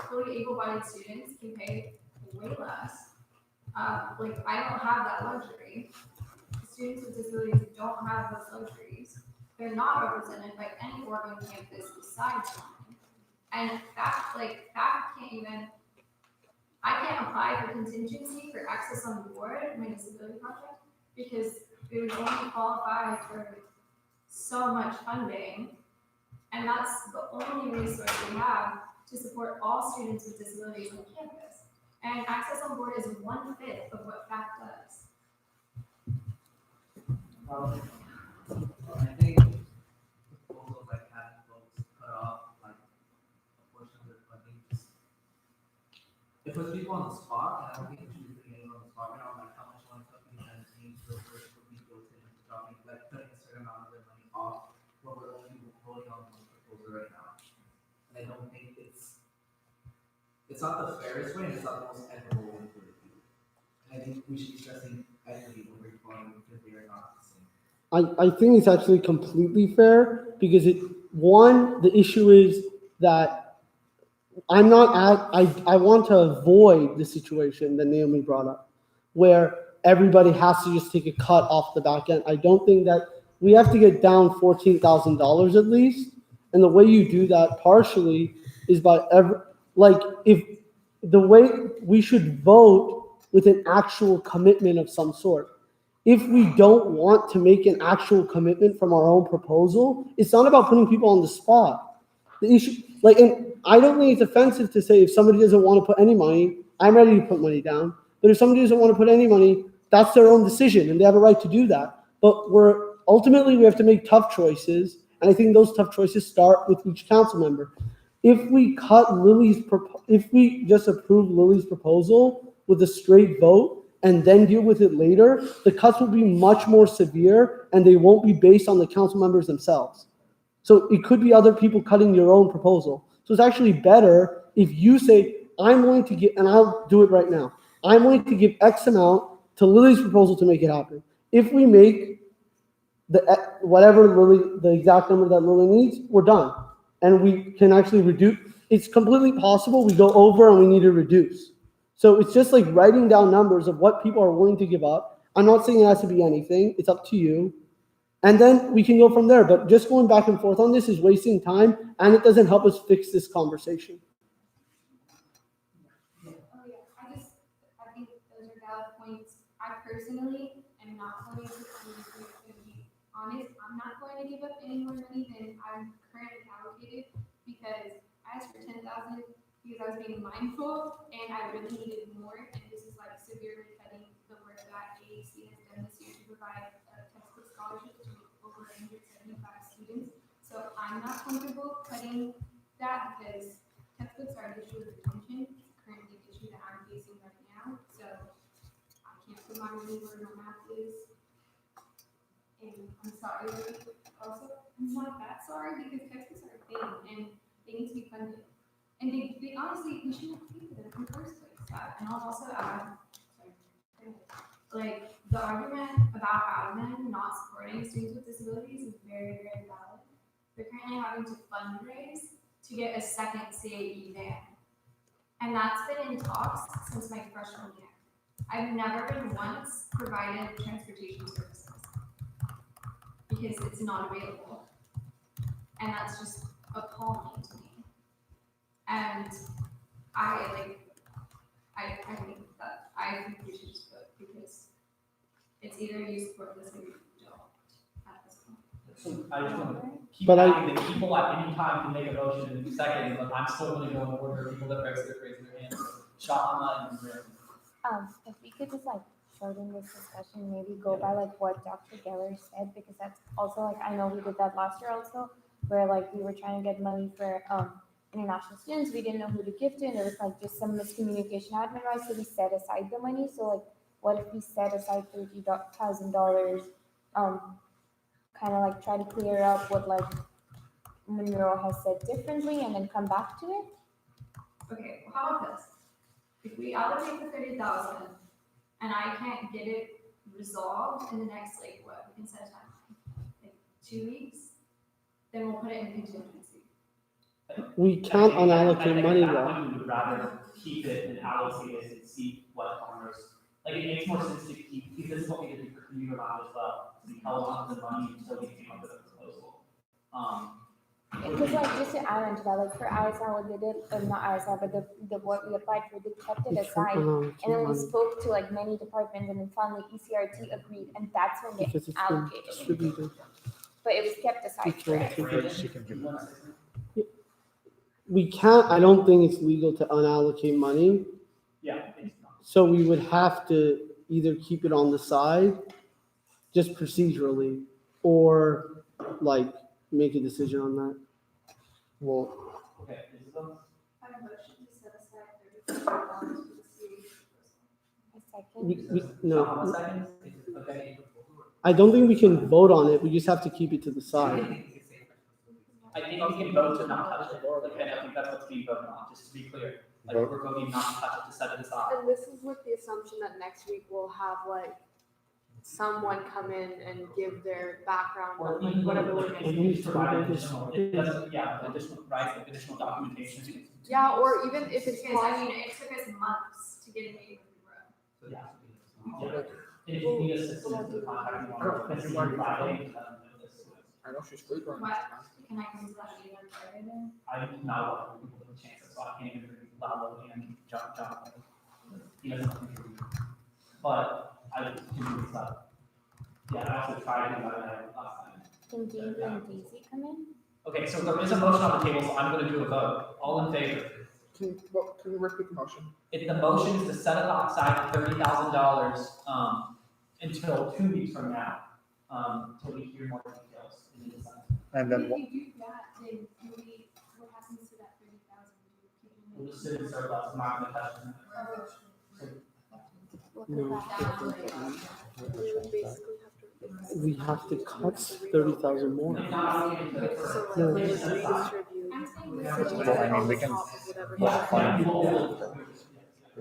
[SPEAKER 14] fully able-bodied students can pay way less. Like, I don't have that luxury. Students with disabilities don't have those luxuries. They're not represented by any Oregon campus besides mine. And I can't apply for contingency for access on board, my disability project, because it would only qualify for so much funding. And that's the only resource we have to support all students with disabilities on campus. And access on board is 1/5 of what FACT does.
[SPEAKER 7] I think proposals like having folks cut off like a portion of their funding just it puts people on the spot, and I don't think we should be putting anyone on the spot right now, like how much one company has changed the first would be built into dropping, like putting a certain amount of their money off, but we're only holding on to one proposal right now. And I don't think it's not the fairest way, and it's not the most equitable way for the people. And I think we should be stressing equity over equality because they are not the same.
[SPEAKER 2] I think it's actually completely fair because the issue is that I want to avoid the situation that Naomi brought up where everybody has to just take a cut off the back end. I don't think that we have to get down $14,000 at least. And the way you do that partially is by if the way we should vote with an actual commitment of some sort. If we don't want to make an actual commitment from our own proposal, it's not about putting people on the spot. The issue, and I don't think it's offensive to say if somebody doesn't want to put any money, I'm ready to put money down. But if somebody doesn't want to put any money, that's their own decision and they have a right to do that. But ultimately we have to make tough choices. And I think those tough choices start with each council member. If we just approve Lily's proposal with a straight vote, and then deal with it later, the cuts will be much more severe and they won't be based on the council members themselves. So it could be other people cutting your own proposal. So it's actually better if you say, I'm going to give, and I'll do it right now, I'm going to give X amount to Lily's proposal to make it happen. If we make the exact number that Lily needs, we're done. And we can actually reduce. It's completely possible we go over and we need to reduce. So it's just like writing down numbers of what people are willing to give up. I'm not saying it has to be anything. It's up to you. And then we can go from there. But just going back and forth on this is wasting time, and it doesn't help us fix this conversation.
[SPEAKER 14] Oh yeah, I think those are valid points. I personally am not going to be honest. I'm not going to give up any more money than I'm currently allocated because I asked for 10,000 because I was being mindful and I really needed more. And this is like severely cutting the work that AAC has done this year to provide textbook scholarships to over 175 students. So I'm not comfortable cutting that because textbooks are an issue of retention. It's currently an issue that I'm facing right now. So I can't put my money where my mouth is. And I'm sorry. Also, I'm not that sorry because textbooks are a thing and they need to be funded. And they honestly, we shouldn't pay for them in the first place. And I'll also add, like, the argument about admin not supporting students with disabilities is very, very valid. They're currently having to fundraise to get a second CAE van. And that's been in talks since my freshman year. I've never been once provided transportation services because it's not available. And that's just appalling to me. And I think we should just vote because it's either you support this or you don't at this point.
[SPEAKER 1] So I just want to keep adding that people at any time can make a motion in a second, but I'm still going to go in order of people that raise their hands. Shahama and Rick.
[SPEAKER 11] If we could just shorten this discussion, maybe go by what Dr. Geller said, because that's also I know we did that last year also, where we were trying to get money for international students. We didn't know who to give to, and there was just some miscommunication admin-wise, so we set aside the money. So what if we set aside $30,000, kind of try to clear up what Monroe has said differently, and then come back to it?
[SPEAKER 14] Okay, well, how about this? If we allocate the 30,000 and I can't get it resolved in the next, like, what, we can set a timeline, like 2 weeks, then we'll put it in contingency.
[SPEAKER 2] We can't unallocate money
[SPEAKER 1] I
[SPEAKER 2] though.
[SPEAKER 1] think we would rather keep it and allocate it and see what farmers, like, it makes more sense to keep, because this is what we did for commuter miles as well. We held on to the money until we came up with a proposal.
[SPEAKER 11] Because like, just to add on to that, like for ISL, what they did, or not ISL, but the what we applied for, they kept it aside. And then we spoke to like many departments, and then finally ECRT agreed, and that's when they
[SPEAKER 2] Because it's been
[SPEAKER 11] allocated.
[SPEAKER 2] distributed.
[SPEAKER 11] But it was kept aside for us.
[SPEAKER 17] She can give it.
[SPEAKER 2] We can't, I don't think it's legal to unallocate money.
[SPEAKER 1] Yeah, it's not.
[SPEAKER 2] So we would have to either keep it on the side, just procedurally, or like make a decision on that.
[SPEAKER 17] Well,
[SPEAKER 1] Okay, is them?
[SPEAKER 14] I have a motion to set aside $35 for the series.
[SPEAKER 2] No,
[SPEAKER 1] A second? Okay.
[SPEAKER 2] I don't think we can vote on it. We just have to keep it to the side.
[SPEAKER 1] I think we can vote to not touch it, like, and I think that's what's being voted on, just to be clear. Like, we're voting not to touch it, to set it aside.
[SPEAKER 6] And this is with the assumption that next week we'll have like someone come in and give their background
[SPEAKER 1] Or
[SPEAKER 6] on like
[SPEAKER 1] even
[SPEAKER 6] whatever we're
[SPEAKER 1] if
[SPEAKER 6] gonna
[SPEAKER 1] we
[SPEAKER 6] do.
[SPEAKER 1] provide additional, it doesn't, yeah, additional, right, like additional documentation.
[SPEAKER 6] Yeah, or even if it's
[SPEAKER 14] Because I mean, it took us months to get a meeting with the borough.
[SPEAKER 1] Yeah. Yeah. And if you need assistance with contacting one of us, Friday,
[SPEAKER 20] I know she's free for
[SPEAKER 14] What, can I come to that meeting on Friday then?
[SPEAKER 1] I'm not allowing people to chance it, so I can't even bring Lalo and John. He doesn't have to do it. But I can do stuff. Yeah, I also tried to do that last time.
[SPEAKER 11] Can Dean and Daisy come in?
[SPEAKER 1] Okay, so there is a motion on the table, so I'm gonna do a vote. All in favor?
[SPEAKER 20] Can you repeat the motion?
[SPEAKER 1] If the motion is to set aside $30,000, until 2 weeks from now, until we hear more details.
[SPEAKER 17] And then
[SPEAKER 14] If you do that, then what happens to that 30,000?
[SPEAKER 1] We'll just sit in surplus, I'm not gonna touch it.
[SPEAKER 2] No. We have to cut 30,000 more.
[SPEAKER 6] So like
[SPEAKER 2] No.
[SPEAKER 6] when it's redistributed.
[SPEAKER 17] Well, I mean, we can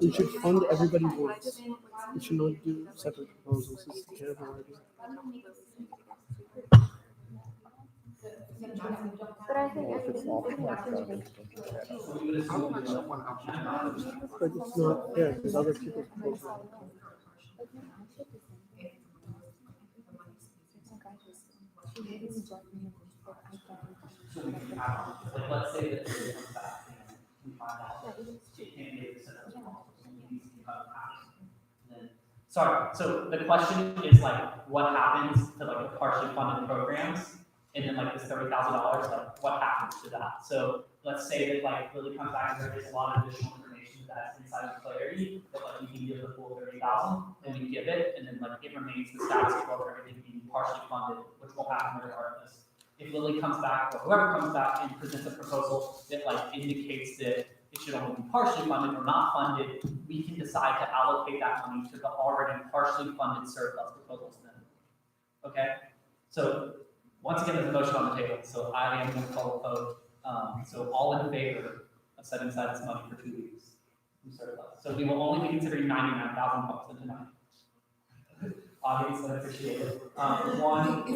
[SPEAKER 2] We should fund everybody once. We should not do separate proposals. It's a terrible idea.
[SPEAKER 11] But I think,
[SPEAKER 17] If it's all
[SPEAKER 2] But it's not fair because other people's proposals.
[SPEAKER 1] So we can have, like, let's say that it comes back and we find out it can't be a set of responsible, so we need to cut half. Then, sorry, so the question is like, what happens to like the partially funded programs? And then like this $30,000, like what happens to that? So let's say that like really comes back and there is a lot of additional information that's inside of clarity, that like we can give the full 30,000, and we give it, and then like it remains the status quo for everything being partially funded, which will happen regardless. If Lily comes back, or whoever comes back and presents a proposal that like indicates that it should only be partially funded or not funded, we can decide to allocate that money to the already partially funded surplus proposals then. Okay? So once again, there's a motion on the table, so I am going to call a vote. So all in favor of setting aside this money for 2 weeks from surplus. So we will only be considering $99,000 in tonight. Obviously, I appreciate it. One,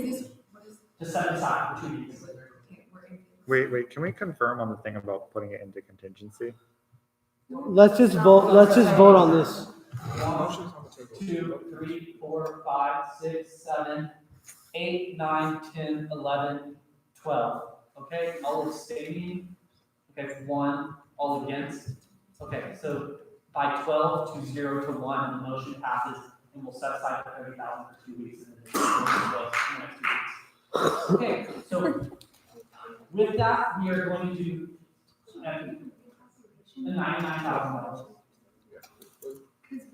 [SPEAKER 1] to set aside for 2 weeks.
[SPEAKER 17] Wait, can we confirm on the thing about putting it into contingency?
[SPEAKER 2] Let's just vote on this.
[SPEAKER 1] 1, 2, 3, 4, 5, 6, 7, 8, 9, 10, 11, 12. Okay, all abstaining. Okay, 1, all against. Okay, so by 12 to 0 to 1, the motion passes, and we'll set aside the 30,000 for 2 weeks, and then the next 2 weeks. Okay, so with that, we are going to the $99,000.
[SPEAKER 14] Because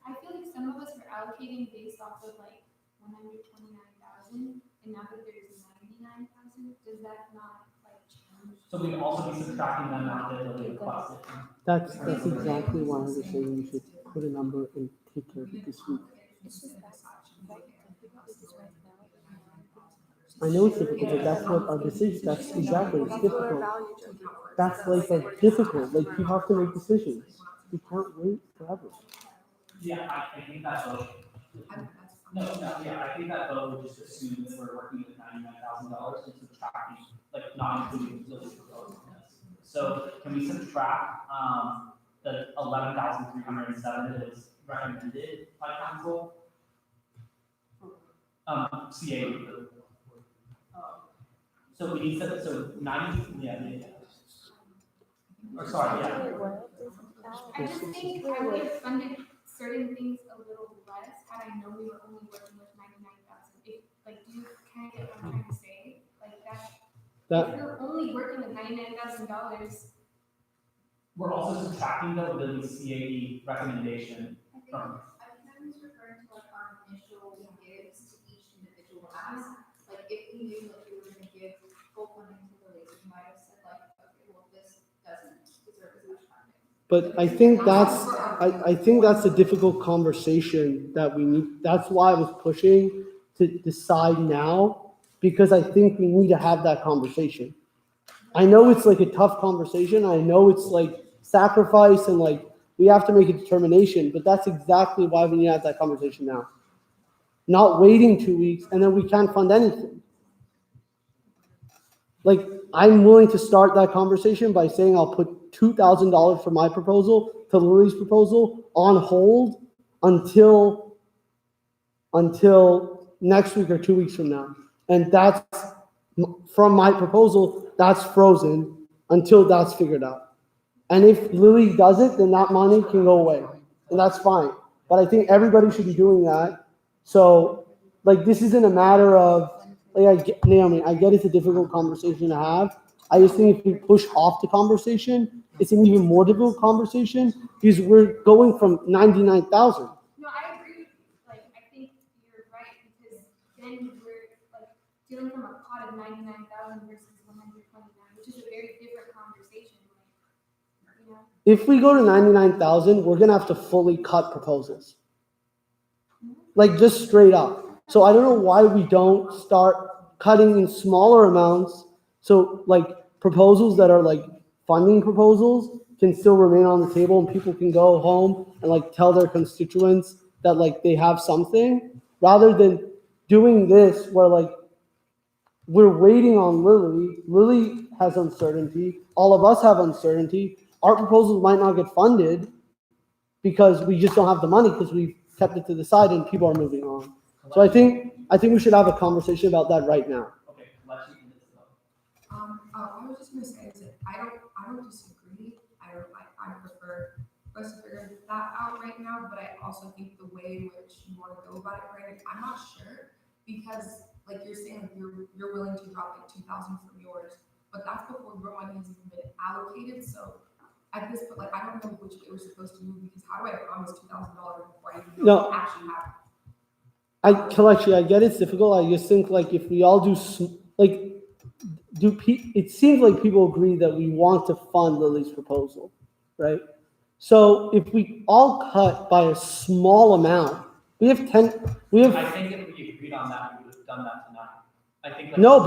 [SPEAKER 14] I feel like some of us were allocating based off of like 129,000, and now that there's 99,000, does that not like change?
[SPEAKER 1] So we can also be subtracting the amount that Lily requested.
[SPEAKER 2] That's exactly why I was saying we should put a number and take care of it this week. I know it's difficult, but that's what our decision, that's exactly, it's difficult. That's like difficult, like you have to make decisions. We can't wait forever.
[SPEAKER 1] Yeah, I think that vote. No, yeah, I think that vote would just assume that we're working with $99,000 and subtracting, like not including Lily's proposal on this. So can we subtract, the 11,307 that is recommended by council? CA. So we need to, so 90, yeah. Or sorry, yeah.
[SPEAKER 13] I just think I would have funded certain things a little less had I known we were only working with 99,000. Like, do you kind of get what I'm trying to say? Like if you're only working with $99,000.
[SPEAKER 1] We're also subtracting the Lily's CAE recommendation from.
[SPEAKER 4] I think I was referring to like our initial gives to each individual ask. Like if we knew that we were gonna give full funding to the ladies, we might have said like, okay, well, this doesn't deserve as much funding.
[SPEAKER 2] But I think that's a difficult conversation that we need. That's why I was pushing to decide now, because I think we need to have that conversation. I know it's like a tough conversation. I know it's like sacrifice and like we have to make a determination, but that's exactly why we need to have that conversation now. Not waiting 2 weeks and then we can't fund anything. Like, I'm willing to start that conversation by saying I'll put $2,000 for my proposal to Lily's proposal on hold until next week or 2 weeks from now. And that's from my proposal, that's frozen until that's figured out. And if Lily does it, then that money can go away, and that's fine. But I think everybody should be doing that. So, like, this isn't a matter of, like, Naomi, I get it's a difficult conversation to have. I just think if we push off the conversation, it's an even more difficult conversation because we're going from 99,000.
[SPEAKER 13] No, I agree with you. Like, I think you're right because then we're like dealing from a pot of 99,000 versus 129, which is a very different conversation.
[SPEAKER 2] If we go to 99,000, we're gonna have to fully cut proposals. Like just straight up. So I don't know why we don't start cutting in smaller amounts. So like proposals that are like funding proposals can still remain on the table and people can go home and like tell their constituents that like they have something, rather than doing this where like we're waiting on Lily. Lily has uncertainty. All of us have uncertainty. Our proposals might not get funded because we just don't have the money because we've kept it to the side and people are moving on. So I think we should have a conversation about that right now.
[SPEAKER 1] Okay,
[SPEAKER 18] I was just gonna say is that I don't disagree. I prefer us to figure that out right now, but I also think the way in which you want to go about it, right? I'm not sure because like you're saying, like you're willing to drop like 2,000 from yours, but that's before your money has even been allocated. So at this point, like I don't know which way we're supposed to move because how do I promise $2,000 before I even know what actually happened?
[SPEAKER 2] Kelechi, I get it's difficult. I just think like if we all do it seems like people agree that we want to fund Lily's proposal, right? So if we all cut by a small amount, I think if we
[SPEAKER 1] agreed on that, we would have done that tonight. I think. Like,
[SPEAKER 2] no,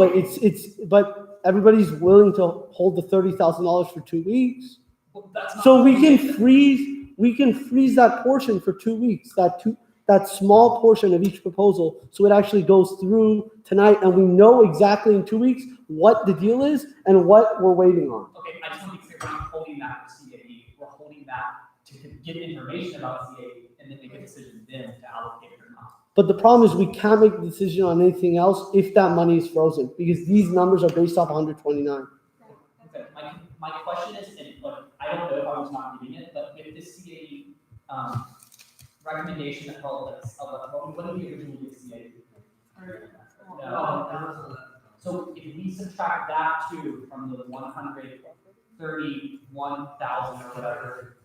[SPEAKER 2] but everybody's willing to hold the $30,000 for 2 weeks.
[SPEAKER 1] Well, that's not
[SPEAKER 2] So we can freeze that portion for 2 weeks, that small portion of each proposal, so it actually goes through tonight, and we know exactly in 2 weeks what the deal is and what we're waiting on.
[SPEAKER 1] Okay, I just want to be clear, we're not holding that for CAE. We're holding that to get information about CAE and then make a decision then to allocate it or not.
[SPEAKER 2] But the problem is we can't make a decision on anything else if that money is frozen, because these numbers are based off 129.
[SPEAKER 1] Okay, my question is, and look, I don't know if I was not reading it, but if this CAE recommendation that called us, what did we originally get CAE? No. So if we subtract that too from the 131,000 or whatever.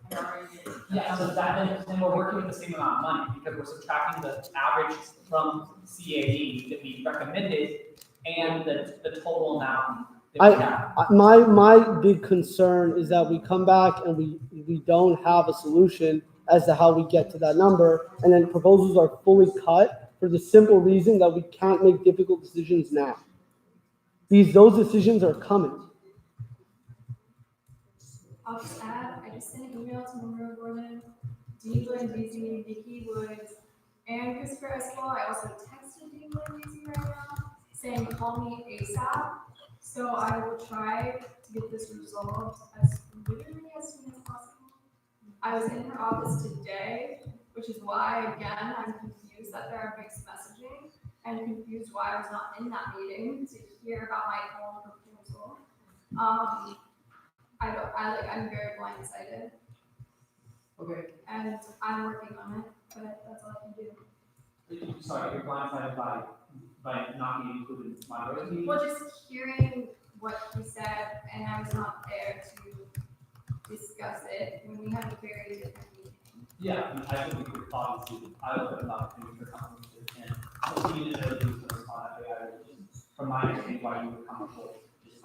[SPEAKER 1] Yeah, so then we're working with the same amount of money because we're subtracting the average from CAE that we recommended and the total amount that we have.
[SPEAKER 2] My big concern is that we come back and we don't have a solution as to how we get to that number, and then proposals are fully cut for the simple reason that we can't make difficult decisions now. Those decisions are coming.
[SPEAKER 14] I'll just add, I just sent an email to Memorial Gorman Diva and Daisy and Nikki and Christopher as well. I also texted Diva and Daisy right now saying call me ASAP. So I will try to get this resolved as literally as soon as possible. I was in her office today, which is why, again, I'm confused that there are mixed messaging and confused why I was not in that meeting to hear about my own proposal. I'm very blindsided.
[SPEAKER 1] Okay.
[SPEAKER 14] And I'm working on it, but that's all I can do.
[SPEAKER 1] Sorry, you're blindsided by not being included in my meeting?
[SPEAKER 14] Well, just hearing what he said, and I was not there to discuss it when we had a very different meeting.
[SPEAKER 1] Yeah, I think we could obviously, I would have thought maybe for conversation, and hopefully you didn't really respond that way, I would just, from my understanding, why you would come up with just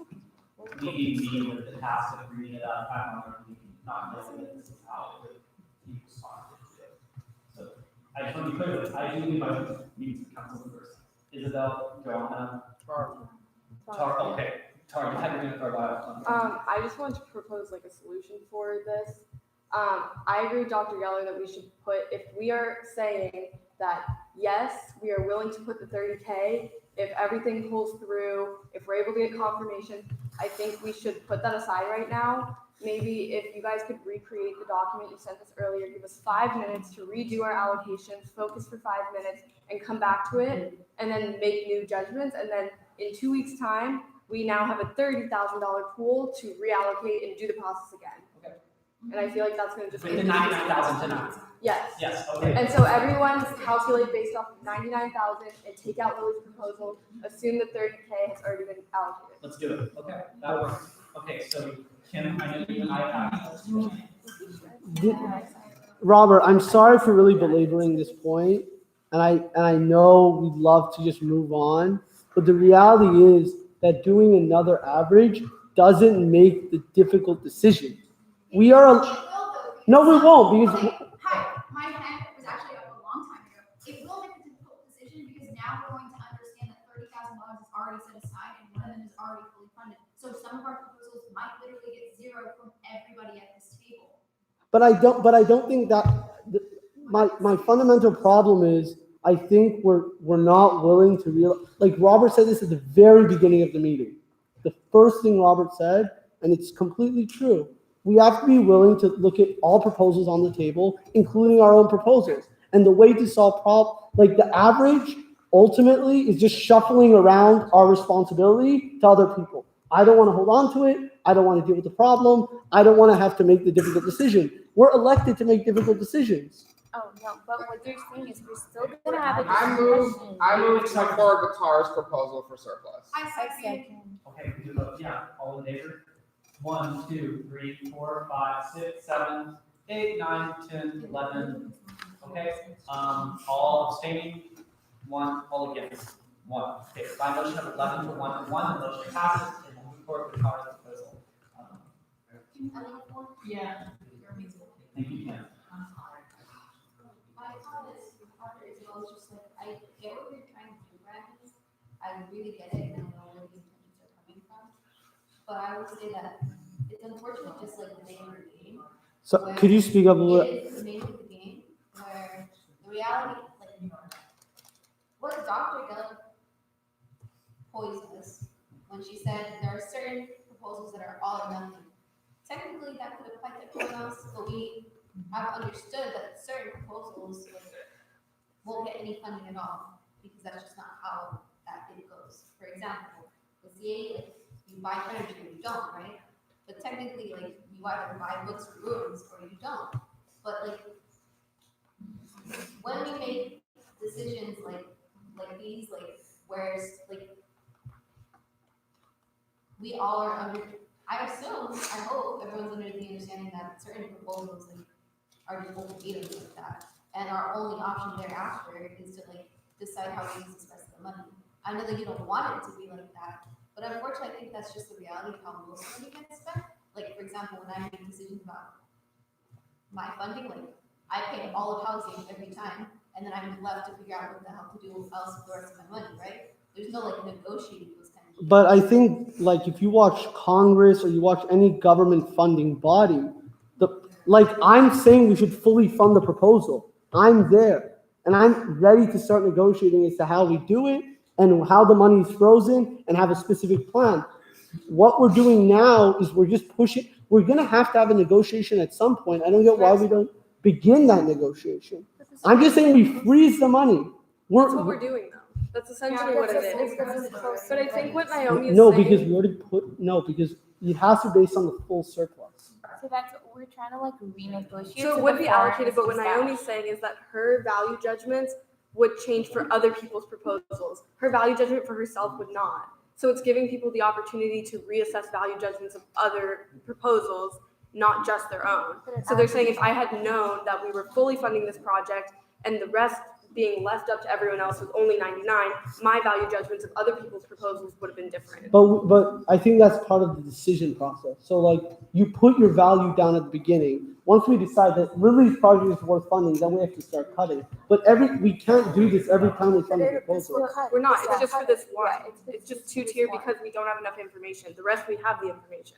[SPEAKER 1] leaving me with the task of bringing it up, I don't know, not knowing that this is how it would be responded to. So, I just want to be clear, that I do leave my meetings with council first. Isabel, Joanna? Tar, okay, Tar, you had your minute for a while.
[SPEAKER 6] I just want to propose like a solution for this. I agree with Dr. Geller that we should put, if we are saying that, yes, we are willing to put the 30K, if everything pulls through, if we're able to get confirmation, I think we should put that aside right now. Maybe if you guys could recreate the document you sent us earlier, give us 5 minutes to redo our allocations, focus for 5 minutes, and come back to it, and then make new judgments, and then in 2 weeks' time, we now have a $30,000 pool to reallocate and do the process again.
[SPEAKER 1] Okay.
[SPEAKER 6] And I feel like that's gonna just.
[SPEAKER 1] With the 99,000 tonight?
[SPEAKER 6] Yes.
[SPEAKER 1] Yes, okay.
[SPEAKER 6] And so everyone calculate based off of 99,000 and take out Lily's proposal, assume the 30K has already been allocated.
[SPEAKER 1] Let's do it, okay, that works. Okay, so Kim, I know you and I have.
[SPEAKER 2] Robert, I'm sorry for really belaboring this point, and I know we'd love to just move on, but the reality is that doing another average doesn't make the difficult decision. We are, no, we won't, because.
[SPEAKER 4] Hi, my hand was actually up a long time ago. It will make a difficult decision because now we're going to understand that $30,000 is already set aside and one of them is already fully funded. So some of our proposals might literally get zero from everybody at this table.
[SPEAKER 2] But I don't think that my fundamental problem is I think we're not willing to like Robert said this at the very beginning of the meeting. The first thing Robert said, and it's completely true. We have to be willing to look at all proposals on the table, including our own proposals. And the way to solve like the average ultimately is just shuffling around our responsibility to other people. I don't want to hold on to it. I don't want to deal with the problem. I don't want to have to make the difficult decision. We're elected to make difficult decisions.
[SPEAKER 11] Oh, no, but what you're saying is we're still gonna have a
[SPEAKER 20] I move to move forward with Tara's proposal for surplus.
[SPEAKER 11] I second.
[SPEAKER 1] Okay, we do vote, yeah, all in favor? 1, 2, 3, 4, 5, 6, 7, 8, 9, 10, 11. Okay, all abstaining, 1, all against, 1. Okay, by motion of 11 to 1 to 1, the motion passes, and we'll move forward with Tara's proposal.
[SPEAKER 5] Yeah.
[SPEAKER 1] Thank you, Ken.
[SPEAKER 15] My comment after Isabel is just like, I get what you're trying to do, Brandon. I really get it, and I know where the intentions are coming from. But I would say that it's unfortunately just like the name of the game.
[SPEAKER 2] So could you speak up a little?
[SPEAKER 15] It is the name of the game where the reality, like, what Dr. Geller posed us when she said there are certain proposals that are all or nothing. Technically, that could apply to everyone else, but we have understood that certain proposals won't get any funding at all because that's just not how that thing goes. For example, the CA, like, you buy furniture, you don't, right? But technically, like, you either buy books or rooms or you don't. But like, when we make decisions like these, like, whereas like we all are under, I assume, I hope everyone's under the understanding that certain proposals like are just ultimatums like that, and our only option thereafter is to like decide how we use this rest of the money. I know that you don't want it to be like that, but unfortunately, I think that's just the reality of how most money gets spent. Like, for example, when I make decisions about my funding, like, I pay all of housing every time, and then I'm left to figure out what the hell to do else with the rest of my money, right? There's no like negotiating those kind of.
[SPEAKER 2] But I think, like, if you watch Congress or you watch any government funding body, Like, I'm saying we should fully fund the proposal. I'm there. And I'm ready to start negotiating as to how we do it and how the money is frozen and have a specific plan. What we're doing now is we're just pushing, we're gonna have to have a negotiation at some point. I don't get why we don't begin that negotiation. I'm just saying we freeze the money.
[SPEAKER 6] That's what we're doing though. That's essentially what it is. But I think what Naomi is
[SPEAKER 2] No,
[SPEAKER 6] saying.
[SPEAKER 2] because we already because it has to be based on the full surplus.
[SPEAKER 11] So that's what we're trying to like renegotiate.
[SPEAKER 6] So it would be allocated, but what Naomi's saying is that her value judgments would change for other people's proposals. Her value judgment for herself would not. So it's giving people the opportunity to reassess value judgments of other proposals, not just their own. So they're saying if I had known that we were fully funding this project and the rest being left up to everyone else was only 99, my value judgments of other people's proposals would have been different.
[SPEAKER 2] But I think that's part of the decision process. So like you put your value down at the beginning. Once we decide that Lily's project is worth funding, then we have to start cutting. But we can't do this every time we fund a proposal.
[SPEAKER 6] We're not, it's just for this one. It's just two-tier because we don't have enough information. The rest we have the information.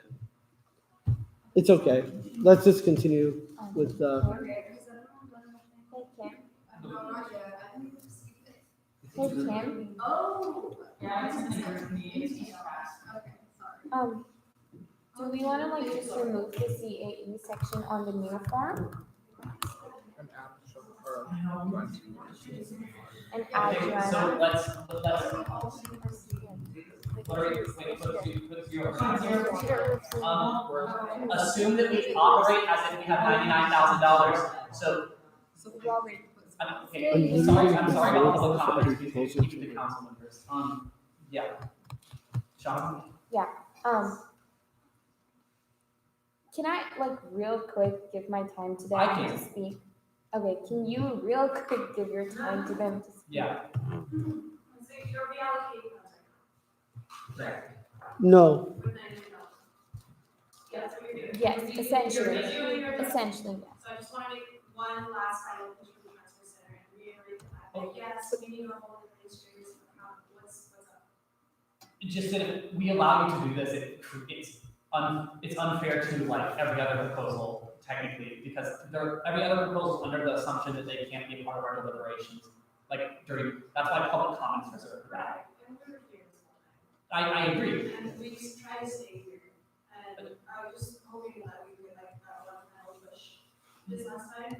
[SPEAKER 2] It's okay. Let's just continue with
[SPEAKER 11] Hey Kim.
[SPEAKER 4] Oh.
[SPEAKER 11] Do we want to like just remove the CAE section on the new form and add
[SPEAKER 1] Okay, so
[SPEAKER 11] Joanna?
[SPEAKER 1] let's, what are we, what's your assume that we operate as if we have $99,000, so. Okay, I'm sorry about the comments, please keep the council members, yeah. Sean?
[SPEAKER 11] Yeah, can I like real quick give my time to them
[SPEAKER 1] I can.
[SPEAKER 11] to speak? Okay, can you real quick give your time to them to speak?
[SPEAKER 1] Yeah.
[SPEAKER 10] So you're reallocating those right now.
[SPEAKER 2] no.
[SPEAKER 10] Yes, what you're doing.
[SPEAKER 11] Yes,
[SPEAKER 10] You're
[SPEAKER 11] essentially,
[SPEAKER 10] doing your job.
[SPEAKER 11] essentially, yes.
[SPEAKER 10] So I just want to make one last final pitch for the transfer center and reiterate that. Yes, we need a whole administrators what's up.
[SPEAKER 1] Just that if we allow you to do this, it's unfair to like every other proposal technically, because every other proposal is under the assumption that they can't be a part of our deliberations. Like that's why public comments are reserved for that.
[SPEAKER 10] And we're here this whole time.
[SPEAKER 1] I agree.
[SPEAKER 10] And we just try to stay here. And I was just hoping that we could like that one final push this last time.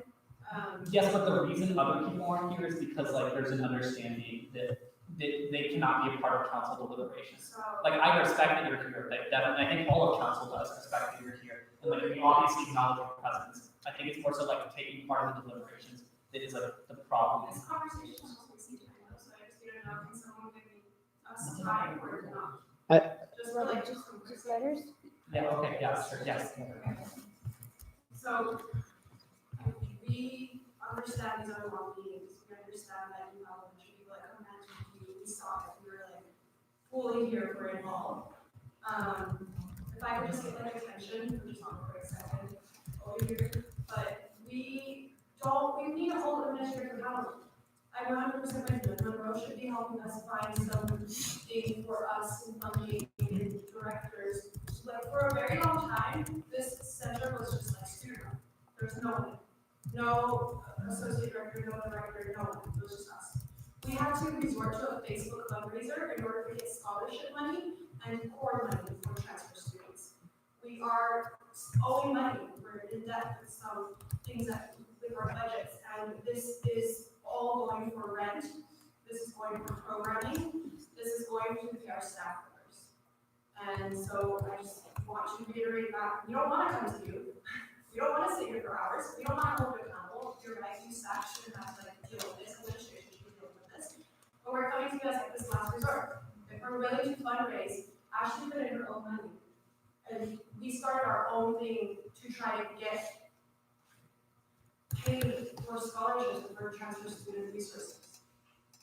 [SPEAKER 1] Yes, but the reason other people aren't here is because like there's an understanding that they cannot be a part of council deliberations. Like I respect that you're here, like definitely, I think all of council does respect that you're here, and like we obviously acknowledge your presence. I think it's more so like taking part of the deliberations that is like the problem.
[SPEAKER 10] This conversation is also seated, so I just need to know, can someone give me a time or not? Just for like,
[SPEAKER 11] just letters?
[SPEAKER 1] Yeah, okay, yeah, sure, yes.
[SPEAKER 10] So, we understand these are long meetings, we understand that you have a bunch of people that come management you, we saw it, we were like fully here for it all. If I could just get like attention for just one quick second over here, but we need a whole administrative accountable. I'm 100% with you, Monroe should be helping us find something for us in funding and directors. Like for a very long time, this center was just like student run. There's no one, no associate director, no director, no one, it was just us. We had to resort to a Facebook fundraiser in order to get scholarship money and core money for transfer students. We are owing money, we're in debt with some things that with our budgets, and this is all going for rent, this is going for programming, this is going to be our staff members. And so I just want to reiterate that we don't want to come to you, we don't want to sit here for hours, we don't want to hold you accountable. You're right, USAC shouldn't have to like deal with this, administration should be dealing with this. But we're coming to you as like this last resort. If we're willing to fundraise, Ashley put in her own money. And we started our own thing to try to get paid for scholarships and for transfer student resources.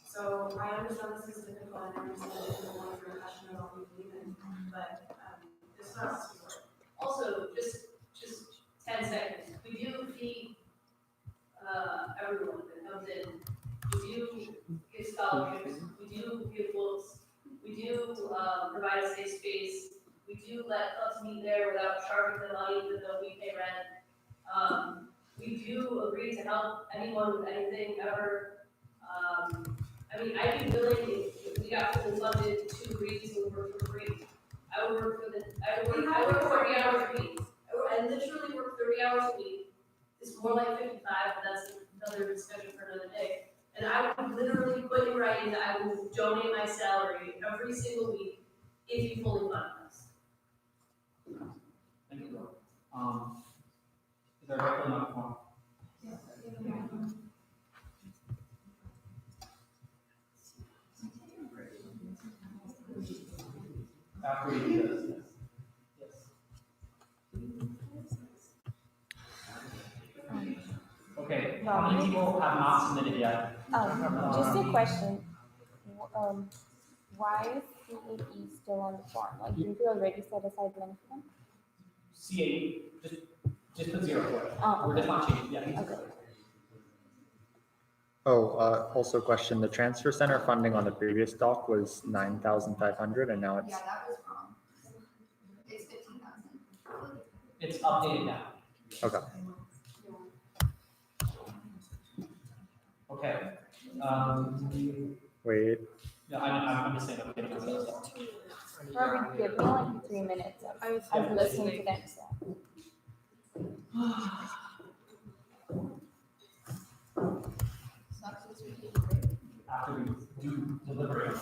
[SPEAKER 10] So I understand this is difficult, and I understand that you're passionate about what you believe in, but this is our last resort.
[SPEAKER 21] Also, just 10 seconds. We do feed everyone that comes in. We do give scholarships. We do give books. We do provide a safe space. We do let clubs meet there without charging them money, even though we pay rent. We do agree to help anyone with anything ever. I mean, I'd be willing, if we got fully funded, to agree to work for free. I would work 40 hours a week. I literally work 30 hours a week. It's more like 55, but that's another discussion for another day. And I would literally put in writing that I will donate my salary every single week if you fully fund us.
[SPEAKER 1] Thank you. Is there a record microphone? After you do this, yes. Okay, how many people have not submitted yet?
[SPEAKER 11] Just a question. Why is CAE still on the form? Like, didn't we already set aside money for them?
[SPEAKER 1] CAE, just put 0 for it.
[SPEAKER 11] Oh,
[SPEAKER 1] We're just not changing, yeah.
[SPEAKER 11] Okay.
[SPEAKER 17] Also question, the transfer center funding on the previous doc was 9,500 and now it's.
[SPEAKER 4] Yeah, that was wrong. It's 15,000.
[SPEAKER 1] It's updated now.
[SPEAKER 17] Okay.
[SPEAKER 1] Okay.
[SPEAKER 17] Wait.
[SPEAKER 1] Yeah, I'm just saying, I'm getting myself.
[SPEAKER 11] Robert, give me like 3 minutes. I'm listening to them.
[SPEAKER 1] After we do deliberate.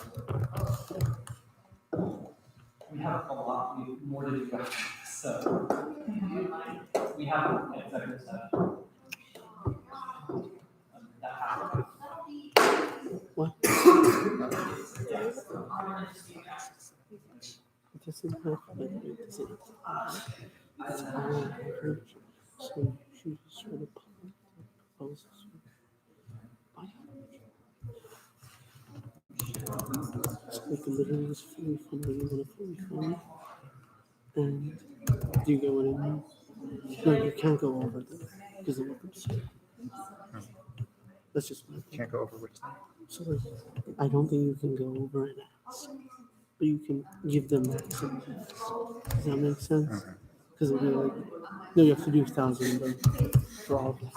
[SPEAKER 1] We have a lot more to do after this, so. We have an executive session. That happened.
[SPEAKER 2] What?
[SPEAKER 1] Yes.
[SPEAKER 2] It doesn't have it's so she sort of proposes. Like literally is fully funded, you want to fully fund. And do you get what I mean? No, you can't go over that because of what I'm saying. That's just what I think.
[SPEAKER 17] Can't go over which thing.
[SPEAKER 2] So like, I don't think you can go over an ask, but you can give them maximum. Does that make sense? Because it'll be like, no, you have to do 1,000 for all of them.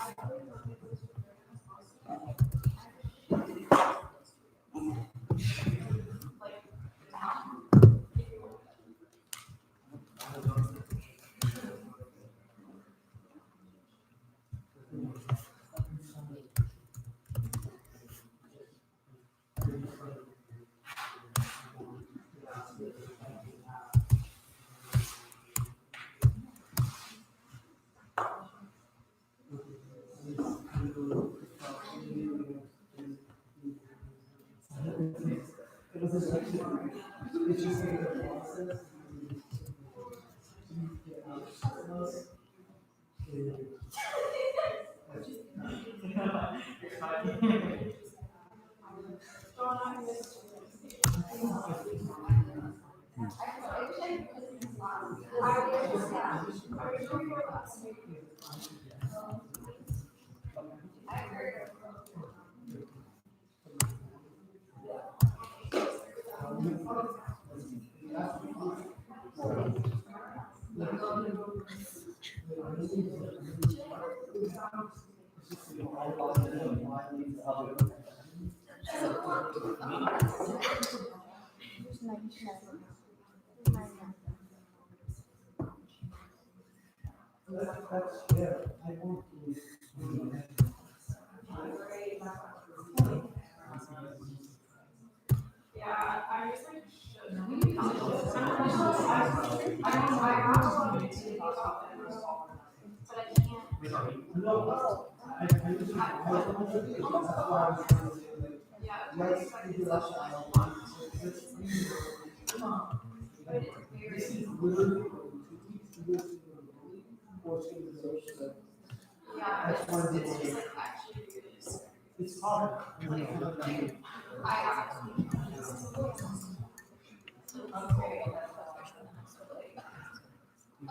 [SPEAKER 1] It's hard.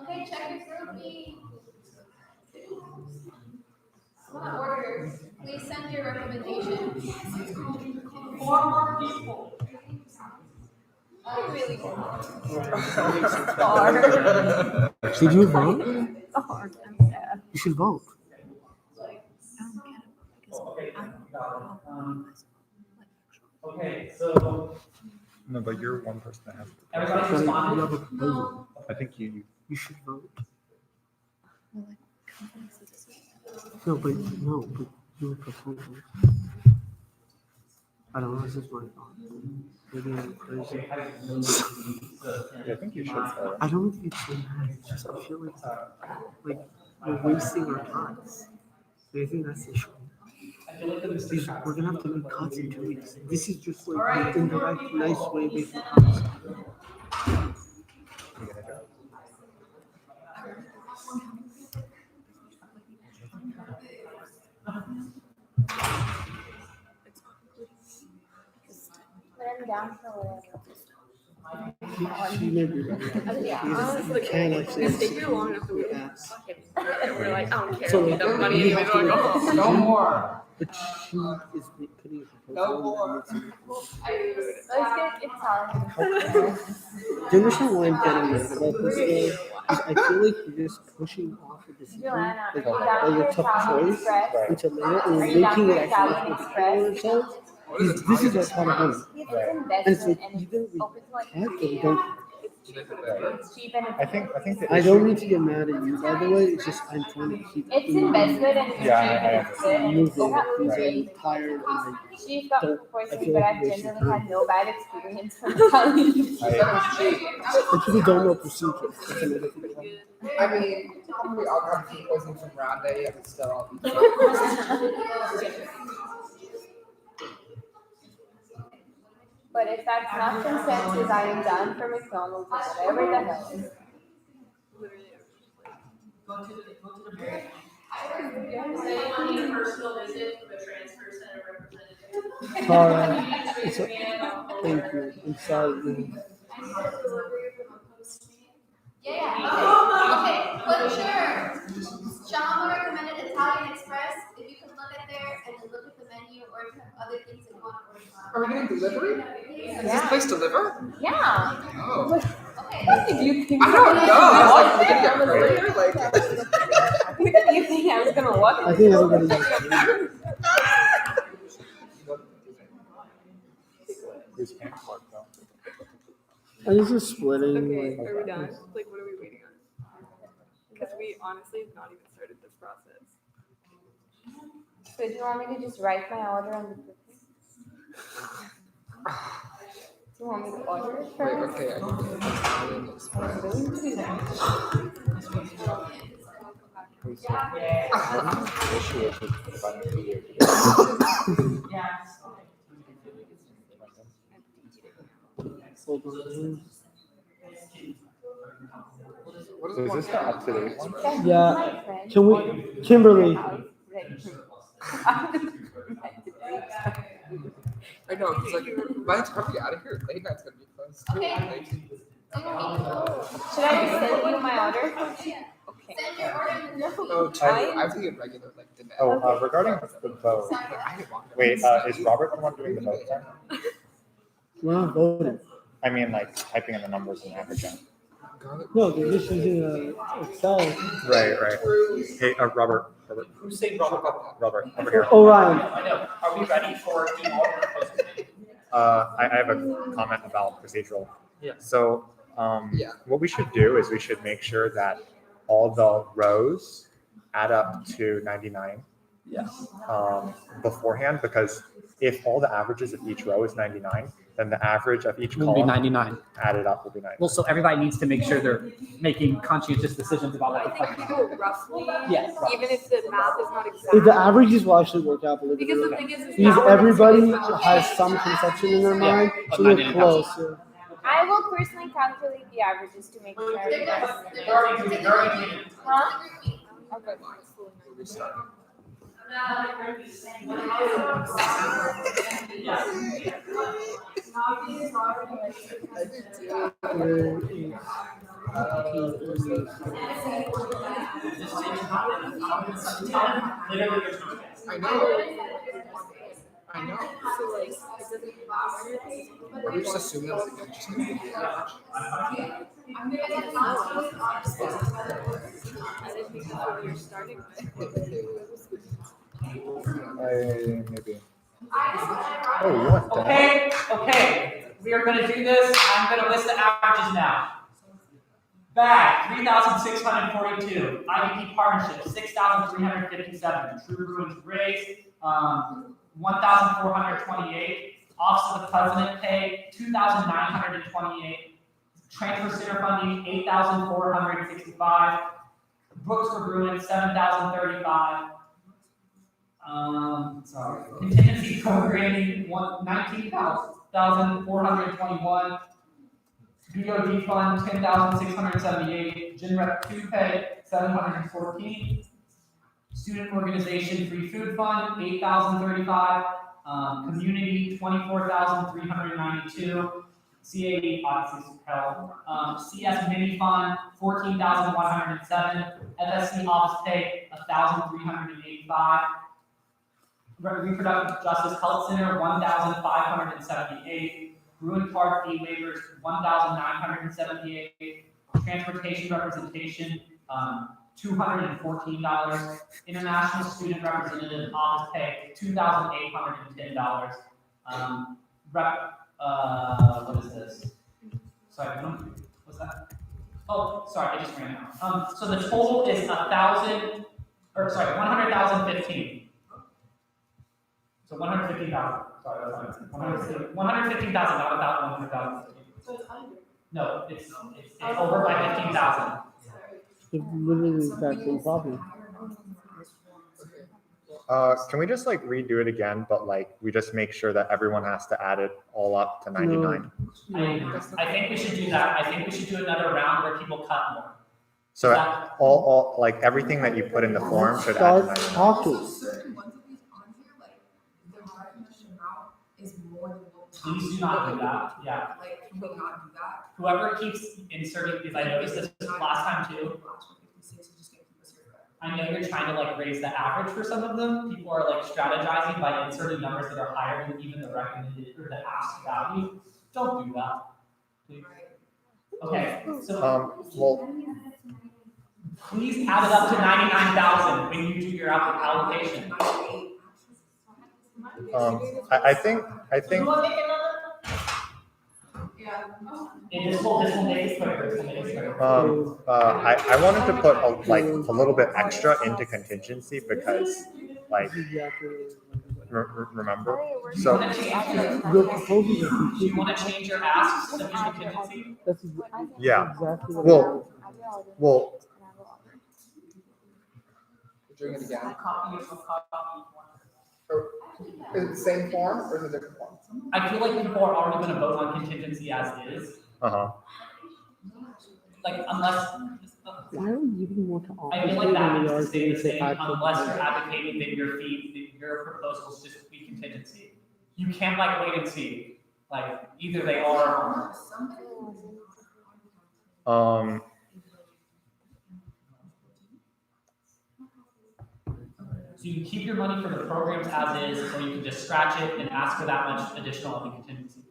[SPEAKER 13] Okay, check your group B. Order, please send your recommendation.
[SPEAKER 1] 4 more people.
[SPEAKER 13] Really
[SPEAKER 2] Did you vote?
[SPEAKER 11] Yeah.
[SPEAKER 2] You should vote.
[SPEAKER 1] Okay, so
[SPEAKER 17] No, but you're one person that has.
[SPEAKER 1] everybody
[SPEAKER 2] You
[SPEAKER 1] responded?
[SPEAKER 2] have a proposal.
[SPEAKER 17] I think you.
[SPEAKER 2] You should vote. No, but you have a proposal. I don't know, this is my thought. Maybe I'm crazy.
[SPEAKER 17] I think you should vote.
[SPEAKER 2] I don't think it's so bad. It's just I feel like we're wasting our time. Do you think that's the issue? We're gonna have to make cuts in 2 weeks. This is just like the indirect, nice way making cuts.
[SPEAKER 11] But I'm down for whatever.
[SPEAKER 2] She may be right.
[SPEAKER 6] Yeah,
[SPEAKER 2] Because
[SPEAKER 6] honestly,
[SPEAKER 2] you can't actually.
[SPEAKER 6] it's taking you long enough to really
[SPEAKER 2] Yes.
[SPEAKER 6] we're like, I don't care.
[SPEAKER 2] So
[SPEAKER 6] we
[SPEAKER 2] like,
[SPEAKER 6] dump money
[SPEAKER 2] we
[SPEAKER 6] anyway,
[SPEAKER 2] have
[SPEAKER 6] we
[SPEAKER 2] to
[SPEAKER 6] don't go home.
[SPEAKER 20] No more.
[SPEAKER 2] But she is putting a
[SPEAKER 20] No
[SPEAKER 2] proposal.
[SPEAKER 20] more.
[SPEAKER 11] Let's get Italian.
[SPEAKER 2] Do you understand why I'm getting mad about this though? Because I feel like you're just pushing off a decision,
[SPEAKER 11] Joanna,
[SPEAKER 2] like
[SPEAKER 11] are you
[SPEAKER 2] a
[SPEAKER 11] down for
[SPEAKER 2] tough
[SPEAKER 11] Italian
[SPEAKER 2] choice
[SPEAKER 11] Express?
[SPEAKER 2] until later, and
[SPEAKER 11] Are
[SPEAKER 2] we're
[SPEAKER 11] you down
[SPEAKER 2] making
[SPEAKER 11] for
[SPEAKER 2] it
[SPEAKER 11] Italian
[SPEAKER 2] actually
[SPEAKER 11] Express?
[SPEAKER 2] for ourselves. This is our kind of money.
[SPEAKER 11] It's
[SPEAKER 2] And it's like
[SPEAKER 11] investment and
[SPEAKER 2] either
[SPEAKER 11] it's
[SPEAKER 2] we
[SPEAKER 11] open to like
[SPEAKER 2] can't or we don't.
[SPEAKER 11] it's cheap and
[SPEAKER 17] I think the
[SPEAKER 2] I
[SPEAKER 17] issue.
[SPEAKER 2] don't mean to get mad at you, by the way. It's just I'm trying to keep
[SPEAKER 11] it's investment and it's cheap
[SPEAKER 17] Yeah,
[SPEAKER 11] and it's good and it's
[SPEAKER 2] moving
[SPEAKER 11] open
[SPEAKER 2] because
[SPEAKER 11] to
[SPEAKER 2] I'm tired and
[SPEAKER 11] She's got
[SPEAKER 2] don't-
[SPEAKER 11] points,
[SPEAKER 2] I feel
[SPEAKER 11] but
[SPEAKER 2] like
[SPEAKER 11] I've
[SPEAKER 2] we should
[SPEAKER 11] generally had
[SPEAKER 2] do.
[SPEAKER 11] no bad experience from Italian.
[SPEAKER 2] and people don't know procedure. That's another thing.
[SPEAKER 20] I mean, probably I'll have food poisoning from Grande, but still I'll eat it.
[SPEAKER 11] But if that's not consensus, I am done for McDonald's or whatever the hell.
[SPEAKER 21] Does anyone need a personal visit from a transfer center representative?
[SPEAKER 2] It's thank you. I'm sorry.
[SPEAKER 15] Okay, put your, Sean recommended Italian Express, if you could look at there and then look at the menu, or if you have other things that you want to order from.
[SPEAKER 20] Are we getting delivery?
[SPEAKER 15] Yeah.
[SPEAKER 20] Does this place deliver?
[SPEAKER 11] Yeah.
[SPEAKER 20] Oh.
[SPEAKER 15] Okay.
[SPEAKER 11] What did you think?
[SPEAKER 20] I don't know. I was like, we're gonna get courier? Like,
[SPEAKER 11] What did you think I was gonna walk?
[SPEAKER 2] I think everybody knows.
[SPEAKER 17] Who's paying for it though?
[SPEAKER 2] And it's just splitting.
[SPEAKER 6] Okay,
[SPEAKER 2] like,
[SPEAKER 6] are we done? Like, what are we waiting on? Because we honestly have not even started this process.
[SPEAKER 11] So do you want me to just write my order on the cookie? Do you want me to order it
[SPEAKER 20] wait,
[SPEAKER 11] first?
[SPEAKER 20] okay, I can do Italian Express.
[SPEAKER 11] I'm willing to do that.
[SPEAKER 17] The issue is if I don't see you.
[SPEAKER 2] Hold on.
[SPEAKER 20] What is
[SPEAKER 17] Is this the up to date one?
[SPEAKER 11] That's
[SPEAKER 2] Yeah.
[SPEAKER 11] my friend.
[SPEAKER 2] Can we, Kimberly?
[SPEAKER 20] I know, because like, by the time we get out of here, late night's gonna be close.
[SPEAKER 15] Okay.
[SPEAKER 11] Should I just send you my order? Okay.
[SPEAKER 15] Send your order in the
[SPEAKER 20] Oh, I have to get regular, like, dinner.
[SPEAKER 17] Oh, regarding the vote.
[SPEAKER 20] I didn't want that.
[SPEAKER 17] Wait, is Robert the one doing the vote then?
[SPEAKER 2] We're not voting.
[SPEAKER 17] I mean, like typing in the numbers and averaging.
[SPEAKER 20] Garlic.
[SPEAKER 2] No, they're just using Excel.
[SPEAKER 17] Right. Hey, Robert.
[SPEAKER 1] Who's saying Robert?
[SPEAKER 17] Robert, over here.
[SPEAKER 2] Orion.
[SPEAKER 1] I know. Are we ready for the order of closing meeting?
[SPEAKER 17] I have a comment about procedural.
[SPEAKER 1] Yeah.
[SPEAKER 17] So, what we should do is we should make sure that all the rows add up to 99.
[SPEAKER 1] Yes.
[SPEAKER 17] Beforehand, because if all the averages of each row is 99, then the average of each
[SPEAKER 1] Will be
[SPEAKER 17] column
[SPEAKER 1] 99.
[SPEAKER 17] added up will be 99.
[SPEAKER 1] Well, so everybody needs to make sure they're making conscientious decisions about what
[SPEAKER 6] I
[SPEAKER 1] the
[SPEAKER 6] think
[SPEAKER 1] plan
[SPEAKER 6] we go roughly,
[SPEAKER 1] Yes.
[SPEAKER 6] even if the math is not
[SPEAKER 2] If
[SPEAKER 6] exact.
[SPEAKER 2] the averages will actually work out, believe it
[SPEAKER 6] Because
[SPEAKER 2] or
[SPEAKER 6] the
[SPEAKER 2] not.
[SPEAKER 6] thing is
[SPEAKER 2] Because
[SPEAKER 6] now
[SPEAKER 2] everybody
[SPEAKER 6] it's not-
[SPEAKER 2] has some conception in their mind, so
[SPEAKER 1] but
[SPEAKER 2] they're
[SPEAKER 1] 99
[SPEAKER 2] close.
[SPEAKER 11] I will personally calculate the averages to make sure everybody's. Huh? Okay.
[SPEAKER 20] I know. I know.
[SPEAKER 6] So like, it doesn't matter.
[SPEAKER 20] We just assume that it's like, just gonna be
[SPEAKER 6] I didn't think that's what you're starting with.
[SPEAKER 17] Maybe. Oh, what the heck?
[SPEAKER 1] Okay, we are gonna do this. I'm gonna list the averages now. Bag, 3,642. IDP partnership, 6,357. True Bruins race, 1,428. Office of the President pay, 2,928. Transfer center funding, 8,465. Books for Bruins, 7,035. Sorry. Contingency programming, 19,421. BOD fund, 10,678. Gym rep 2 pay, 714. Student organization free food fund, 8,035. Community, 24,392. CAE, obviously, health. CS mini fund, 14,107. FSC office pay, 1,385. Reproductive Justice Health Center, 1,578. Bruin Park fee waivers, 1,978. Transportation representation, $214. International student representative office pay, $2,810. What is this? Sorry, what's that? Oh, sorry, I just ran out. So the total is 100,015. So 115,000. Sorry, that's not 115,000, not about 100,000.
[SPEAKER 14] So it's under.
[SPEAKER 1] No, it's over by 15,000.
[SPEAKER 2] It's literally the exact same problem.
[SPEAKER 17] Can we just like redo it again, but like we just make sure that everyone has to add it all up to 99?
[SPEAKER 1] I think we should do that. I think we should do another round where people cut more.
[SPEAKER 17] So all like everything that you put in the form should add to 99.
[SPEAKER 18] Certain ones of these on here, like the recognition amount is more than what.
[SPEAKER 1] Please do not do that. Yeah.
[SPEAKER 18] Like, can we not do that?
[SPEAKER 1] Whoever keeps inserting, because I noticed this last time too. I know you're trying to like raise the average for some of them. People are like strategizing by inserting numbers that are higher than even the recommended or the asked value. Don't do that, please. Okay, so
[SPEAKER 17] well,
[SPEAKER 1] please add it up to 99,000 when you do your allocation.
[SPEAKER 17] I think.
[SPEAKER 1] This will make it quicker.
[SPEAKER 17] I wanted to put a little bit extra into contingency because like remember. So
[SPEAKER 2] Your proposal is
[SPEAKER 1] do you want to change your asks to contingency?
[SPEAKER 2] That's
[SPEAKER 17] yeah.
[SPEAKER 2] exactly what
[SPEAKER 17] Well.
[SPEAKER 20] Doing it again.
[SPEAKER 1] Copy.
[SPEAKER 20] Is it the same form or is it a different form?
[SPEAKER 1] I feel like people are already going to vote on contingency as is. Like unless.
[SPEAKER 2] Why do you even want to
[SPEAKER 1] I feel like that needs to stay the same unless you're advocating that your proposals just be contingency. You can't like wait and see. Like either they are. So you can keep your money for the programs as is, or you can just scratch it and ask for that much additional of the contingency.
[SPEAKER 15] I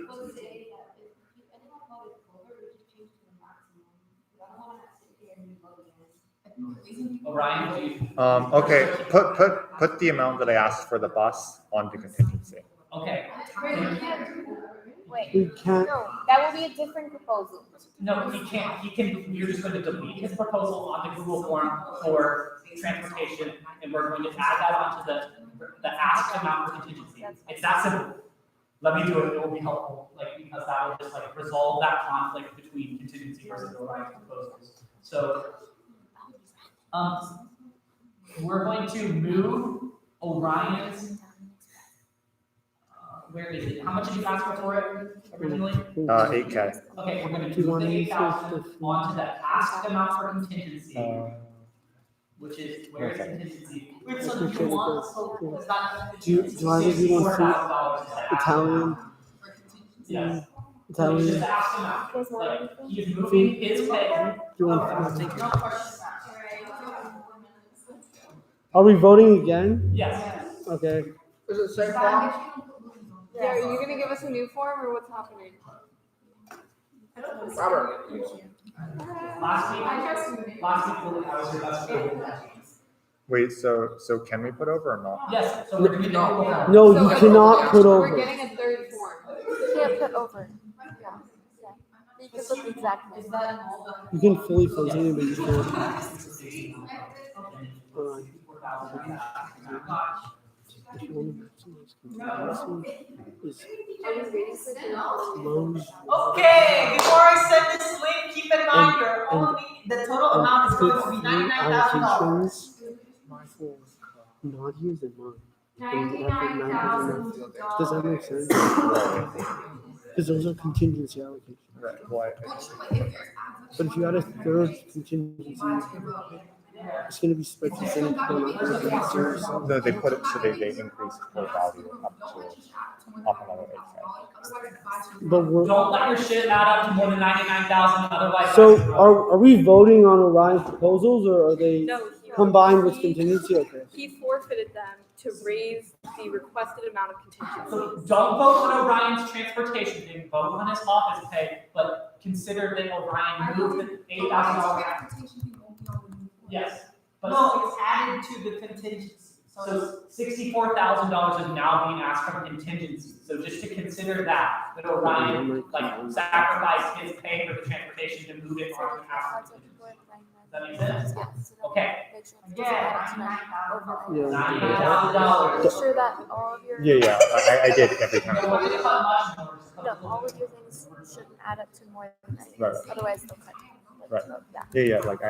[SPEAKER 15] would say that if anyone voted over, we just change to the maximum. I don't want to sit here and vote again.
[SPEAKER 1] Orion, do you?
[SPEAKER 17] Okay. Put the amount that I asked for the bus onto contingency.
[SPEAKER 1] Okay.
[SPEAKER 11] Wait,
[SPEAKER 2] We can't.
[SPEAKER 11] no, that will be a different proposal.
[SPEAKER 1] No, he can't. You're just going to delete his proposal on the Google form for transportation, and we're going to add that onto the asked amount for contingency. It's that simple. Let me do it. It will be helpful, like because that will just like resolve that conflict between contingency versus Orion's proposals. So, we're going to move Orion's. Where is it? How much did you ask for it originally?
[SPEAKER 17] 8K.
[SPEAKER 1] Okay, we're going to move the 8,000 onto the asked amount for contingency, which is where is contingency? Wait, so do you want? So it's not.
[SPEAKER 2] Do either of you want Italian?
[SPEAKER 1] Yes.
[SPEAKER 2] Italian?
[SPEAKER 1] Just ask him out. Like, he is moving his pay.
[SPEAKER 2] Do you want Are we voting again?
[SPEAKER 1] Yes.
[SPEAKER 2] Okay.
[SPEAKER 20] Is it the same form?
[SPEAKER 6] Yeah, are you gonna give us a new form or what's happening?
[SPEAKER 20] Robert.
[SPEAKER 1] Last week, I was your best friend.
[SPEAKER 17] Wait, so can we put over or not?
[SPEAKER 1] Yes, so we're doing the Google form.
[SPEAKER 2] No,
[SPEAKER 6] So
[SPEAKER 2] you cannot put
[SPEAKER 6] We're
[SPEAKER 2] over.
[SPEAKER 6] getting a third form.
[SPEAKER 11] You can't put over. Yeah. You can put the exact name.
[SPEAKER 2] You can fully continue, but you can't. Hold on. If you want to maximize contingency, is loans.
[SPEAKER 19] Okay, before I send this link, keep in mind your
[SPEAKER 2] And-
[SPEAKER 19] only, the total amount is going to be $99,000.
[SPEAKER 2] For Nadia's and mine. And we have
[SPEAKER 14] $99,000.
[SPEAKER 2] Does that make sense? Because those are contingency allocations.
[SPEAKER 17] Right. Well,
[SPEAKER 2] But if you add a third contingency, it's going to be spread to send people not going to be serious.
[SPEAKER 17] no, they put it so they increased full value up another 8K.
[SPEAKER 2] But we're,
[SPEAKER 1] Don't let your shit add up to more than 99,000, otherwise.
[SPEAKER 2] so are we voting on Orion's proposals or are they
[SPEAKER 6] No,
[SPEAKER 2] combined with contingency? Okay.
[SPEAKER 6] he forfeited them to raise the requested amount of contingency.
[SPEAKER 1] So don't vote on Orion's transportation thing, vote on his office pay, but consider that Orion moved the $8,000. Yes, but.
[SPEAKER 19] No, it's added to the contingency.
[SPEAKER 1] So $64,000 is now being asked from contingency, so just to consider that Orion, sacrificed his pay for the transportation to move it on to Africa. Does that make sense? Okay. $99,000.
[SPEAKER 11] Make sure that all of your.
[SPEAKER 17] Yeah, I did every time.
[SPEAKER 11] No, all of your things shouldn't add up to more than that.
[SPEAKER 17] Right.
[SPEAKER 11] Otherwise they'll cut.
[SPEAKER 17] Right.
[SPEAKER 11] Yeah.
[SPEAKER 17] Yeah, like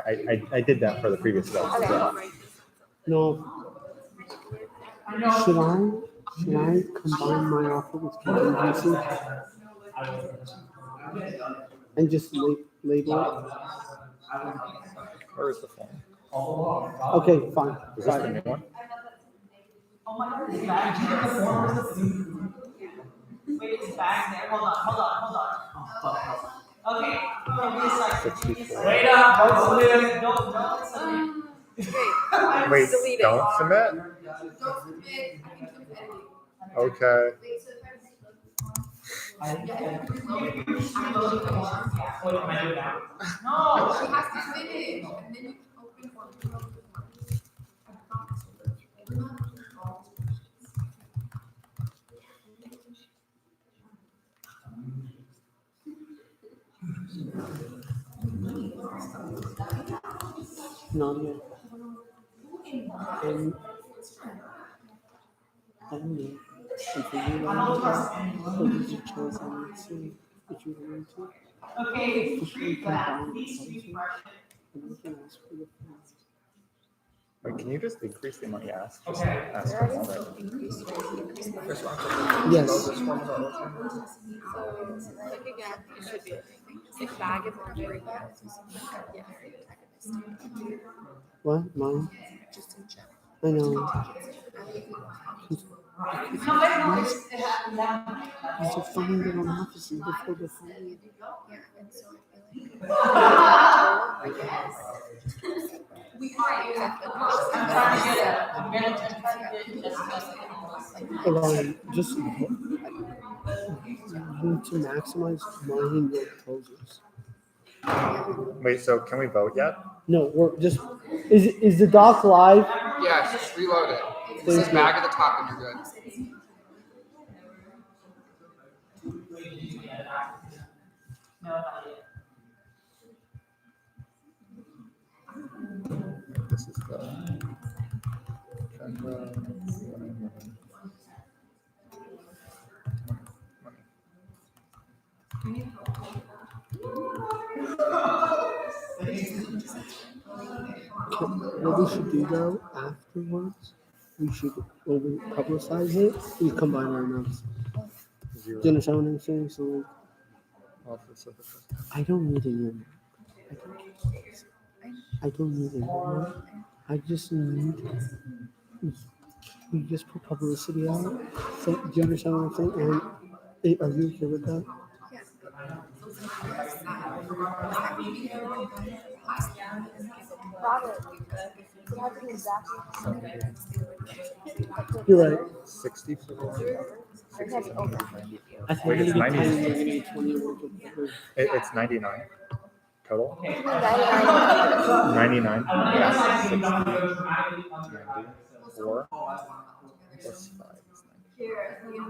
[SPEAKER 17] I did that for the previous vote.
[SPEAKER 11] Okay.
[SPEAKER 17] So.
[SPEAKER 2] No. Should I combine my offer with contingency and just label it?
[SPEAKER 17] Where is the form?
[SPEAKER 2] Okay, fine.
[SPEAKER 17] Is this the new one?
[SPEAKER 19] Oh my God, it's back. Did you get the form? Where's the food? Wait, it's back there. Hold on. Okay, give me a second.
[SPEAKER 1] Wait up,
[SPEAKER 19] Don't submit.
[SPEAKER 17] Wait,
[SPEAKER 6] delete it.
[SPEAKER 17] don't submit?
[SPEAKER 18] Don't submit, I think I'm editing.
[SPEAKER 17] Okay.
[SPEAKER 1] What am I doing now?
[SPEAKER 19] No.
[SPEAKER 18] She has to finish, and then you can open for.
[SPEAKER 2] Nadia. And if you want to choice on it, see if you want to.
[SPEAKER 19] Okay, street that. Please street
[SPEAKER 2] And we can ask for the funds.
[SPEAKER 17] Wait, can you just increase the amount you asked? Just
[SPEAKER 1] Okay.
[SPEAKER 17] ask for more.
[SPEAKER 2] Yes.
[SPEAKER 6] So, like again, it should be like bag of laundry. Yeah.
[SPEAKER 2] What? Mine? I know. These are fine little offices before the phone. Just you need to maximize money in your proposals.
[SPEAKER 17] Wait, so can we vote yet?
[SPEAKER 2] No, we're just, is the doc live?
[SPEAKER 20] Yes, just reload it. It says back at the top and you're good.
[SPEAKER 17] This is the
[SPEAKER 2] What we should do though, afterwards, we should, when we publicize it, we combine our amounts. Do you understand what I'm saying? So like, I don't need a new amount. I don't need a new amount. I just need, we just put publicity out. So, do you understand what I'm saying? And are you okay with that?
[SPEAKER 11] It had to be exactly.
[SPEAKER 2] You're right.
[SPEAKER 17] 64.
[SPEAKER 11] I think that's over.
[SPEAKER 2] I think
[SPEAKER 17] Wait,
[SPEAKER 2] you're
[SPEAKER 17] it's
[SPEAKER 2] gonna get
[SPEAKER 17] 90.
[SPEAKER 2] 10, you're gonna get 20 awards.
[SPEAKER 17] It's 99 total.
[SPEAKER 11] 99.
[SPEAKER 17] 99. Yeah. 60. 94 plus 5 is 90.
[SPEAKER 14] Here, I mean,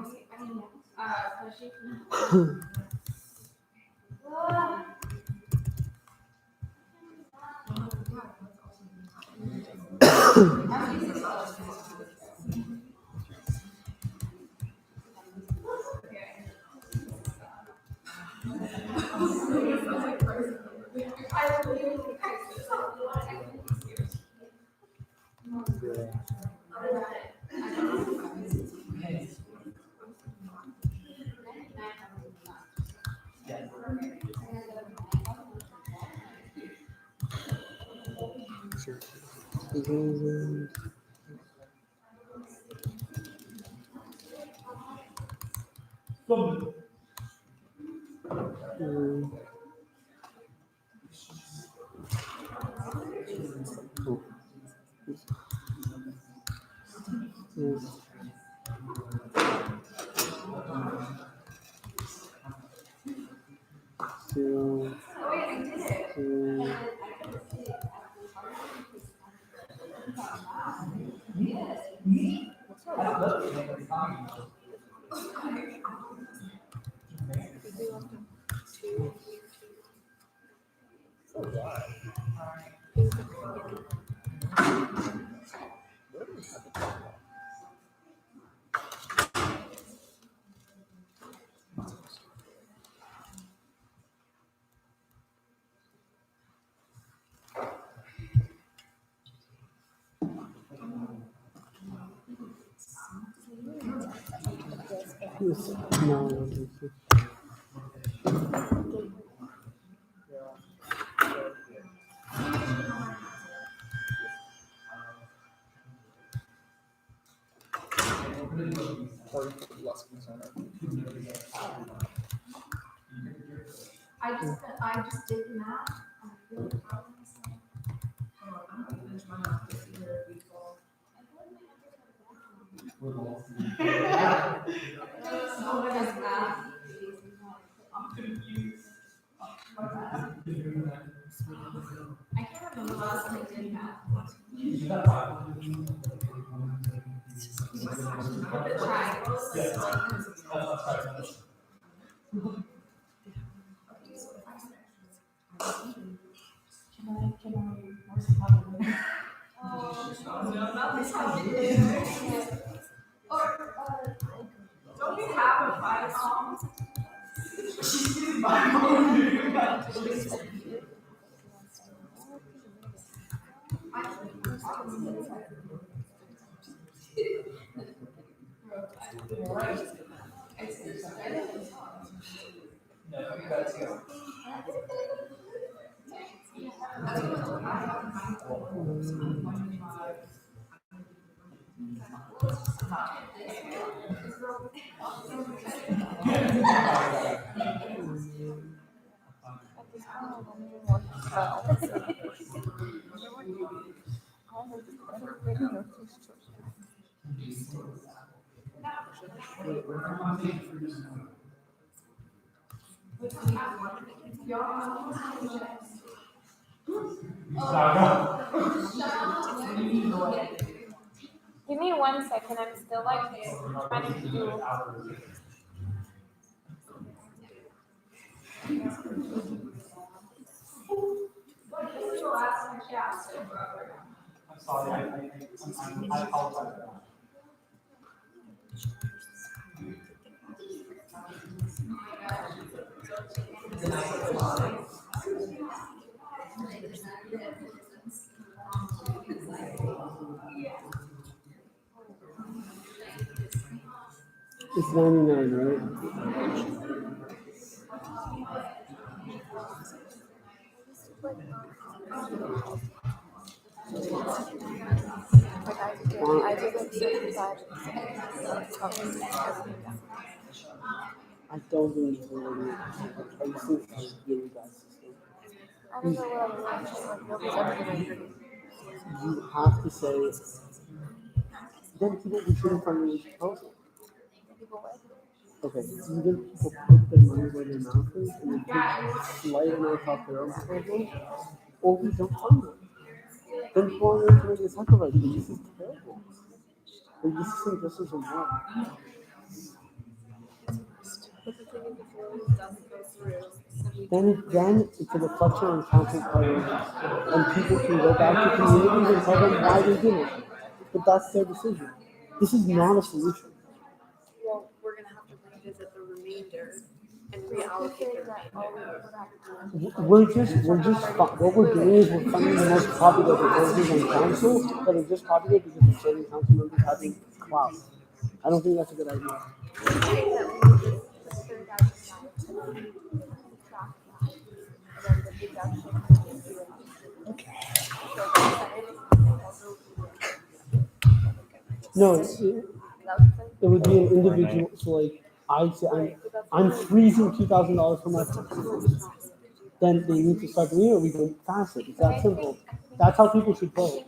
[SPEAKER 14] I just did math. I'm really proud of myself. I'm gonna finish my math this year before. So what is math? I'm confused. I can't remember the last time I did math. Don't you have a five song?
[SPEAKER 11] Give me 1 second. I'm still like trying to do.
[SPEAKER 1] I'm sorry, I apologize.
[SPEAKER 2] It's 99, right?
[SPEAKER 11] I did like 75.
[SPEAKER 2] I don't remember what it is. I used to really bad system.
[SPEAKER 11] I don't know what I'm watching. Like nobody's ever gonna agree.
[SPEAKER 2] you have to say, then people we shouldn't fund any proposal. Okay, either people put their money where their mouth is and they put slight amount off their own proposal, or we don't fund it. Then people are going to make a sacrifice. This is terrible. Like, this is injustice and war.
[SPEAKER 6] But the thing is, if it doesn't go through,
[SPEAKER 2] Then it's a reflection on council priorities, and people can go back to communities and tell them why they did it. But that's their decision. This is not a solution.
[SPEAKER 6] well, we're gonna have to revisit the remainder and reallocate the remainder.
[SPEAKER 2] What we're doing is we're funding the most popular proposals on council that are just popular because of certain council members having clout. I don't think that's a good idea. No, it would be an individual. So like I say, I'm freezing $2,000 for my taxes. Then they need to start doing it, or we don't pass it. It's that simple. That's how people should vote.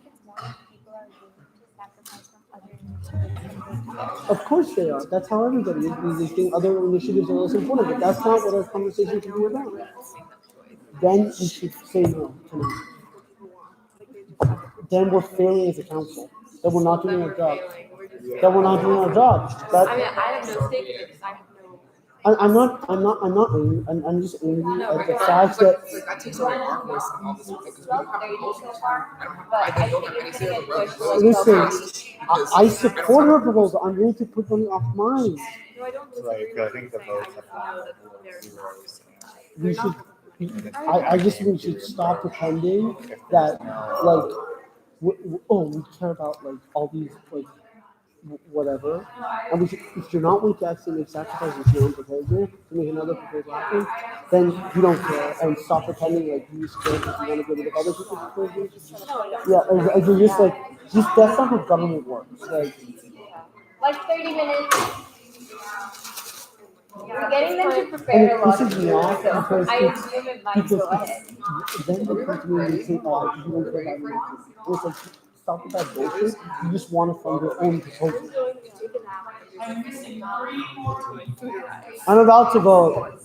[SPEAKER 2] Of course they are. That's how everybody is. They think other initiatives are less important, but that's not what our conversation can be about. Then we should say no tonight. Then we're failing as a council. Then we're not doing our job. Then we're not doing our job.
[SPEAKER 6] I mean, I have no stake in it because I have no.
[SPEAKER 2] I'm not angry. I'm just angry at the fact that.
[SPEAKER 20] That takes away our voice in all this because we don't have proposals. I don't have any say over whether
[SPEAKER 2] Listen, I support her proposal. I'm willing to put money off mine.
[SPEAKER 6] No, I don't
[SPEAKER 17] Right,
[SPEAKER 6] disagree
[SPEAKER 17] I
[SPEAKER 6] with
[SPEAKER 17] think
[SPEAKER 6] you
[SPEAKER 17] the
[SPEAKER 6] saying
[SPEAKER 17] votes
[SPEAKER 6] I
[SPEAKER 17] have
[SPEAKER 6] know that they're
[SPEAKER 2] We should. I just think we should stop pretending that like we care about like all these like whatever, and we should, if you're not willing to actually make sacrifices to your own proposal to make another proposal happen, then you don't care and stop pretending like you just care because you want to get rid of other people's proposals. Yeah, and you're just like that's not how government works.
[SPEAKER 11] Like 30 minutes. We're getting them to prepare a lot of
[SPEAKER 2] me off
[SPEAKER 11] so
[SPEAKER 2] because
[SPEAKER 11] I assume it might go ahead.
[SPEAKER 2] Then they come to me and they say, "Oh, you don't care about me." And it's like, stop with that bullshit. You just want to fund your own proposal. I'm about to vote.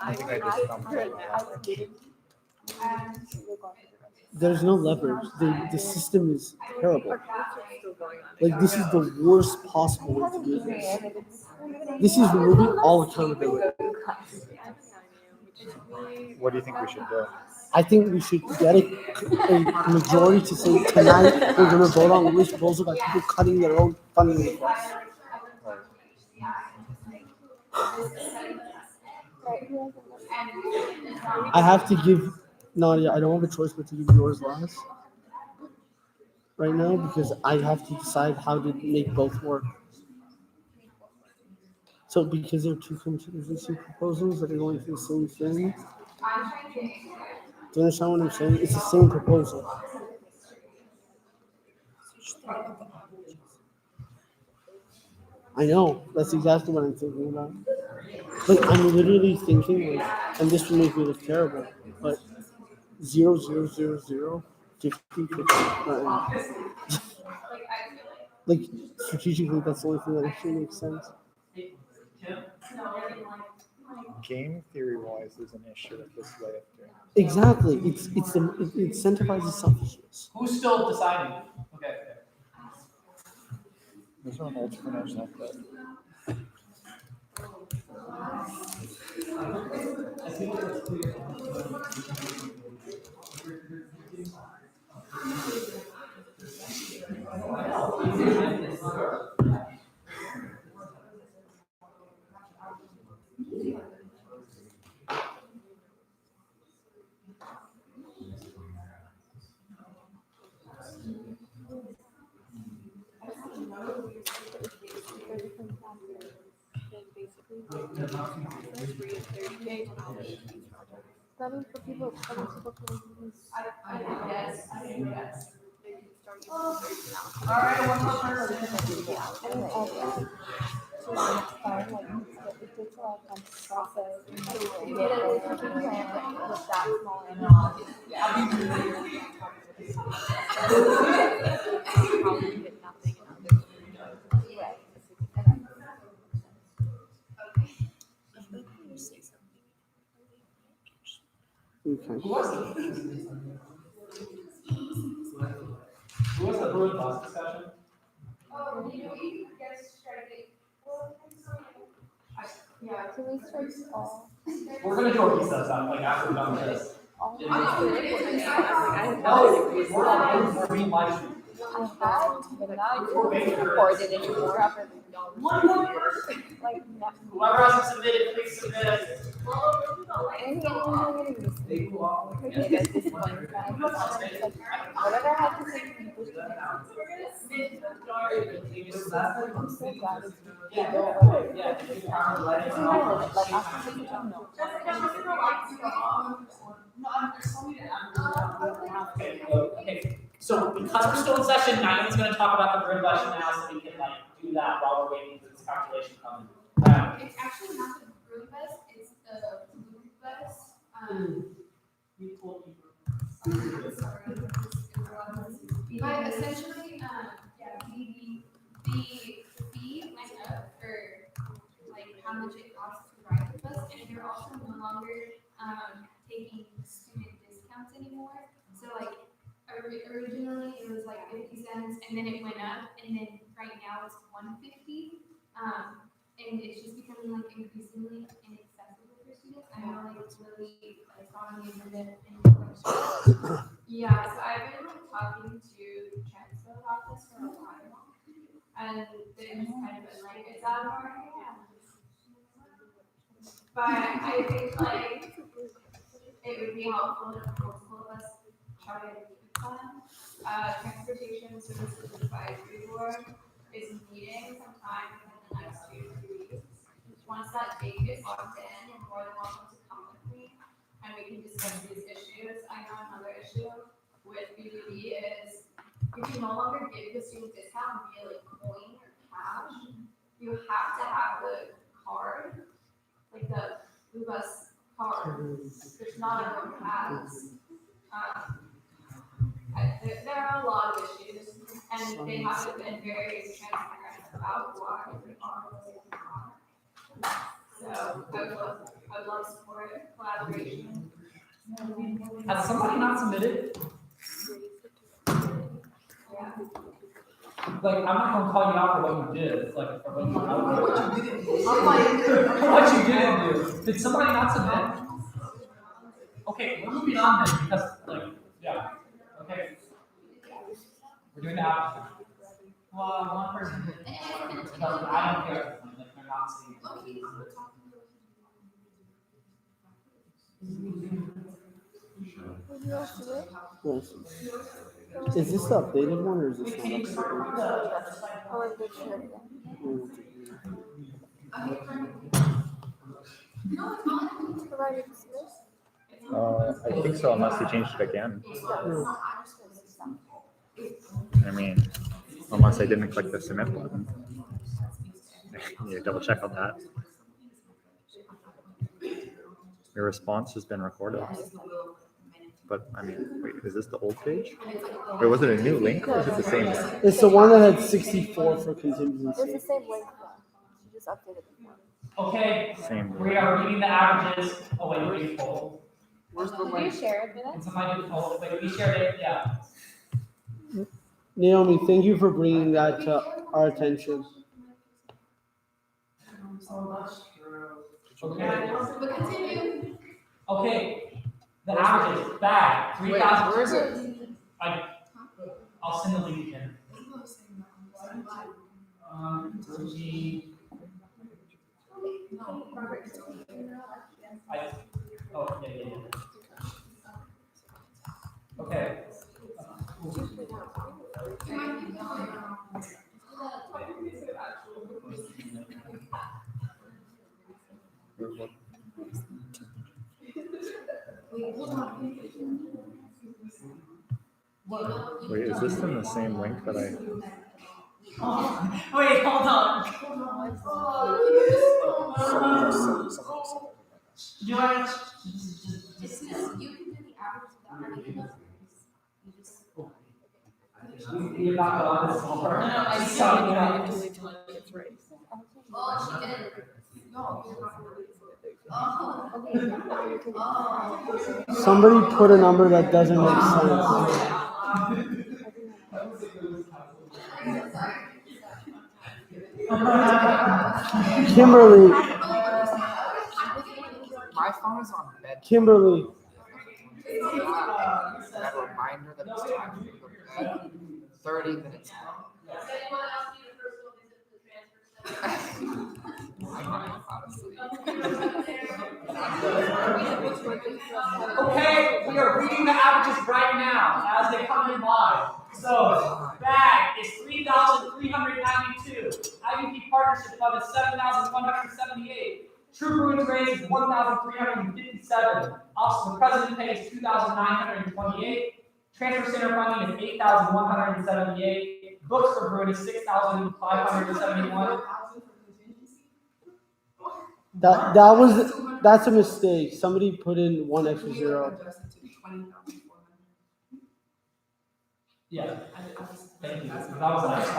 [SPEAKER 17] I think I just dumped it.
[SPEAKER 2] There's no leverage. The system is terrible. Like, this is the worst possible way to do this. This is removing all accountability.
[SPEAKER 17] What do you think we should do?
[SPEAKER 2] I think we should get a majority to say tonight we're going to vote on this proposal by people cutting their own funding requests. I have to give Nadia, I don't have a choice but to give yours last right now because I have to decide how to make both work. So because there are two contingency proposals that are going for the same thing, do you understand what I'm saying? It's the same proposal. I know, that's exactly what I'm thinking about. Like, I'm literally thinking, like, and this will make me look terrible, but 0, 0, 0, 0, 50, 50. Like, strategically, that's the only thing that actually makes sense.
[SPEAKER 17] Game theory wise, there's an issue with this way of doing it.
[SPEAKER 2] Exactly. It incentivizes selfishness.
[SPEAKER 1] Who's still deciding? Okay.
[SPEAKER 17] There's no entrepreneurs like that.
[SPEAKER 11] That means for people, other people can use.
[SPEAKER 6] Yes.
[SPEAKER 1] All right, one more person.
[SPEAKER 11] I mean, also, so it's fine, like, it takes a lot of time to process. So we get it, we can plan with that small amount.
[SPEAKER 2] Okay.
[SPEAKER 1] Who was the Bruin bus discussion?
[SPEAKER 8] Oh, you know, you guys strike it. Yeah.
[SPEAKER 11] Can we strike all?
[SPEAKER 1] We're gonna do a recess like after we're done with this.
[SPEAKER 11] All?
[SPEAKER 1] No, we're being live streamed.
[SPEAKER 11] I had to, but now I can't record it anymore after being done. Like,
[SPEAKER 1] Whoever hasn't submitted, please submit.
[SPEAKER 11] Whatever I have to say. I'm so glad it's
[SPEAKER 1] Okay, so because we're still in session, Nine's gonna talk about the grid bus now, so we can like do that while we're waiting for this calculation coming.
[SPEAKER 8] It's actually not the room bus, it's the blue bus. But essentially, yeah, the fee went up for like how much it costs to ride the bus, and they're also no longer taking student discounts anymore. So like originally it was like 50 cents, and then it went up, and then right now it's 150. And it's just becoming like increasingly inaccessible for students. I know like it's really like on the internet and like, yeah, so I've been like talking to Chancellor about this for a while. And they've just kind of been like, it's out of our hands. But I think like it would be helpful if both of us try to keep it on. Transportation Services Advisory Board is meeting sometime within the next 2 to 3 weeks. Once that date is locked in, you're more than welcome to come with me, and we can discuss these issues. I know another issue with BBB is you can no longer give the student discount via like coin or cash. You have to have the card, like the Blue Bus card, which not everyone has. There are a lot of issues, and they haven't been very transparent about why they are what they are. So I would love support, collaboration.
[SPEAKER 1] Has somebody not submitted?
[SPEAKER 8] Yeah.
[SPEAKER 1] Like, I'm not gonna call you out for what you did, like, for what you didn't do. What you didn't do. Did somebody not submit? Okay, we're moving on then, because, like, yeah, okay. We're doing the opposite. Well, one person did. But I don't care, like, they're not seeing.
[SPEAKER 2] Yes. Is this the updated one or is this not
[SPEAKER 17] I think so, unless he changed it again. I mean, unless I didn't click the submit button. You double check on that. Your response has been recorded. But I mean, wait, is this the old page? Wait, was it a new link or is it the same link?
[SPEAKER 2] It's the one that had 64 for contingency.
[SPEAKER 11] It's the same link though. She just updated it.
[SPEAKER 1] Okay,
[SPEAKER 17] Same.
[SPEAKER 1] we are reading the averages. Oh, wait, where's the poll?
[SPEAKER 2] Where's the
[SPEAKER 11] Did you share it with us?
[SPEAKER 1] Can somebody do the poll? Wait, we shared it, yeah.
[SPEAKER 2] Naomi, thank you for bringing that to our attention.
[SPEAKER 1] Okay. Okay, the averages, bad, 3,000.
[SPEAKER 20] Where is it?
[SPEAKER 1] I'll send the link again. Yeah. Okay.
[SPEAKER 17] Wait, is this in the same link that I?
[SPEAKER 1] Oh, wait, hold on. Do I?
[SPEAKER 4] You can do the average without any numbers. You just
[SPEAKER 1] not go on this floor.
[SPEAKER 6] I
[SPEAKER 1] So,
[SPEAKER 6] saw
[SPEAKER 1] you know,
[SPEAKER 6] it until it's right.
[SPEAKER 4] Oh, she didn't. No.
[SPEAKER 2] Somebody put a number that doesn't make sense. Kimberly,
[SPEAKER 20] My phone is on bed.
[SPEAKER 2] Kimberly,
[SPEAKER 20] That reminder that it's time to go to bed. 30 minutes.
[SPEAKER 21] Does anyone else need a personal visit to the transfer center?
[SPEAKER 1] okay, we are reading the averages right now as they come in live. So, bag is 3,392. IVP partnership fund is 7,178. True Bruins raise is 1,357. Office of the President pay is 2,928. Transfer center funding is 8,178. Books for Bruin is 6,571.
[SPEAKER 2] that's a mistake. Somebody put in one extra zero.
[SPEAKER 1] Yeah. Thank you. That was nice. That's a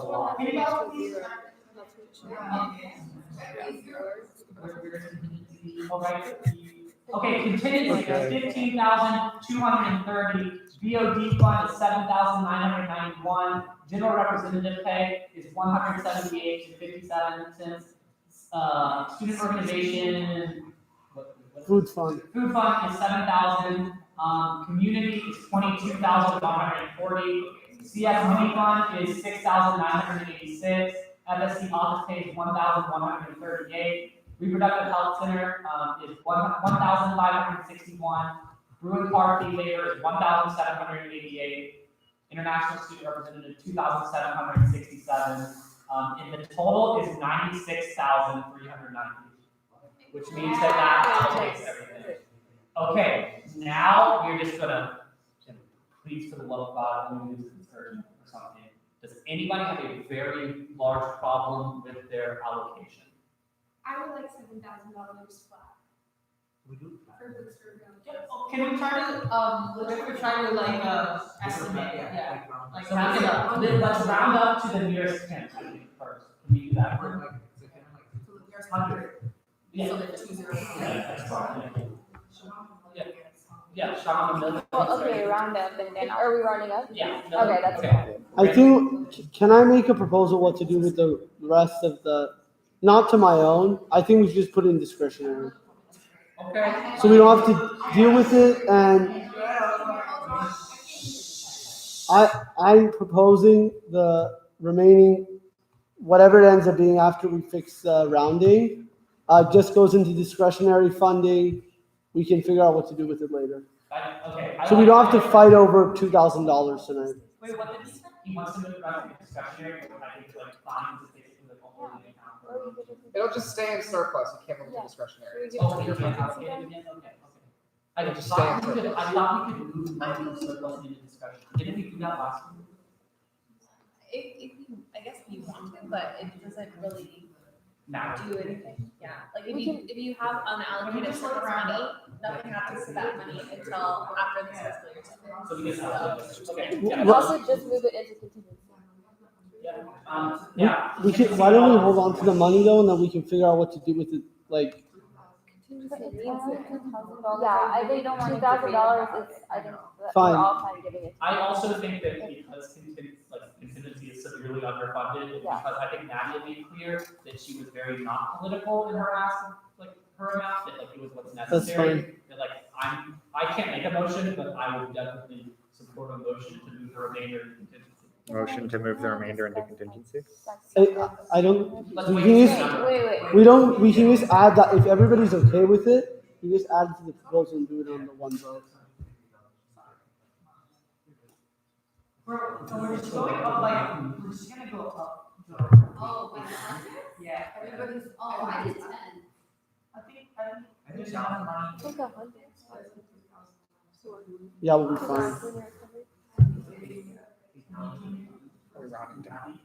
[SPEAKER 1] lot of Okay, contingency is 15,230. BOD fund is 7,991. General representative pay is 178.57 cents. Student organization.
[SPEAKER 2] Food fund.
[SPEAKER 1] Food fund is 7,000. Community is 22,140. CS money fund is 6,986. FSC office pay is 1,138. Reproductive health center is 1,561. Bruin Park fee waiver is 1,788. International student representative 2,767. And the total is 96,390. Which means that allocates everything. Okay, now we're just gonna, please for the love of God, let me use this or something. Does anybody have a very large problem with their allocation?
[SPEAKER 8] I would like $7,000 flat.
[SPEAKER 1] We do.
[SPEAKER 8] For booster
[SPEAKER 1] Can we try to, what if we're trying to like, estimate, yeah, like, so let's round up to the nearest 10, I think, first. Can we do that? 100. Yeah. Yeah, yeah, Sean,
[SPEAKER 11] Well, okay, round up, and then, are we rounding up?
[SPEAKER 1] Yeah.
[SPEAKER 11] Okay, that's fine.
[SPEAKER 2] I think, can I make a proposal what to do with the rest of the, not to my own, I think we should just put it in discretionary.
[SPEAKER 1] Okay.
[SPEAKER 2] So we don't have to deal with it, and I'm proposing the remaining, whatever it ends up being after we fix rounding, just goes into discretionary funding. We can figure out what to do with it later.
[SPEAKER 1] Okay.
[SPEAKER 2] So we don't have to fight over $2,000 tonight.
[SPEAKER 1] Wait, what did he say? He wants to move around to discretionary, but I think like fines is basically like a holding account.
[SPEAKER 20] It'll just stay in surplus. You can't move to discretionary.
[SPEAKER 1] Oh, you can't allocate it again? Okay. I
[SPEAKER 20] It'll just
[SPEAKER 1] thought
[SPEAKER 20] stay in
[SPEAKER 1] we could,
[SPEAKER 20] surplus.
[SPEAKER 1] I thought we could move money from surplus into discretion. Didn't we do that last time?
[SPEAKER 3] If you, I guess you want to, but it doesn't really
[SPEAKER 1] Now.
[SPEAKER 3] do anything. Yeah, like if you have unallocated surplus money, nothing happens to that money until after the fiscal year.
[SPEAKER 1] So we just okay.
[SPEAKER 11] We
[SPEAKER 1] Yeah.
[SPEAKER 11] can also just move it into contingency.
[SPEAKER 1] Yeah.
[SPEAKER 2] We can, why don't we hold on to the money though, and then we can figure out what to do with it, like,
[SPEAKER 11] Yeah, I think $2,000 is, I think that
[SPEAKER 2] Fine.
[SPEAKER 11] we're all fine giving it.
[SPEAKER 1] I also think that because contingency is severely underfunded,
[SPEAKER 11] Yeah.
[SPEAKER 1] because I think Nadia made clear that she was very not political in her ask, like her amount, that like it was what's necessary.
[SPEAKER 2] fine.
[SPEAKER 1] That like I can't make a motion, but I would definitely support a motion to move the remainder into contingency.
[SPEAKER 17] Motion to move the remainder into contingency?
[SPEAKER 2] I don't,
[SPEAKER 1] Let's
[SPEAKER 2] we
[SPEAKER 1] wait
[SPEAKER 2] can
[SPEAKER 1] to
[SPEAKER 2] just,
[SPEAKER 1] see.
[SPEAKER 2] we can just add that, if everybody's okay with it, we just add it to the proposal and do it on the one vote.
[SPEAKER 5] We're just going up, like, we're just gonna go up.
[SPEAKER 4] Oh, by 100?
[SPEAKER 5] Yeah.
[SPEAKER 4] Everybody's, oh, I did 10.
[SPEAKER 5] I think there's not money.
[SPEAKER 2] Yeah, we'll be fine.
[SPEAKER 17] We're rounding down.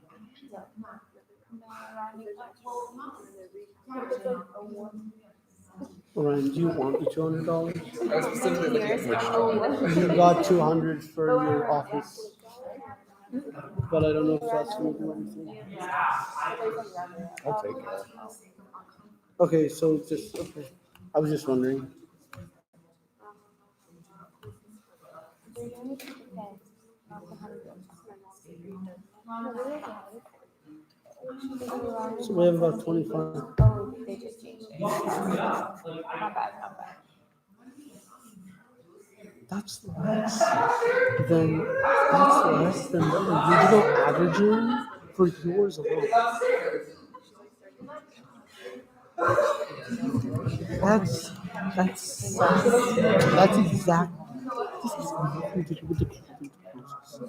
[SPEAKER 2] Ryan, do you want the $200?
[SPEAKER 20] I was specifically looking at which
[SPEAKER 2] You got 200 for your office, but I don't know if that's moving everything.
[SPEAKER 17] I'll take it.
[SPEAKER 2] Okay, so just, okay. I was just wondering. So we have about 25.
[SPEAKER 11] Oh, they just changed it. Not bad, not bad.
[SPEAKER 2] That's less than the original averaging for yours alone. That's exact. This is nothing to do with the quality process.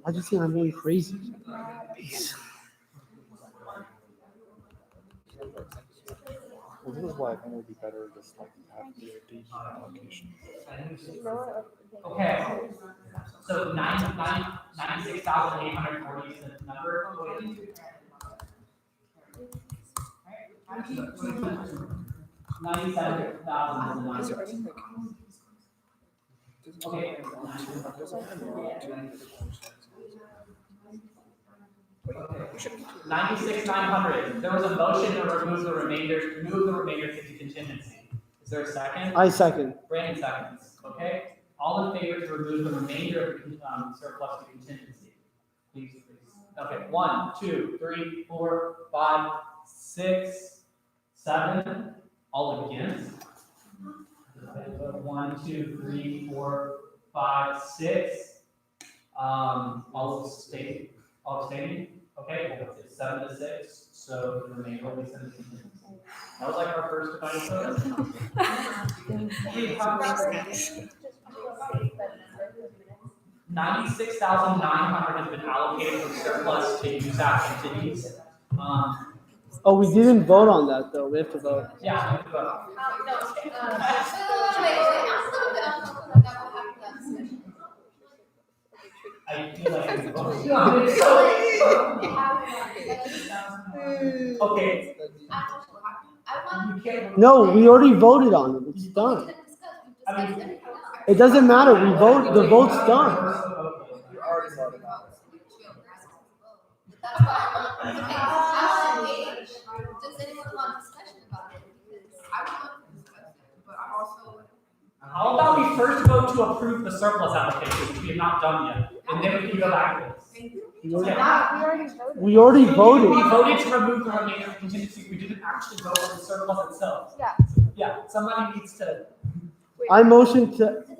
[SPEAKER 2] Why'd you think I'm going crazy?
[SPEAKER 17] Well, this is why I think it would be better just like have the allocation.
[SPEAKER 1] Okay, so 96,840 is the number. 97,000 is the number. Okay. 96,900. There was a motion to remove the remainder, move the remainder to contingency. Is there a second?
[SPEAKER 2] I second.
[SPEAKER 1] Brandon seconds. Okay. All in favor to remove the remainder of the surplus to contingency? Please. Okay. 1, 2, 3, 4, 5, 6, 7. All against. 1, 2, 3, 4, 5, 6. All abstaining. All abstaining. Okay, it's 7 to 6, so the remainder will be 7 to 6. That was like our first divided vote. 96,900 has been allocated from surplus to USAC entities.
[SPEAKER 2] Oh, we didn't vote on that though. We have to vote.
[SPEAKER 1] Yeah, we have to vote. I feel like I'm voting. Okay.
[SPEAKER 2] No, we already voted on it. It's done. It doesn't matter. We vote. The vote's done.
[SPEAKER 20] You already voted on it.
[SPEAKER 4] That's why I'm engaged. Does anyone want discussion about it? Because I would love to discuss it, but I'm also.
[SPEAKER 1] How about we first vote to approve the surplus application, which we have not done yet, and then we can go back to this.
[SPEAKER 2] We already voted.
[SPEAKER 1] We voted to remove the remainder of contingency. We didn't actually vote on the surplus itself.
[SPEAKER 11] Yeah.
[SPEAKER 1] Yeah. Somebody needs to.
[SPEAKER 2] I motion to.
[SPEAKER 4] Okay, wait.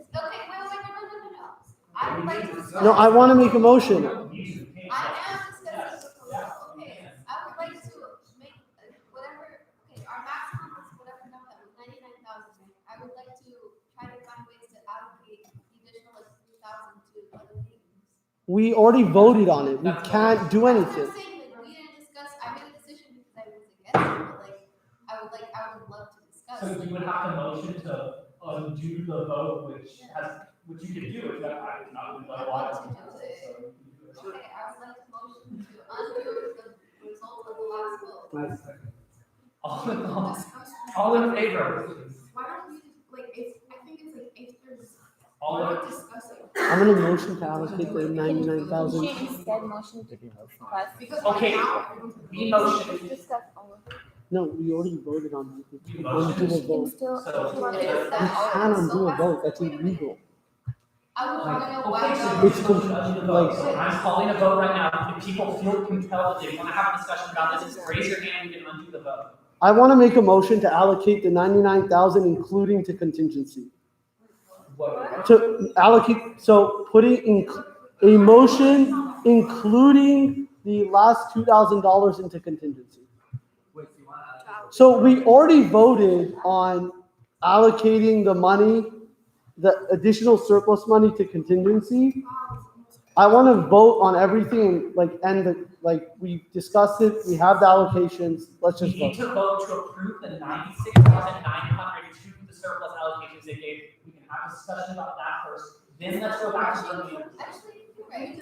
[SPEAKER 4] I would like to discuss.
[SPEAKER 2] No, I want to make a motion.
[SPEAKER 4] I am discussing. Okay, I would like to make whatever. Okay, our maximum is whatever number that was 99,000. I would like to try to find ways to allocate the additional 3,000 to other things.
[SPEAKER 2] We already voted on it. We can't do anything.
[SPEAKER 4] I'm saying like we didn't discuss. I made a decision because I was against it, but like I would love to discuss.
[SPEAKER 1] So you would have to motion to undo the vote, which you can do if that I not do otherwise.
[SPEAKER 4] Okay, I would like to motion to undo the result of the last vote.
[SPEAKER 1] All in favor?
[SPEAKER 18] Why don't we, like, if, I think it's like, if there's,
[SPEAKER 1] All
[SPEAKER 18] we're
[SPEAKER 1] in.
[SPEAKER 18] not discussing.
[SPEAKER 2] I'm gonna motion to allocate the 99,000.
[SPEAKER 11] She instead motion to discuss.
[SPEAKER 18] Because
[SPEAKER 1] Okay, we motion.
[SPEAKER 11] Discuss all of it.
[SPEAKER 2] No, we already voted on it.
[SPEAKER 1] You motion.
[SPEAKER 2] Undo a
[SPEAKER 11] You can
[SPEAKER 2] vote.
[SPEAKER 11] still,
[SPEAKER 1] So-
[SPEAKER 11] if you want to
[SPEAKER 2] We
[SPEAKER 11] discuss.
[SPEAKER 2] can't undo a vote. That's illegal.
[SPEAKER 4] I would want to know
[SPEAKER 1] Okay,
[SPEAKER 4] why.
[SPEAKER 1] so
[SPEAKER 2] It's
[SPEAKER 1] like, I'm calling a vote right now. If people feel compelled, if they want to have a discussion about this, raise your hand, you can undo the vote.
[SPEAKER 2] I want to make a motion to allocate the 99,000, including to contingency.
[SPEAKER 1] What?
[SPEAKER 2] To allocate, so putting in a motion including the last $2,000 into contingency. So we already voted on allocating the money, the additional surplus money to contingency. I want to vote on everything, we discussed it, we have the allocations, let's
[SPEAKER 1] We
[SPEAKER 2] just
[SPEAKER 1] need
[SPEAKER 2] vote.
[SPEAKER 1] to vote to approve the 96,900 to the surplus allocations they gave. We can have a discussion about that first. Then let's go back to the meeting.
[SPEAKER 4] Actually, you're right.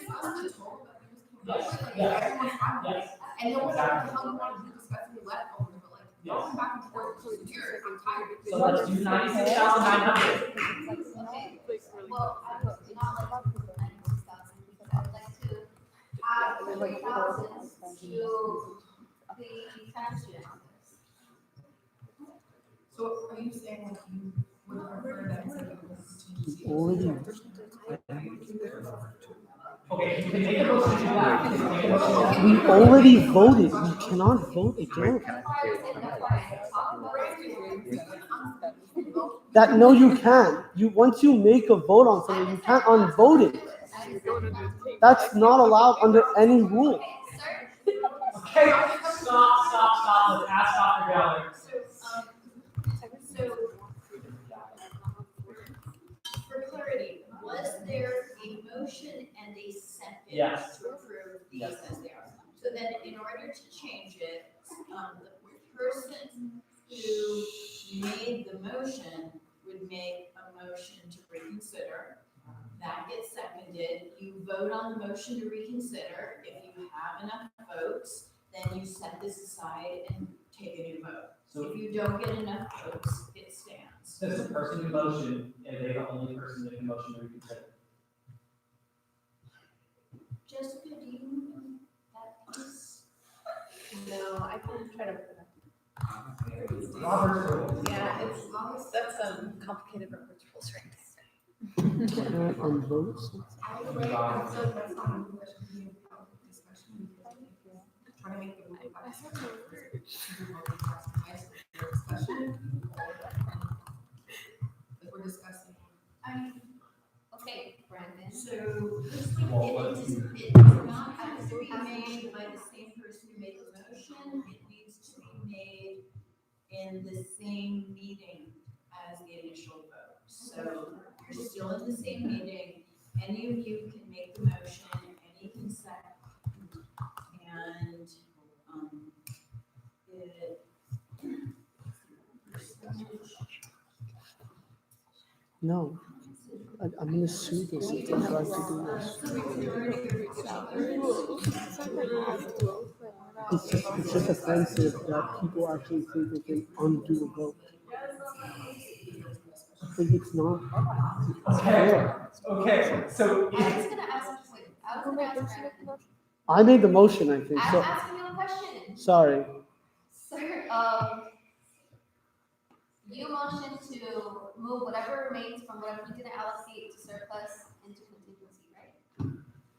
[SPEAKER 1] Yes,
[SPEAKER 18] Like,
[SPEAKER 1] yes,
[SPEAKER 18] everyone's fine with it.
[SPEAKER 1] yes.
[SPEAKER 18] And no one said
[SPEAKER 1] Exactly.
[SPEAKER 18] the hell you want to do discussing the leftovers, but like,
[SPEAKER 1] Yes.
[SPEAKER 18] going back and forth for years, I'm tired.
[SPEAKER 1] So let's do 96,900.
[SPEAKER 4] Okay, well, I would not like to put 96,000 because I would like to add 3,000 to the transfer student office.
[SPEAKER 18] So are you saying like you would prefer that instead of contingency?
[SPEAKER 2] Already.
[SPEAKER 1] Okay, you can make a motion to do that. You can make a motion to do
[SPEAKER 2] We
[SPEAKER 1] that.
[SPEAKER 2] already voted. We cannot vote again. That no, you can't. You once you make a vote on something, you can't unvote it. That's not allowed under any rule.
[SPEAKER 1] Okay, stop. Let's ask Dr. Geller.
[SPEAKER 4] So, for clarity, was there a motion and a second
[SPEAKER 1] Yes.
[SPEAKER 4] to approve these
[SPEAKER 1] Yes.
[SPEAKER 4] as they are? So then in order to change it, the person who made the motion would make a motion to reconsider. That gets seconded, you vote on the motion to reconsider. If you have enough votes, then you set this aside and take a new vote.
[SPEAKER 1] So
[SPEAKER 4] If you don't get enough votes, it stands.
[SPEAKER 1] does the person who motioned, are they the only person that can motion to reconsider?
[SPEAKER 4] Jessica, do you know that piece?
[SPEAKER 19] No, I can try to.
[SPEAKER 1] Robert.
[SPEAKER 19] Yeah, that's complicated Robert's rules right
[SPEAKER 2] Can't unvote something.
[SPEAKER 18] I would like, so that's not a question, we have a discussion, because trying to make the rule by discussion. If we're discussing.
[SPEAKER 4] Okay, Brandon. So
[SPEAKER 1] Well,
[SPEAKER 4] it does not have to be made by the same person who made the motion. It needs to be made in the same meeting as the initial vote. So you're still in the same meeting. Any of you can make the motion, any can second. And,
[SPEAKER 2] No. I'm gonna sue this if they try to do this. It's just offensive that people actually think they can undo a vote. Like it's not.
[SPEAKER 1] Okay, so.
[SPEAKER 4] I was gonna ask, Brandon.
[SPEAKER 2] I made the motion, I think,
[SPEAKER 4] I'm
[SPEAKER 2] so,
[SPEAKER 4] asking you a question.
[SPEAKER 2] sorry.
[SPEAKER 4] Sir, you motioned to move whatever remains from whatever we didn't allocate to surplus into contingency, right?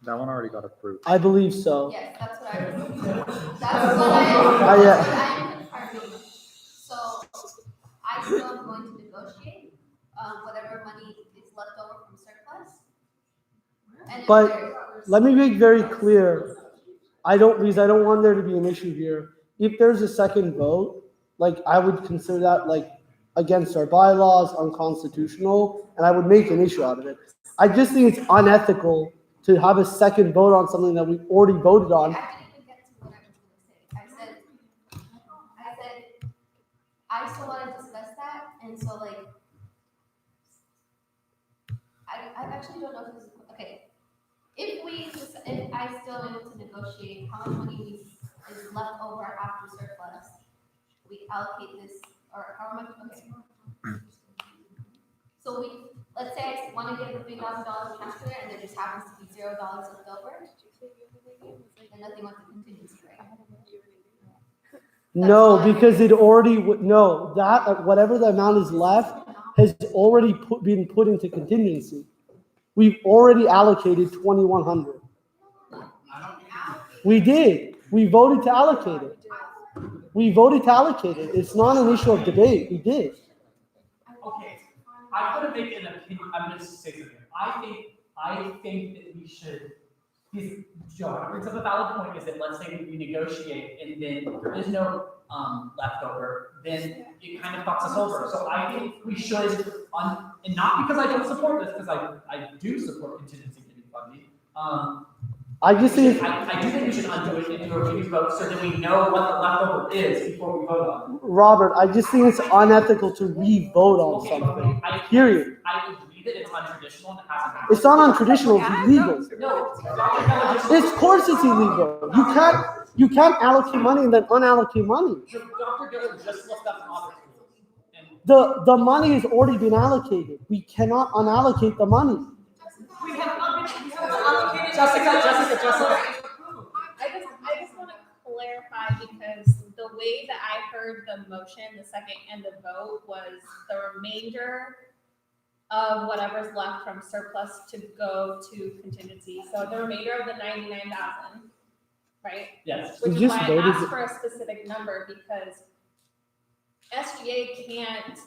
[SPEAKER 17] That one already got approved.
[SPEAKER 2] I believe so.
[SPEAKER 4] Yes, that's what I am confirming. So I still am going to negotiate, whatever money is left over from surplus. And if
[SPEAKER 2] But
[SPEAKER 4] there's-
[SPEAKER 2] let me make very clear, because I don't want there to be an issue here. If there's a second vote, like I would consider that like against our bylaws, unconstitutional, and I would make an issue out of it. I just think it's unethical to have a second vote on something that we already voted on.
[SPEAKER 4] I didn't even get to what I was gonna say. I said, I still wanna discuss that, and so like, I actually don't know if this is, okay. If I still am able to negotiate how much money is left over after surplus, we allocate this, or how much, okay. So let's say I wanna give the $3,000 transfer, and there just happens to be $0 left over, and nothing went to contingency, right?
[SPEAKER 2] No, because it already would, no, that, whatever the amount is left has already been put into contingency. We've already allocated 2,100. We did. We voted to allocate it. We voted to allocate it. It's not an issue of debate. We did.
[SPEAKER 1] Okay, I'm gonna make an opinion, I'm gonna say something. I think that we should, because Joe brings up a valid point, is that let's say we negotiate and then there is no leftover, then it kind of fucks us over. So I think we should, and not because I don't support this, because I do support contingency giving funding.
[SPEAKER 2] I just think
[SPEAKER 1] I do think we should undo it and do a redo vote so that we know what the leftover is before we vote on it.
[SPEAKER 2] Robert, I just think it's unethical to re-vote on something. Period.
[SPEAKER 1] I agree that it's untraditional and it hasn't happened.
[SPEAKER 2] It's not untraditional, it's illegal.
[SPEAKER 1] No, Dr. Miller just.
[SPEAKER 2] Of course it's illegal. You can't allocate money and then unallocate money.
[SPEAKER 1] Dr. Dillon just looked up in other schools. And
[SPEAKER 2] The money has already been allocated. We cannot unallocate the money.
[SPEAKER 1] we have allocated. Jessica.
[SPEAKER 3] I just want to clarify because the way that I heard the motion, the second and the vote was the remainder of whatever's left from surplus to go to contingency. So the remainder of the 99,000, right?
[SPEAKER 1] Yes.
[SPEAKER 3] Which
[SPEAKER 2] We
[SPEAKER 3] is
[SPEAKER 2] just
[SPEAKER 3] why I
[SPEAKER 2] voted
[SPEAKER 3] asked
[SPEAKER 2] it.
[SPEAKER 3] for a specific number because SGA can't,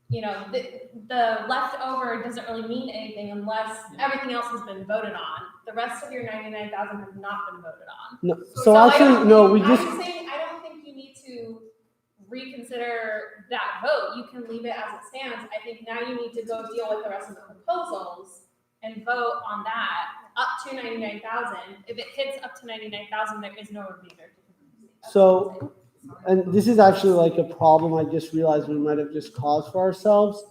[SPEAKER 3] the leftover doesn't really mean anything unless everything else has been voted on. The rest of your 99,000 has not been voted on.
[SPEAKER 2] No, so actually, no, we
[SPEAKER 3] I'm
[SPEAKER 2] just,
[SPEAKER 3] saying, I don't think you need to reconsider that vote. You can leave it as it stands. I think now you need to go deal with the rest of the proposals and vote on that up to 99,000. If it hits up to 99,000, there is no remainder.
[SPEAKER 2] so, and this is actually like a problem I just realized we might have just caused for ourselves.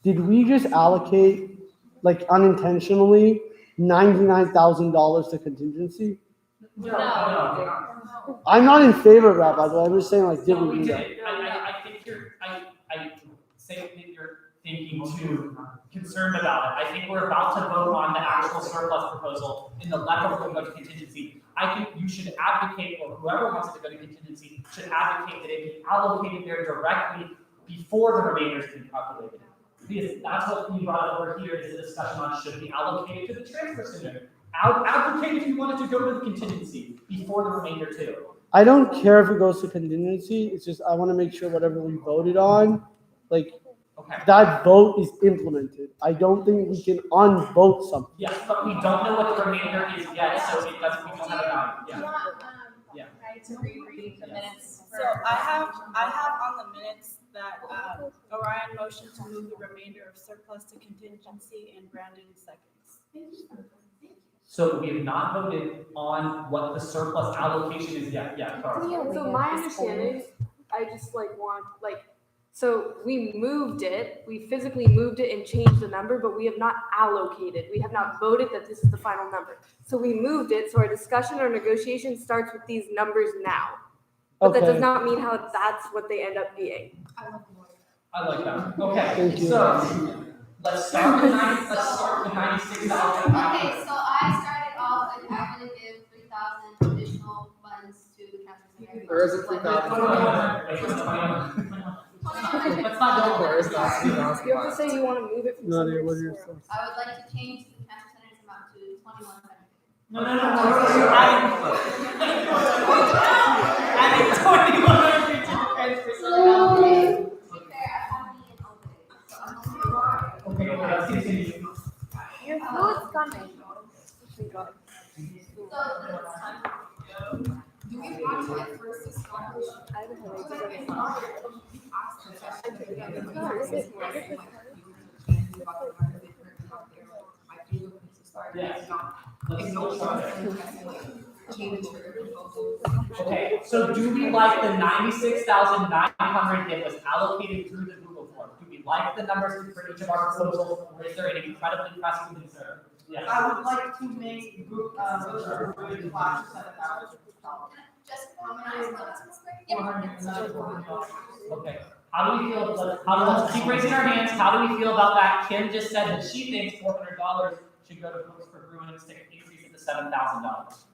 [SPEAKER 2] Did we just allocate, like unintentionally, $99,000 to contingency?
[SPEAKER 1] No.
[SPEAKER 2] I'm not in favor of that, by the way. I'm just saying, like, did
[SPEAKER 1] No,
[SPEAKER 2] we
[SPEAKER 1] we
[SPEAKER 2] do
[SPEAKER 1] did
[SPEAKER 2] that?
[SPEAKER 1] it. I think I say that you're thinking too concerned about it. I think we're about to vote on the actual surplus proposal and the leftover will go to contingency. I think you should advocate, or whoever wants to go to contingency, should advocate that it be allocated there directly before the remainder is being calculated. Because that's what we brought over here is a discussion on should be allocated to the transfer center. Advocate if you wanted to go to the contingency before the remainder too.
[SPEAKER 2] I don't care if it goes to contingency. It's just I want to make sure whatever we voted on, like, that vote is implemented. I don't think we can unvote something.
[SPEAKER 1] Yes, but we don't know what the remainder is yet, so it doesn't, we don't have a value.
[SPEAKER 3] Do you
[SPEAKER 1] Yeah.
[SPEAKER 3] want,
[SPEAKER 1] Yeah.
[SPEAKER 3] Guy to reread the minutes?
[SPEAKER 9] So I have on the minutes that Orion motioned to move the remainder of surplus to contingency and Brandon seconds.
[SPEAKER 1] So we have not voted on what the surplus allocation is yet. Yeah, Carl.
[SPEAKER 6] So my understanding, I just so we moved it, we physically moved it and changed the number, but we have not allocated. We have not voted that this is the final number. So we moved it, so our discussion or negotiation starts with these numbers now. But that
[SPEAKER 2] Okay.
[SPEAKER 6] does not mean how that's what they end up being.
[SPEAKER 1] I like that. Okay,
[SPEAKER 2] Thank you.
[SPEAKER 1] so let's start with 96,000.
[SPEAKER 15] Okay, so I started off and I'm gonna give 3,000 additional funds to the transfer center.
[SPEAKER 20] There isn't 3,000.
[SPEAKER 1] Let's not go
[SPEAKER 20] There is not
[SPEAKER 6] You have to say you want to move it from
[SPEAKER 2] No,
[SPEAKER 6] somewhere
[SPEAKER 2] what
[SPEAKER 6] to
[SPEAKER 2] are your
[SPEAKER 6] somewhere else.
[SPEAKER 15] I would like to change the transfer center's amount to 2,100.
[SPEAKER 1] No. You're adding 2,100 to the transfer center. Okay, let's continue.
[SPEAKER 11] Your food's coming.
[SPEAKER 18] Do we want to like first establish?
[SPEAKER 6] I haven't had
[SPEAKER 18] Because I
[SPEAKER 6] anything.
[SPEAKER 18] think ask the question, like, if we
[SPEAKER 6] No,
[SPEAKER 18] first
[SPEAKER 6] is it-
[SPEAKER 18] explore,
[SPEAKER 6] is it
[SPEAKER 18] like,
[SPEAKER 6] hard?
[SPEAKER 18] you can do about the market, they currently out there, I do look to start,
[SPEAKER 1] Yes.
[SPEAKER 18] not,
[SPEAKER 1] Let's
[SPEAKER 18] ignore
[SPEAKER 1] start
[SPEAKER 18] them,
[SPEAKER 1] there.
[SPEAKER 18] and like, change to their proposals.
[SPEAKER 1] Okay, so do we like the 96,900 that was allocated through the Google form? Do we like the numbers for each of our proposals, or is there an incredibly pressing concern? Yes.
[SPEAKER 5] I would like to make group, motion for really class $7,000.
[SPEAKER 15] Just harmonize
[SPEAKER 1] Okay, how do we feel, let's keep raising our hands, how do we feel about that? Kim just said that she thinks $400 should go to Books for Bruins to increase it to $7,000.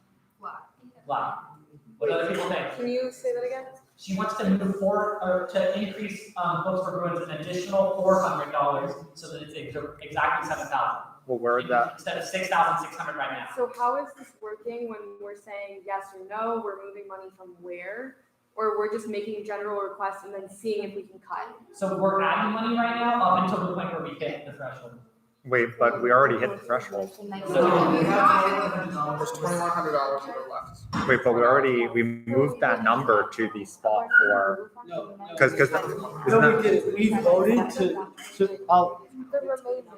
[SPEAKER 1] Wow. What do other people think?
[SPEAKER 6] Can you say that again?
[SPEAKER 1] She wants to move forward, or to increase, Books for Bruins an additional $400, so that it's exactly 7,000.
[SPEAKER 17] Well, where would that,
[SPEAKER 1] Instead of 6,600 right now.
[SPEAKER 6] So how is this working when we're saying yes or no, we're moving money from where? Or we're just making general requests and then seeing if we can cut?
[SPEAKER 1] So we're adding money right now up until the point where we hit the threshold.
[SPEAKER 17] wait, but we already hit the threshold.
[SPEAKER 20] There's $2,100 that are left.
[SPEAKER 17] Wait, but we moved that number to the spot for, because
[SPEAKER 2] No, we didn't.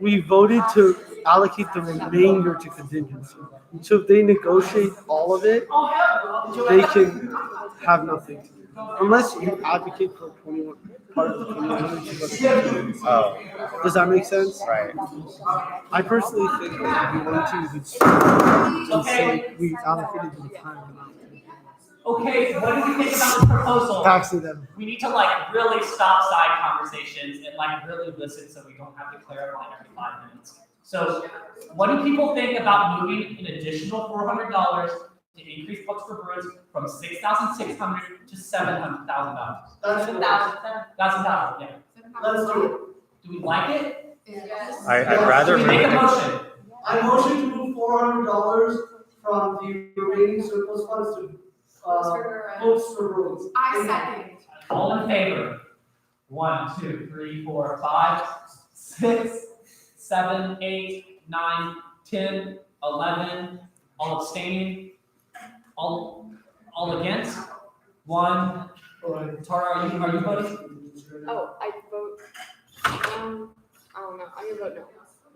[SPEAKER 2] We voted to allocate the remainder to contingency. So if they negotiate all of it, they can have nothing. Unless you advocate for 21. part of the contingency. But
[SPEAKER 17] Oh,
[SPEAKER 2] does that make sense?
[SPEAKER 17] right.
[SPEAKER 2] I personally think that if we want to, we could say we allocated the time amount.
[SPEAKER 1] Okay, what do we think about this proposal?
[SPEAKER 2] Taxing them.
[SPEAKER 1] We need to like really stop side conversations and like really listen so we don't have to clarify every 5 minutes. So what do people think about moving an additional $400 to increase books for Bruins from $6,600 to $700,000?
[SPEAKER 2] That's
[SPEAKER 1] $1,000, yeah.
[SPEAKER 2] Let's do it.
[SPEAKER 1] Do we like it?
[SPEAKER 14] Yes.
[SPEAKER 17] I'd rather
[SPEAKER 1] Should we make a
[SPEAKER 17] move.
[SPEAKER 1] motion?
[SPEAKER 2] I motion to move $400 from the remaining surplus funds to books for roads.
[SPEAKER 14] I second.
[SPEAKER 1] All in favor? 1, 2, 3, 4, 5, 6, 7, 8, 9, 10, 11. All abstaining? All against? 1. Tara, are you voting?
[SPEAKER 6] Oh, I vote, I don't know, I'm gonna vote no.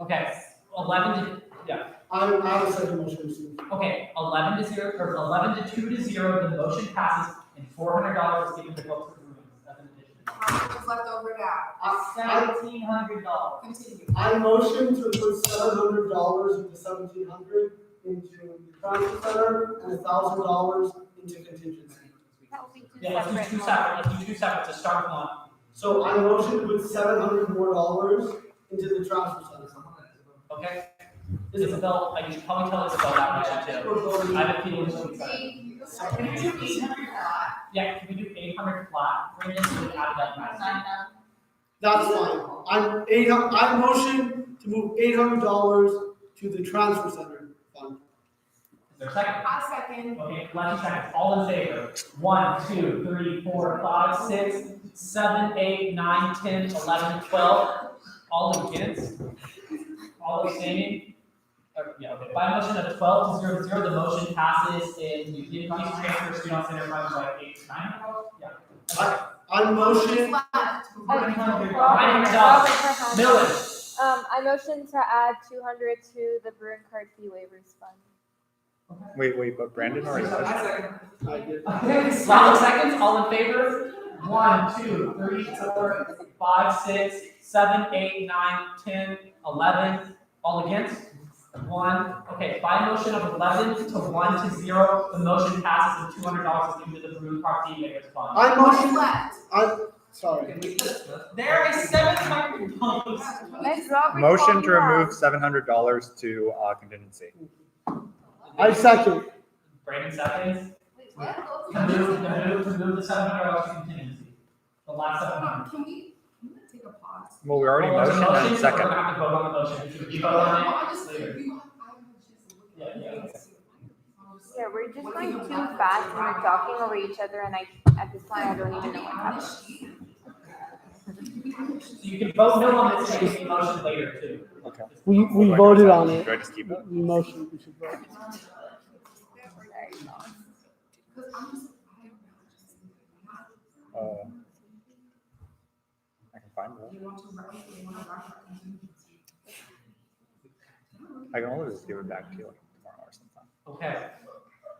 [SPEAKER 1] Okay, 11 to, yeah.
[SPEAKER 2] I will second motion.
[SPEAKER 1] Okay, 11 to 0, or 11 to 2 to 0, the motion passes, and $400 is given to folks for Bruins as an addition.
[SPEAKER 14] How much is left over now?
[SPEAKER 1] $1,700.
[SPEAKER 14] Continue.
[SPEAKER 2] I motion to put $700 of the $1,700 into the transfer center and $1,000 into contingency.
[SPEAKER 11] That will be two
[SPEAKER 1] Yeah, let's
[SPEAKER 11] separate.
[SPEAKER 1] do 2 separate, let's do 2 separate to start with 1.
[SPEAKER 2] So I motion to put $700 more into the transfer center.
[SPEAKER 1] Okay? Isabel, I should probably tell Isabel that motion too. I have a feeling she'll be excited. Yeah, can we do 800 flat? Bring this to add that nice.
[SPEAKER 2] That's fine. I motion to move $800 to the transfer center fund.
[SPEAKER 1] Is there a second?
[SPEAKER 14] I second.
[SPEAKER 1] Okay, last 2 seconds. All in favor? 1, 2, 3, 4, 5, 6, 7, 8, 9, 10, 11, 12. All against? All abstaining? Yeah, okay. By a motion of 12 to 0 to 0, the motion passes and you did increase transfer student center funds by 8 to 9. Yeah.
[SPEAKER 2] I motion.
[SPEAKER 1] $900. Millen.
[SPEAKER 11] I motion to add 200 to the Bruin card fee waivers fund.
[SPEAKER 17] Wait, but Brandon already said.
[SPEAKER 1] Last seconds, all in favor? 1, 2, 3, 4, 5, 6, 7, 8, 9, 10, 11. All against? 1. Okay, by a motion of 11 to 1 to 0, the motion passes and $200 is given to the Bruin Park fee waivers fund.
[SPEAKER 2] I motion. Sorry.
[SPEAKER 1] There is $700.
[SPEAKER 17] Motion to remove $700 to contingency.
[SPEAKER 2] I second.
[SPEAKER 1] Brandon seconds. To move the $700 to contingency. The last $700.
[SPEAKER 14] Can we take a pause?
[SPEAKER 17] Well, we already
[SPEAKER 1] Well, there's a
[SPEAKER 17] motioned and
[SPEAKER 1] motion, so we're
[SPEAKER 17] second.
[SPEAKER 1] gonna have to vote on the motion. Should we vote on it later? Yeah.
[SPEAKER 11] Yeah, we're just going too fast and we're talking over each other and at this point, I don't even know what happened.
[SPEAKER 1] So you can vote no on this and make a motion later too.
[SPEAKER 17] Okay.
[SPEAKER 2] We voted on it.
[SPEAKER 17] Do I just keep it?
[SPEAKER 2] We motioned, we should vote.
[SPEAKER 17] I can find it. I can always just give it back to you like tomorrow or something.
[SPEAKER 1] Okay.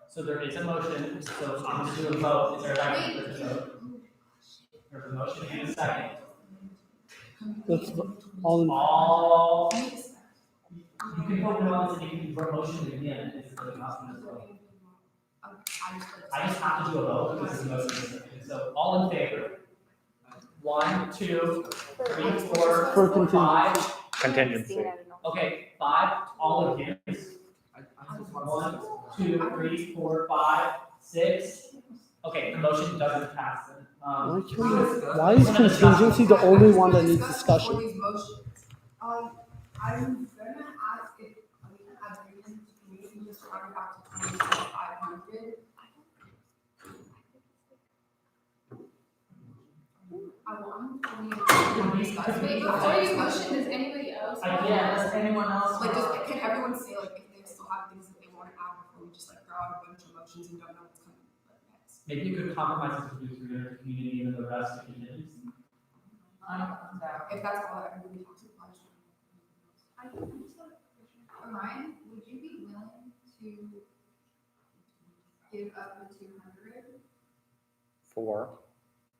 [SPEAKER 1] So there is a motion, so I'm gonna do a vote. Is there a second for the vote? There's a motion and a second.
[SPEAKER 2] Let's all.
[SPEAKER 1] All. You can vote no on this and you can vote motion again. It's really not gonna vote. I just have to do a vote because it's a motion. So all in favor? 1, 2, 3, 4,
[SPEAKER 2] For
[SPEAKER 1] 5.
[SPEAKER 17] Contingency.
[SPEAKER 1] Okay, 5. All against? 1, 2, 3, 4, 5, 6. Okay, the motion doesn't pass.
[SPEAKER 2] Why is contingency the only one that needs discussion?
[SPEAKER 14] I'm gonna ask if, as we can just round back to 2,500. I want,
[SPEAKER 8] Before you motion, does anybody else?
[SPEAKER 1] Does anyone else?
[SPEAKER 14] like, just, can everyone say, like, if they still have things that they want to add before we just, like, throw out a bunch of motions and don't know what's coming next?
[SPEAKER 1] Maybe you could compromise this with your community and the rest of the contingency.
[SPEAKER 14] If that's all that everybody talks about. Ryan, would you be willing to give up the 200?
[SPEAKER 17] For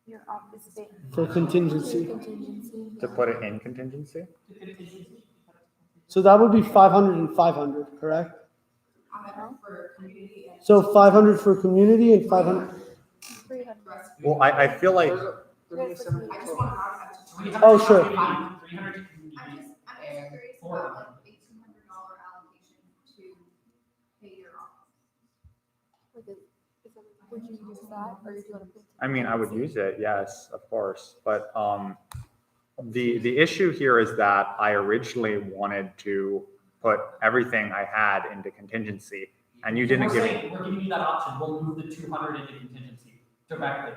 [SPEAKER 11] Your office space.
[SPEAKER 2] for contingency.
[SPEAKER 11] Contingency.
[SPEAKER 17] To put it in contingency?
[SPEAKER 2] So that would be 500 and 500, correct?
[SPEAKER 18] For community and.
[SPEAKER 2] So 500 for community and 500.
[SPEAKER 11] 300.
[SPEAKER 17] Well, I feel like,
[SPEAKER 18] I just want to round that to 300.
[SPEAKER 2] Oh, sure.
[SPEAKER 1] 300 to
[SPEAKER 14] I'm
[SPEAKER 1] community
[SPEAKER 14] just
[SPEAKER 1] and
[SPEAKER 14] curious
[SPEAKER 1] 400.
[SPEAKER 14] about like $1,800 allocation to pay your office.
[SPEAKER 11] Would you use that, or do you want to?
[SPEAKER 17] I mean, I would use it, yes, of course, but the issue here is that I originally wanted to put everything I had into contingency, and you didn't give me.
[SPEAKER 1] We're giving you that option. We'll move the 200 into contingency directly.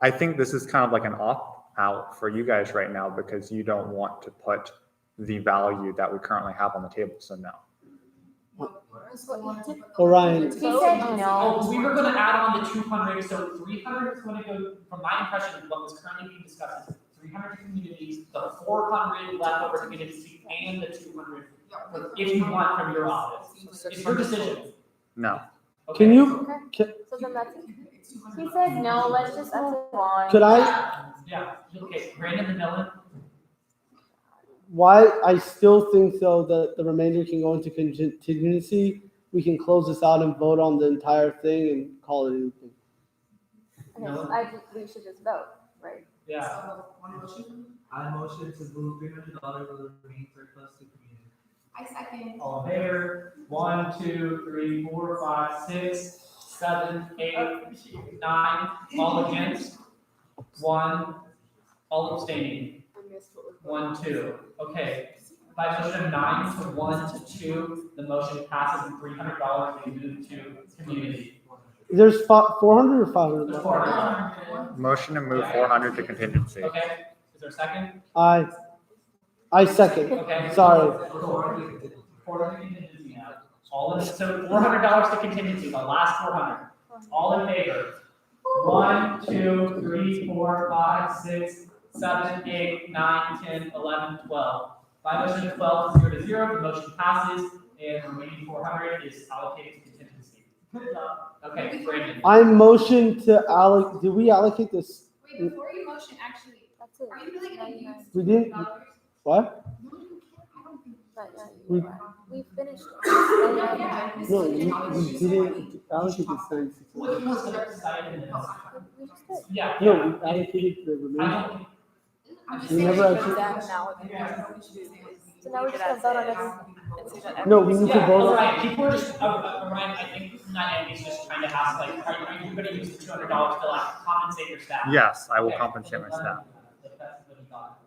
[SPEAKER 17] I think this is kind of like an opt-out for you guys right now because you don't want to put the value that we currently have on the table, so no.
[SPEAKER 2] Orion.
[SPEAKER 11] He said no.
[SPEAKER 1] Oh, we were gonna add on the 200, so 300 is gonna go, from my impression of what was currently being discussed, is 300 to communities, the 400 left over to contingency, and the 200, if you want from your office. It's your decision.
[SPEAKER 17] No.
[SPEAKER 2] Can you,
[SPEAKER 11] So then that's, he said no, let's just move on.
[SPEAKER 2] could I,
[SPEAKER 1] Yeah, okay, Brandon the Millen.
[SPEAKER 2] why, I still think though that the remainder can go into contingency. We can close this out and vote on the entire thing and call it even.
[SPEAKER 11] Okay, so we should just vote, right?
[SPEAKER 1] Yeah.
[SPEAKER 7] So, one motion? I motion to move $300 of the remaining surplus to community.
[SPEAKER 14] I second.
[SPEAKER 1] All in favor? 1, 2, 3, 4, 5, 6, 7, 8, 9. All against? 1. All abstaining? 1, 2. Okay. By motion of 9 to 1 to 2, the motion passes and $300 will be moved to community.
[SPEAKER 2] There's 400 or 500
[SPEAKER 1] There's
[SPEAKER 2] left?
[SPEAKER 1] 400.
[SPEAKER 17] Motion to move 400 to contingency.
[SPEAKER 1] Okay, is there a second?
[SPEAKER 2] I second.
[SPEAKER 1] Okay.
[SPEAKER 2] Sorry.
[SPEAKER 1] 400 contingency now. All in, so $400 to contingency, the last 400. All in favor? 1, 2, 3, 4, 5, 6, 7, 8, 9, 10, 11, 12. By motion of 12 0 to 0, the motion passes, and the remaining 400 is allocated to contingency. Good job. Okay, Brandon.
[SPEAKER 2] I motion to did we allocate this?
[SPEAKER 14] Wait, before you motion, actually, are you really gonna use?
[SPEAKER 2] We didn't, what? We,
[SPEAKER 11] We finished.
[SPEAKER 2] no, we didn't allocate this thing.
[SPEAKER 1] What was the decided in this? Yeah.
[SPEAKER 2] No, we allocated the remaining. We never actually.
[SPEAKER 11] So now we're just gonna vote on everything.
[SPEAKER 2] No, we need to vote on.
[SPEAKER 1] Ryan, people are just, Ryan, I think not Andy's just trying to ask, like, are you gonna use the $200 to like compensate your staff?
[SPEAKER 17] Yes, I will
[SPEAKER 1] Okay.
[SPEAKER 17] compensate my staff.
[SPEAKER 1] That's what he thought.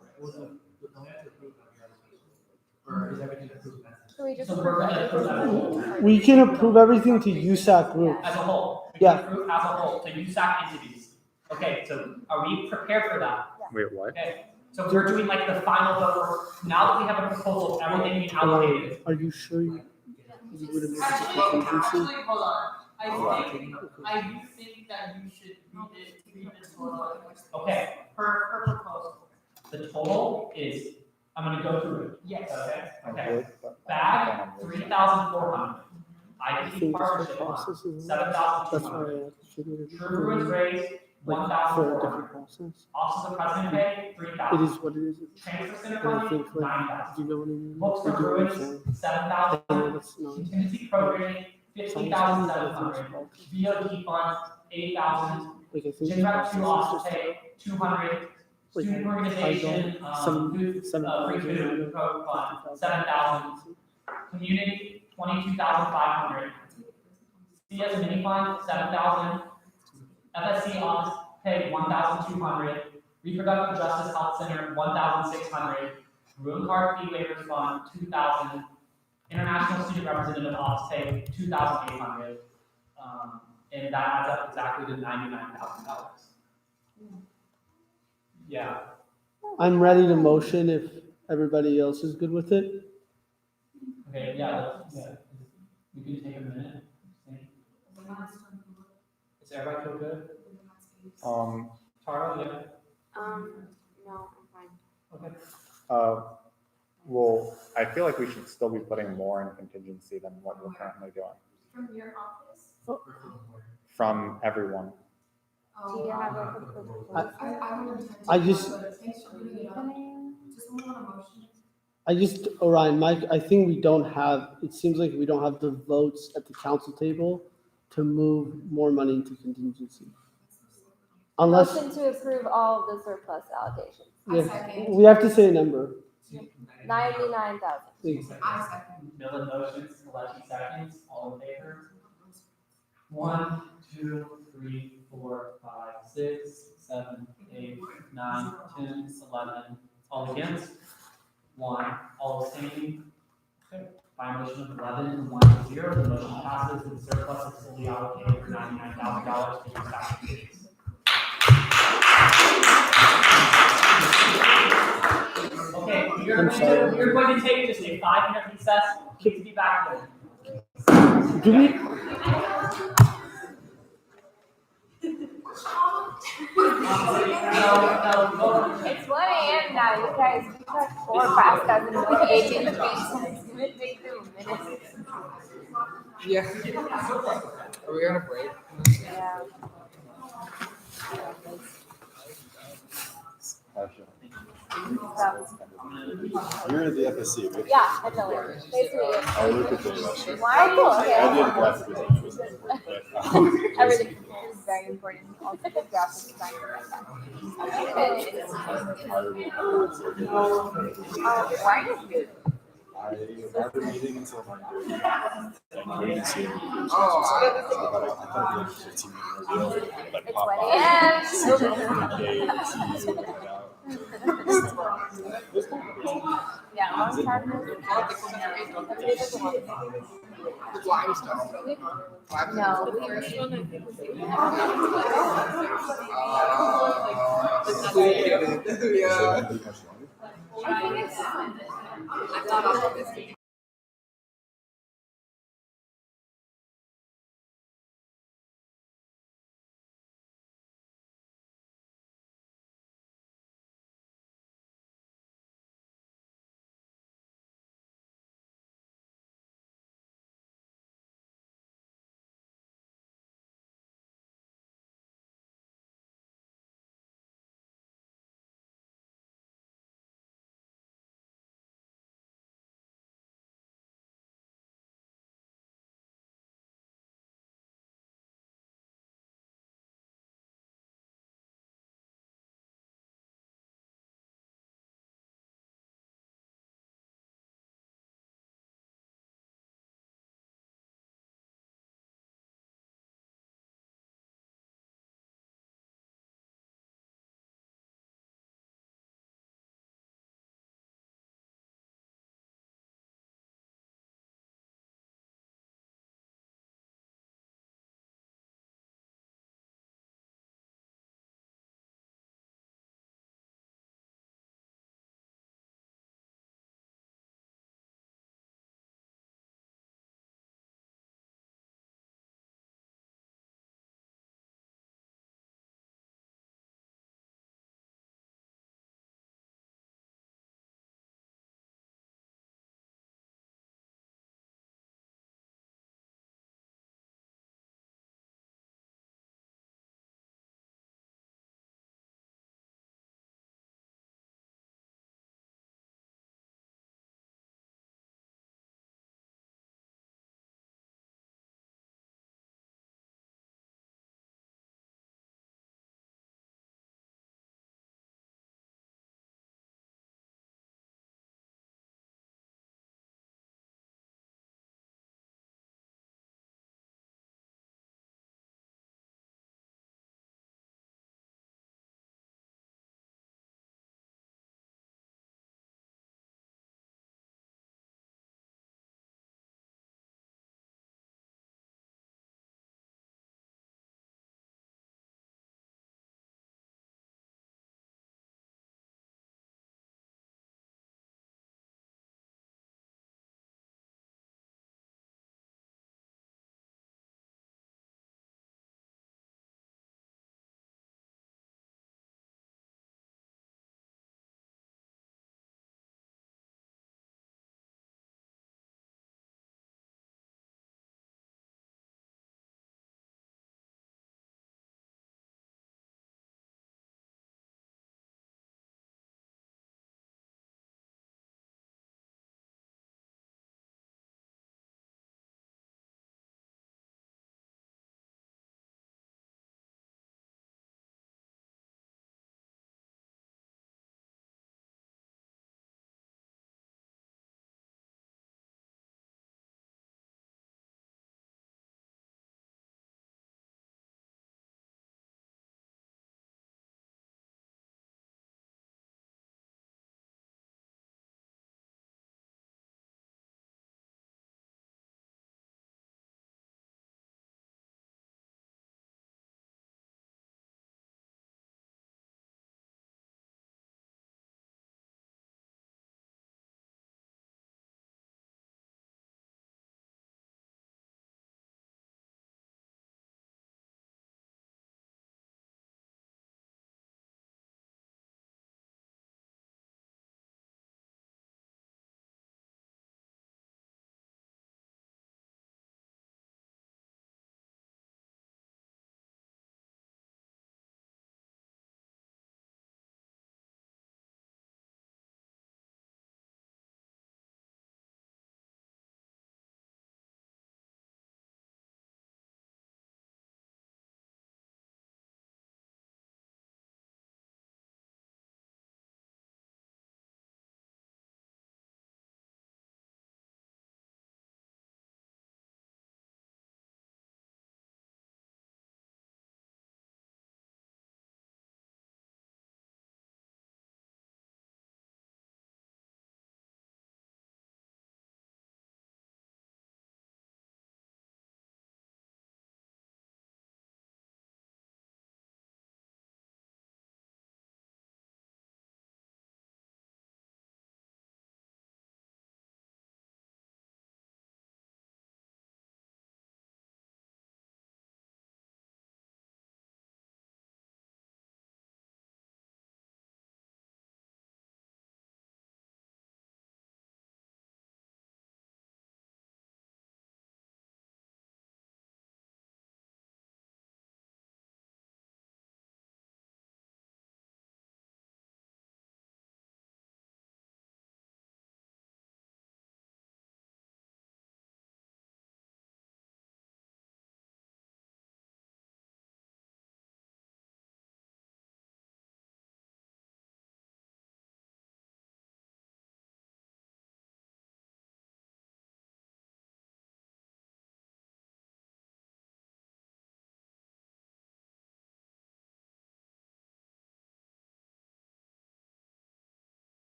[SPEAKER 7] Or is everything approved?
[SPEAKER 11] So we just.
[SPEAKER 1] So we're gonna approve that
[SPEAKER 2] We can approve everything to USAC group.
[SPEAKER 1] as a whole. We
[SPEAKER 2] Yeah.
[SPEAKER 1] can approve as a whole to USAC entities. Okay, so are we prepared for that?
[SPEAKER 17] Wait, what?
[SPEAKER 1] Okay, so we're doing like the final vote. Now that we have a proposal, everything being allocated.
[SPEAKER 2] Are you sure you would have made
[SPEAKER 5] Actually,
[SPEAKER 2] a contingency?
[SPEAKER 5] hold on. I do think that you should read the total.
[SPEAKER 1] Okay, per proposal. The total is, I'm gonna go through it.
[SPEAKER 5] Yes.
[SPEAKER 1] Okay. Bag, 3,400. IDP partnership fund,
[SPEAKER 2] That's
[SPEAKER 1] 7,200.
[SPEAKER 2] why I figured
[SPEAKER 1] True Bruins raise,
[SPEAKER 2] like for a
[SPEAKER 1] 1,400.
[SPEAKER 2] different process.
[SPEAKER 1] Office of President pay,
[SPEAKER 2] It
[SPEAKER 1] 3,000.
[SPEAKER 2] is what it is.
[SPEAKER 1] Transfer center
[SPEAKER 2] But I
[SPEAKER 1] funding,
[SPEAKER 2] think like,
[SPEAKER 1] 9,000.
[SPEAKER 2] do you know what I mean?
[SPEAKER 1] Books
[SPEAKER 2] We
[SPEAKER 1] for
[SPEAKER 2] do what I'm
[SPEAKER 1] Bruins,
[SPEAKER 2] saying.
[SPEAKER 1] 7,000.
[SPEAKER 2] I know that's not.
[SPEAKER 1] Contingency programming, 15,700. VOD fund, 8,000.
[SPEAKER 2] Like I think.
[SPEAKER 1] Gym rat 2
[SPEAKER 2] it's
[SPEAKER 1] office
[SPEAKER 2] just-
[SPEAKER 1] pay, 200.
[SPEAKER 2] Like,
[SPEAKER 1] Student
[SPEAKER 2] I
[SPEAKER 1] organization,
[SPEAKER 2] got
[SPEAKER 1] food, free food code fund, 7,000. Community, 22,500. CS mini fund, 7,000. FSC office pay, 1,200. Reproductive Justice Health Center, 1,600. Room card fee waivers fund, 2,000. International Student Representative office pay, 2,800. And that adds up exactly to $99,000. Yeah.
[SPEAKER 2] I'm ready to motion if everybody else is good with it.
[SPEAKER 1] Okay, yeah. We can take a minute. Is everybody feel good? Tara, yeah?
[SPEAKER 6] No, I'm fine.
[SPEAKER 1] Okay.
[SPEAKER 17] Well, I feel like we should still be putting more in contingency than what we're currently doing
[SPEAKER 14] From your office?
[SPEAKER 17] from everyone.
[SPEAKER 11] Do you have a proposal?
[SPEAKER 18] I would intend to,
[SPEAKER 2] I just-
[SPEAKER 18] but thanks for bringing it up. Just someone want a motion?
[SPEAKER 2] Orion, Mike, I think we don't have, it seems like we don't have the votes at the council table to move more money into contingency. Unless,
[SPEAKER 11] Motion to approve all of the surplus allocations.
[SPEAKER 2] yeah, we have to say a number.
[SPEAKER 11] 99,000.
[SPEAKER 18] I second.
[SPEAKER 1] Millen motions, Kalechi seconds, all in favor? 1, 2, 3, 4, 5, 6, 7, 8, 9, 10, 11. All against? 1. All abstaining? Okay. By a motion of 11 and 1 to 0, the motion passes and surplus is fully allocated for $99,000 to USAC Meetings. Okay, we're going to take just a 5-minute recess. Please be back then.
[SPEAKER 2] Do we,
[SPEAKER 11] It's 1 a.m. now, you guys. We got 4 fast and 18 minutes. It's gonna take them a minute.
[SPEAKER 20] Yeah. Are we on a break?
[SPEAKER 11] Yeah.
[SPEAKER 16] You're the FSC, right?
[SPEAKER 11] Yeah, I know it. Nice to meet you.
[SPEAKER 16] I work with Jay last year.
[SPEAKER 11] Why? Cool.
[SPEAKER 16] I did graphic design. It was important, but,
[SPEAKER 11] Everything is very important. Also, the graphic design why?
[SPEAKER 16] I have a meeting until 9:30. And I didn't see any notifications.
[SPEAKER 20] Oh,
[SPEAKER 16] So I thought it'd be like a 15-minute ordeal. Like
[SPEAKER 11] It's
[SPEAKER 16] pop
[SPEAKER 11] 1
[SPEAKER 16] up.
[SPEAKER 11] a.m.
[SPEAKER 16] See you, see you, and out.
[SPEAKER 11] Yeah, long time.
[SPEAKER 20] the limestone.
[SPEAKER 11] No.
[SPEAKER 20] Yeah.
[SPEAKER 11] I think it's fun.
[SPEAKER 20] I'm not optimistic.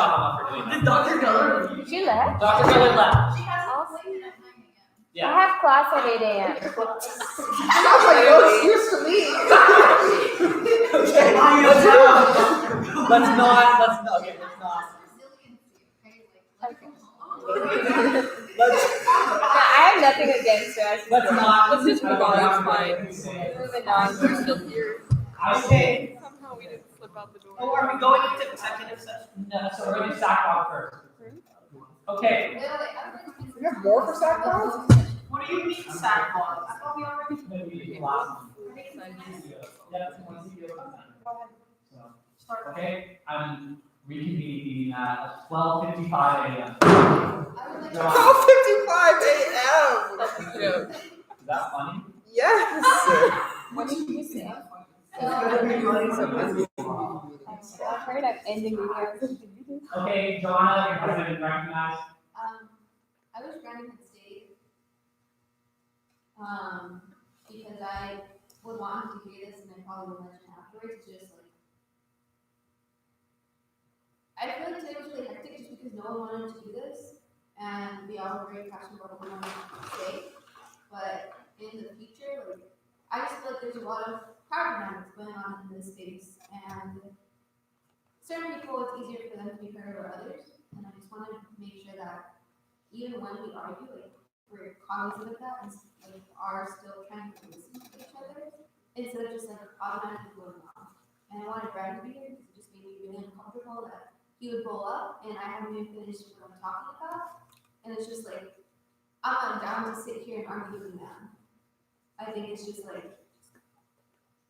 [SPEAKER 1] Shama for doing that.
[SPEAKER 11] Did Dr. Geller? She left?
[SPEAKER 1] Dr. Geller left.
[SPEAKER 3] She has a appointment at 9 a.m.
[SPEAKER 1] Yeah.
[SPEAKER 11] I have class at 8 a.m.
[SPEAKER 20] Sounds like no excuse to me.
[SPEAKER 1] Okay, let's not, okay, let's not.
[SPEAKER 11] I have nothing against her.
[SPEAKER 1] Let's not.
[SPEAKER 6] Let's just move on, it's fine.
[SPEAKER 11] Moving on.
[SPEAKER 6] We're still here.
[SPEAKER 1] Okay.
[SPEAKER 6] Somehow we didn't slip out the door.
[SPEAKER 1] Oh, are we going into executive session? No, so we're going to sackcloth first. Okay.
[SPEAKER 20] We have more for sackcloth?
[SPEAKER 1] What do you mean sackcloth? I thought we already. Maybe last one. Okay, I'm reconvening at 12:55 a.m.
[SPEAKER 20] 12:55 a.m.
[SPEAKER 6] That's a joke.
[SPEAKER 1] Is that funny?
[SPEAKER 20] Yes.
[SPEAKER 11] What did you say?
[SPEAKER 20] It's gonna be like some
[SPEAKER 11] I've heard I'm ending videos.
[SPEAKER 1] Okay, Joanna, has been recognized.
[SPEAKER 15] I wish Brandon had stayed. Because I would want him to hear this and then probably would mention afterwards, it's just like, I feel like today was really hectic just because no one wanted to do this, and we all were very passionate about what we wanted to say, but in the future, like, I just feel like there's a lot of power dynamics going on in this space, and certain people, it's easier for them to be heard over others, and I just want to make sure that even when we argue, like, we're cognizant of that and like are still trying to listen to each other instead of just like automatically going off. And I wanted Brad to be here because it just made me really uncomfortable that he would roll up and I haven't even finished what I'm talking about. And it's just like, I'm not down to sit here and argue with a man. I think it's just like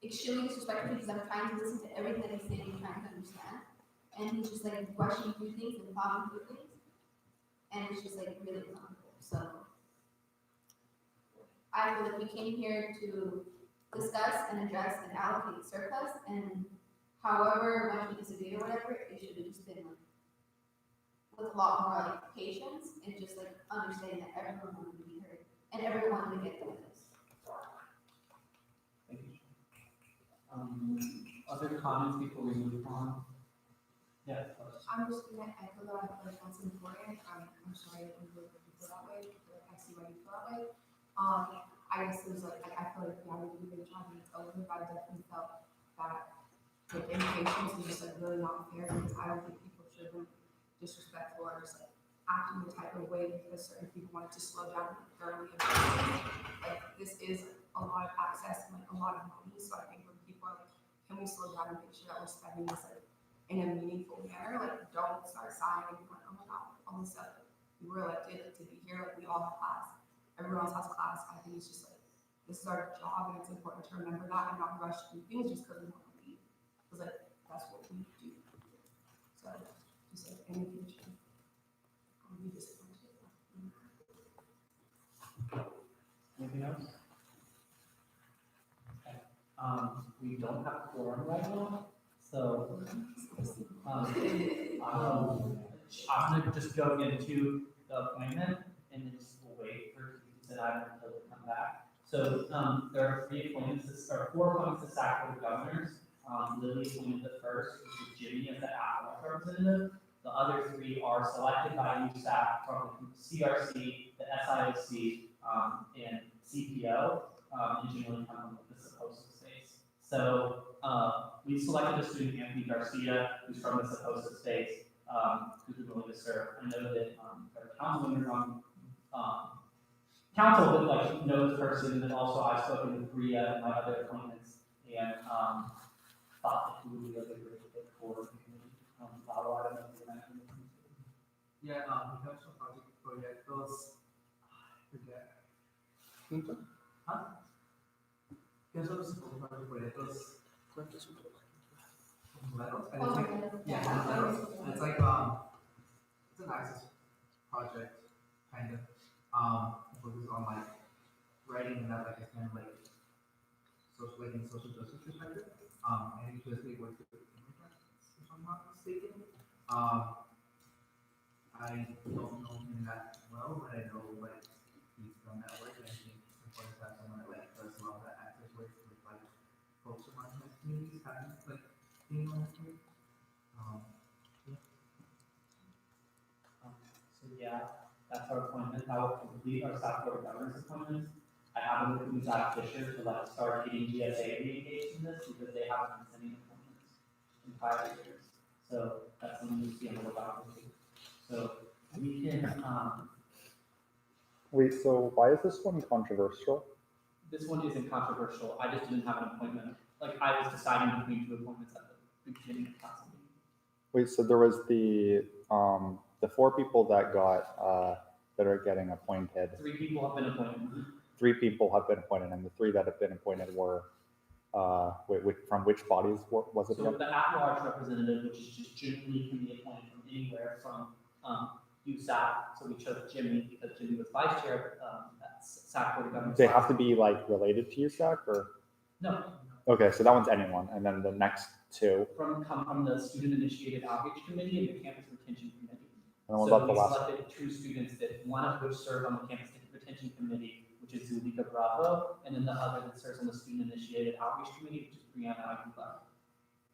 [SPEAKER 15] extremely disrespectful because I'm trying to listen to everything that he's saying and trying to understand. And he's just like rushing through things and plowing through things. And it's just like really uncomfortable. So I feel like we came here to discuss and address and allocate surplus, and however much we disagree or whatever, it should have just been like with a lot more like patience and just like understanding that everyone wanted to be heard and everyone wanted to get through this.
[SPEAKER 1] Thank you. Other comments before we move on? Yeah.
[SPEAKER 18] I'm just gonna echo that, like, that's important. I'm sorry that we feel that way, but I see why you feel that way. I guess it was like, I feel like, yeah, we did a good job and it's over, but I definitely felt that, like, impatience was just, like, really not fair, because I don't think people should have been disrespectful or just, like, acting the type of way because certain people wanted to slow down thoroughly. Like, this is a lot of access and, like, a lot of money, so I think when people are like, can we slow down and make sure that we're spending this, like, in a meaningful manner, like, don't start sighing and be like, oh my god, all this stuff, we were elected to be here, like, we all have class, everyone else has class. I think it's just like, this is our job and it's important to remember that and not rush through things just because we want to leave, because like, that's what we do. So, just like, in the future, I'll be disappointed.
[SPEAKER 1] Anything else? Okay. We don't have quorum right now, so I'm gonna just go into the appointment and then just wait for you to sit down until they come back. So there are four appointments to SAC for the governors. Lily appointed the first, which is Jimmy as the Apple representative. The other three are selected by USAC from the CRC, the SIOC, and CPO, and generally come from the supposed space. So we selected a student, Anthony Garcia, who's from the supposed space, who's willing to serve. I know that our council members on council would like know the person, and also I've spoken with Bria and my other appointments, and thought that he would be a good fit for the community. A lot of them.
[SPEAKER 7] Yeah, professional project proyectos. ¿Ah? ¿Qué son los proyectos? Yeah, it's like it's an access project kind of. Focuses on like writing and that, like, it's kind of like social, like in social justice perspective. And he basically works with immigrants, if I'm not mistaken. I don't know him that well, but I know like he's done that work, and I think it's important to have someone that like does a lot of that access work with like folks from marginalized communities having like being on the community. Yeah.
[SPEAKER 1] complete our staff board of governors appointments. I haven't looked at USAC this year to like start getting GSA re-engaged in this because they haven't been sending appointments in prior years. So that's something you see on the lookout for. So we can,
[SPEAKER 17] Wait, so why is this one controversial?
[SPEAKER 1] this one isn't controversial. I just didn't have an appointment. Like I was deciding between two appointments at the beginning of council meeting.
[SPEAKER 17] Wait, so there was the 4 people that got that are getting appointed.
[SPEAKER 1] 3 people have been appointed.
[SPEAKER 17] 3 people have been appointed, and the 3 that have been appointed were from which bodies was it?
[SPEAKER 1] So
[SPEAKER 17] again?
[SPEAKER 1] the at-large representative, which is just Jimmy, can be appointed from anywhere from USAC. So we chose Jimmy because Jimmy was vice chair at SAC Board of Governors.
[SPEAKER 17] They have to be like related to USAC or?
[SPEAKER 1] No.
[SPEAKER 17] Okay, so that one's anyone, and then the next 2.
[SPEAKER 1] Come from the Student Initiated Outreach Committee and the Campus Retention Committee.
[SPEAKER 17] And what
[SPEAKER 1] So
[SPEAKER 17] about the
[SPEAKER 1] we
[SPEAKER 17] last?
[SPEAKER 1] selected 2 students that one of which served on the Campus Retention Committee, which is Zulika Bravo, and then the other that serves on the Student Initiated Outreach Committee, which is Brianna Aguilar.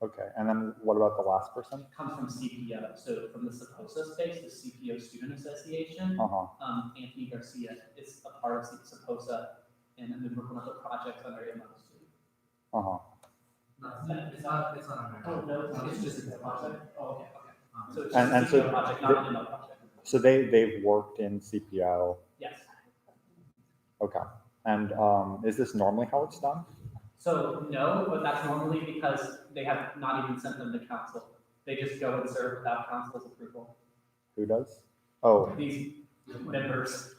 [SPEAKER 17] Okay, and then what about the last person?
[SPEAKER 1] Comes from CPO, so from the SAPOSA space, the CPO Student Association. Anthony Garcia is a part of SAPOSA and then we're working on the projects under MOS.
[SPEAKER 7] It's not
[SPEAKER 1] Oh, no, it's just a project. Oh, okay, okay. So it's
[SPEAKER 17] And-
[SPEAKER 1] just
[SPEAKER 17] and
[SPEAKER 1] a
[SPEAKER 17] so
[SPEAKER 1] CPO project, not an MO project.
[SPEAKER 17] So they've worked in CPO.
[SPEAKER 1] Yes.
[SPEAKER 17] Okay, and is this normally how it's done?
[SPEAKER 1] So no, but that's normally because they have not even sent them to council. They just go and serve without council's approval.
[SPEAKER 17] Who does? Oh,
[SPEAKER 1] These members.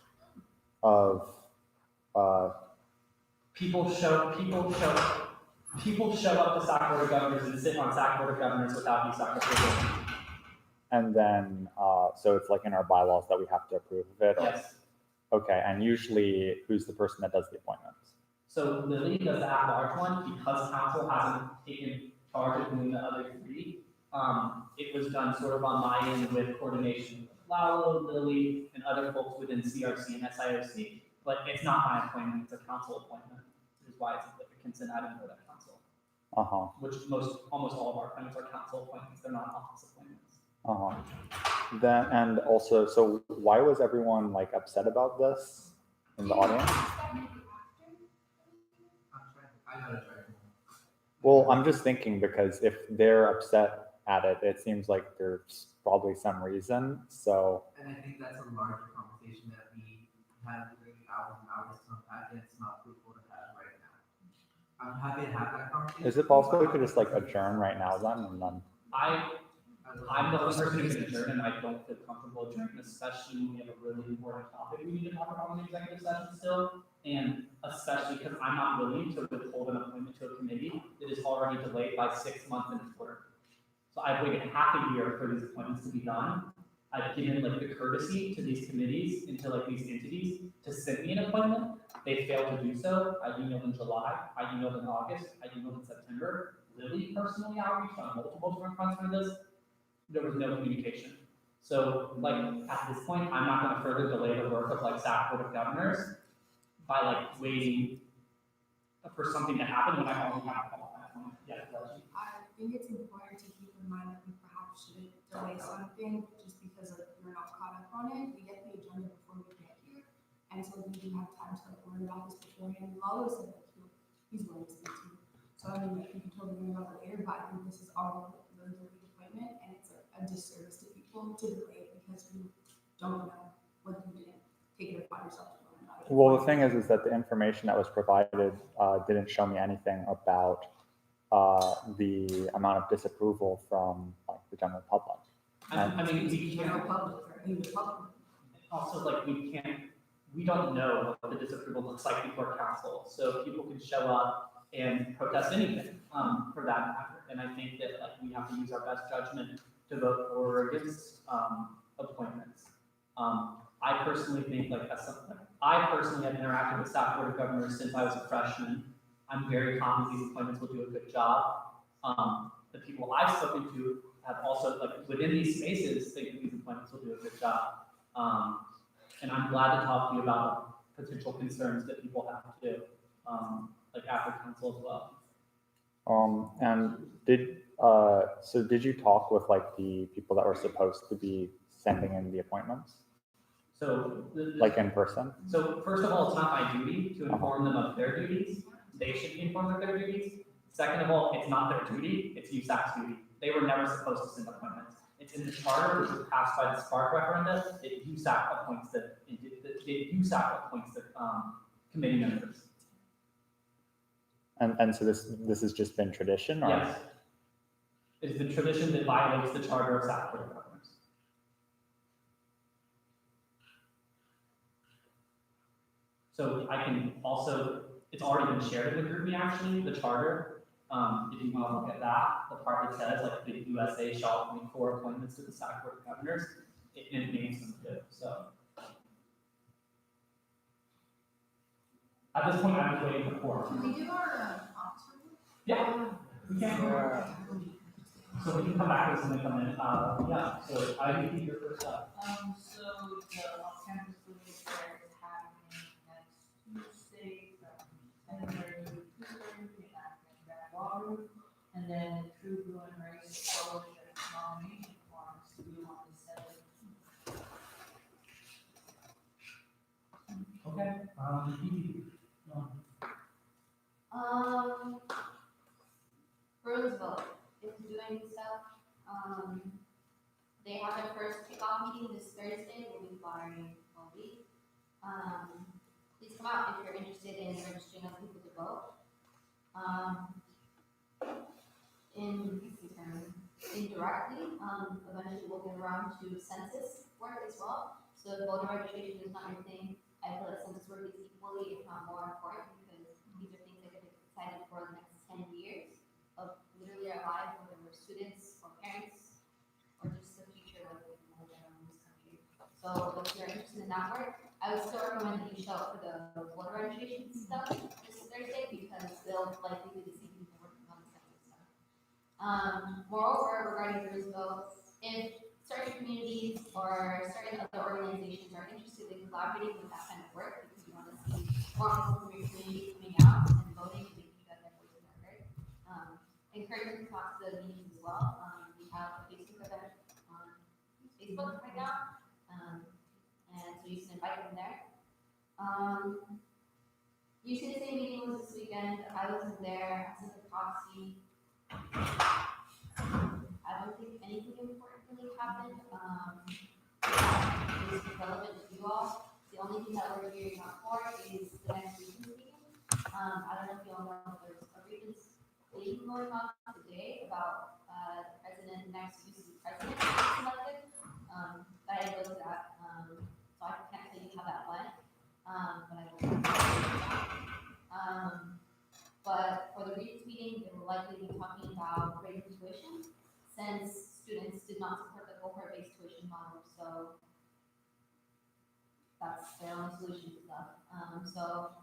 [SPEAKER 17] Of
[SPEAKER 1] People show up to SAC Board of Governors and sit on SAC Board of Governors without USAC approval.
[SPEAKER 17] and then so it's like in our bylaws that we have to approve of it? Or?
[SPEAKER 1] Yes.
[SPEAKER 17] Okay, and usually who's the person that does the appointments?
[SPEAKER 1] So Lily does the at-large one because council hasn't taken charge of doing the other 3. It was done sort of on my end with coordination with Lalo, Lily, and other folks within CRC and SIOC. But it's not my appointment; it's a council appointment, which is why it's like a consent item for that council. Which almost all of our appointments are council appointments; they're not office appointments.
[SPEAKER 17] Then and also, so why was everyone like upset about this in the audience? Well, I'm just thinking because if they're upset at it, it seems like there's probably some reason. So.
[SPEAKER 7] And I think that's a larger conversation that we had during hours and hours to unpack, and it's not fruitful to have right now. I'm happy to have that conversation.
[SPEAKER 17] Is it possible we could just like adjourn right now then and then?
[SPEAKER 1] I'm the only person who can adjourn, and I don't feel comfortable adjourning, especially when we have a really important topic we need to talk about in the executive session still. And especially because I'm not willing to withhold an appointment to a committee that is already delayed by 6 months in its work. So I've waited half a year for these appointments to be done. I've given like the courtesy to these committees and to like these entities to send me an appointment. They failed to do so. I emailed in July, I emailed in August, I emailed in September. Lily personally outreached on multiple different fronts for this. There was no communication. So like at this point, I'm not gonna further delay the work of like SAC Board of Governors by like waiting for something to happen when I already have all that. Yeah, Reggie.
[SPEAKER 14] I think it's important to keep in mind that we perhaps shouldn't delay something just because we're not caught up on it. We get the agenda before we get here, and so we do have time to like learn about this beforehand. Lalo said that he's willing to speak to you. So I mean, we can totally learn about it later, but I think this is already a really good appointment, and it's like a disservice to people to delay it because we don't know whether you didn't take it upon yourself to learn about it.
[SPEAKER 17] Well, the thing is that the information that was provided didn't show me anything about the amount of disapproval from like the general public.
[SPEAKER 1] I mean, we can't. Also, like we don't know what the disapproval looks like before council, so people can show up and protest anything for that matter. And I think that like we have to use our best judgment to vote for or against appointments. I personally think I personally have interacted with SAC Board of Governors since I was a freshman. I'm very confident these appointments will do a good job. The people I've spoken to have also, like within these spaces, think that these appointments will do a good job. And I'm glad to talk to you about potential concerns that people have too, like after council as well.
[SPEAKER 17] And did you talk with like the people that were supposed to be sending in the appointments?
[SPEAKER 1] So.
[SPEAKER 17] Like in person?
[SPEAKER 1] So first of all, it's not my duty to inform them of their duties. They should be informed of their duties. Second of all, it's not their duty, it's USAC's duty. They were never supposed to send appointments. It's in the charter, which was passed by the Spark referendum, that USAC appoints the committee members.
[SPEAKER 17] And so this has just been tradition, or?
[SPEAKER 1] Yes. It's the tradition that violates the charter of SAC Board of Governors. So I can also, it's already been shared in the group me actually, the charter. If you want to look at that, the part that says like the USA shall appoint 4 appointments to the SAC Board of Governors, it names them too, so. At this point, I'm just waiting for quorum.
[SPEAKER 18] Can we do our officer?
[SPEAKER 1] Yeah, we can. So we can come back to something come in, yeah, so I need to be your first up.
[SPEAKER 5] So the off-campus food fair is happening next Tuesday from 10:30 to 2:30 at that ballroom. And then the True Blue and Race Fellowship nomination forms to be on the 7th.
[SPEAKER 1] Okay,
[SPEAKER 15] Bruinsville is doing stuff. They have their first kickoff meeting this Thursday. We'll be flying all week. Please come out if you're interested in registering other people to vote. Indirectly, eventually we'll get around to census work as well. So if voter registration is not your thing, I feel like census work is equally, if not more important, because these are things that get decided for the next 10 years of literally our lives, whether we're students or parents, or just the future that we live in this country. So if you're interested in that work, I would still recommend that you show up for the voter registration stuff this Thursday, because they'll likely be the same people working on the census stuff. Moreover, regarding Bruinsville, if certain communities or certain other organizations are interested in collaborating with that kind of work, because you want to see more people from your community coming out and voting and making sure that their voices are heard, encourage them to talk to the meetings as well. We have a Facebook event on Facebook right now, and so you can invite them there. UCSA meeting was this weekend. I wasn't there. I was at the proxy. I don't think anything important really happened. It was relevant to you all. The only thing that we're gearing up for is the next Regents meeting. I don't know if you all know if there's a Regents meeting going on today about the president, next UC president being selected. But I didn't go to that, so I can't tell you how that went. But I will. But for the Regents meeting, they will likely be talking about raising tuition, since students did not support the cohort-based tuition model. So that's their own solution to stuff. So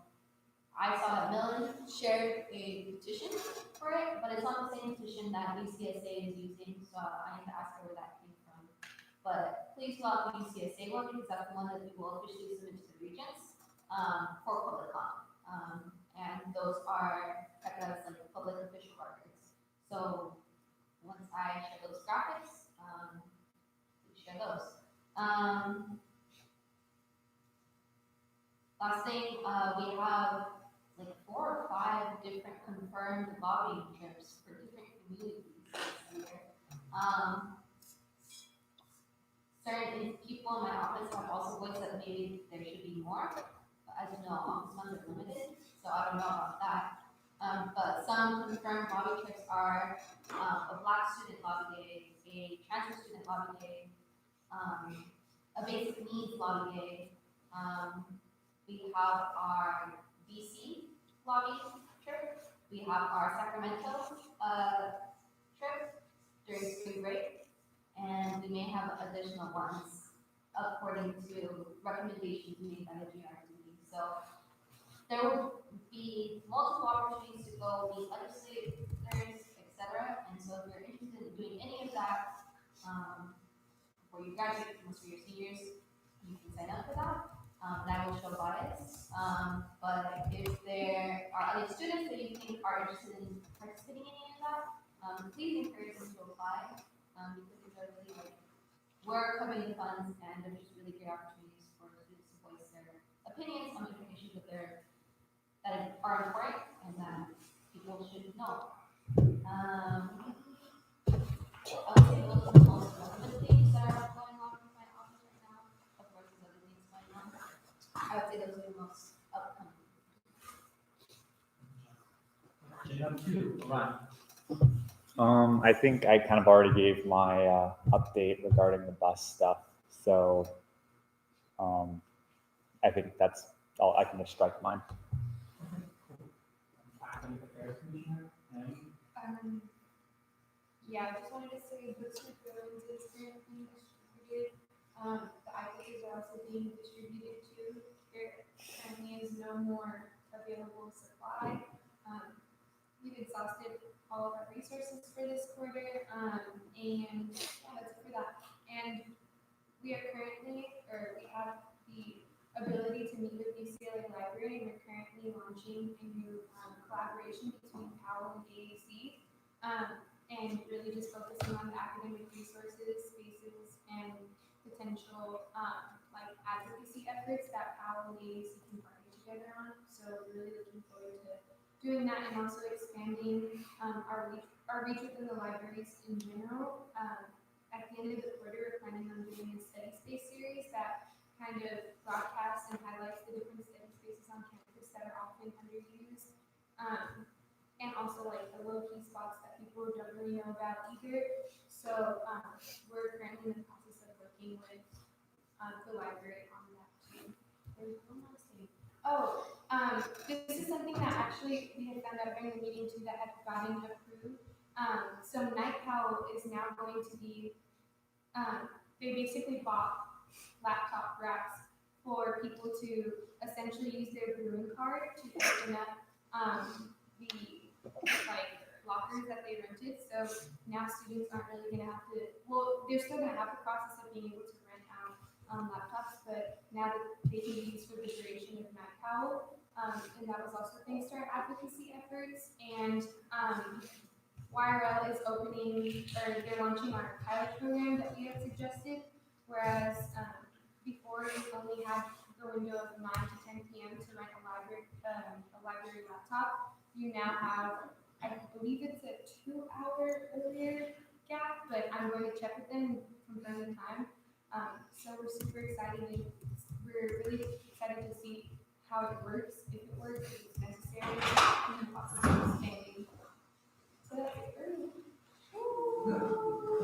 [SPEAKER 15] I saw that Millen shared a petition for it, but it's not the same petition that UCSA is using, so I need to ask her where that came from. But please fill out the UCSA one, because that's the one that we will officially submit to the Regents for public comment. And those are kept as like public official records. So once I share those graphics, we share those. Last thing, we have like 4 or 5 different confirmed lobbying trips for different communities this year. Certain people in my office have also voiced that maybe there should be more, but as you know, office funds are limited, so I don't know about that. But some confirmed lobby trips are a Black student lobby day, a transfer student lobby day, a basic needs lobby day. We have our DC lobby trip. We have our Sacramento trip during spring break, and we may have additional ones according to recommendations made by the GRC. So there will be multiple opportunities to go meet legislators, etc. And so if you're interested in doing any of that before you graduate, most of your seniors, you can sign up for that. And I will show bias. But if there are other students that you think are interested in participating in any of that, please encourage them to apply, because these are really like, we're covering the funds, and they're just really great opportunities for opinions, some different issues that are important and that people should know. I would say those are the most relevant things that are going on in my office right now. Of course, there's other things going on. I would say those are the most upcoming.
[SPEAKER 17] I think I kind of already gave my update regarding the bus stuff, so I think that's all. I can just strike mine.
[SPEAKER 8] Yeah, I just wanted to say books with villains is currently distributed. The iPads are also being distributed too. There currently is no more available supply. We've exhausted all of our resources for this quarter, and yeah, that's it for that. And we have the ability to meet with UCLA Library, and we're currently launching a new collaboration between PAL and AAC, and really just focusing on the academic resources, spaces, and potential like advocacy efforts that PAL and AAC can partner together on. So really looking forward to doing that, and also expanding our reach within the libraries in general. At the end of the quarter, we're planning on doing a study space series that kind of broadcasts and highlights the different study spaces on campus that are often underused, and also like the low-key spots that people don't really know about either. So we're currently in the process of working with the library on that too. There's one last thing. This is something that actually we had found out during the meeting too that had gotten approved. So Night Owl is now going to be, they basically bought laptop racks for people to essentially use their brewing card to open up the like lockers that they rented. So now students aren't really gonna have to, well, they're still gonna have the process of being able to rent out laptops, but now that they can be used for the duration of Night Owl. And that was also thanks to our advocacy efforts. And YRL is opening, or they're launching our pilot program that we had suggested, whereas before we only had the window of 9 to 10 p.m. to rent a library laptop. You now have, I believe it's a 2-hour earlier gap, but I'm going to check with them from time to time. So we're super excited, and we're really excited to see how it works, if it works, if it's necessary, and possibly expanding. So that's it for me.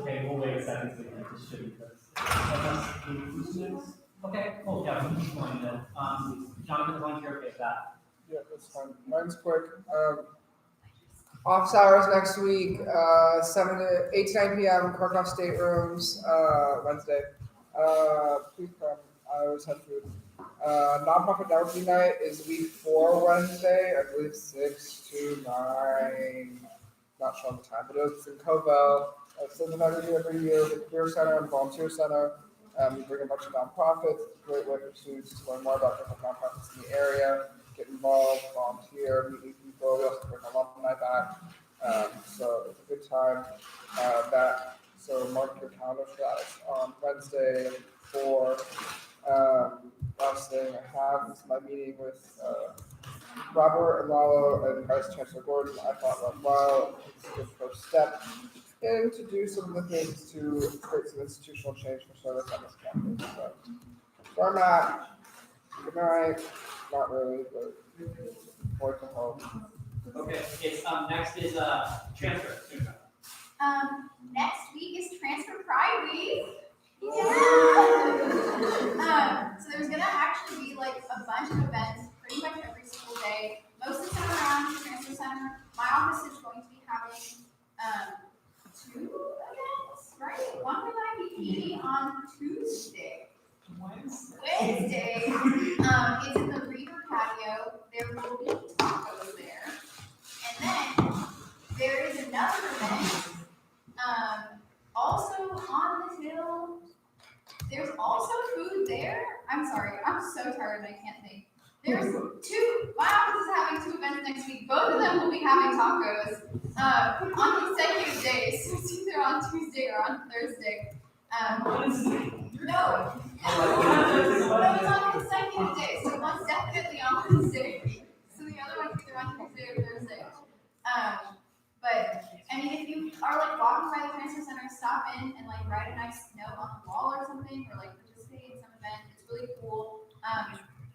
[SPEAKER 1] Okay, we'll wait a second so we can distribute this. Okay, cool, yeah, we can keep going then. Jonathan, why don't you okay with that?
[SPEAKER 20] Yeah, that's fine. Mine's quick. Office hours next week, 8 to 9 p.m. Karkoff staterooms, Wednesday. Please come. I always have food. Nonprofit networking night is week 4 Wednesday. I believe 6 to 9. Not sure on the time, but it's in Covell. It's in the every year, the Career Center and Volunteer Center. We bring a bunch of nonprofits. It's a great way for students to learn more about different nonprofits in the area, get involved, volunteer, meet new people. We also bring alumni back. So it's a good time. So mark your calendar for that. It's on Wednesday 4. Last thing I have is my meeting with Robert and Lalo and Vice Chancellor Gordon. I thought went well. It's a good first step and to do some of the things to create some institutional change for service on this campus. So where I'm at, good night. Not really, but work from home.
[SPEAKER 1] Okay, it's, next is, transfer.
[SPEAKER 4] Next week is Transfer Pride Week. Yeah. So there's gonna actually be like a bunch of events pretty much every single day. Most of the time around the Transfer Center. My office is going to be having 2 events, right? One with IBP on Tuesday. Wednesday is in the Reader patio. There will be tacos there. And then there is another event also on the hill. There's also food there. I'm sorry, I'm so tired and I can't think. There's 2, my office is having 2 events next week. Both of them will be having tacos on consecutive days. So it's either on Tuesday or on Thursday. No, it's on consecutive days. So one
[SPEAKER 14] write a nice note on the wall or something, or like participate in some event. It's really cool.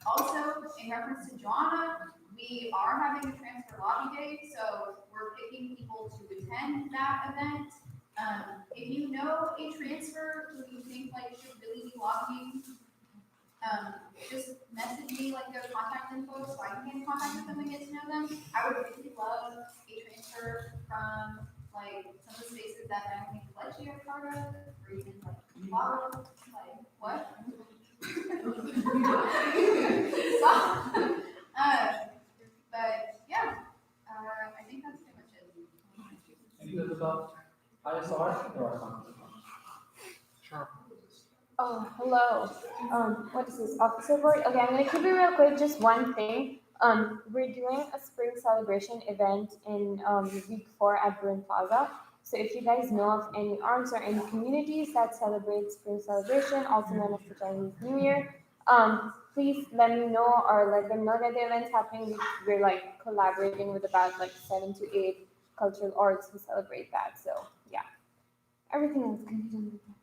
[SPEAKER 14] Also, in reference to Joanna, we are having a transfer lobby day, so we're picking people to attend that event. If you know a transfer who you think like should really be lobbying, just message me like their contact info so I can get in contact with them and get to know them. I would really love a transfer from like some of the spaces that I don't think Fletchy are part of, or even like follow, like what? Stop. But yeah, I think that's pretty much it.
[SPEAKER 1] Any good about ISR or?
[SPEAKER 20] Sure.
[SPEAKER 11] Oh, hello. What is this, officer board? Okay, I'm gonna keep it real quick, just one thing. We're doing a spring celebration event in, week 4 at Bruin Plaza. So if you guys know of any arms or any communities that celebrate spring celebration, also known as the Chinese New Year, please let me know or let them know that the event's happening. We're like collaborating with about like 7 to 8 cultural arts who celebrate that. So yeah, everything else can be done with that.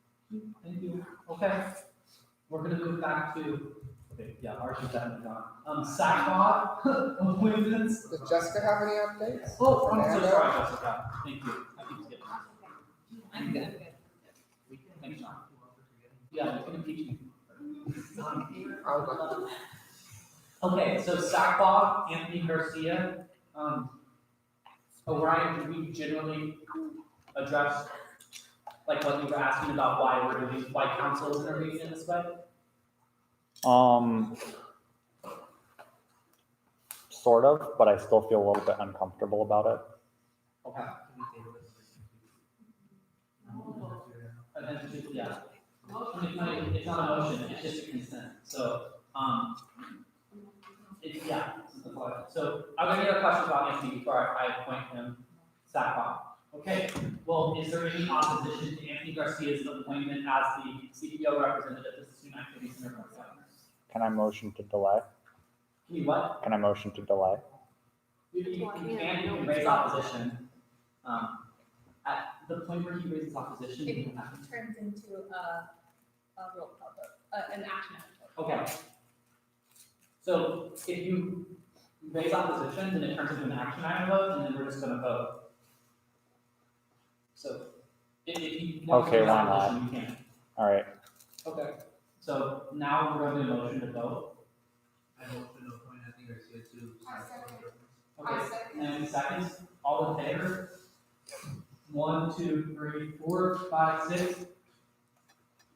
[SPEAKER 1] Thank you. Okay. We're gonna move back to, okay, yeah, ours is definitely gone. SACBOG appointments.
[SPEAKER 20] Does Jessica have any updates?
[SPEAKER 1] Oh, I'm so
[SPEAKER 20] Fernando?
[SPEAKER 1] sorry, Jessica. Thank you. I keep skipping. I'm good. Thanks, John. Yeah, you can impeach me. Okay, so SACBOG, Anthony Garcia, Orion, do we generally address like what you were asking about why we're doing, why council is intervening in this way?
[SPEAKER 17] Sort of, but I still feel a little bit uncomfortable about it.
[SPEAKER 1] Okay. Yeah. It's not a motion, it's just a consent. So, it's, yeah, this is the point. So I'm gonna get a question about Anthony before I appoint him SACBOG. Okay, well, is there any opposition to Anthony Garcia's appointment as the CEO representative of the Student Activity Center Board of Governors?
[SPEAKER 17] Can I motion to delay?
[SPEAKER 1] Can you what?
[SPEAKER 17] Can I motion to delay?
[SPEAKER 1] You can raise opposition. At the point where he raises opposition,
[SPEAKER 3] It
[SPEAKER 1] you have to.
[SPEAKER 3] turns into a roll call vote, an action item.
[SPEAKER 1] Okay. So if you raise opposition, then it turns into an action item vote, and then we're just gonna vote. So if you want to
[SPEAKER 17] Okay,
[SPEAKER 1] raise
[SPEAKER 17] why
[SPEAKER 1] opposition,
[SPEAKER 17] not?
[SPEAKER 1] you can.
[SPEAKER 17] All right.
[SPEAKER 1] Okay. So now we're going to do a motion to vote.
[SPEAKER 7] I motion to appoint Anthony Garcia to.
[SPEAKER 1] Okay. And seconds, all in favor? 1, 2, 3, 4, 5, 6,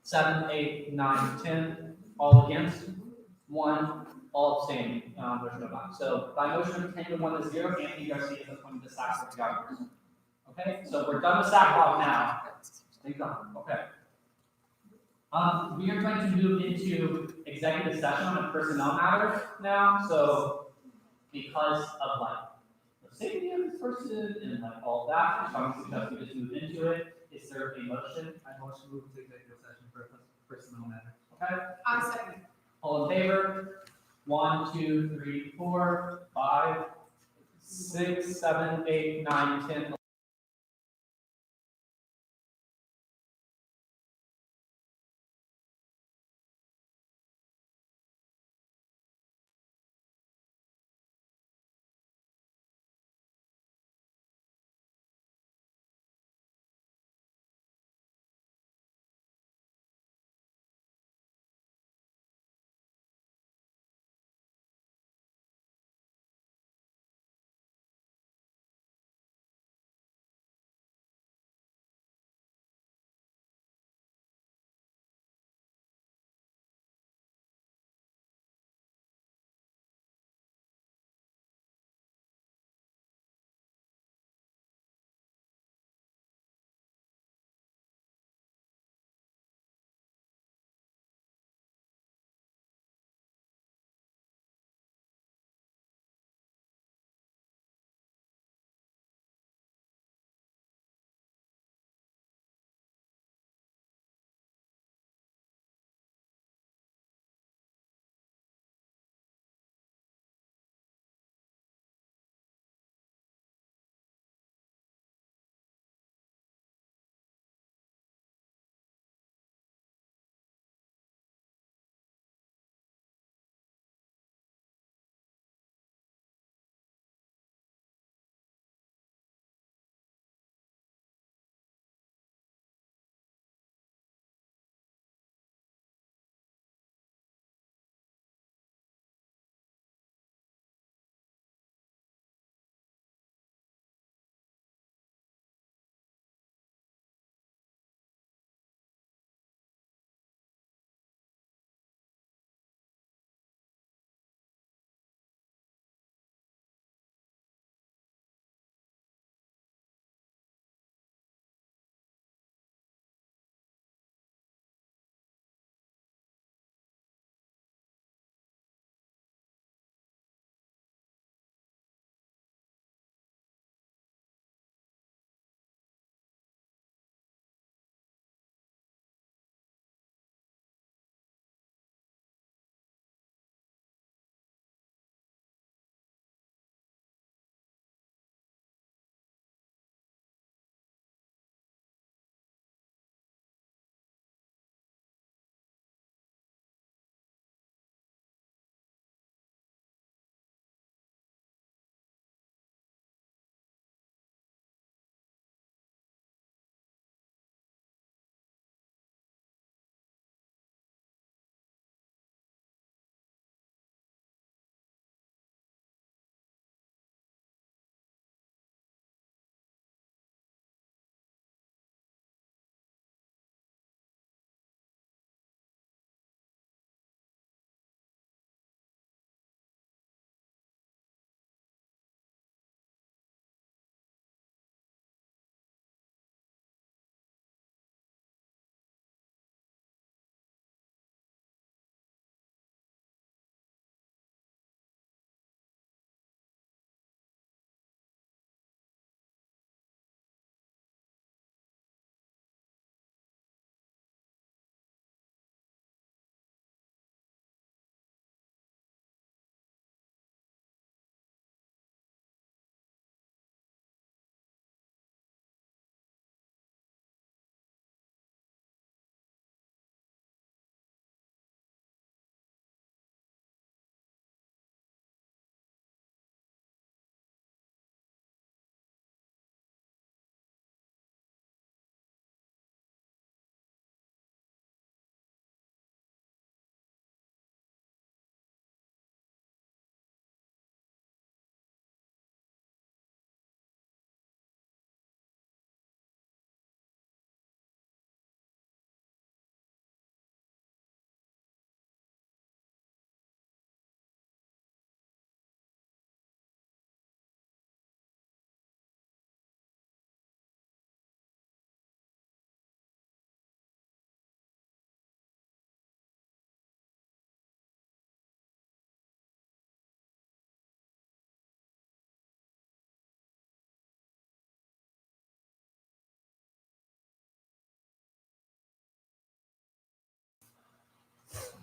[SPEAKER 1] 7, 8, 9, 10. All against? 1. All abstaining. There's no vote. So by motion of 10 to 1 to 0, Anthony Garcia is appointed to SAC Board of Governors. Okay. So we're done with SACBOG now. Thank God. Okay. We are going to move into executive session on a personnel matter now. So because of like the safety of this person and like all of that, I'm going to just move into it. Is there a motion?
[SPEAKER 7] I motion to move to executive session for a personnel matter.
[SPEAKER 1] Okay.
[SPEAKER 14] I second.
[SPEAKER 1] All in favor? 1, 2, 3, 4, 5, 6, 7, 8, 9, 10.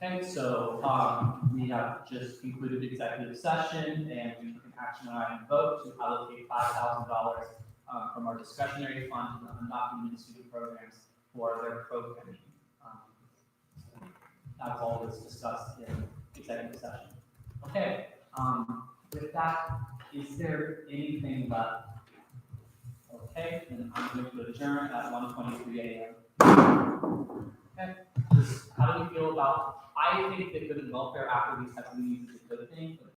[SPEAKER 1] Okay, so, we have just concluded the executive session and we took an action item vote to allocate $5,000 from our discretionary fund to the undocumented student programs for their programming. That's all that's discussed in executive session. Okay, with that, is there anything left? Okay, then I'm going to adjourn at 1:23 a.m. Okay, how do we feel about, I think that good and welfare after these types of meetings is a good thing, but